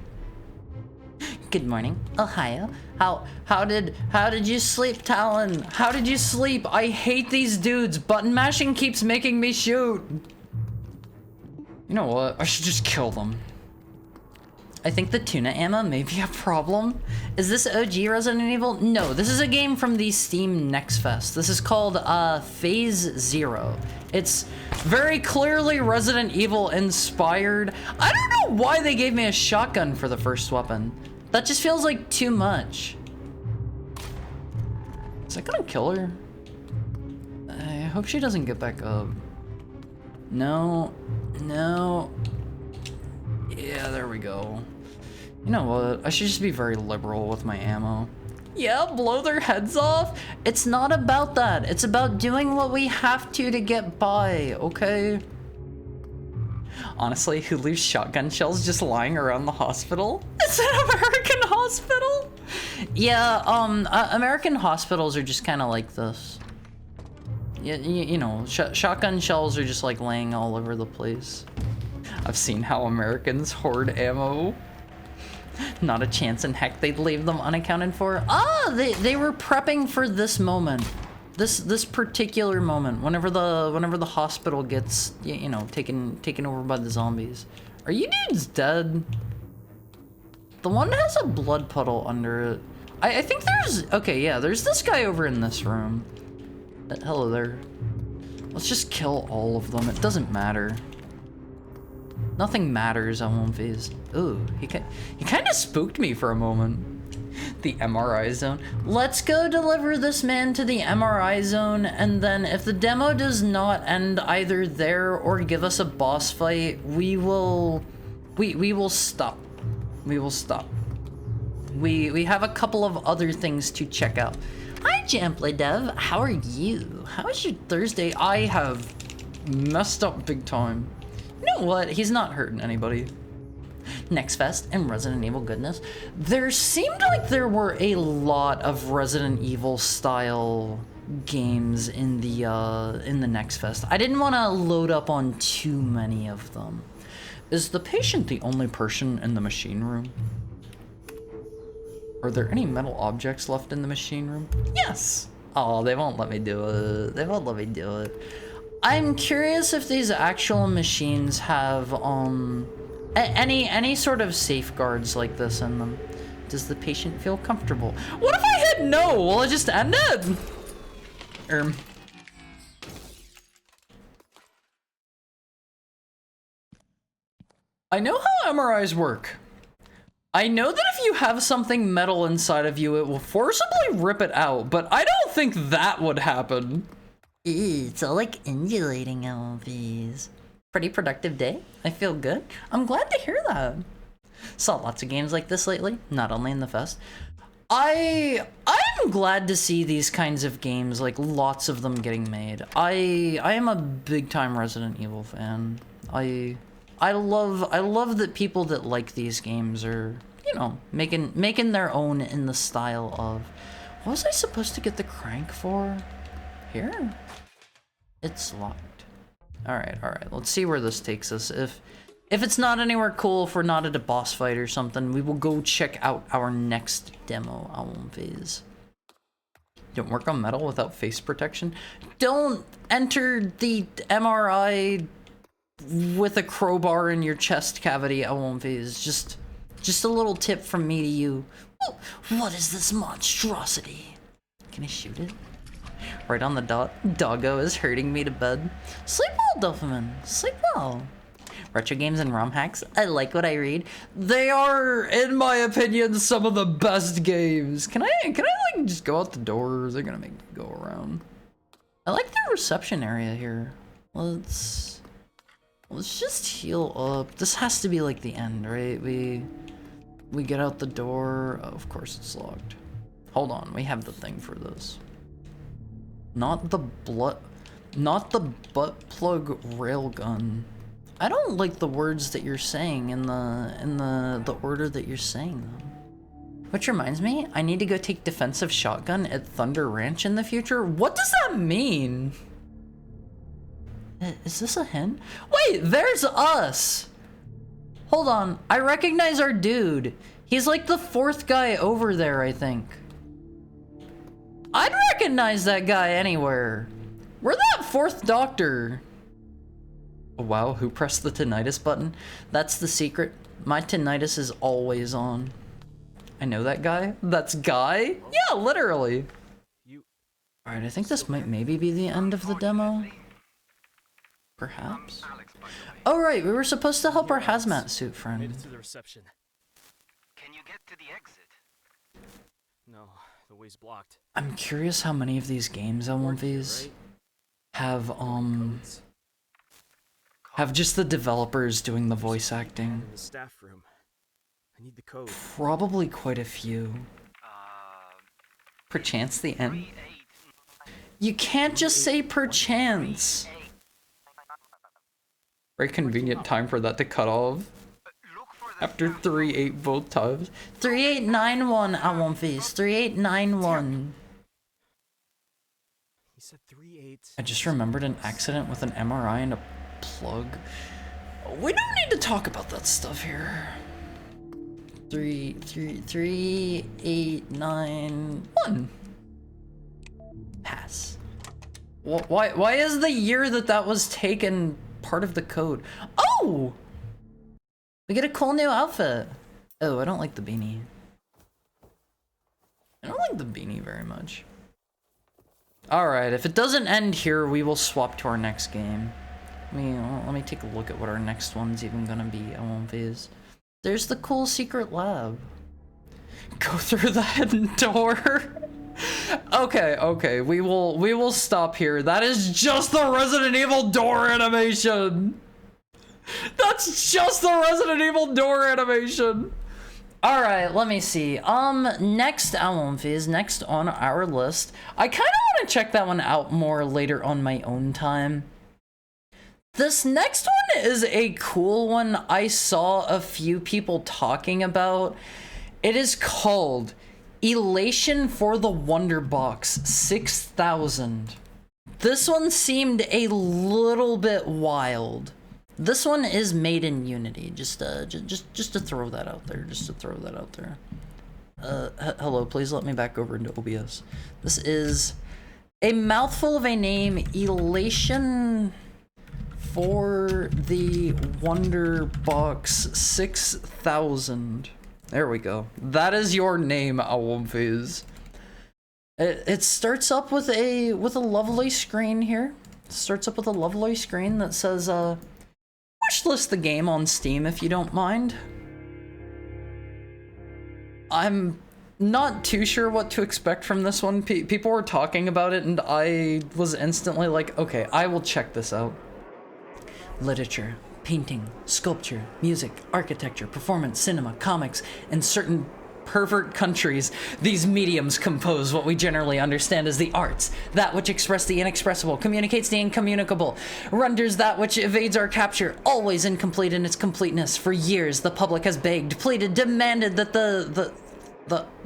Good morning, Ohio. How did you sleep, Talon? How did you sleep? I hate these dudes. Button mashing keeps making me shoot. You know what? I should just kill them. I think the tuna ammo may be a problem. Is this OG Resident Evil? No, this is a game from the Steam Next Fest. This is called Phase Zero. It's very clearly Resident Evil inspired. I don't know why they gave me a shotgun for the first weapon. That just feels like too much. Is that gonna kill her? I hope she doesn't get back up. No. Yeah, there we go. You know what? I should just be very liberal with my ammo. Yeah, blow their heads off. It's not about that. It's about doing what we have to get by, okay? Honestly, who leaves shotgun shells just lying around the hospital? It's an American hospital? Yeah, American hospitals are just kind of like this. You know, shotgun shells are just like laying all over the place. I've seen how Americans hoard ammo. Not a chance in heck they'd leave them unaccounted for. Ah, they were prepping for this moment. This particular moment, whenever the hospital gets, you know, taken over by the zombies. Are you dudes dead? The one has a blood puddle under it. I think there's, okay, yeah, there's this guy over in this room. Hello there. Let's just kill all of them. It doesn't matter. Nothing matters on One Piece. Ooh, he kind of spooked me for a moment. The MRI zone. Let's go deliver this man to the MRI zone, and then if the demo does not end either there or give us a boss fight, we will stop. We will stop. We have a couple of other things to check out. Hi, Jampley Dev. How are you? How's your Thursday? I have messed up big time. You know what? He's not hurting anybody. Next Fest and Resident Evil goodness. There seemed like there were a lot of Resident Evil style games in the Next Fest. I didn't want to load up on too many of them. Is the patient the only person in the machine room? Are there any metal objects left in the machine room? Yes. Oh, they won't let me do it. They won't let me do it. I'm curious if these actual machines have any sort of safeguards like this in them. Does the patient feel comfortable? What if I hit no? Will it just end it? I know how MRIs work. I know that if you have something metal inside of you, it will forcibly rip it out, but I don't think that would happen. It's all like undulating LVs. Pretty productive day. I feel good. I'm glad to hear that. Saw lots of games like this lately, not only in the fest. I'm glad to see these kinds of games, like lots of them getting made. I am a big time Resident Evil fan. I love that people that like these games are, you know, making their own in the style of. What was I supposed to get the crank for? Here? It's locked. Alright, let's see where this takes us. If it's not anywhere cool, if we're not at a boss fight or something, we will go check out our next demo album phase. Don't work on metal without face protection. Don't enter the MRI with a crowbar in your chest cavity, Awomfies. Just a little tip from me to you. What is this monstrosity? Can I shoot it? Right on the dot. Doggo is hurting me to bed. Sleep well, Dolphin. Sleep well. Retro games and ROM hacks. I like what I read. They are, in my opinion, some of the best games. Can I like just go out the door? Or is it gonna make me go around? I like the reception area here. Let's just heal up. This has to be like the end, right? We get out the door. Oh, of course it's locked. Hold on, we have the thing for this. Not the butt plug railgun. I don't like the words that you're saying in the order that you're saying them. Which reminds me, I need to go take defensive shotgun at Thunder Ranch in the future. What does that mean? Is this a hint? Wait, there's us! Hold on, I recognize our dude. He's like the fourth guy over there, I think. I'd recognize that guy anywhere. We're that fourth doctor. Oh, wow, who pressed the tinnitus button? That's the secret. My tinnitus is always on. I know that guy. That's Guy? Yeah, literally. Alright, I think this might maybe be the end of the demo. Perhaps. Oh, right, we were supposed to help our hazmat suit friend. Made it to the reception. Can you get to the exit? No, the way's blocked. I'm curious how many of these games on one of these have just the developers doing the voice acting. In the staff room. I need the code. Probably quite a few. Perchance the end. You can't just say perchance. Very convenient time for that to cut off. After 3-8 both times. 3891 at One Piece. 3891. He said 3-8. I just remembered an accident with an MRI and a plug. We don't need to talk about that stuff here. 3891. Pass. Why is the year that was taken part of the code? Oh! We get a cool new outfit. Oh, I don't like the beanie. I don't like the beanie very much. Alright, if it doesn't end here, we will swap to our next game. Let me take a look at what our next one's even gonna be. I won't phase. There's the cool secret lab. Go through the hidden door. Okay, we will stop here. That is just the Resident Evil door animation. That's just the Resident Evil door animation. Alright, let me see. Next album is next on our list. I kind of want to check that one out more later on my own time. This next one is a cool one I saw a few people talking about. It is called Elation for the Wonder Box 6000. This one seemed a little bit wild. This one is made in Unity. Just to throw that out there. Hello, please let me back over into OBS. This is a mouthful of a name. Elation for the Wonder Box 6000. There we go. That is your name, Awomfiz. It starts up with a lovely screen here. It starts up with a lovely screen that says wishlist the game on Steam if you don't mind. I'm not too sure what to expect from this one. People were talking about it and I was instantly like, okay, I will check this out. Literature, painting, sculpture, music, architecture, performance, cinema, comics, and certain pervert countries, these mediums compose what we generally understand as the arts. That which expresses the inexpressible, communicates the incommunicable, renders that which evades our capture, always incomplete in its completeness. For years, the public has begged, pleaded, demanded that the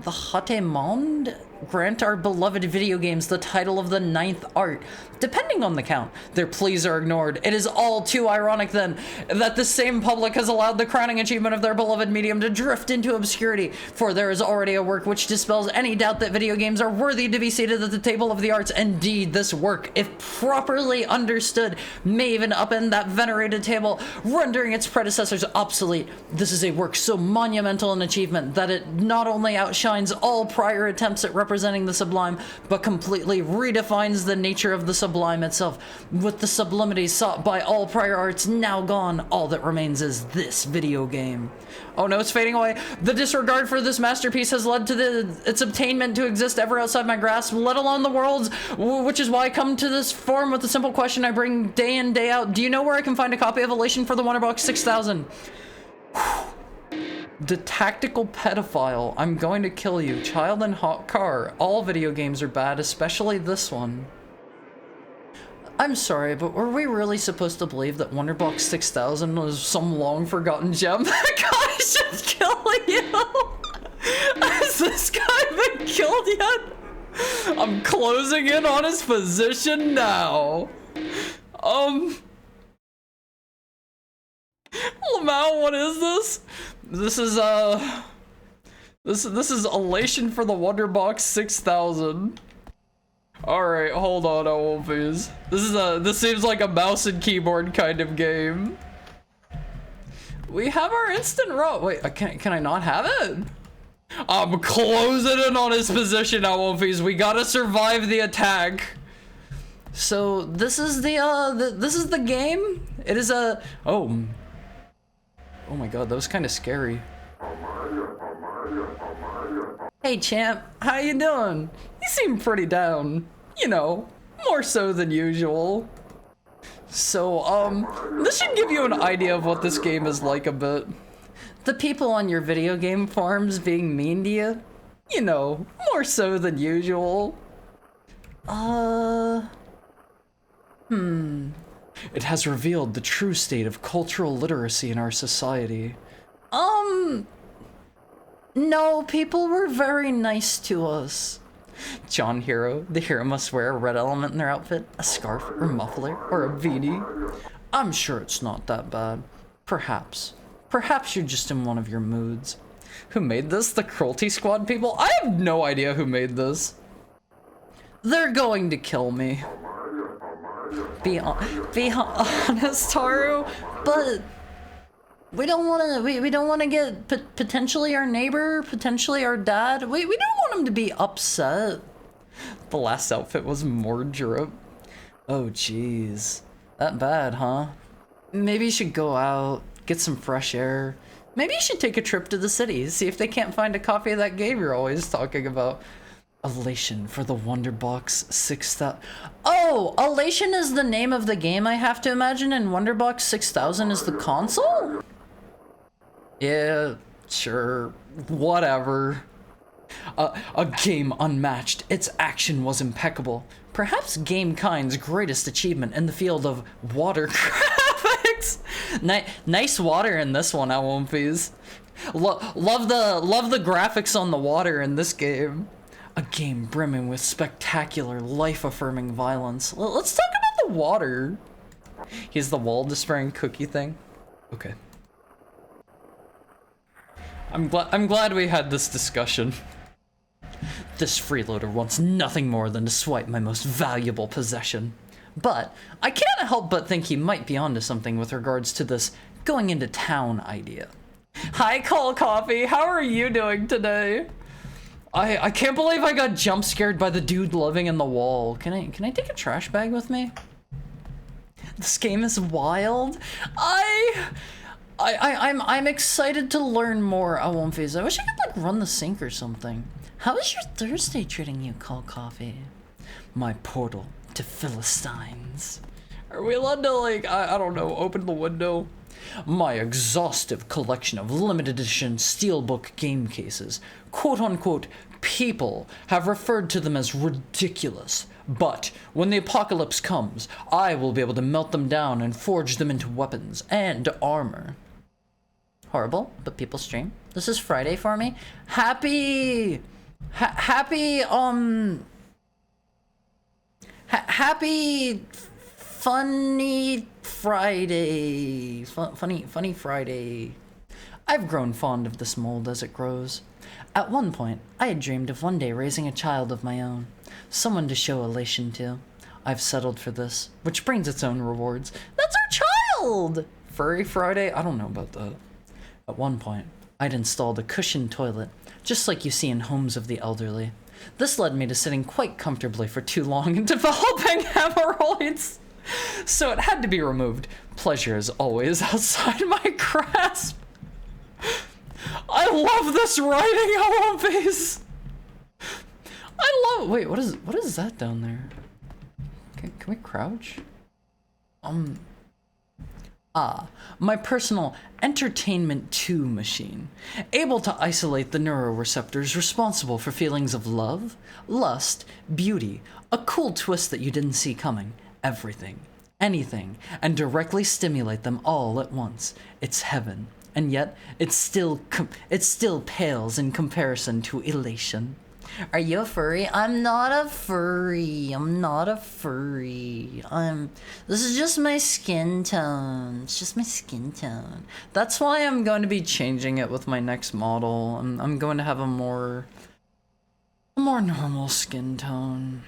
The Hate Monde grant our beloved video games the title of the 9th art. Depending on the count, their pleas are ignored. It is all too ironic then that the same public has allowed the crowning achievement of their beloved medium to drift into obscurity, for there is already a work which dispels any doubt that video games are worthy to be seated at the table of the arts. Indeed, this work, if properly understood, may even upend that venerated table, rendering its predecessors obsolete. This is a work so monumental in achievement that it not only outshines all prior attempts at representing the sublime, but completely redefines the nature of the sublime itself. With the sublimity sought by all prior arts now gone, all that remains is this video game. Oh no, it's fading away. The disregard for this masterpiece has led to its obtainment to exist ever outside my grasp, let alone the world's, which is why I come to this forum with a simple question I bring day in, day out. Do you know where I can find a copy of Elation for the Wonderbox 6000? The Tactical Pedophile. I'm going to kill you. Child in Hot Car. All video games are bad, especially this one. I'm sorry, but were we really supposed to believe that Wonderbox 6000 was some long-forgotten gem that guy should kill you? Has this guy been killed yet? I'm closing in on his position now. Lamau, what is this? This is this is Elation for the Wonderbox 6000. Alright, hold on, Wolfies. This seems like a mouse and keyboard kind of game. We have our instant roll. Wait, can I not have it? I'm closing in on his position now, Wolfies. We gotta survive the attack. So this is this is the game. It is a oh my god, that was kind of scary. Hey champ, how you doing? You seem pretty down. You know, more so than usual. So, this should give you an idea of what this game is like a bit. The people on your video game forums being mean to you? You know, more so than usual. It has revealed the true state of cultural literacy in our society. No, people were very nice to us. John Hero, the hero must wear a red element in their outfit, a scarf or muffler or a beanie. I'm sure it's not that bad. Perhaps you're just in one of your moods. Who made this? The Cruelty Squad people? I have no idea who made this. They're going to kill me. Be honest, Taru, but we don't want to get potentially our neighbor, potentially our dad. We don't want him to be upset. The last outfit was more drip. Oh jeez, that bad, huh? Maybe you should go out, get some fresh air. Maybe you should take a trip to the city, see if they can't find a copy of that game you're always talking about. Elation for the Wonderbox 6000. Oh, Elation is the name of the game, I have to imagine, and Wonderbox 6000 is the console? Yeah, sure, whatever. A game unmatched. Its action was impeccable. Perhaps GameKind's greatest achievement in the field of water graphics. Nice water in this one, Awomfies. Love the graphics on the water in this game. A game brimming with spectacular, life-affirming violence. Let's talk about the water. He's the wall-destroying cookie thing. Okay. I'm glad we had this discussion. This freeloader wants nothing more than to swipe my most valuable possession. But I can't help but think he might be onto something with regards to this going into town idea. Hi, Call Coffee. How are you doing today? I can't believe I got jump scared by the dude living in the wall. Can I take a trash bag with me? This game is wild. I'm excited to learn more, Awomfies. I wish I could like run the sink or something. How is your Thursday treating you, Call Coffee? My portal to Philistines. Are we allowed to like, I don't know, open the window? My exhaustive collection of limited edition steelbook game cases, quote-unquote, people have referred to them as ridiculous. But when the apocalypse comes, I will be able to melt them down and forge them into weapons and armor. Horrible, but people stream. This is Friday for me. Happy funny Friday. Funny Friday. I've grown fond of this mold as it grows. At one point, I had dreamed of one day raising a child of my own. Someone to show elation to. I've settled for this, which brings its own rewards. That's our child! Furry Friday? I don't know about that. At one point, I'd installed a cushioned toilet, just like you see in homes of the elderly. This led me to sitting quite comfortably for too long and developing hemorrhoids. So it had to be removed. Pleasure is always outside my grasp. I love this writing, Hello Face. Wait, what is that down there? Can we crouch? My personal Entertainment 2 machine, able to isolate the neuroreceptors responsible for feelings of love, lust, beauty, a cool twist that you didn't see coming, everything, anything, and directly stimulate them all at once. It's heaven, and yet it still pales in comparison to elation. Are you a furry? I'm not a furry. This is just my skin tone. It's just my skin tone. That's why I'm going to be changing it with my next model. I'm going to have a more normal skin tone.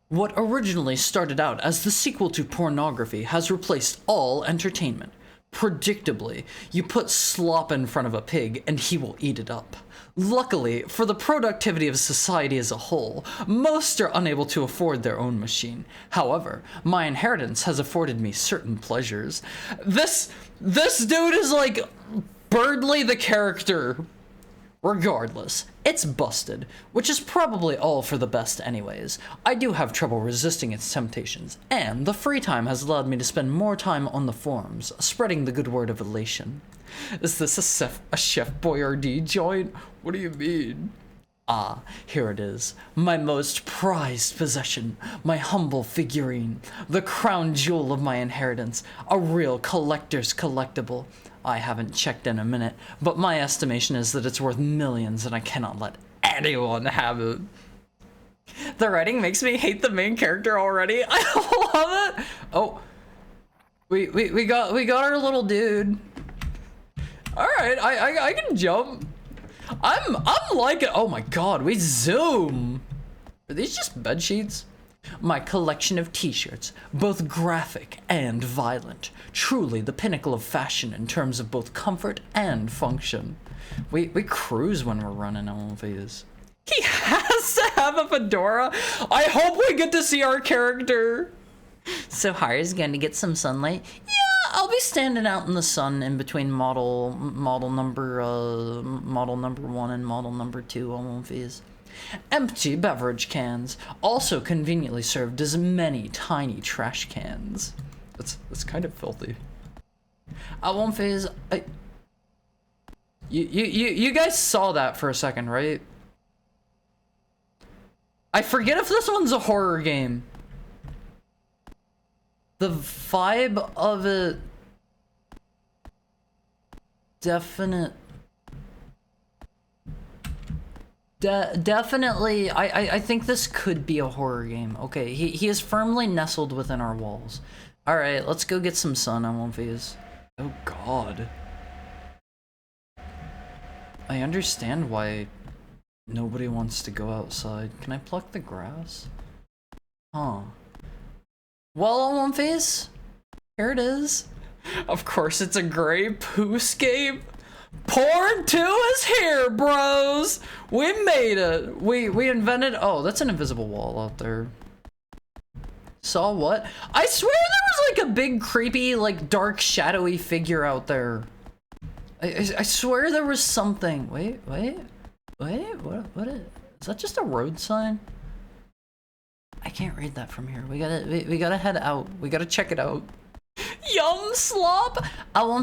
What originally started out as the sequel to pornography has replaced all entertainment. Predictably, you put slop in front of a pig and he will eat it up. Luckily, for the productivity of society as a whole, most are unable to afford their own machine. However, my inheritance has afforded me certain pleasures. This dude is like Birdly the character. Regardless, it's busted, which is probably all for the best anyways. I do have trouble resisting its temptations, and the free time has allowed me to spend more time on the forums, spreading the good word of elation. Is this a Chef Boyardee joint? What do you mean? Ah, here it is. My most prized possession. My humble figurine. The crown jewel of my inheritance. A real collector's collectible. I haven't checked in a minute, but my estimation is that it's worth millions and I cannot let anyone have it. The writing makes me hate the main character already. I love it. Oh, we got our little dude. All right, I can jump. I'm liking. Oh my god, we zoom. Are these just bed sheets? My collection of t-shirts, both graphic and violent. Truly the pinnacle of fashion in terms of both comfort and function. We cruise when we're running all these. He has to have a fedora. I hope we get to see our character. So Haru's going to get some sunlight. Yeah, I'll be standing out in the sun in between model number 1 and model number 2 on these. Empty beverage cans, also conveniently served as many tiny trash cans. That's kind of filthy. At one phase, you guys saw that for a second, right? I forget if this one's a horror game. The vibe of it, definitely, I think this could be a horror game. Okay, he is firmly nestled within our walls. All right, let's go get some sun on one of these. Oh god. I understand why nobody wants to go outside. Can I pluck the grass? Huh. Well, on one face, here it is. Of course, it's a gray pooscape. Porn 2 is here, bros! We made it! We invented— oh, that's an invisible wall out there. Saw what? I swear there was like a big creepy, like dark shadowy figure out there. I swear there was something. Wait, what is that just a road sign? I can't read that from here. We gotta head out. We gotta check it out. Yum slop!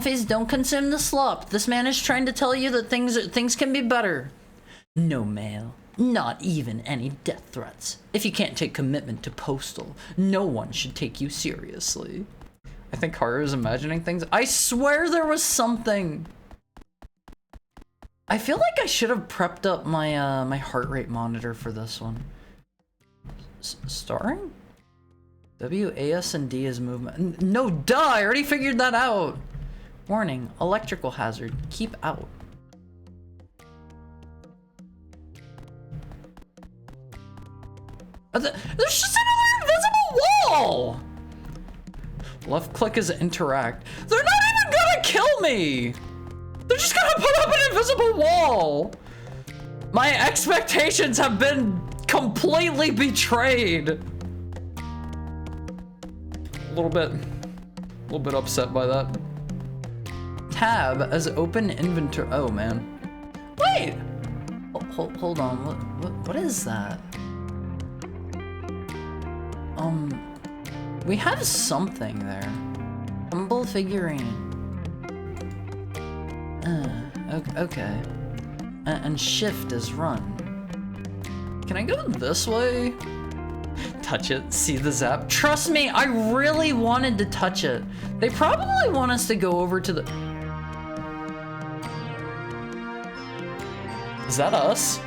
Face, don't consume the slop. This man is trying to tell you that things can be better. No mail. Not even any death threats. If you can't take commitment to postal, no one should take you seriously. I think Haru is imagining things. I swear there was something. I feel like I should have prepped up my my heart rate monitor for this one. Starring? W, A, S, and D is movement. No, duh! I already figured that out! Warning, electrical hazard. Keep out. There's just another invisible wall! Left click is interact. They're not even gonna kill me! They're just gonna put up an invisible wall! My expectations have been completely betrayed! A little bit upset by that. Tab as open inventory. Oh man. Wait! Hold on, what is that? We have something there. Humble figurine. Okay. And shift is run. Can I go this way? Touch it, see the zap. Trust me, I really wanted to touch it. They probably want us to go over to the... Is that us?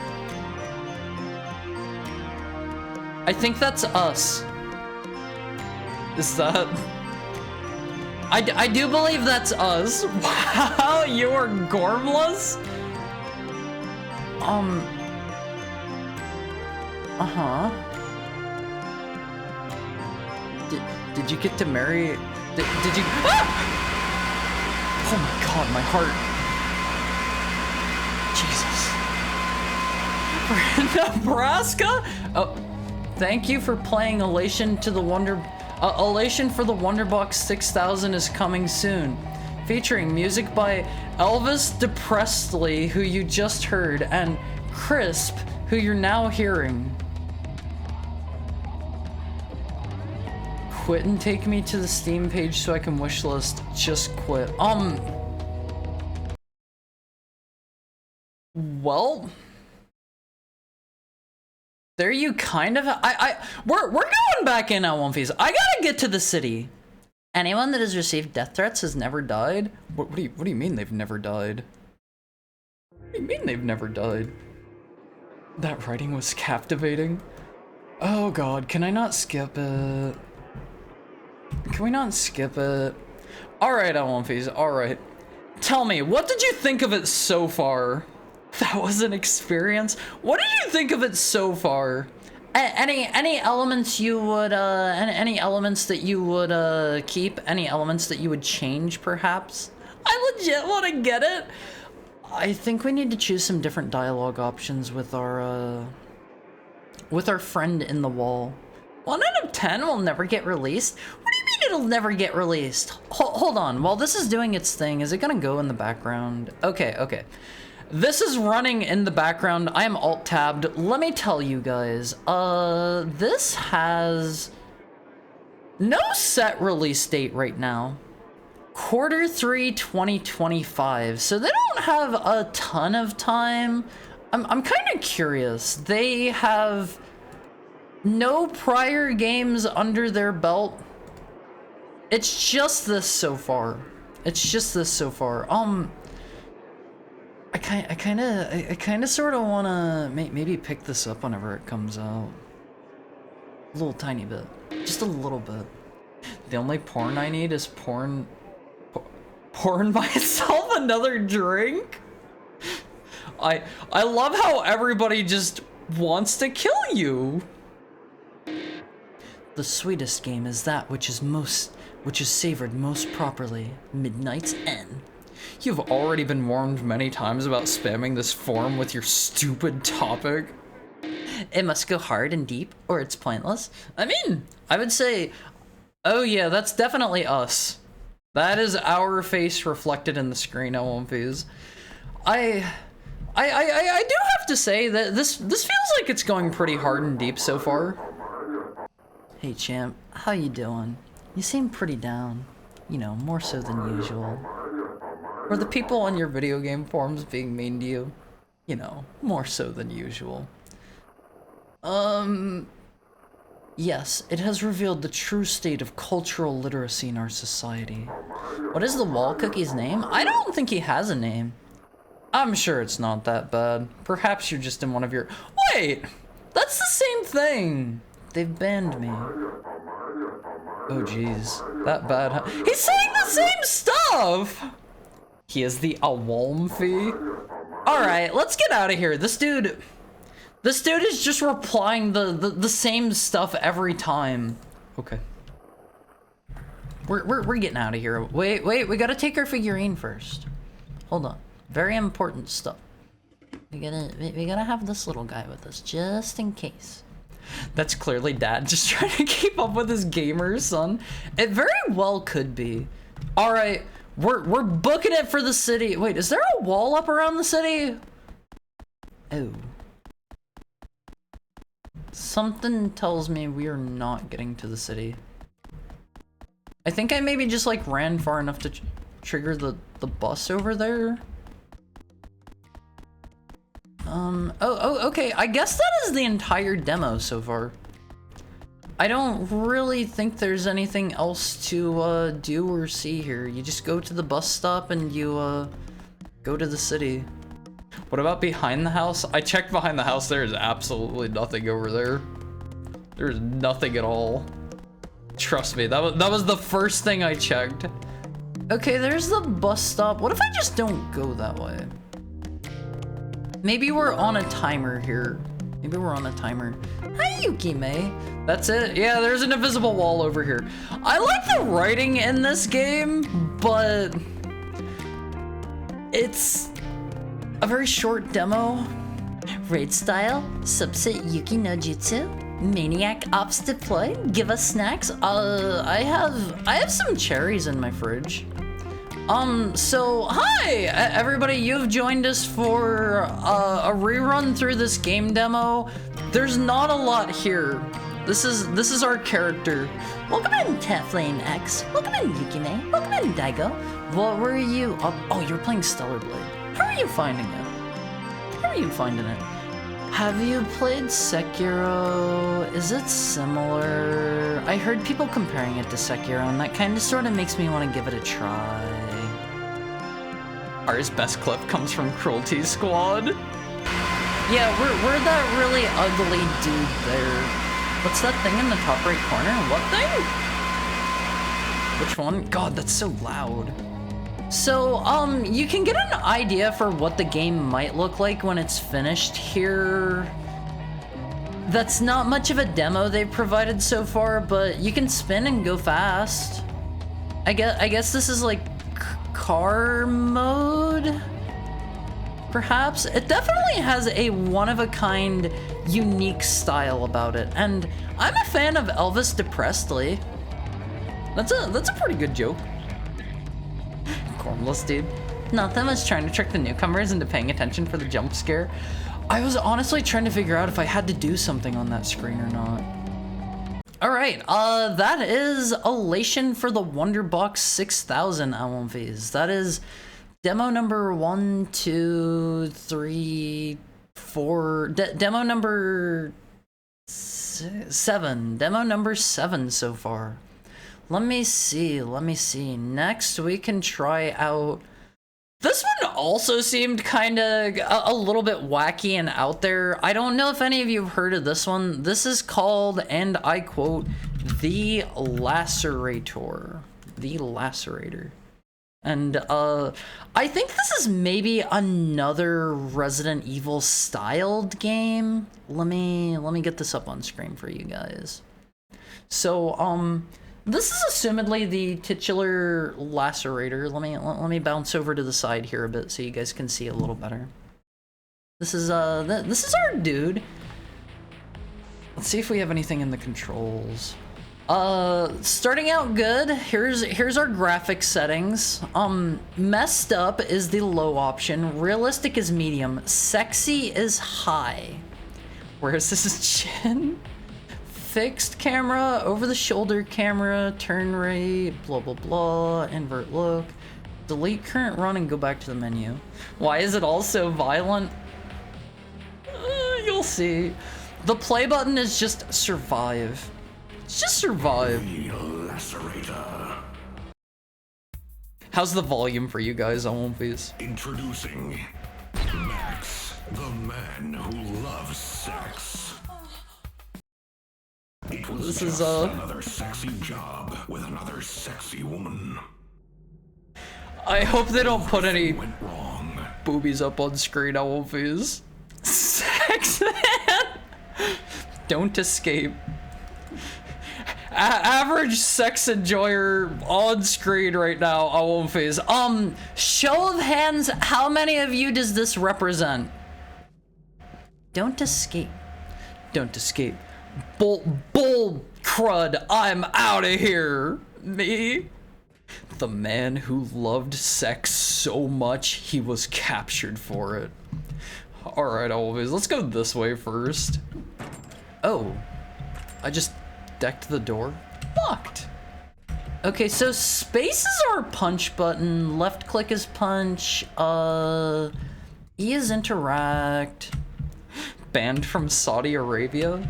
I think that's us. Is that... I do believe that's us. Wow, you are Gormless? Uh-huh. Did you get to marry... Did you... Ah! Oh my god, my heart. Jesus. Nebraska? Oh, thank you for playing Elation to the Wonder... Elation for the Wonderbox 6000 is coming soon. Featuring music by Elvis Depressedly, who you just heard, and Crisp, who you're now hearing. Quit and take me to the Steam page so I can wishlist. Just quit. Well... There you kind of... We're going back in at One Piece. I gotta get to the city. Anyone that has received death threats has never died? What do you mean they've never died? What do you mean they've never died? That writing was captivating. Oh god, can I not skip it? Can we not skip it? Alright, One Piece, alright. Tell me, what did you think of it so far? That was an experience. What did you think of it so far? Any elements you would any elements that you would keep? Any elements that you would change, perhaps? I legit want to get it. I think we need to choose some different dialogue options with our friend in the wall. 1 out of 10 will never get released. What do you mean it'll never get released? Hold on. While this is doing its thing, is it gonna go in the background? Okay. This is running in the background. I am alt-tabbed. Let me tell you guys, this has no set release date right now. Q3 2025, so they don't have a ton of time. I'm kind of curious. They have no prior games under their belt. It's just this so far. I kind of sort of want to maybe pick this up whenever it comes out. A little tiny bit. Just a little bit. The only porn I need is porn myself another drink? I love how everybody just wants to kill you. The sweetest game is that which is savored most properly. Midnight's End. You've already been warned many times about spamming this forum with your stupid topic. It must go hard and deep, or it's pointless. I mean, I would say, oh yeah, that's definitely us. That is our face reflected in the screen at One Piece. I do have to say that this feels like it's going pretty hard and deep so far. Hey champ, how you doing? You seem pretty down. You know, more so than usual. Or the people on your video game forums being mean to you? You know, more so than usual. Yes, it has revealed the true state of cultural literacy in our society. What is the wall cookie's name? I don't think he has a name. I'm sure it's not that bad. Perhaps you're just in one of your... Wait! That's the same thing! They've banned me. Oh jeez. That bad, huh? He's saying the same stuff! He is the Awalmfi. Alright, let's get out of here. This dude is just replying the same stuff every time. Okay. We're getting out of here. Wait, we gotta take our figurine first. Hold on. Very important stuff. We gotta have this little guy with us, just in case. That's clearly Dad just trying to keep up with his gamer son. It very well could be. Alright, we're booking it for the city. Wait, is there a wall up around the city? Oh. Something tells me we are not getting to the city. I think I maybe just like ran far enough to trigger the bus over there. Okay, I guess that is the entire demo so far. I don't really think there's anything else to do or see here. You just go to the bus stop and you go to the city. What about behind the house? I checked behind the house. There is absolutely nothing over there. There's nothing at all. Trust me, that was the first thing I checked. Okay, there's the bus stop. What if I just don't go that way? Maybe we're on a timer here. Maybe we're on a timer. Hi, Yukime. That's it. Yeah, there's an invisible wall over here. I like the writing in this game, but it's a very short demo. Raid style, subset Yuki no Jutsu, Maniac Ops deploy, give us snacks. I have some cherries in my fridge. So hi everybody, you've joined us for a rerun through this game demo. There's not a lot here. This is our character. Welcome in, Teflane X. Welcome in, Yukime. Welcome in, Daigo. What were you? Oh, you're playing Stellar Blade. How are you finding it? How are you finding it? Have you played Sekiro? Is it similar? I heard people comparing it to Sekiro, and that kind of sort of makes me want to give it a try. Ours best clip comes from Cruelty Squad. Yeah, we're that really ugly dude there. What's that thing in the top right corner? What thing? Which one? God, that's so loud. So, you can get an idea for what the game might look like when it's finished here. That's not much of a demo they've provided so far, but you can spin and go fast. I guess this is like car mode? Perhaps? It definitely has a one-of-a-kind, unique style about it, and I'm a fan of Elvis Presley. That's a pretty good joke. Cornless dude. Nothing, was trying to trick the newcomers into paying attention for the jump scare. I was honestly trying to figure out if I had to do something on that screen or not. Alright, that is Elation for the Wonderbox 6000 Awalmfis. That is demo number 1, 2, 3, 4, demo number 7. Demo number 7 so far. Let me see. Next, we can try out... This one also seemed kind of a little bit wacky and out there. I don't know if any of you have heard of this one. This is called, and I quote, The Lacerator. The Lacerator. And, I think this is maybe another Resident Evil styled game. Let me get this up on screen for you guys. So, this is assumedly the titular Lacerator. Let me bounce over to the side here a bit so you guys can see a little better. This is our dude. Let's see if we have anything in the controls. Starting out good. Here's our graphics settings. Messed up is the low option. Realistic is medium. Sexy is high. Where's this chin? Fixed camera, over the shoulder camera, turn rate, blah blah blah, invert look, delete current run and go back to the menu. Why is it all so violent? You'll see. The play button is just survive. It's just survive. How's the volume for you guys on One Piece? Introducing The man who loves sex. It was This just is, another sexy job with another sexy woman. I hope they don't put any Went wrong. boobies up on screen, Owlface. Sex man! Don't escape. Average sex enjoyer on screen right now, Owlface. Show of hands, how many of you does this represent? Don't escape. Don't escape. Bull crud, I'm out of here. Me? The man who loved sex so much he was captured for it. Alright, Owlface, let's go this way first. Oh, I just decked the door. Locked. Okay, so space is our punch button, left click is punch, E is interact. Banned from Saudi Arabia?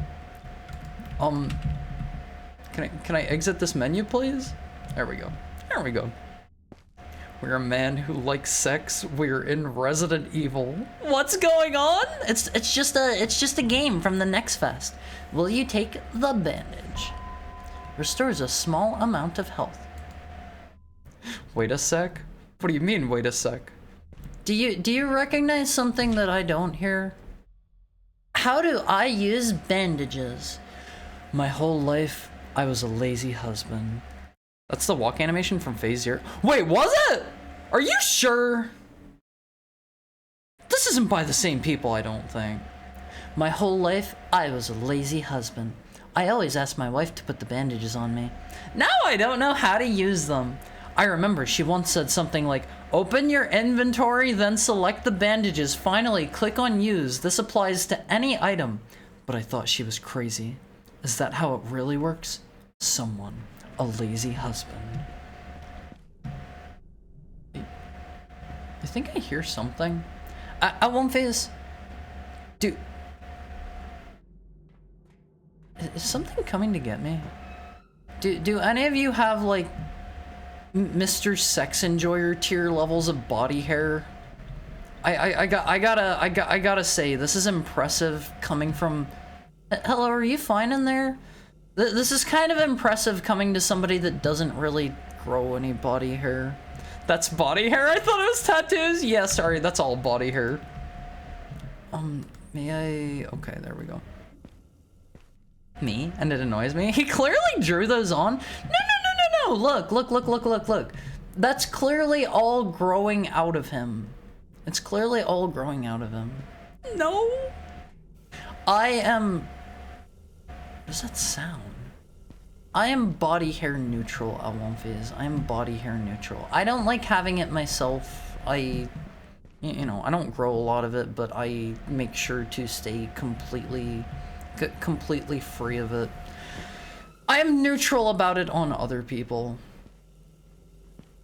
Can I exit this menu, please? There we go. There we go. We're a man who likes sex. We're in Resident Evil. What's going on? It's just a game from the Next Fest. Will you take the bandage? Restores a small amount of health. Wait a sec. What do you mean, wait a sec? Do you recognize something that I don't hear? How do I use bandages? My whole life, I was a lazy husband. That's the walk animation from Phase Zero. Wait, was it? Are you sure? This isn't by the same people, I don't think. My whole life, I was a lazy husband. I always asked my wife to put the bandages on me. Now I don't know how to use them. I remember she once said something like, open your inventory, then select the bandages. Finally, click on use. This applies to any item. But I thought she was crazy. Is that how it really works? Someone, a lazy husband. I think I hear something. Owlface. Is something coming to get me? Do any of you have like Mr. Sex Enjoyer tier levels of body hair? I gotta say, this is impressive coming from. Hello, are you fine in there? This is kind of impressive coming to somebody that doesn't really grow any body hair. That's body hair? I thought it was tattoos. Yeah, sorry, that's all body hair. May I? Okay, there we go. Me? And it annoys me? He clearly drew those on. No, look. That's clearly all growing out of him. It's clearly all growing out of him. No. I am... What does that sound? I am body hair neutral, Owlface. I am body hair neutral. I don't like having it myself. You know, I don't grow a lot of it, but I make sure to stay completely free of it. I am neutral about it on other people.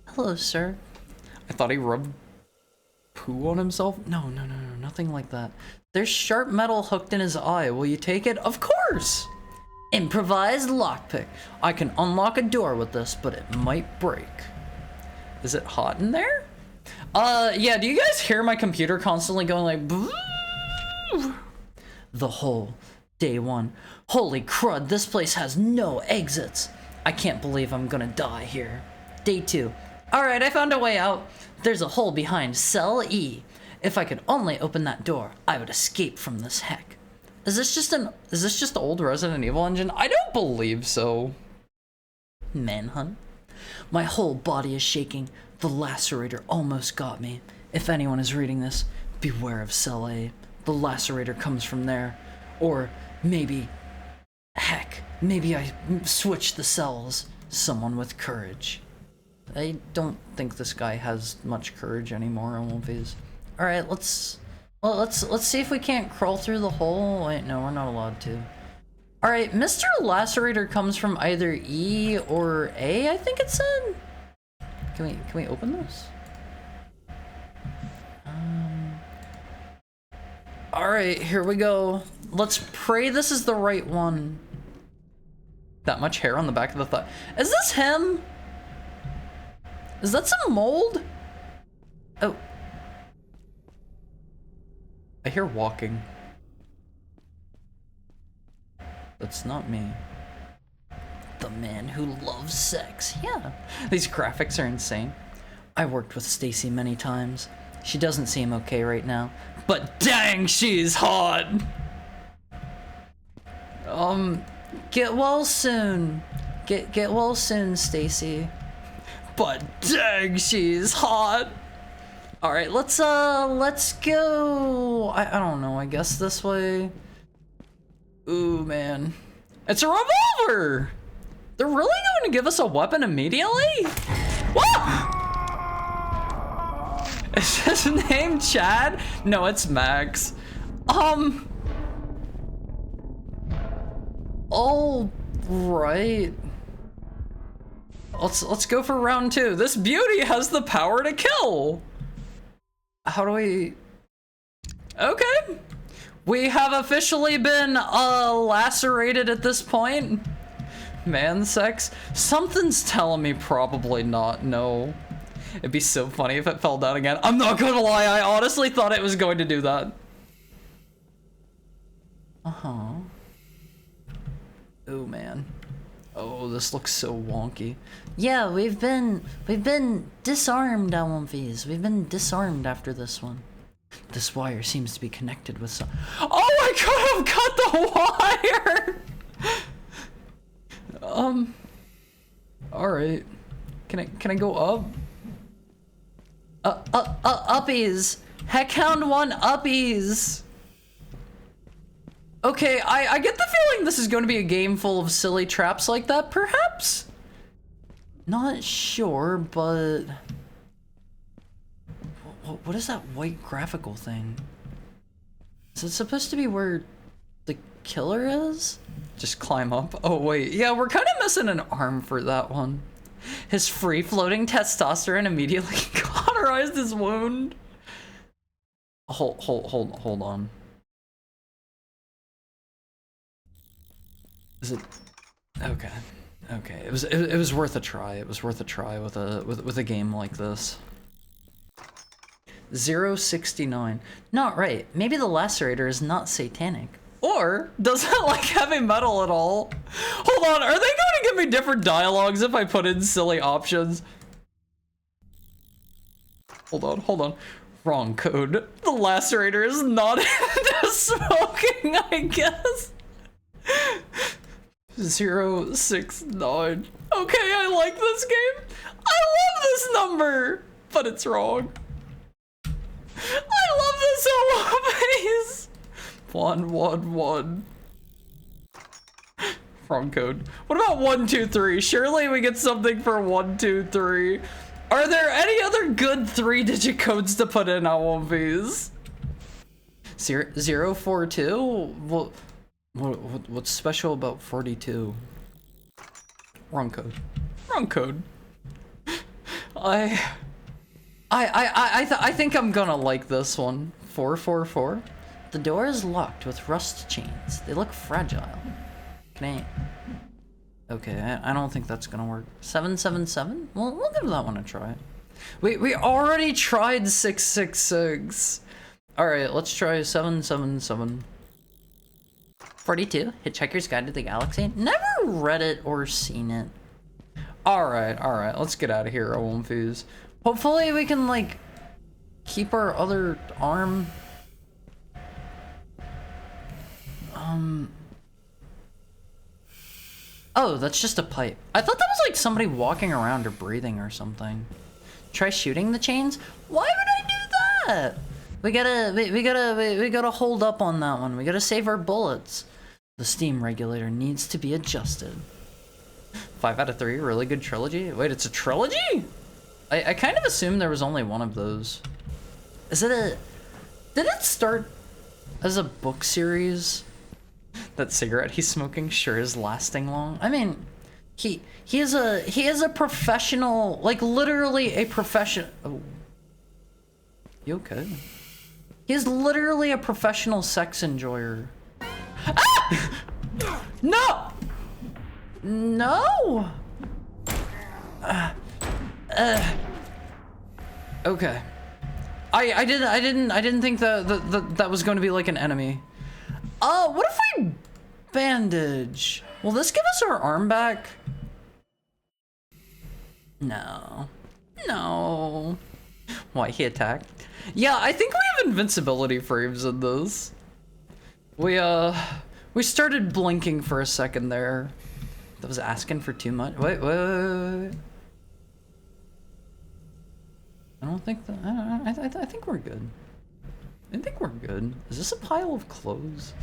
Hello, sir. I thought he rubbed poo on himself. No, nothing like that. There's sharp metal hooked in his eye. Will you take it? Of course! Improvised lockpick. I can unlock a door with this, but it might break. Is it hot in there? Yeah, do you guys hear my computer constantly going like... Boo? The hole. Day 1. Holy crud, this place has no exits. I can't believe I'm gonna die here. Day 2. Alright, I found a way out. There's a hole behind cell E. If I could only open that door, I would escape from this heck. Is this just old Resident Evil engine? I don't believe so. Manhunt. My whole body is shaking. The lacerator almost got me. If anyone is reading this, beware of cell A. The lacerator comes from there. Or maybe, heck, maybe I switched the cells. Someone with courage. I don't think this guy has much courage anymore, Owlface. All right, let's see if we can't crawl through the hole. Wait, no, we're not allowed to. All right, Mr. Lacerator comes from either E or A, I think it said. Can we open this? All right, here we go. Let's pray this is the right one. That much hair on the back of the thigh. Is this him? Is that some mold? Oh. I hear walking. That's not me. The man who loves sex. Yeah. These graphics are insane. I worked with Stacy many times. She doesn't seem okay right now, but dang, she's hot. Get well soon. Get well soon, Stacy. But dang, she's hot. All right, let's go. I don't know. I guess this way. Ooh, man, it's a revolver. They're really going to give us a weapon immediately? Whoa! Is his name Chad? No, it's Max. All right. Let's go for round 2. This beauty has the power to kill. How do we? Okay. We have officially been lacerated at this point. Man sex? Something's telling me probably not. No. It'd be so funny if it fell down again. I'm not gonna lie, I honestly thought it was going to do that. Uh-huh. Oh man. Oh, this looks so wonky. Yeah, we've been disarmed, Almonfees. We've been disarmed after this one. This wire seems to be connected with some. Oh, I could have cut the wire! Alright. Can I go up? Uppies. Heckhound 1 uppies. Okay, I get the feeling this is going to be a game full of silly traps like that, perhaps? Not sure, but... What is that white graphical thing? Is it supposed to be where the killer is? Just climb up. Oh, wait. Yeah, we're kind of missing an arm for that one. His free-floating testosterone immediately cauterized his wound. Hold on. Is it? Okay. Okay. It was worth a try. It was worth a try with a game like this. 069. Not right. Maybe the lacerator is not satanic. Or doesn't like heavy metal at all. Hold on, are they going to give me different dialogues if I put in silly options? Hold on. Wrong code. The lacerator is not into smoking, I guess. 069. Okay, I like this game. I love this number, but it's wrong. I love this always. 111. Wrong code. What about 123? Surely we get something for 123. Are there any other good 3-digit codes to put in on these? 042? What's special about 42? Wrong code. Wrong code. I think I'm gonna like this one. 444. The door is locked with rust chains. They look fragile. Can I? Okay, I don't think that's gonna work. 777? Well, we'll give that one a try. We already tried 666. All right, let's try 777. 42. Hitchhiker's Guide to the Galaxy. Never read it or seen it. All right, let's get out of here, Omphys. Hopefully we can like keep our other arm. Oh, that's just a pipe. I thought that was like somebody walking around or breathing or something. Try shooting the chains? Why would I do that? We gotta hold up on that one. We gotta save our bullets. The steam regulator needs to be adjusted. 5 out of 3, really good trilogy. Wait, it's a trilogy? I kind of assumed there was only one of those. Did it start as a book series? That cigarette he's smoking sure is lasting long. I mean, he is a professional, like literally a professional. Oh. You okay? He is literally a professional sex enjoyer. Ah! No! No! Okay. I didn't think that was going to be like an enemy. What if we bandage? Will this give us our arm back? No. No. Why, he attacked? Yeah, I think we have invincibility frames in this. We started blinking for a second there. That was asking for too much. Wait. I don't think that. I think we're good. I think we're good. Is this a pile of clothes?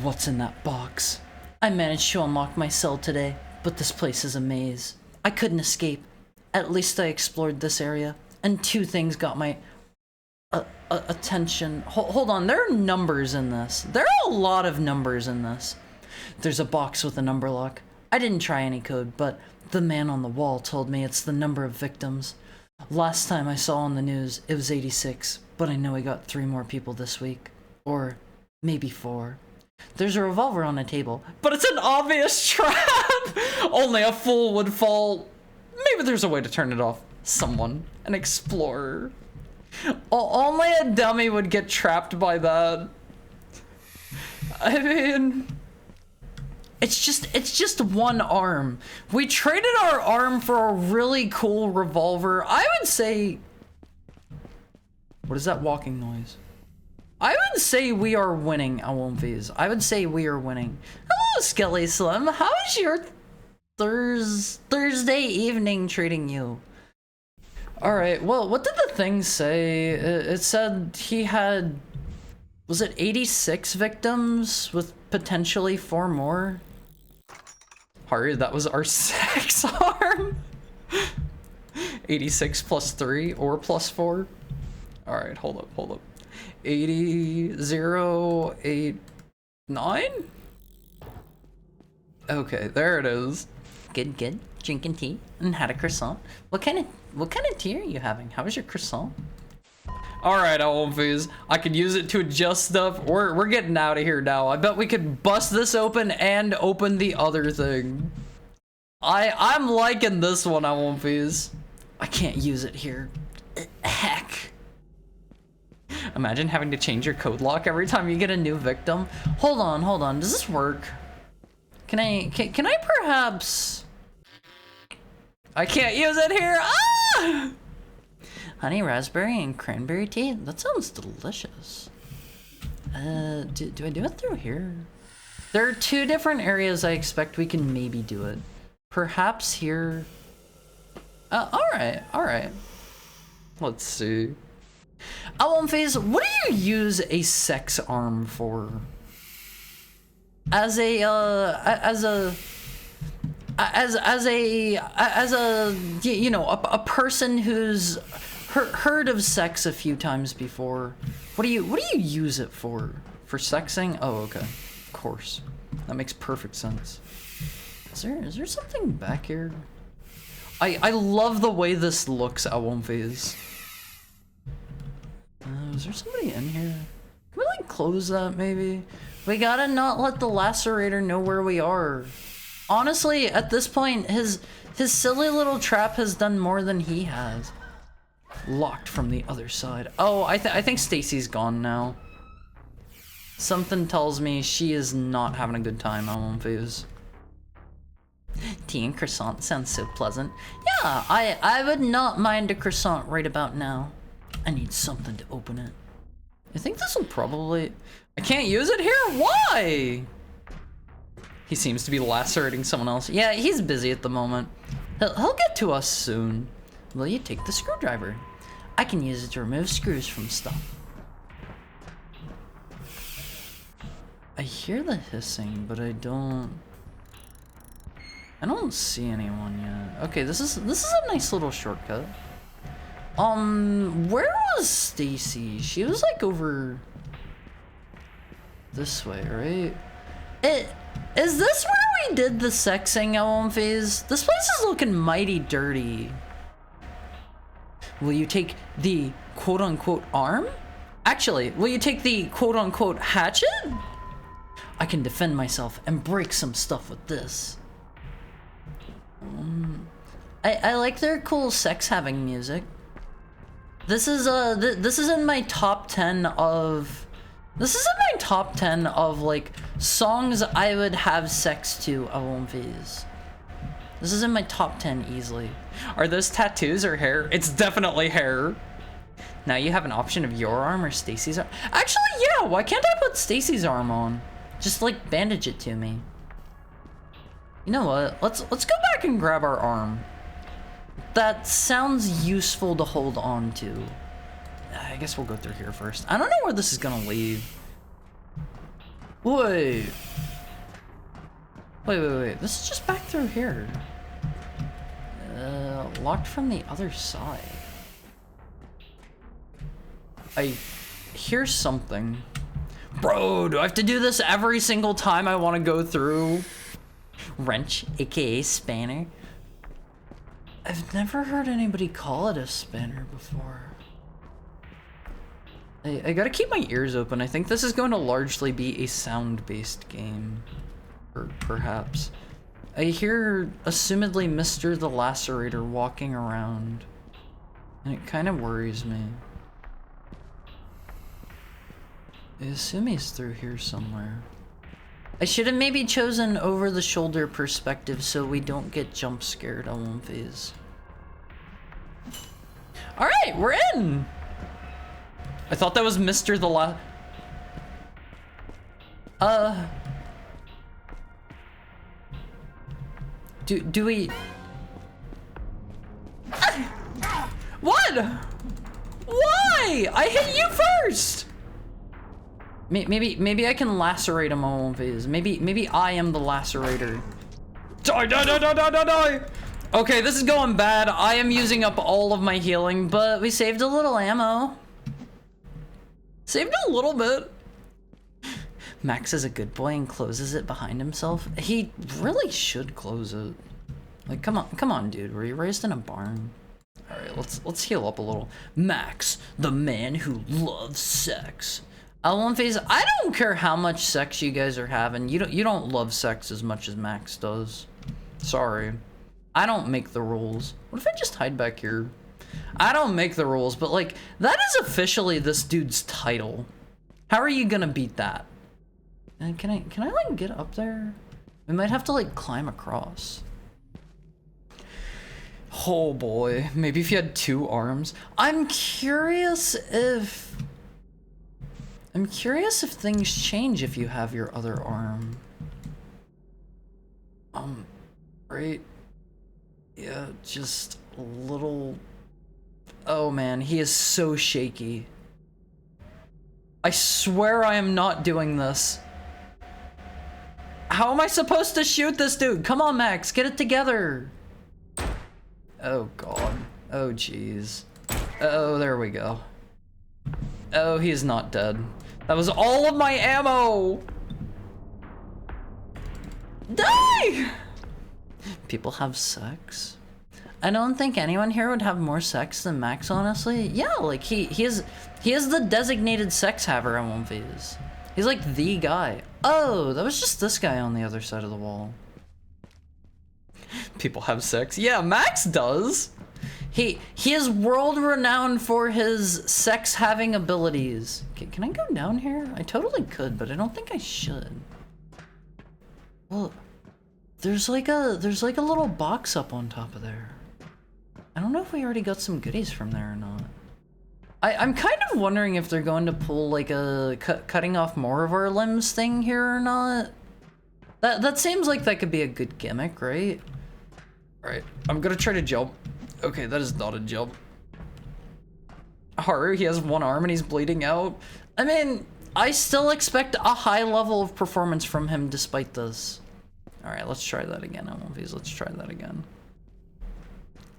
What's in that box? I managed to unlock my cell today, but this place is a maze. I couldn't escape. At least I explored this area, and two things got my attention. Hold on, there are numbers in this. There are a lot of numbers in this. There's a box with a number lock. I didn't try any code, but the man on the wall told me it's the number of victims. Last time I saw on the news, it was 86, but I know we got 3 more people this week. Or maybe 4. There's a revolver on the table, but it's an obvious trap! Only a fool would fall. Maybe there's a way to turn it off. Someone, an explorer. Only a dummy would get trapped by that. I mean, it's just one arm. We traded our arm for a really cool revolver. I would say, what is that walking noise? I would say we are winning, Alonviz. I would say we are winning. Hello, Skelly Slim. How is your Thursday evening treating you? Alright, well, what did the thing say? It said he had, was it 86 victims with potentially 4 more? Hari, that was our sex arm? 86 plus 3 or plus 4? Alright, hold up. 8089? Okay, there it is. Good. Drinking tea and had a croissant. What kind of tea are you having? How was your croissant? Alright, Alonviz. I could use it to adjust stuff. We're getting out of here now. I bet we could bust this open and open the other thing. I'm liking this one, Alonviz. I can't use it here. Heck. Imagine having to change your code lock every time you get a new victim. Hold on. Does this work? Can I perhaps? I can't use it here. Ah! Honey raspberry and cranberry tea. That sounds delicious. Do I do it through here? There are 2 different areas I expect we can maybe do it. Perhaps here. All right. Let's see. Alonviz, what do you use a sex arm for? As a you know, a person who's heard of sex a few times before. What do you use it for? For sexing? Oh, okay. Of course. That makes perfect sense. Is there something back here? I love the way this looks, Alonviz. Is there somebody in here? Can we like close that maybe? We gotta not let the lacerator know where we are. Honestly, at this point, his silly little trap has done more than he has. Locked from the other side. Oh, I think Stacy's gone now. Something tells me she is not having a good time, Alonviz. Tea and croissant sounds so pleasant. Yeah, I would not mind a croissant right about now. I need something to open it. I think this will probably... I can't use it here? Why? He seems to be lacerating someone else. Yeah, he's busy at the moment. He'll get to us soon. Will you take the screwdriver? I can use it to remove screws from stuff. I hear the hissing, but I don't see anyone yet. Okay, this is a nice little shortcut. Where was Stacy? She was like over this way, right? Is this where we did the sexing, Alonviz? This place is looking mighty dirty. Will you take the quote-unquote arm? Actually, will you take the quote-unquote hatchet? I can defend myself and break some stuff with this. I like their cool sex-having music. This is this is in my top 10 of like songs I would have sex to a one phase. This is in my top 10 easily. Are those tattoos or hair? It's definitely hair. Now you have an option of your arm or Stacy's arm. Actually, yeah, why can't I put Stacy's arm on? Just like bandage it to me. You know what? Let's go back and grab our arm. That sounds useful to hold on to. I guess we'll go through here first. I don't know where this is gonna lead. Wait. Wait. This is just back through here. Locked from the other side. I hear something. Bro, do I have to do this every single time I want to go through? Wrench, aka spanner. I've never heard anybody call it a spanner before. I gotta keep my ears open. I think this is going to largely be a sound-based game. Or perhaps. I hear, assumedly, Mr. the Lacerator walking around. And it kind of worries me. I assume he's through here somewhere. I should have maybe chosen over-the-shoulder perspective so we don't get jump scared on one phase. Alright, we're in! I thought that was Mr. the Do we... What? Why? I hit you first! Maybe I can lacerate him on one phase. Maybe I am the lacerator. Die! Okay, this is going bad. I am using up all of my healing, but we saved a little ammo. Saved a little bit. Max is a good boy and closes it behind himself. He really should close it. Like, come on, dude. Were you raised in a barn? All right, let's heal up a little. Max, the man who loves sex. One phase. I don't care how much sex you guys are having. You don't love sex as much as Max does. Sorry, I don't make the rules. What if I just hide back here? I don't make the rules, but like that is officially this dude's title. How are you gonna beat that? And can I like get up there? We might have to like climb across. Oh boy, maybe if you had 2 arms. I'm curious if things change if you have your other arm. Right? Yeah, just a little... Oh man, he is so shaky. I swear I am not doing this. How am I supposed to shoot this dude? Come on, Max, get it together. Oh god. Oh jeez. Oh, there we go. Oh, he is not dead. That was all of my ammo! Die! People have sex? I don't think anyone here would have more sex than Max, honestly. Yeah, like he is the designated sex haver on one phase. He's like the guy. Oh, that was just this guy on the other side of the wall. People have sex. Yeah, Max does. He is world renowned for his sex having abilities. Okay, can I go down here? I totally could, but I don't think I should. Well, there's like a little box up on top of there. I don't know if we already got some goodies from there or not. I'm kind of wondering if they're going to pull like a cutting off more of our limbs thing here or not. That seems like that could be a good gimmick, right? Alright, I'm gonna try to jump. Okay, that is not a jump. Haru, he has 1 arm and he's bleeding out. I mean, I still expect a high level of performance from him despite this. Alright, let's try that again, MLVs. Let's try that again.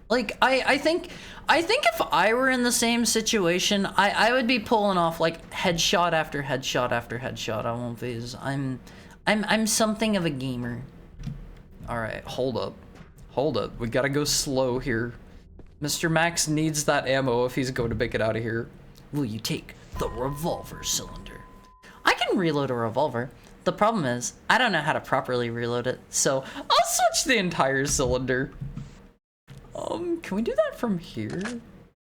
Like, I think if I were in the same situation, I would be pulling off like headshot after headshot after headshot on MLVs. I'm something of a gamer. Alright, hold up. Hold up. We gotta go slow here. Mr. Max needs that ammo if he's going to make it out of here. Will you take the revolver cylinder? I can reload a revolver. The problem is, I don't know how to properly reload it, so I'll switch the entire cylinder. Can we do that from here?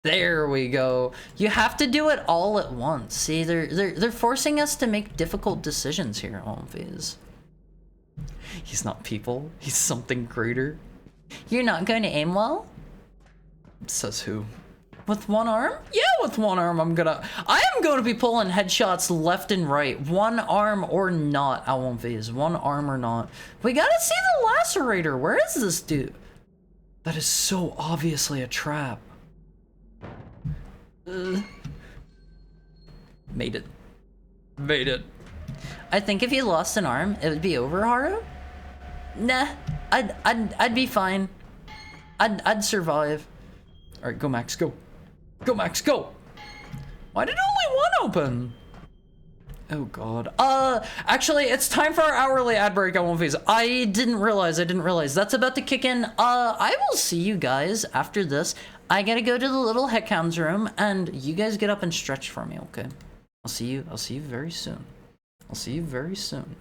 There we go. You have to do it all at once. See, they're forcing us to make difficult decisions here, Alphys. He's not people. He's something greater. You're not going to aim well? Says who? With one arm? Yeah, with one arm I am going to be pulling headshots left and right. One arm or not, Alphys. One arm or not. We gotta see the lacerator. Where is this dude? That is so obviously a trap. Made it. Made it. I think if you lost an arm, it would be over, Haru. Nah, I'd be fine. I'd survive. All right, go Max, go. Go Max, go. Why did only one open? Oh God. Actually, it's time for our hourly ad break on One Phase. I didn't realize. That's about to kick in. I will see you guys after this. I gotta go to the little Heckhounds room, and you guys get up and stretch for me, okay? I'll see you very soon. I'll see you very soon.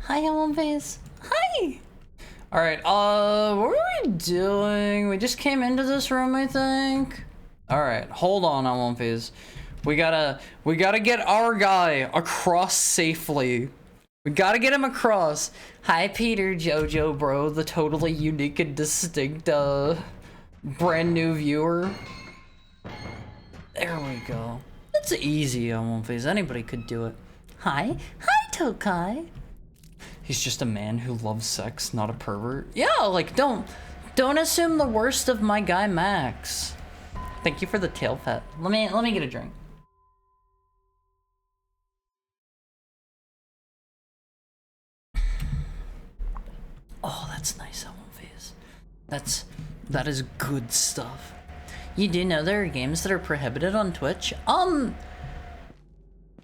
Hi, Homeface. Hi. All right, what are we doing? We just came into this room, I think. All right, hold on, Homeface. We gotta get our guy across safely. We gotta get him across. Hi, Peter, Jojo, bro, the totally unique and distinct, brand new viewer. There we go. It's easy, Homeface. Anybody could do it. Hi. Hi, Tokai. He's just a man who loves sex, not a pervert. Yeah, like, don't assume the worst of my guy, Max. Thank you for the tail pet. Let me get a drink. Oh, that's nice, Homeface. That is good stuff. You do know there are games that are prohibited on Twitch?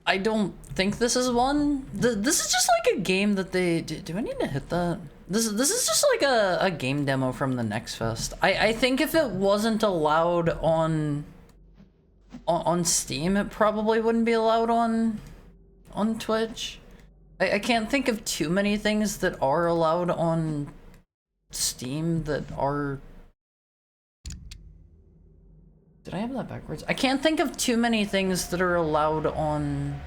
I don't think this is one. This is just like a game that they... Do I need to hit that? This is just like a game demo from the Next Fest. I think if it wasn't allowed on Steam, it probably wouldn't be allowed on Twitch. I can't think of too many things that are allowed on Steam that are... Did I have that backwards? I can't think of too many things that are allowed on...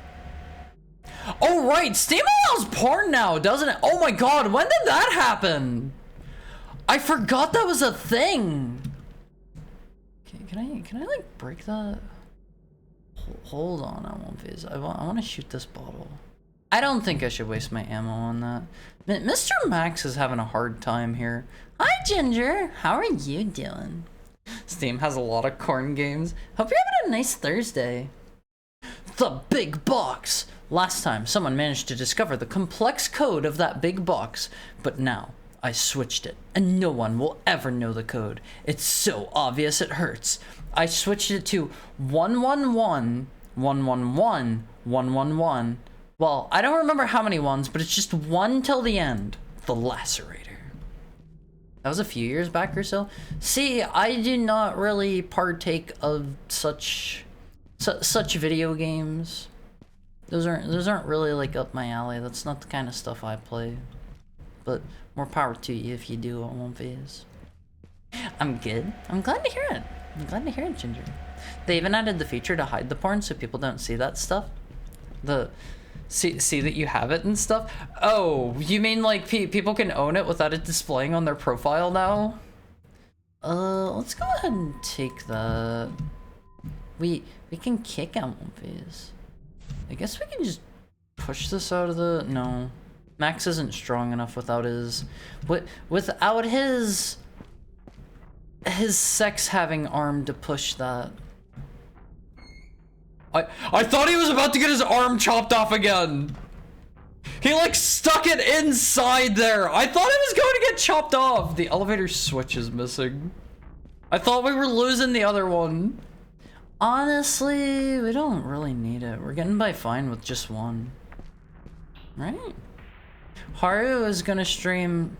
Oh, right! Steam allows porn now, doesn't it? Oh my god, when did that happen? I forgot that was a thing! Okay, can I like, break that? Hold on, Homeface. I want to shoot this bottle. I don't think I should waste my ammo on that. Mr. Max is having a hard time here. Hi, Ginger! How are you doing? Steam has a lot of corn games. Hope you're having a nice Thursday. The big box! Last time, someone managed to discover the complex code of that big box, but now I switched it, and no one will ever know the code. It's so obvious it hurts. I switched it to 111, 111, 111. Well, I don't remember how many ones, but it's just one till the end. The Lacerator. That was a few years back or so. See, I do not really partake of such video games. Those aren't really like up my alley. That's not the kind of stuff I play. But more power to you if you do on Homeface. I'm good. I'm glad to hear it. I'm glad to hear it, Ginger. They even added the feature to hide the porn so people don't see that stuff. See that you have it and stuff. Oh, you mean like people can own it without it displaying on their profile now? Let's go ahead and take that. We can kick out Homeface. I guess we can just push this out of the... No. Max isn't strong enough without his... Without his sex-having arm to push that. I thought he was about to get his arm chopped off again. He like stuck it inside there. I thought it was going to get chopped off. The elevator switch is missing. I thought we were losing the other one. Honestly, we don't really need it. We're getting by fine with just one. Right? Haru is gonna stream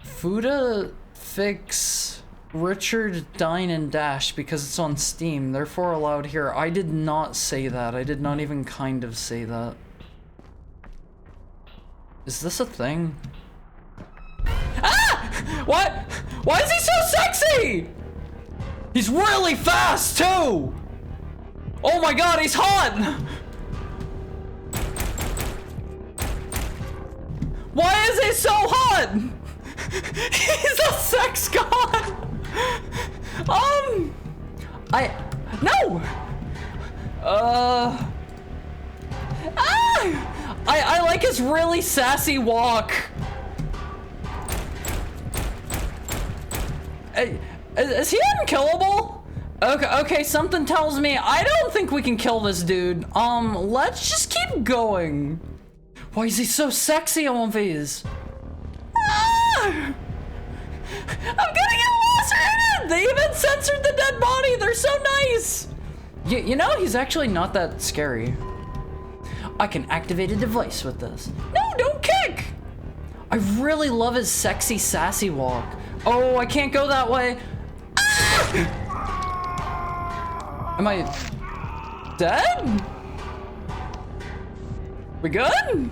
Fuda Fix Richard Dine and Dash because it's on Steam, therefore allowed here. I did not say that. I did not even kind of say that. Is this a thing? Ah! What? Why is he so sexy? He's really fast too! Oh my god, he's hot! Why is he so hot? He's a sex god! No! I like his really sassy walk. Is he unkillable? Okay, something tells me I don't think we can kill this dude. Let's just keep going. Why is he so sexy on these? Ah! I'm gonna get lacerated! They even censored the dead body. They're so nice. You know, he's actually not that scary. I can activate a device with this. No, don't kick! I really love his sexy, sassy walk. Oh, I can't go that way. Ah! Am I dead? We good?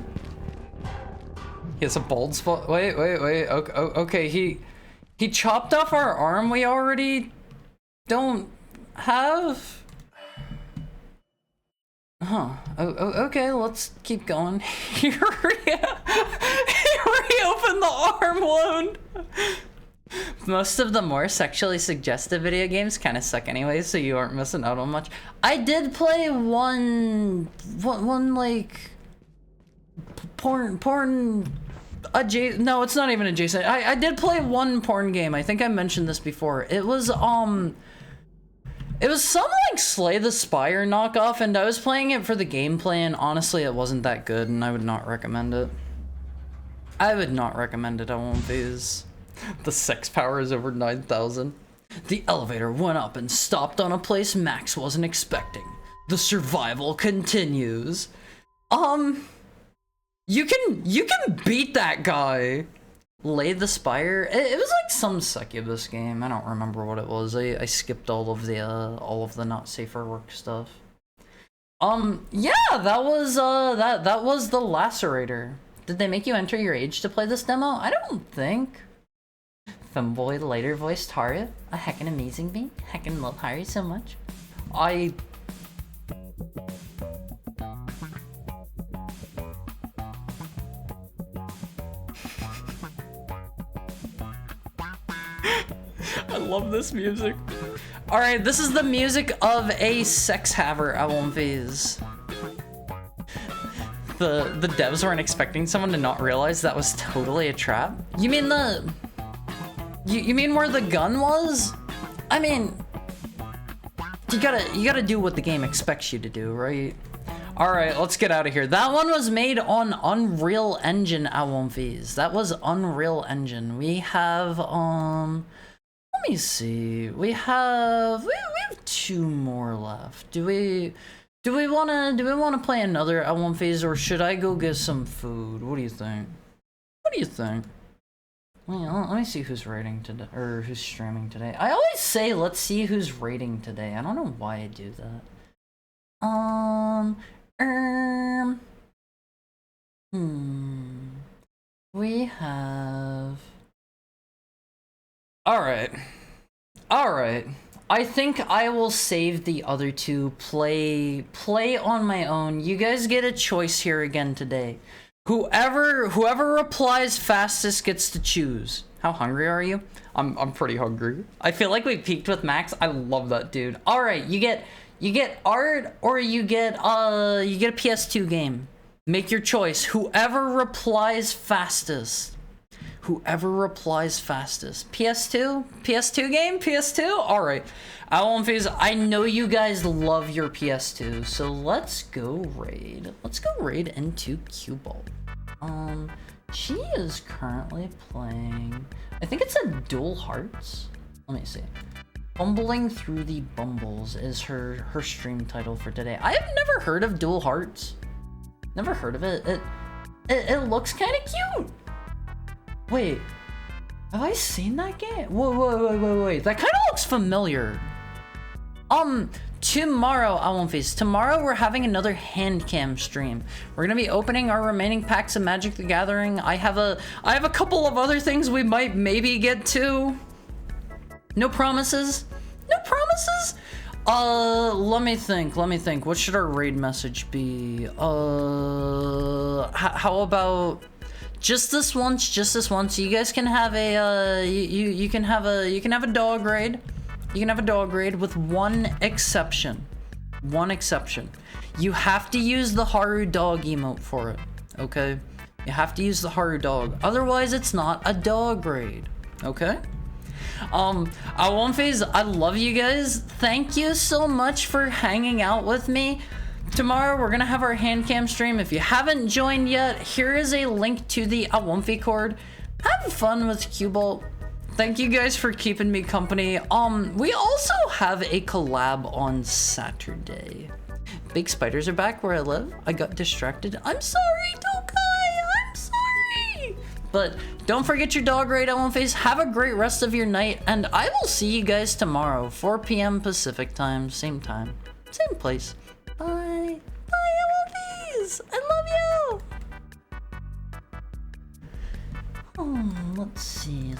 He has a bald spot. Wait. Okay, he chopped off our arm we already don't have. Huh. Okay, let's keep going. He reopened the arm wound. Most of the more sexually suggestive video games kind of suck anyway, so you aren't missing out on much. I did play one like porn adjacent. No, it's not even adjacent. I did play one porn game. I think I mentioned this before. It was some like Slay the Spire knockoff, and I was playing it for the gameplay, and honestly it wasn't that good, and I would not recommend it. I would not recommend it. I won't these. The sex power is over 9,000. The elevator went up and stopped on a place Max wasn't expecting. The survival continues. You can beat that guy. Lay the Spire. It was like some succubus game. I don't remember what it was. I skipped all of the not safe for work stuff. Yeah, that was the Lacerator. Did they make you enter your age to play this demo? I don't think. Femboy later voiced Haru. A heckin' amazing me. Heckin' love Haru so much. I love this music. Alright, this is the music of a sex haver at One Phase. The devs weren't expecting someone to not realize that was totally a trap. You mean you mean where the gun was? I mean, you gotta do what the game expects you to do, right? Alright, let's get out of here. That one was made on Unreal Engine at One Phase. That was Unreal Engine. We have let me see. We have two more left. Do we wanna play another at One Phase, or should I go get some food? What do you think? What do you think? Let me see who's rating today, or who's streaming today. I always say let's see who's rating today. I don't know why I do that. We have. Alright. I think I will save the other two. Play on my own. You guys get a choice here again today. Whoever replies fastest gets to choose. How hungry are you? I'm pretty hungry. I feel like we peaked with Max. I love that dude. Alright, you get art, or you get a PS2 game. Make your choice. Whoever replies fastest. PS2 game? PS2? Alright. One Phase, I know you guys love your PS2, so let's go raid. Let's go raid into Cubalt. She is currently playing, I think it's a Dual Hearts. Let me see. Bumbling Through the Bumbles is her stream title for today. I have never heard of Dual Hearts. Never heard of it. It looks kind of cute. Wait, have I seen that game? Wait. That kind of looks familiar. Tomorrow, One Phase. Tomorrow we're having another hand cam stream. We're gonna be opening our remaining packs of Magic the Gathering. I have a couple of other things we might maybe get to. No promises. Let me think. What should our raid message be? How about just this once? You guys can have a you can have a dog raid. You can have a dog raid with one exception. You have to use the Haru dog emote for it, okay? You have to use the Haru dog. Otherwise, it's not a dog raid, okay? At One Phase, I love you guys. Thank you so much for hanging out with me. Tomorrow, we're gonna have our hand cam stream. If you haven't joined yet, here is a link to the Awomfi cord. Have fun with Cubalt. Thank you guys for keeping me company. We also have a collab on Saturday. Big spiders are back where I live. I got distracted. I'm sorry, Tokai. I'm sorry. But don't forget your dog raid at One Phase. Have a great rest of your night, and I will see you guys tomorrow, 4 p.m. Pacific time, same place. Bye. Bye, One Phase. I love you. Let's see.